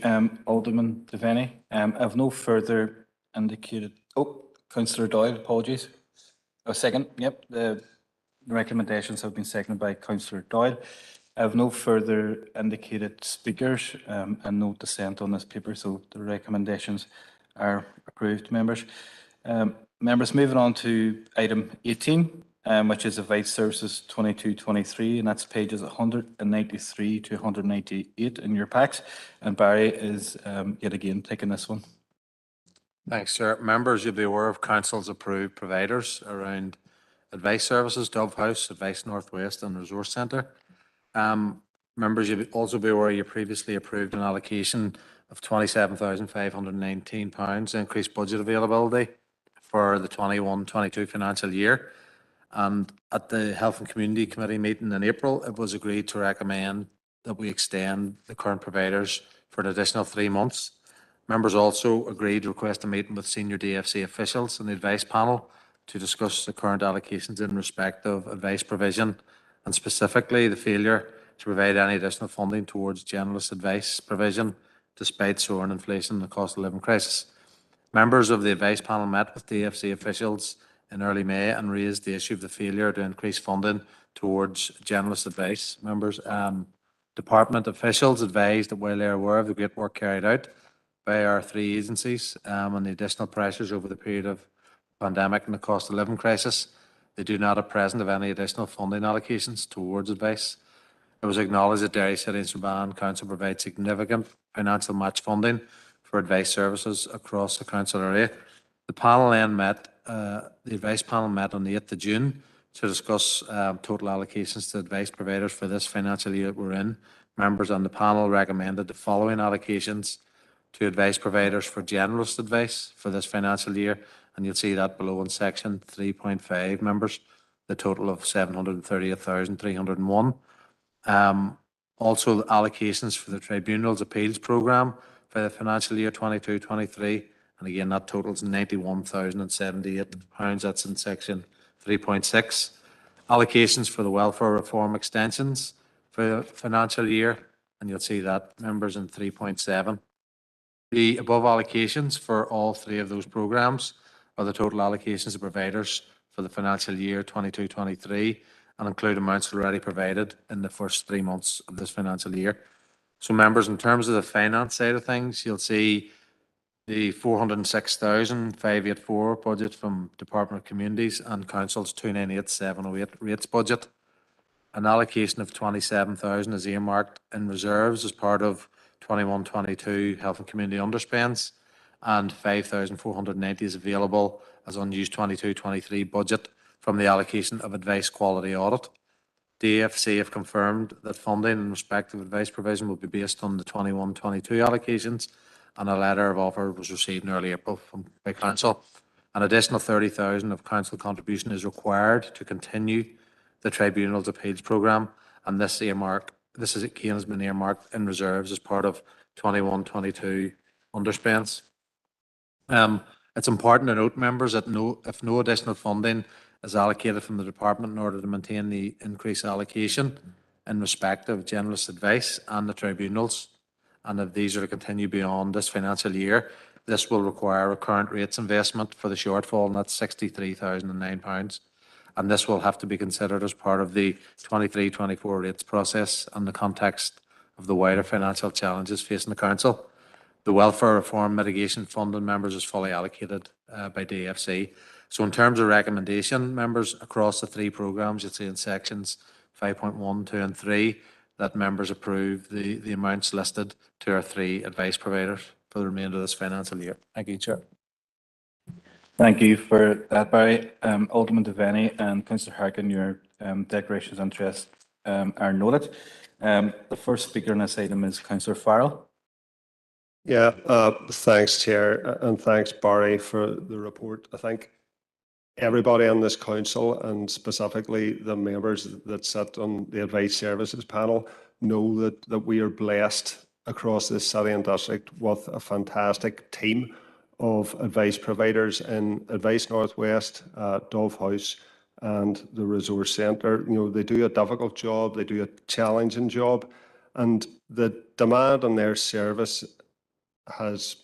Alderman Devaney. I have no further indicated. Oh, Councillor Doyle, apologies. A second. Yep, the recommendations have been seconded by Councillor Doyle. I have no further indicated speakers and no dissent on this paper, so the recommendations are approved, members. Members, moving on to item 18, which is Advice Services 22-23, and that's pages 193 to 198 in your packs. And Barry is yet again taking this one. Thanks, Chair. Members, you'll be aware of Council's approved providers around Advice Services, Dove House, Advice Northwest and Resource Centre. Members, you'll also be aware you previously approved an allocation of £27,519 increased budget availability for the 21-22 financial year. And at the Health and Community Committee meeting in April, it was agreed to recommend that we extend the current providers for an additional 3 months. Members also agreed to request a meeting with senior DFC officials and the advice panel to discuss the current allocations in respect of advice provision, and specifically the failure to provide any additional funding towards generalist advice provision despite soaring inflation and the cost of living crisis. Members of the advice panel met with DFC officials in early May and raised the issue of the failure to increase funding towards generalist advice. Members, the Department officials advised that while they are aware of the great work carried out by our three agencies and the additional pressures over the period of pandemic and the cost of living crisis, they do not at present have any additional funding allocations towards advice. It was acknowledged that Derry City and Strabane Council provide significant financial match funding for advice services across the council area. The panel then met, the advice panel met on the 8th of June to discuss total allocations to advice providers for this financial year that we're in. Members on the panel recommended the following allocations to advice providers for generalist advice for this financial year, and you'll see that below in section 3.5, members, the total of 738,301. Also, allocations for the Tribunal's Appeals Programme for the financial year 22-23, and again that totals £91,078. That's in section 3.6. Allocations for the Welfare Reform Extensions for the financial year, and you'll see that, members, in 3.7. The above allocations for all three of those programmes are the total allocations to providers for the financial year 22-23 and include amounts already provided in the first 3 months of this financial year. So, members, in terms of the finance side of things, you'll see the 406,584 budget from Department of Communities and Council's 298,708 rates budget. An allocation of 27,000 is earmarked in reserves as part of 21-22 Health and Community underspends, and 5,490 is available as unused 22-23 budget from the allocation of advice quality audit. DFC have confirmed that funding in respect of advice provision will be based on the 21-22 allocations, and a letter of offer was received in early April by Council. An additional 30,000 of Council contribution is required to continue the Tribunal's Appeals Programme, and this has been earmarked in reserves as part of 21-22 underspends. It's important to note, members, that if no additional funding is allocated from the department in order to maintain the increased allocation in respect of generalist advice and the tribunals, and if these are to continue beyond this financial year, this will require a current rates investment for the shortfall, and that's £63,009. And this will have to be considered as part of the 23-24 rates process in the context of the wider financial challenges facing the Council. The Welfare Reform Mitigation Fund and members is fully allocated by DFC. So in terms of recommendation, members, across the three programmes, you'll see in sections 5.1, 2 and 3 that members approve the amounts listed to our three advice providers for the remainder of this financial year. Thank you, Chair. Thank you for that, Barry. Alderman Devaney and Councillor Harkin, your declarations of interest are noted. The first speaker on this item is Councillor Farrell. Yeah, thanks, Chair, and thanks, Barry, for the report. I think everybody on this council, and specifically the members that sit on the Advice Services panel, know that we are blessed across this city and district with a fantastic team of advice providers in Advice Northwest, Dove House and the Resource Centre. You know, they do a difficult job, they do a challenging job, and the demand on their service has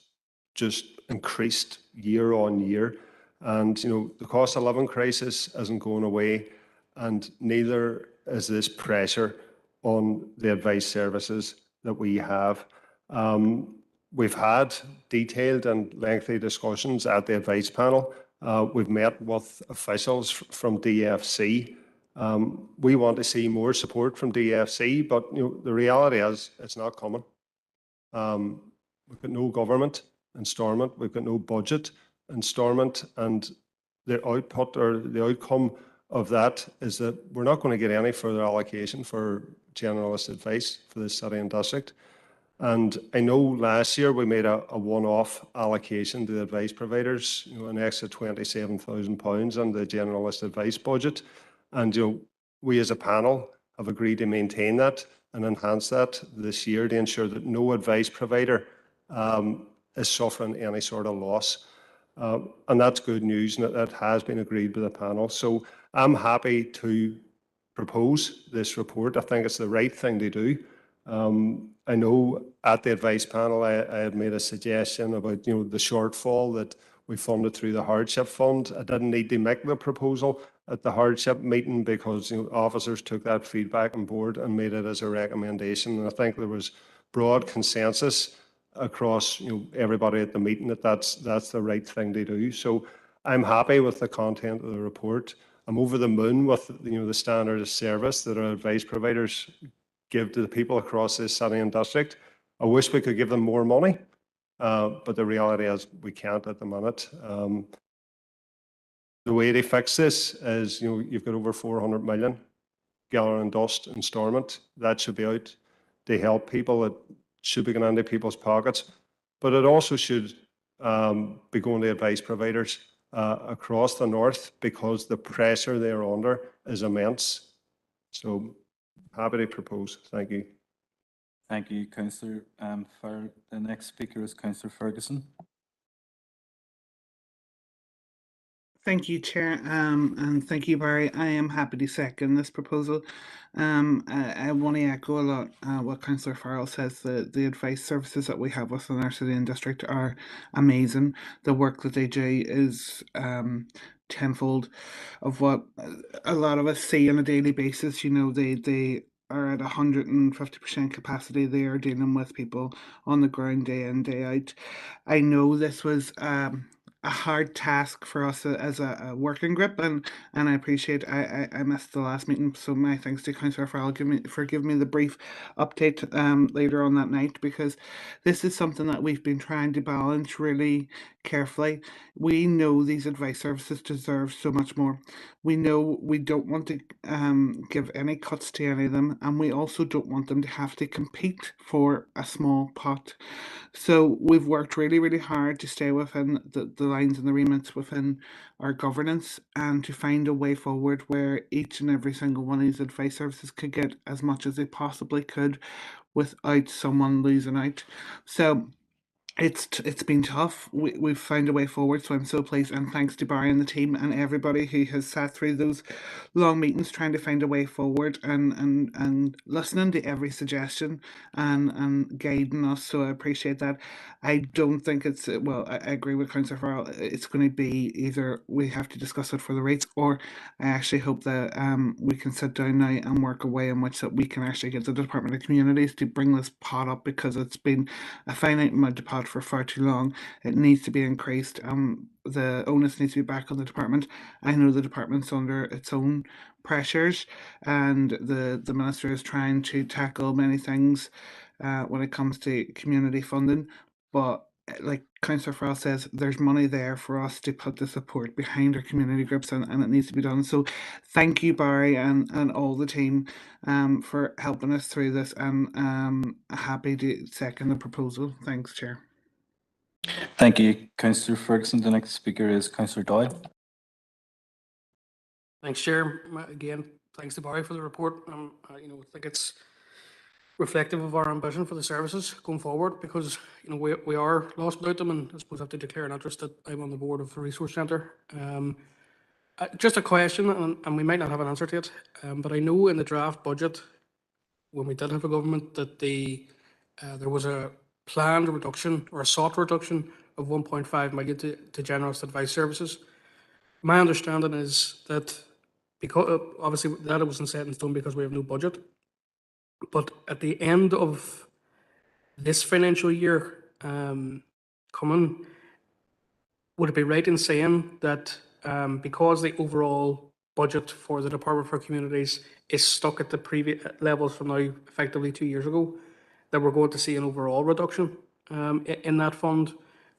just increased year on year. And, you know, the cost of living crisis isn't going away, and neither is this pressure on the advice services that we have. We've had detailed and lengthy discussions at the advice panel. We've met with officials from DFC. We want to see more support from DFC, but you know, the reality is it's not coming. We've got no government in Stormont, we've got no budget in Stormont, and the output or the outcome of that is that we're not going to get any further allocation for generalist advice for the city and district. And I know last year we made a one-off allocation to the advice providers, you know, an extra £27,000 on the generalist advice budget. And you know, we as a panel have agreed to maintain that and enhance that this year to ensure that no advice provider is suffering any sort of loss. And that's good news, and that has been agreed by the panel. So I'm happy to propose this report. I think it's the right thing to do. I know at the advice panel I had made a suggestion about, you know, the shortfall that we funded through the hardship fund. I didn't need to make the proposal, at the hardship meeting because officers took that feedback on board and made it as a recommendation. And I think there was broad consensus across everybody at the meeting that that's the right thing to do. So I'm happy with the content of the report. I'm over the moon with the standard of service that our advice providers give to the people across this city and district. I wish we could give them more money, but the reality is we can't at the minute. The way to fix this is, you've got over 400 million gathering dust and Stormont. That should be out to help people. It should be going into people's pockets, but it also should be going to advice providers across the north because the pressure they're under is immense. So happy to propose. Thank you. Thank you, Councillor. For the next speaker is Councillor Ferguson. Thank you, Chair, and thank you, Barry. I am happy to second this proposal. I want to echo a lot what Councillor Farrell says. The advice services that we have within our city and district are amazing. The work that they do is tenfold of what a lot of us see on a daily basis. They are at 150% capacity. They are dealing with people on the ground day in, day out. I know this was a hard task for us as a working group, and I appreciate I missed the last meeting, so my thanks to Councillor Farrell for giving me the brief update later on that night, because this is something that we've been trying to balance really carefully. We know these advice services deserve so much more. We know we don't want to give any cuts to any of them, and we also don't want them to have to compete for a small pot. So we've worked really, really hard to stay within the lines and the remits within our governance and to find a way forward where each and every single one of these advice services could get as much as they possibly could without someone losing out. So it's been tough. We've found a way forward, so I'm so pleased, and thanks to Barry and the team and everybody who has sat through those long meetings trying to find a way forward and listening to every suggestion and guiding us. So I appreciate that. I don't think it's I agree with Councillor Farrell. It's going to be either we have to discuss it for the rates, or I actually hope that we can sit down now and work a way in which that we can actually get the Department of Communities to bring this pot up, because it's been a finite amount of pot for far too long. It needs to be increased. The onus needs to be back on the department. I know the department's under its own pressures, and the minister is trying to tackle many things when it comes to community funding, but like Councillor Farrell says, there's money there for us to put the support behind our community groups, and it needs to be done. So thank you, Barry, and all the team for helping us through this, and happy to second the proposal. Thanks, Chair. Thank you, Councillor Ferguson. The next speaker is Councillor Doyle. Thanks, Chair. Again, thanks to Barry for the report. I think it's reflective of our ambition for the services going forward, because we are lost without them, and I suppose I have to declare an interest that I'm on the board of the Resource Centre. Just a question, and we might not have an answer to it, but I know in the draft budget, when we did have a government, that there was a planned reduction or a sought reduction of 1.5 million to generalist advice services. My understanding is that, because obviously that it wasn't set in stone because we have no budget, but at the end of this financial year coming, would it be right in saying that because the overall budget for the Department for Communities is stuck at the previous levels from now effectively 2 years ago, that we're going to see an overall reduction in that fund?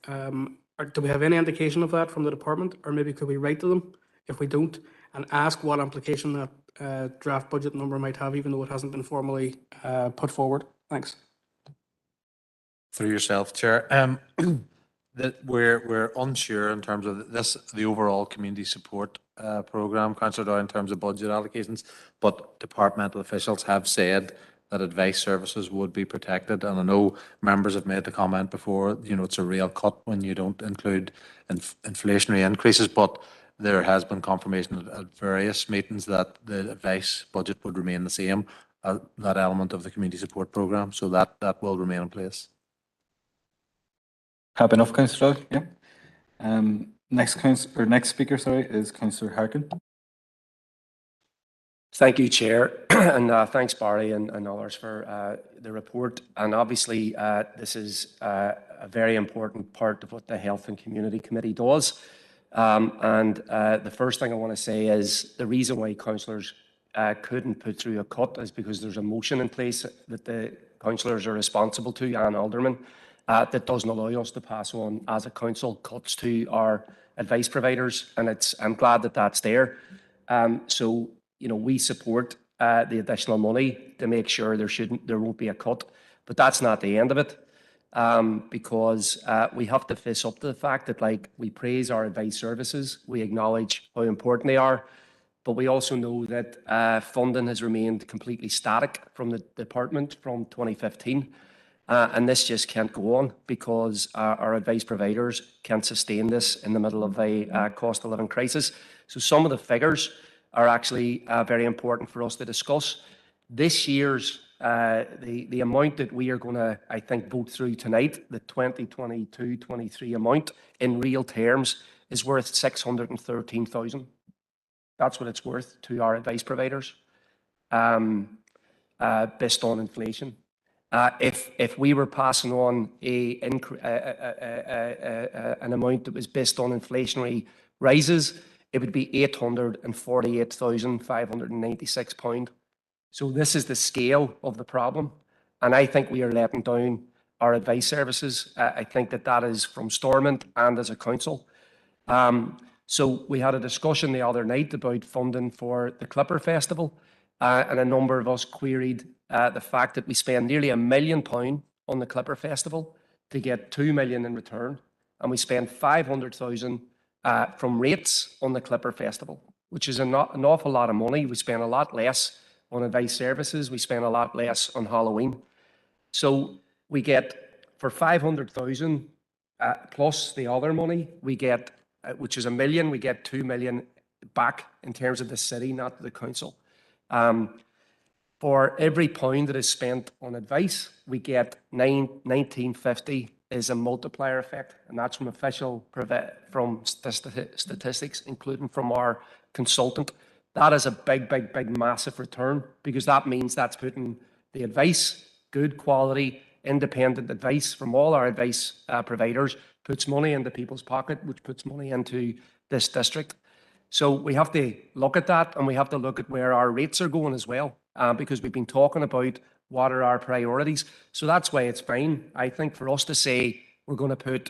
Or do we have any indication of that from the department, or maybe could we write to them if we don't and ask what implication that draft budget number might have, even though it hasn't been formally put forward? Thanks. Through yourself, Chair. That we're unsure in terms of the overall community support programme, Councillor Doyle, in terms of budget allocations, but departmental officials have said that advice services would be protected. And I know members have made the comment before, it's a real cut when you don't include inflationary increases, but there has been confirmation at various meetings that the advice budget would remain the same, that element of the community support programme, so that will remain in place. Happy enough, Councillor Doyle? Yeah. Next speaker, is Councillor Harkin. Thank you, Chair, and thanks, Barry and others for the report. And obviously, this is a very important part of what the Health and Community Committee does. The first thing I want to say is the reason why councillors couldn't put through a cut is because there's a motion in place that the councillors are responsible to, and aldermen, that doesn't allow us to pass on as a council cuts to our advice providers, and I'm glad that that's there. So, you know, we support the additional money to make sure there won't be a cut, but that's not the end of it, because we have to face up to the fact that, like, we praise our advice services, we acknowledge how important they are, but we also know that funding has remained completely static from the department from 2015. And this just can't go on because our advice providers can't sustain this in the middle of a cost of living crisis. So some of the figures are actually very important for us to discuss. This year's, the amount that we are going to, I think, vote through tonight, the 2022-23 amount in real terms is worth 613,000. That's what it's worth to our advice providers, based on inflation. If we were passing on an amount that was based on inflationary rises, it would be £848,596. So this is the scale of the problem, and I think we are letting down our advice services. I think that is from Stormont and as a council. So we had a discussion the other night about funding for the Clipper Festival, and a number of us queried the fact that we spend nearly £1 million on the Clipper Festival to get 2 million in return, and we spend 500,000 from rates on the Clipper Festival, which is an awful lot of money. We spend a lot less on advice services. We spend a lot less on Halloween. So we get, for 500,000 plus the other money, we get, which is £1 million, we get 2 million back in terms of the city, not the council. For every pound that is spent on advice, we get 1950 is a multiplier effect, and that's from statistics, including from our consultant. That is a big, massive return, because that means that's putting the advice, good quality, independent advice from all our advice providers, puts money into people's pocket, which puts money into this district. So we have to look at that, and we have to look at where our rates are going as well, because we've been talking about what are our priorities. So that's why it's fine, I think, for us to say we're going to put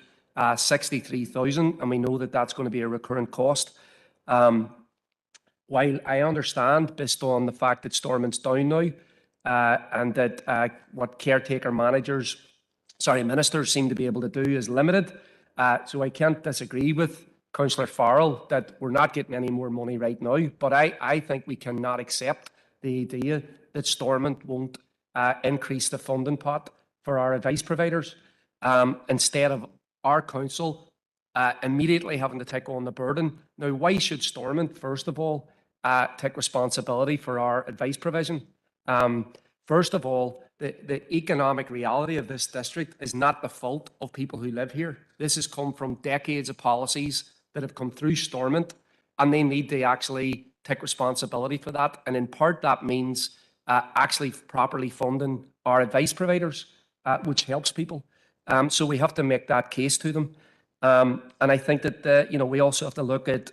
63,000, and we know that that's going to be a recurrent cost. While I understand, based on the fact that Stormont's down now, and that what caretaker ministers seem to be able to do is limited. So I can't disagree with Councillor Farrell that we're not getting any more money right now, but I think we cannot accept the idea that Stormont won't increase the funding pot for our advice providers, instead of our council immediately having to take on the burden. Now, why should Stormont, first of all, take responsibility for our advice provision? First of all, the economic reality of this district is not the fault of people who live here. This has come from decades of policies that have come through Stormont, and they need to actually take responsibility for that. And in part, that means actually properly funding our advice providers, which helps people. So we have to make that case to them. And I think that we also have to look at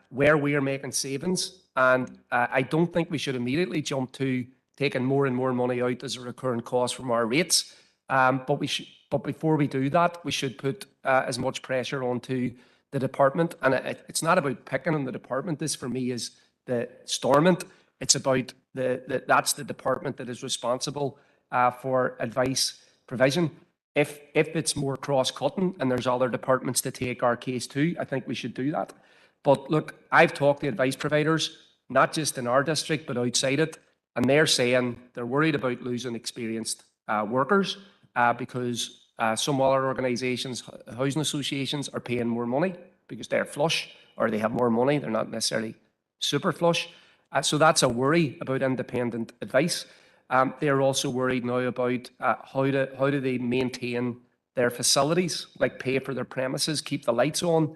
where we are making savings. And I don't think we should immediately jump to taking more and more money out as a recurrent cost from our rates. But before we do that, we should put as much pressure onto the department. And it's not about picking on the department. This, for me, is the Stormont. It's about that's the department that is responsible for advice provision. If it's more cross-cutting and there's other departments to take our case too, I think we should do that. But look, I've talked to advice providers, not just in our district, but outside it, and they're saying they're worried about losing experienced workers because some other organisations, housing associations, are paying more money because they're flush or they have more money. They're not necessarily super flush. So that's a worry about independent advice. They're also worried now about how do they maintain their facilities, like pay for their premises, keep the lights on,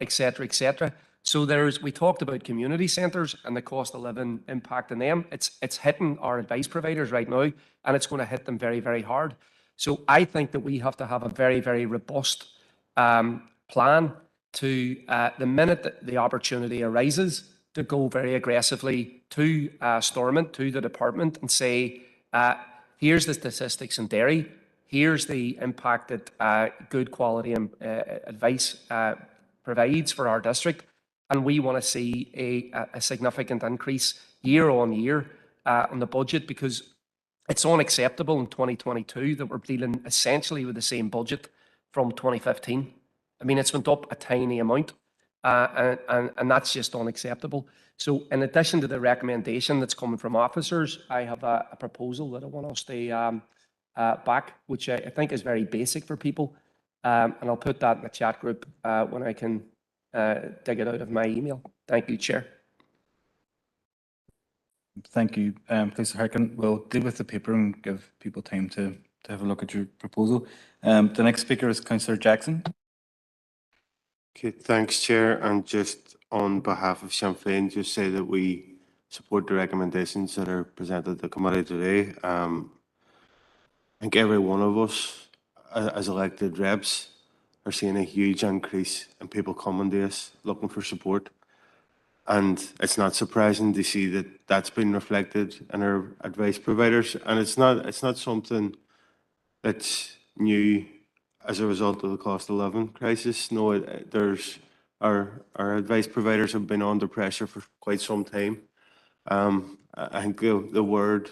etc., etc. So we talked about community centres and the cost of living impact on them. It's hitting our advice providers right now, and it's going to hit them very, very hard. So I think that we have to have a very, very robust plan to, the minute that the opportunity arises, to go very aggressively to Stormont, to the department, and say, here's the statistics in dairy, here's the impact that good quality advice provides for our district, and we want to see a significant increase year on year on the budget, because it's unacceptable in 2022 that we're dealing essentially with the same budget from 2015. I mean, it's went up a tiny amount, and that's just unacceptable. So in addition to the recommendation that's coming from officers, I have a proposal that I want us to back, which I think is very basic for people. And I'll put that in the chat group when I can dig it out of my email. Thank you, Chair. Thank you, Councillor Harkin. We'll deal with the paper and give people time to have a look at your proposal. The next speaker is Councillor Jackson. Okay, thanks, Chair. And just on behalf of Sinn Féin, just say that we support the recommendations that are presented to the committee today. I think every one of us, as elected reps, are seeing a huge increase in people coming to us looking for support. And it's not surprising to see that that's been reflected in our advice providers. And it's not something that's new as a result of the cost of living crisis. No, our advice providers have been under pressure for quite some time. I think the word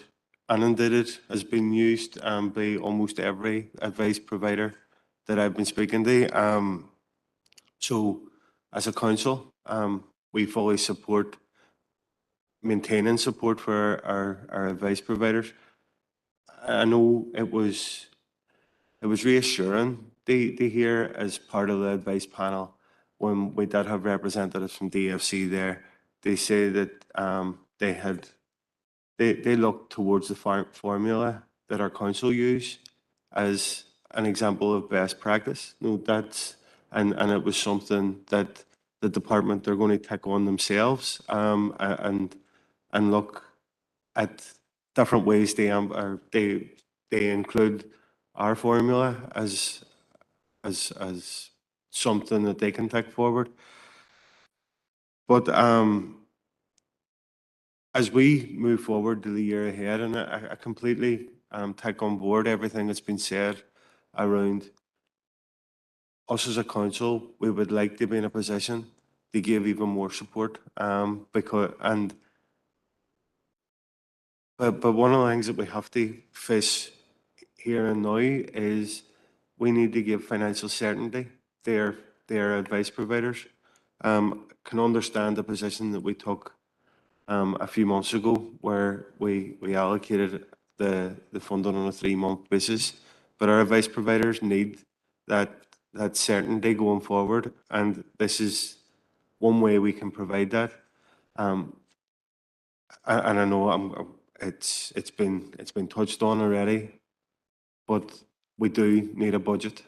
inundated has been used by almost every advice provider that I've been speaking to. So as a council, we fully support maintaining support for our advice providers. I know it was reassuring to hear as part of the advice panel when we did have representatives from DFC there. They say that they look towards the formula that our council use as an example of best practice. No, and it was something that the department are going to take on themselves and look at different ways they include our formula as something that they can take forward. But as we move forward to the year ahead, and I completely take on board everything that's been said around us as a council, we would like to be in a position to give even more support. But one of the things that we have to face here and now is we need to give financial certainty to their advice providers. Can understand the position that we took a few months ago, where we allocated the funding on a 3-month basis, but our advice providers need that certainty going forward, and this is one way we can provide that. And I know it's been touched on already, but we do need a budget.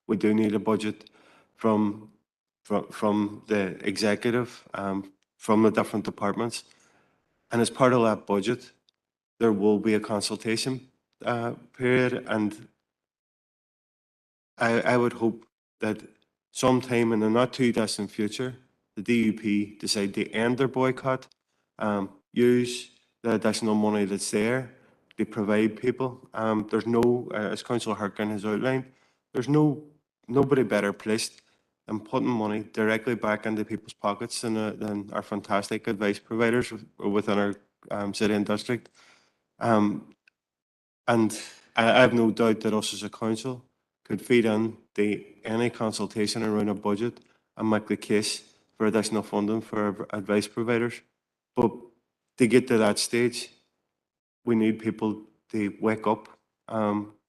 We do need a budget from the executive, from the different departments, and as part of that budget, there will be a consultation period, and I would hope that sometime in the not too distant future, the DUP decide to end their boycott, use the additional money that's there to provide people. There's no, as Councillor Harkin has outlined, there's nobody better placed than putting money directly back into people's pockets than our fantastic advice providers within our city and district. And I have no doubt that us as a council could feed in any consultation around a budget and make the case for additional funding for our advice providers. But to get to that stage, we need people to wake up,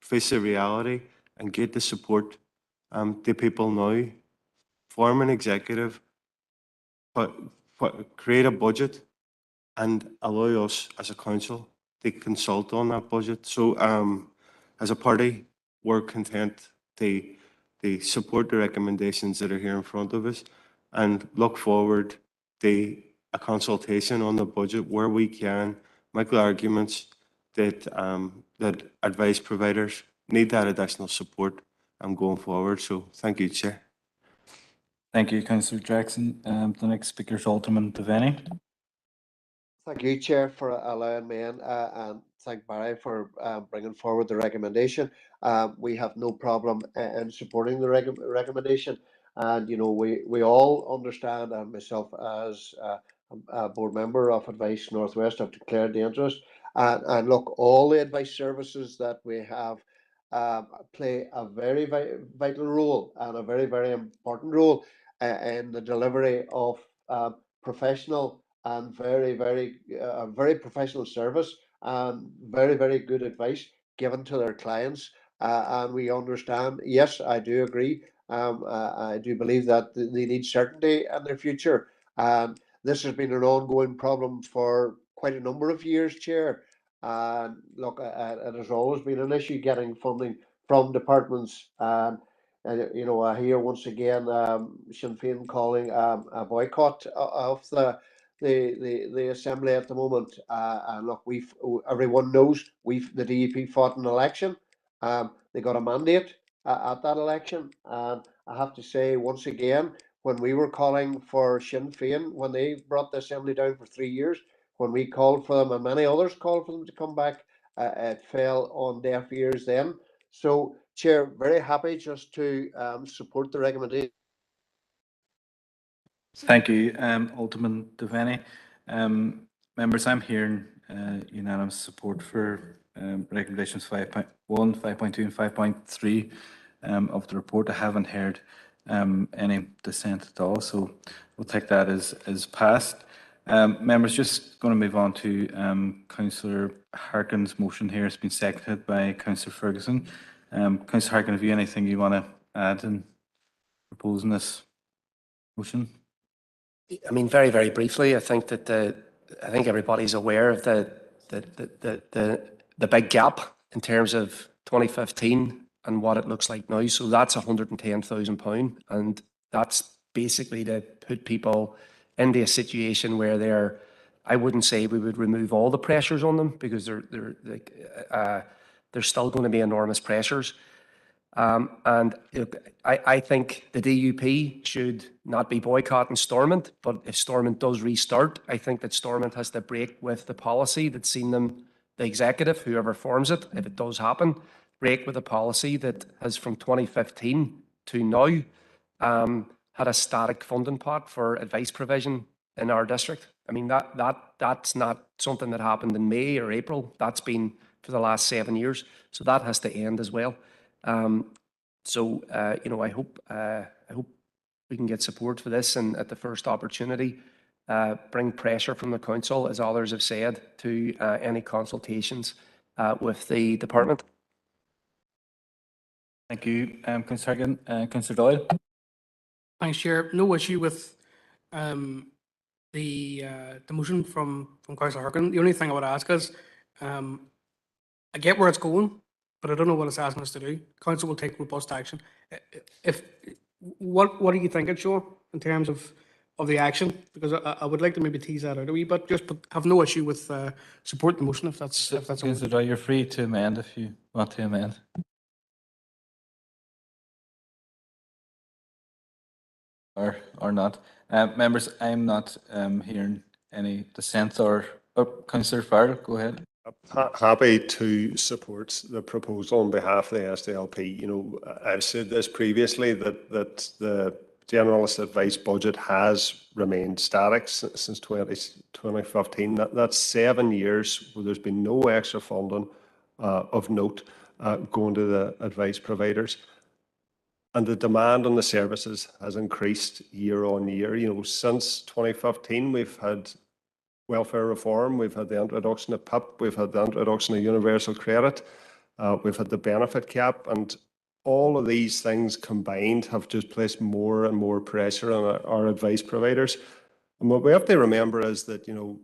face the reality, and get the support to people now. Form an executive, create a budget, and allow us as a council to consult on that budget. So as a party, we're content to support the recommendations that are here in front of us. and look forward to a consultation on the budget where we can make the arguments that that advice providers need that additional support going forward. So thank you, Chair. Thank you, Councillor Jackson. The next speaker is Alderman Devaney. Thank you, Chair, for allowing me in, and thank Barry for bringing forward the recommendation. We have no problem in supporting the recommendation, and you know we all understand, and myself as a board member of Advice Northwest have declared the interest, and look, all the advice services that we have play a very vital role and a very important role in the delivery of professional and very professional service and very good advice given to their clients, and we understand. Yes, I do agree. I do believe that they need certainty in their future, and this has been an ongoing problem for quite a number of years, Chair. And look, it has always been an issue getting funding from departments, and you know, I hear once again Sinn Féin calling a boycott of the assembly at the moment. And look, everyone knows the DUP fought an election. They got a mandate at that election, and I have to say once again, when we were calling for Sinn Féin, when they brought the assembly down for 3 years, when we called for them and many others called for them to come back, it fell on deaf ears then. So, Chair, very happy just to support the recommendation. Thank you, Alderman Devaney. Members, I'm hearing unanimous support for recommendations 5.1, 5.2 and 5.3 of the report. I haven't heard any dissent at all, so we'll take that as passed. Members, just going to move on to Councillor Harkin's motion here. It's been seconded by Councillor Ferguson. Councillor Harkin, have you anything you want to add in proposing this motion? I mean, very briefly, I think that I think everybody's aware of the big gap in terms of 2015 and what it looks like now. So that's £110,000, and that's basically to put people into a situation where they're, I wouldn't say we would remove all the pressures on them, because there's still going to be enormous pressures. And I think the DUP should not be boycotting Stormont, but if Stormont does restart, I think that Stormont has to break with the policy that's seen them, the executive, whoever forms it, if it does happen, break with a policy that has from 2015 to now had a static funding pot for advice provision in our district. I mean, that's not something that happened in May or April. That's been for the last 7 years. So that has to end as well. You know, I hope we can get support for this, and at the first opportunity, bring pressure from the council, as others have said, to any consultations with the department. Thank you, Councillor Harkin. Councillor Doyle. Thanks, Chair. No issue with the motion from Councillor Harkin. The only thing I would ask is, I get where it's going, but I don't know what it's asking us to do. Council will take robust action. What do you think, Sean, in terms of the action? Because I would like to maybe tease that out a wee bit, but have no issue with supporting the motion if that's Councillor Doyle, you're free to amend if you want to amend. Or not. Members, I'm not hearing any dissent or Councillor Farrell, go ahead. Happy to support the proposal on behalf of the SDLP. You know, I've said this previously that the generalist advice budget has remained static since 2015. That's 7 years where there's been no extra funding of note going to the advice providers. And the demand on the services has increased year on year. You know, since 2015, we've had welfare reform, we've had the introduction of PIP, we've had the introduction of universal credit, we've had the benefit cap, and all of these things combined have just placed more and more pressure on our advice providers. And what we have to remember is that, you know,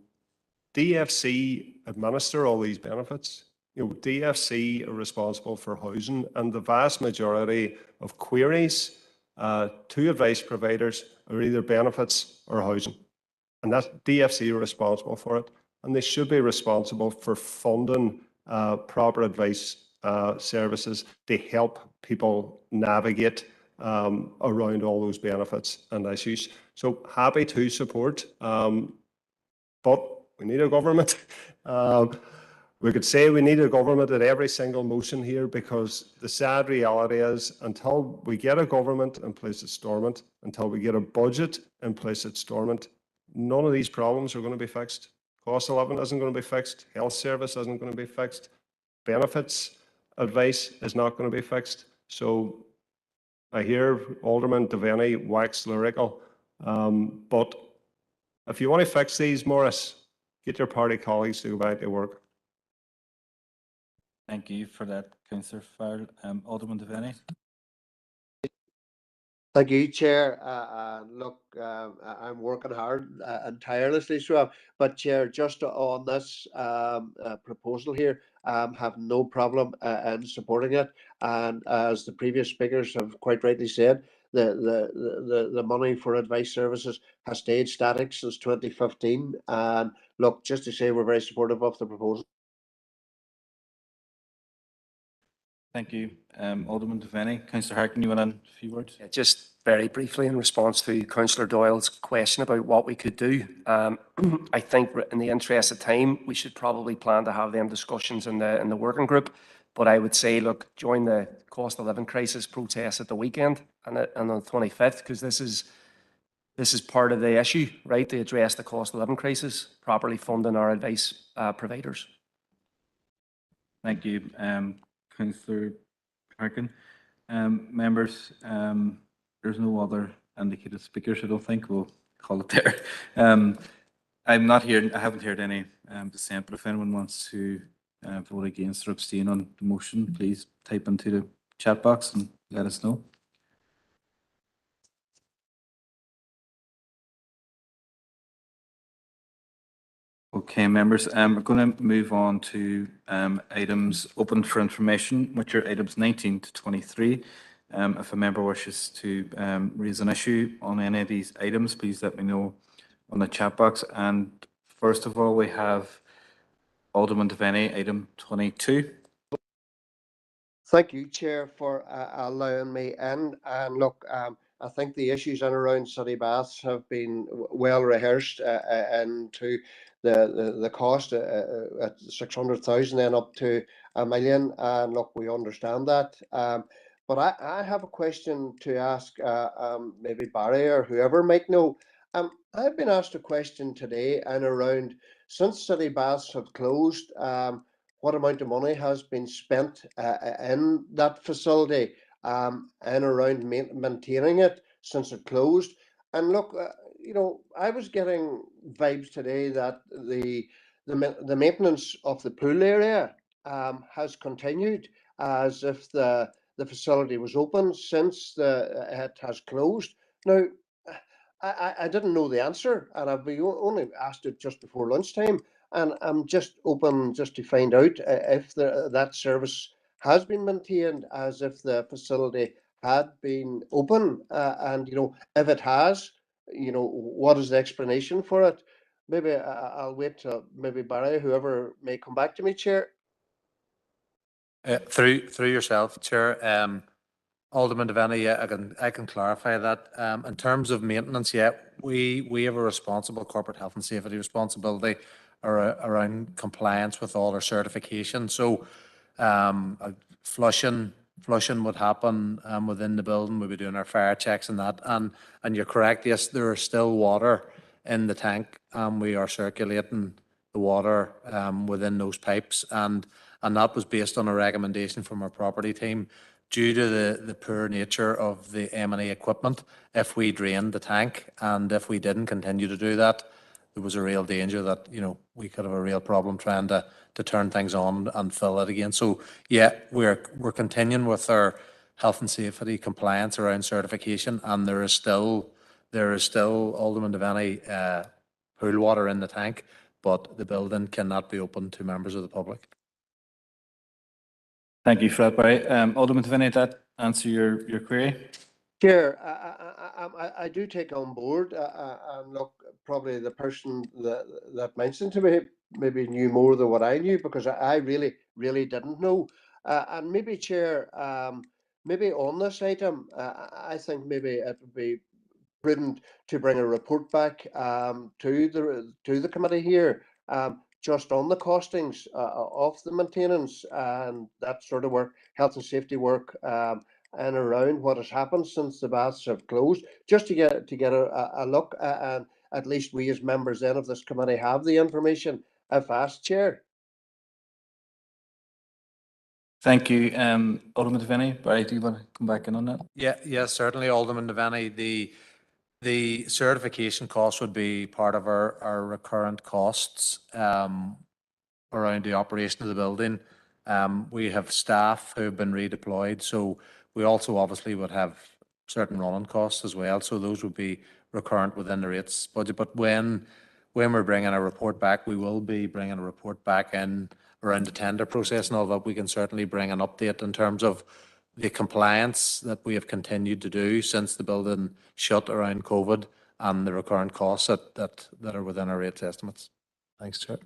DFC administer all these benefits. You know, DFC are responsible for housing, and the vast majority of queries to advice providers are either benefits or housing. And that's DFC are responsible for it. And they should be responsible for funding proper advice services to help people navigate around all those benefits and issues. So happy to support, but we need a government. We could say we need a government at every single motion here, because the sad reality is until we get a government in place that's dormant, until we get a budget in place that's dormant, none of these problems are going to be fixed. Cost of living isn't going to be fixed. Health service isn't going to be fixed. Benefits advice is not going to be fixed. So I hear Alderman Devaney wax lyrical, but if you want to fix these, Morris, get your party colleagues to go back to work. Thank you for that, Councillor Farrell. Alderman Devaney. Thank you, Chair. Look, I'm working hard and tirelessly, so but Chair, just on this proposal here, have no problem in supporting it. And as the previous speakers have quite rightly said, the money for advice services has stayed static since 2015. And look, just to say, we're very supportive of the proposal. Thank you, Alderman Devaney. Councillor Harkin, you want a few words? Yeah, just very briefly in response to Councillor Doyle's question about what we could do. I think in the interest of time, we should probably plan to have them discussions in the working group. But I would say, look, join the cost of living crisis protest at the weekend and on the 25th, because this is part of the issue, right? To address the cost of living crisis, properly funding our advice providers. Thank you, Councillor Harkin. Members, there's no other indicated speakers, I don't think. We'll call it there. I'm not here, I haven't heard any dissent, but if anyone wants to vote against or abstain on the motion, please type into the chat box and let us know. Okay, members, we're going to move on to items open for information, which are items 19 to 23. If a member wishes to raise an issue on any of these items, please let me know on the chat box. And first of all, we have Alderman Devaney, item 22. Thank you, Chair, for allowing me in. And look, I think the issues in around city baths have been well rehearsed into the cost at 600,000, then up to $1 million. And look, we understand that. But I have a question to ask maybe Barry or whoever might know. I've been asked a question today and around, since city baths have closed, what amount of money has been spent in that facility and around maintaining it since it closed. And look, you know, I was getting vibes today that the maintenance of the pool area has continued as if the facility was open since it has closed. Now, I didn't know the answer, and I've been only asked it just before lunchtime, and I'm just open just to find out if that service has been maintained as if the facility had been open, and you know, if it has, you know, what is the explanation for it? Maybe I'll wait till maybe Barry, whoever may come back to me, Chair. Through yourself, Chair. Alderman Devaney, yeah, I can clarify that. In terms of maintenance, yeah, we have a responsible corporate health and safety responsibility around compliance with all our certification. So flushing would happen within the building. We'll be doing our fire checks and that. And you're correct, yes, there is still water in the tank. We are circulating the water within those pipes, and that was based on a recommendation from our property team. Due to the poor nature of the M&E equipment, if we drained the tank and if we didn't continue to do that, there was a real danger that, you know, we could have a real problem trying to turn things on and fill it again. So yeah, we're continuing with our health and safety compliance around certification, and there is still Alderman Devaney pool water in the tank, but the building cannot be open to members of the public. Thank you for that, Barry. Alderman Devaney, did that answer your query? Chair, I do take on board, and look, probably the person that mentioned to me maybe knew more than what I knew, because I really didn't know. And maybe, Chair, maybe on this item, I think maybe it would be prudent to bring a report back to the committee here, just on the costings of the maintenance and that sort of work, health and safety work, and around what has happened since the baths have closed, just to get a look, and at least we as members then of this committee have the information. If asked, Chair. Thank you, Alderman Devaney. Barry, do you want to come back in on that? Yeah, certainly, Alderman Devaney. The certification cost would be part of our recurrent costs around the operation of the building. We have staff who have been redeployed, so we also obviously would have certain running costs as well. So those would be recurrent within the rates budget. But when we're bringing a report back, we will be bringing a report back in around the tender process and all that. We can certainly bring an update in terms of the compliance that we have continued to do since the building shut around COVID, and the recurrent costs that are within our rates estimates. Thanks, Chair.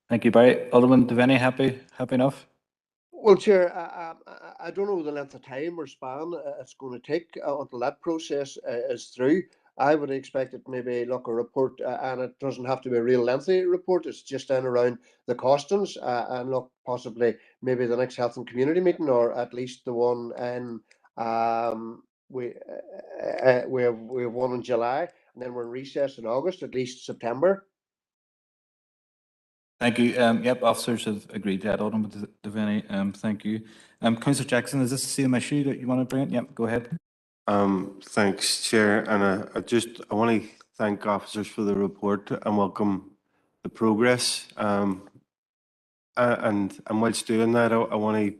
Thank you, Barry. Alderman Devaney, happy enough? Well, Chair, I don't know the length of time or span it's going to take until that process is through. I would expect it maybe look a report, and it doesn't have to be a real lengthy report. It's just in around the costings, and look, possibly maybe the next health and community meeting, or at least the one in we have one in July, and then we're in recess in August, at least September. Thank you. Yep, officers have agreed to that, Alderman Devaney. Thank you. Councillor Jackson, is this the same issue that you want to bring in? Yep, go ahead. Thanks, Chair, and I want to thank officers for the report and welcome the progress. And whilst doing that, I want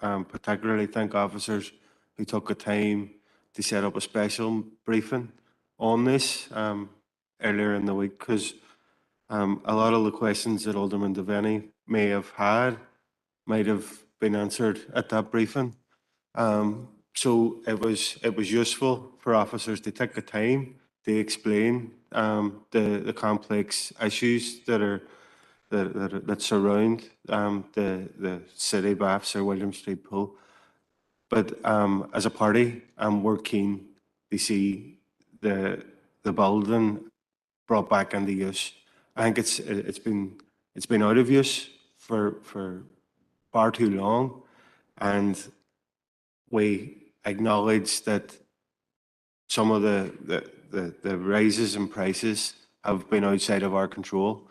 to particularly thank officers who took the time to set up a special briefing on this earlier in the week, because a lot of the questions that Alderman Devaney may have had might have been answered at that briefing. So it was useful for officers to take the time to explain the complex issues that surround the city baths or William Street Pool. But as a party, we're keen to see the building brought back into use. I think it's been out of use for far too long, and we acknowledge that some of the rises in prices have been outside of our control.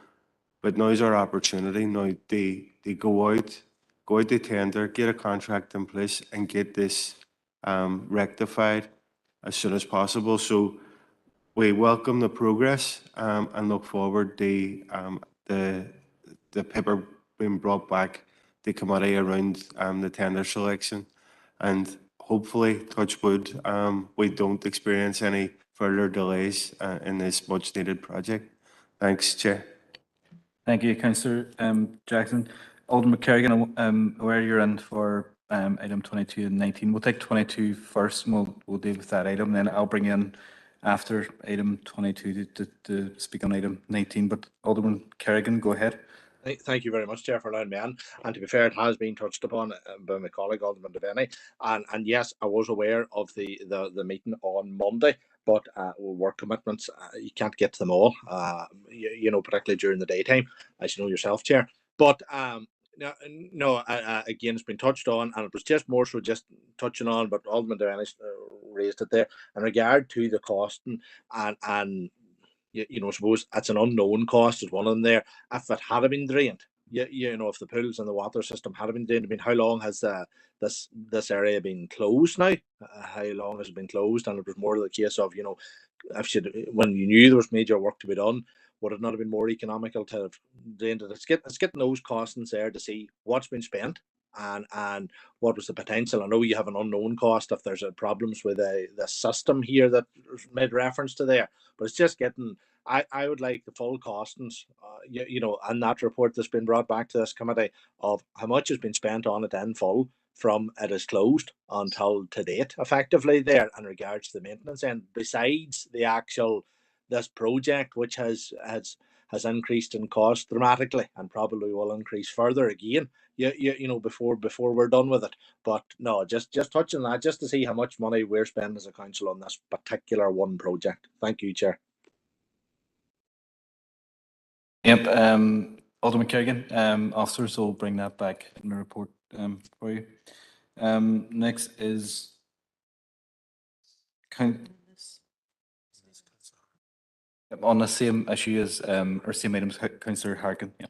But now's our opportunity now to go out to tender, get a contract in place, and get this rectified as soon as possible. So we welcome the progress and look forward to the paper being brought back to committee around the tender selection, and hopefully, touch wood, we don't experience any further delays in this much needed project. Thanks, Chair. Thank you, Councillor Jackson. Alderman Kerrigan, I'm aware you're in for item 22 and 19. We'll take 22 first, and we'll deal with that item. Then I'll bring in after item 22 to speak on item 19. But Alderman Kerrigan, go ahead. Thank you very much, Chair, for allowing me in. And to be fair, it has been touched upon by my colleague, Alderman Devaney. And yes, I was aware of the meeting on Monday, but work commitments, you can't get to them all, you know, particularly during the daytime, as you know yourself, Chair. But no, again, it's been touched on, and it was just more so just touching on, but Alderman Devaney raised it there in regard to the costing, and you know, I suppose that's an unknown cost is one of them there. If it had been drained, you know, if the pools and the water system had been drained, I mean, how long has this area been closed now? How long has it been closed? And it was more the case of, you know, when you knew there was major work to be done, would it not have been more economical to have drained it? It's getting those costings there to see what's been spent and what was the potential. I know you have an unknown cost if there's problems with the system here that made reference to there, but it's just getting. I would like the full costings, you know, and that report that's been brought back to this committee of how much has been spent on it in full, from it is closed until to date, effectively there in regards to the maintenance. And besides the actual this project, which has increased in cost dramatically and probably will increase further again, you know, before we're done with it. But no, just touching that, just to see how much money we're spending as a council on this particular one project. Thank you, Chair. Yep, Alderman Kerrigan, officers will bring that back in the report for you. Next is on the same issue as or same items, Councillor Harkin. Yeah.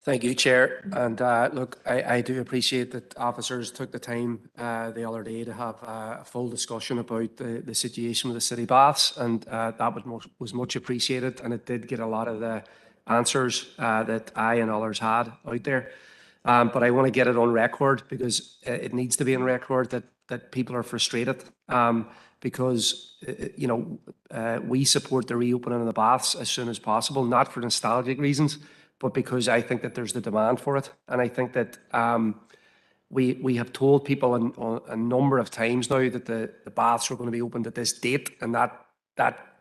Thank you, Chair. And look, I do appreciate that officers took the time the other day to have a full discussion about the situation with the city baths, and that was much appreciated, and it did get a lot of the answers that I and others had out there. But I want to get it on record, because it needs to be on record that people are frustrated, because you know, we support the reopening of the baths as soon as possible, not for nostalgic reasons, but because I think that there's the demand for it. And I think that we have told people a number of times now that the baths were going to be opened at this date, and that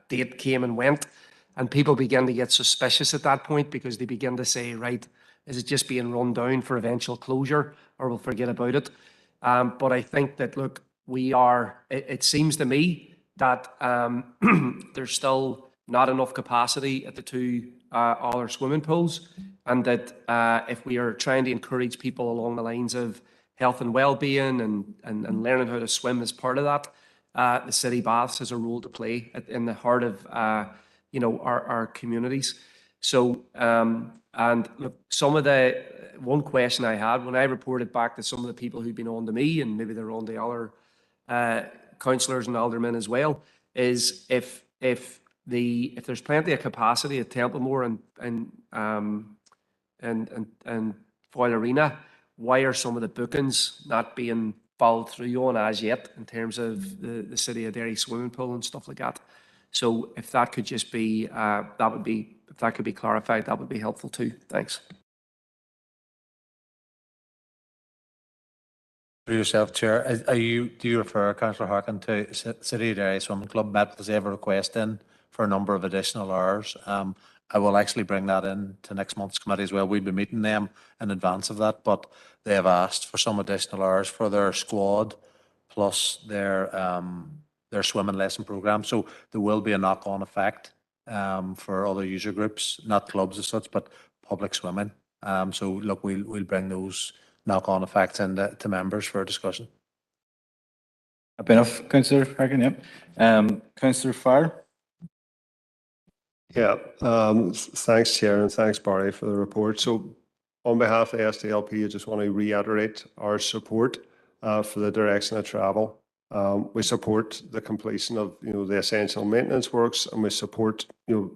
date came and went. And people began to get suspicious at that point, because they began to say, right, is it just being run down for eventual closure, or we'll forget about it? But I think that, look, it seems to me that there's still not enough capacity at the two other swimming pools, and that if we are trying to encourage people along the lines of health and well-being and learning how to swim as part of that, the city baths has a role to play in the heart of you know, our communities. So and look, one question I had when I reported back to some of the people who'd been on to me, and maybe they're on to other councillors and aldermen as well, is if there's plenty of capacity at Templemore and Foyle Arena, why are some of the bookings not being followed through on as yet in terms of the City of Derry swimming pool and stuff like that? So if that could just be, if that could be clarified, that would be helpful too. Thanks. For yourself, Chair, do you refer, Councillor Harkin, to City of Derry Swimming Club met with a request in for a number of additional hours? I will actually bring that in to next month's committee as well. We'll be meeting them in advance of that, but they have asked for some additional hours for their squad plus their swimming lesson program. So there will be a knock-on effect for other user groups, not clubs as such, but public swimming. So look, we'll bring those knock-on effects into members for discussion. Happy enough, Councillor Harkin. Yep. Councillor Farr. Yeah, thanks, Chair, and thanks, Barry, for the report. So on behalf of the SDLP, I just want to reiterate our support for the direction of travel. We support the completion of, you know, the essential maintenance works, and we support, you know,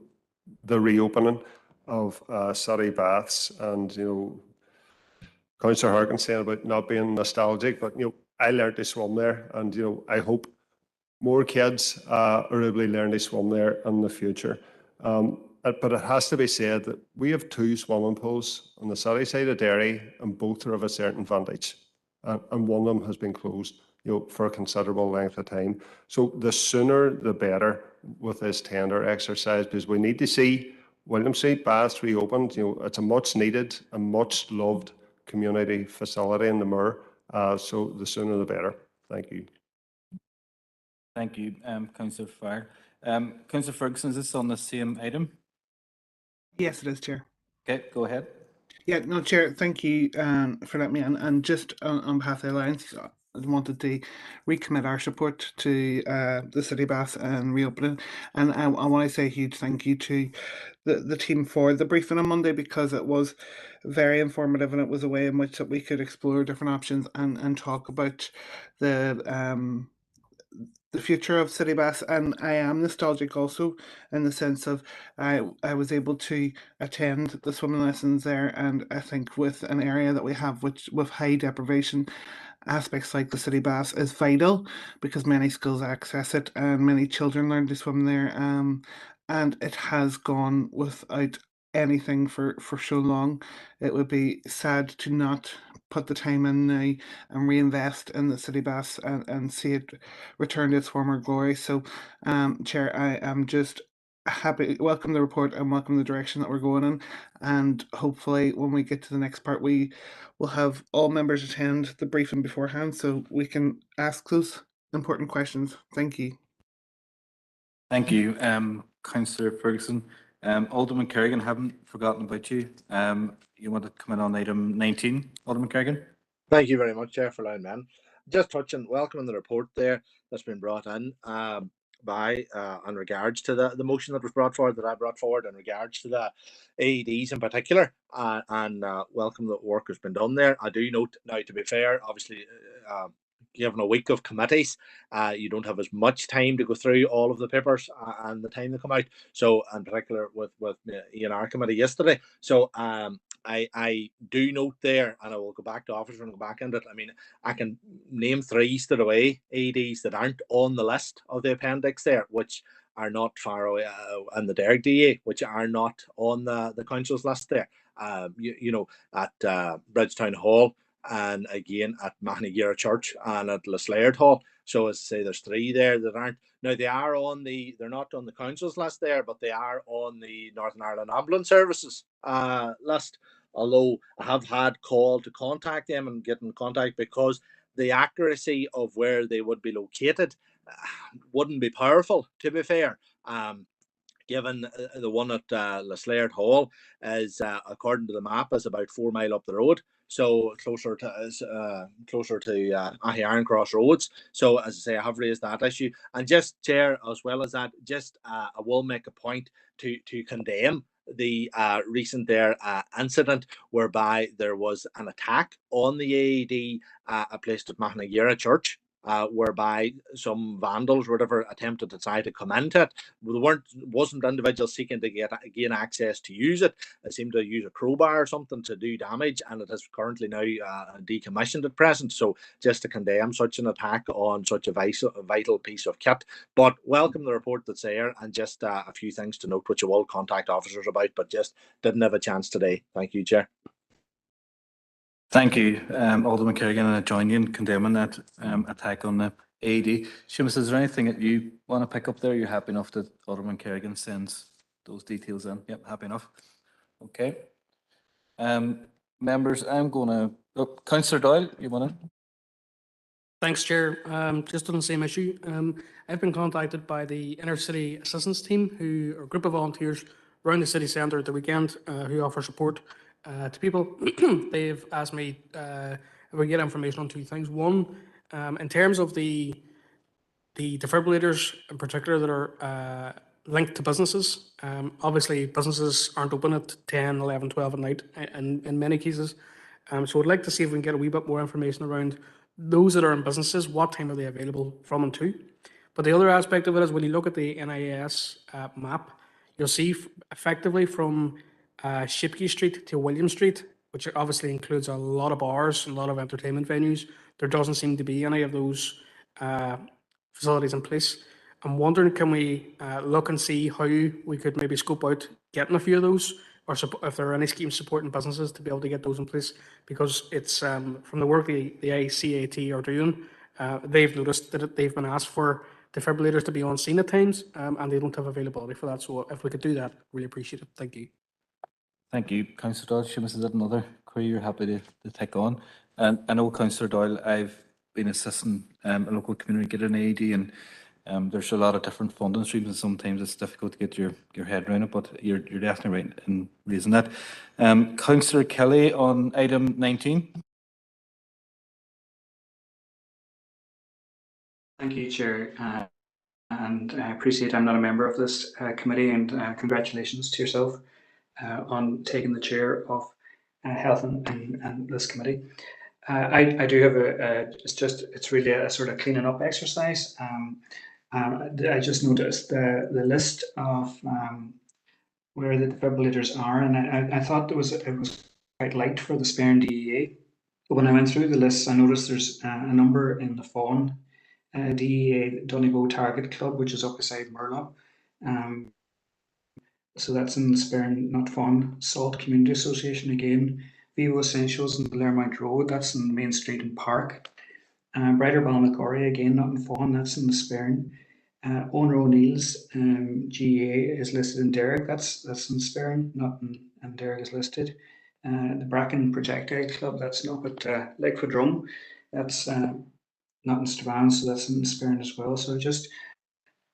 the reopening of city baths. And, you know, Councillor Harkin said about not being nostalgic, but, you know, I learned to swim there, and, you know, I hope more kids are able to learn to swim there in the future. But it has to be said that we have two swimming pools on the city side of Derry, and both are of a certain vintage, and one of them has been closed, you know, for a considerable length of time. So the sooner the better with this tender exercise, because we need to see William Street Baths reopened. You know, it's a much needed and much loved community facility in the Moor. So the sooner the better. Thank you. Thank you, Councillor Farr. Councillor Ferguson, is this on the same item? Yes, it is, Chair. Okay, go ahead. Yeah, no, Chair, thank you for letting me in. And just on behalf of the Alliance, I wanted to recommit our support to the City Bath and reopening. And I want to say a huge thank you to the team for the briefing on Monday, because it was very informative, and it was a way in which that we could explore different options and talk about the future of City Bath. And I am nostalgic also, in the sense of I was able to attend the swimming lessons there, and I think with an area that we have which with high deprivation, aspects like the City Bath is vital, because many schools access it and many children learn to swim there, and it has gone without anything for so long. It would be sad to not put the time in now and reinvest in the city bus and see it return to its former glory. So, Chair, I am just happy, welcome the report and welcome the direction that we're going in. And hopefully when we get to the next part, we will have all members attend the briefing beforehand so we can ask those important questions. Thank you. Thank you, Councillor Ferguson. Alderman Kerrigan, haven't forgotten about you. You want to come in on item 19, Alderman Kerrigan? Thank you very much, Chair, for allowing me in. Just welcoming the report there that's been brought in in regards to the motion that was brought forward, that I brought forward in regards to the AEDs in particular, and welcome that work has been done there. I do note now, to be fair, obviously, given a week of committees, you don't have as much time to go through all of the papers and the time to come out. So, in particular, with E&R committee yesterday. So, I do note there, and I will go back to office and go back into it. I mean, I can name 3 straight away AEDs that aren't on the list of the appendix there, which are not far away, and the Derg DA, which are not on the council's list there. You know, at Bridgetown Hall, and again at Mahanagira Church and at Laird Hall. So as I say, there's 3 there that aren't. Now they're not on the council's list there, but they are on the Northern Ireland Ambulance Services list. Although I have had call to contact them and get in contact, because the accuracy of where they would be located wouldn't be powerful, to be fair. Given the one at Laird Hall is, according to the map, is about 4 mile up the road, so closer to Ahiarn Cross Roads. So as I say, I have raised that issue, and just, Chair, as well as that, just I will make a point to condemn the recent incident whereby there was an attack on the AED placed at Mahanagira Church. Whereby some vandals or whatever attempted to try to come into it. Wasn't individuals seeking to gain access to use it. They seemed to use a crowbar or something to do damage, and it is currently now decommissioned at present. So just to condemn such an attack on such a vital piece of kit. But welcome the report that's there, and just a few things to note, which I will contact officers about, but just didn't have a chance today. Thank you, Chair. Thank you, Alderman Kerrigan, and I join you in condemning that attack on the AED. Seamus, is there anything that you want to pick up there? You're happy enough that Alderman Kerrigan sends those details in? Yep, happy enough. Okay. Members, I'm going to... Councillor Doyle, you want to? Thanks, Chair. Just on the same issue, I've been contacted by the Inner City Assistance Team, who are a group of volunteers around the city centre at the weekend who offer support to people. They've asked me if we get information on 2 things. One, in terms of the defibrillators in particular that are linked to businesses. Obviously, businesses aren't open at 10, 11, 12 at night in many cases. So I'd like to see if we can get a wee bit more information around those that are in businesses, what time are they available from and to. But the other aspect of it is when you look at the NIS map, you'll see effectively from Shipkey Street to William Street, which obviously includes a lot of bars and a lot of entertainment venues, there doesn't seem to be any of those facilities in place. I'm wondering, can we look and see how we could maybe scope out getting a few of those, or if there are any schemes supporting businesses to be able to get those in place? Because it's from the work the ICAT are doing, they've noticed that they've been asked for defibrillators to be on scene at times, and they don't have availability for that. So if we could do that, really appreciate it. Thank you. Thank you, Councillor Doyle. Seamus, is that another query you're happy to take on? And I know, Councillor Doyle, I've been assisting a local community get an AED, and there's a lot of different funding streams, and sometimes it's difficult to get your head around it, but you're definitely right in raising that. Councillor Kelly on item 19. Thank you, Chair, and I appreciate I'm not a member of this committee, and congratulations to yourself on taking the chair of health and this committee. I do have it's really a sort of cleaning up exercise. I just noticed the list of where the defibrillators are, and I thought it was quite light for the Spare and DEA. But when I went through the list, I noticed there's a number in the Fawn DEA Donegal Target Club, which is up beside Murlough. So that's in the Spare, not Fawn, Salt Community Association again. Vivo Essentials in Claremont Road, that's in Main Street and Park. Brighter Balmacori, again, not in Fawn, that's in the Sperrin. Owner O'Neill's GA is listed in Derrick, that's in Sperrin, not in, and Derrick is listed. The Bracken Projectile Club, that's up at Lakewood Drum, that's not in Strabane, so that's in Sperrin as well. So just,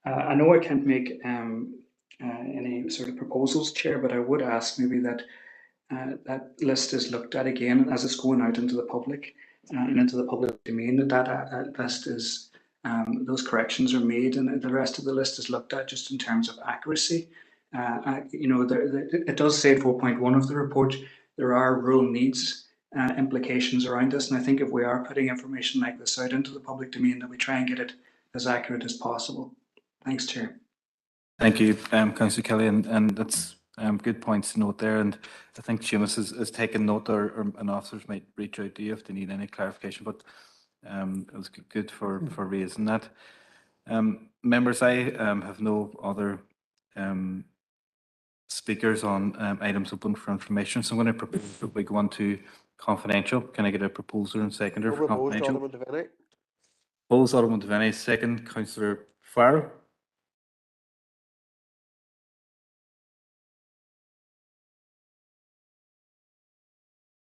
I know I can't make any sort of proposals, Chair, but I would ask maybe that that list is looked at again as it's going out into the public and into the public domain. That list is those corrections are made, and the rest of the list is looked at just in terms of accuracy. You know, it does say 4.1 of the report. There are rural needs implications around this, and I think if we are putting information like this out into the public domain, that we try and get it as accurate as possible. Thanks, Chair. Thank you, Councillor Kelly, and that's good points to note there. And I think Seamus has taken note, or and officers might reach out to you if they need any clarification. But it was good for raising that. Members, I have no other speakers on items open for information, so I'm going to propose that we go on to confidential. Can I get a proposer and seconder for confidential? Proposed, Alderman Devaney. Second, Councillor Farrell.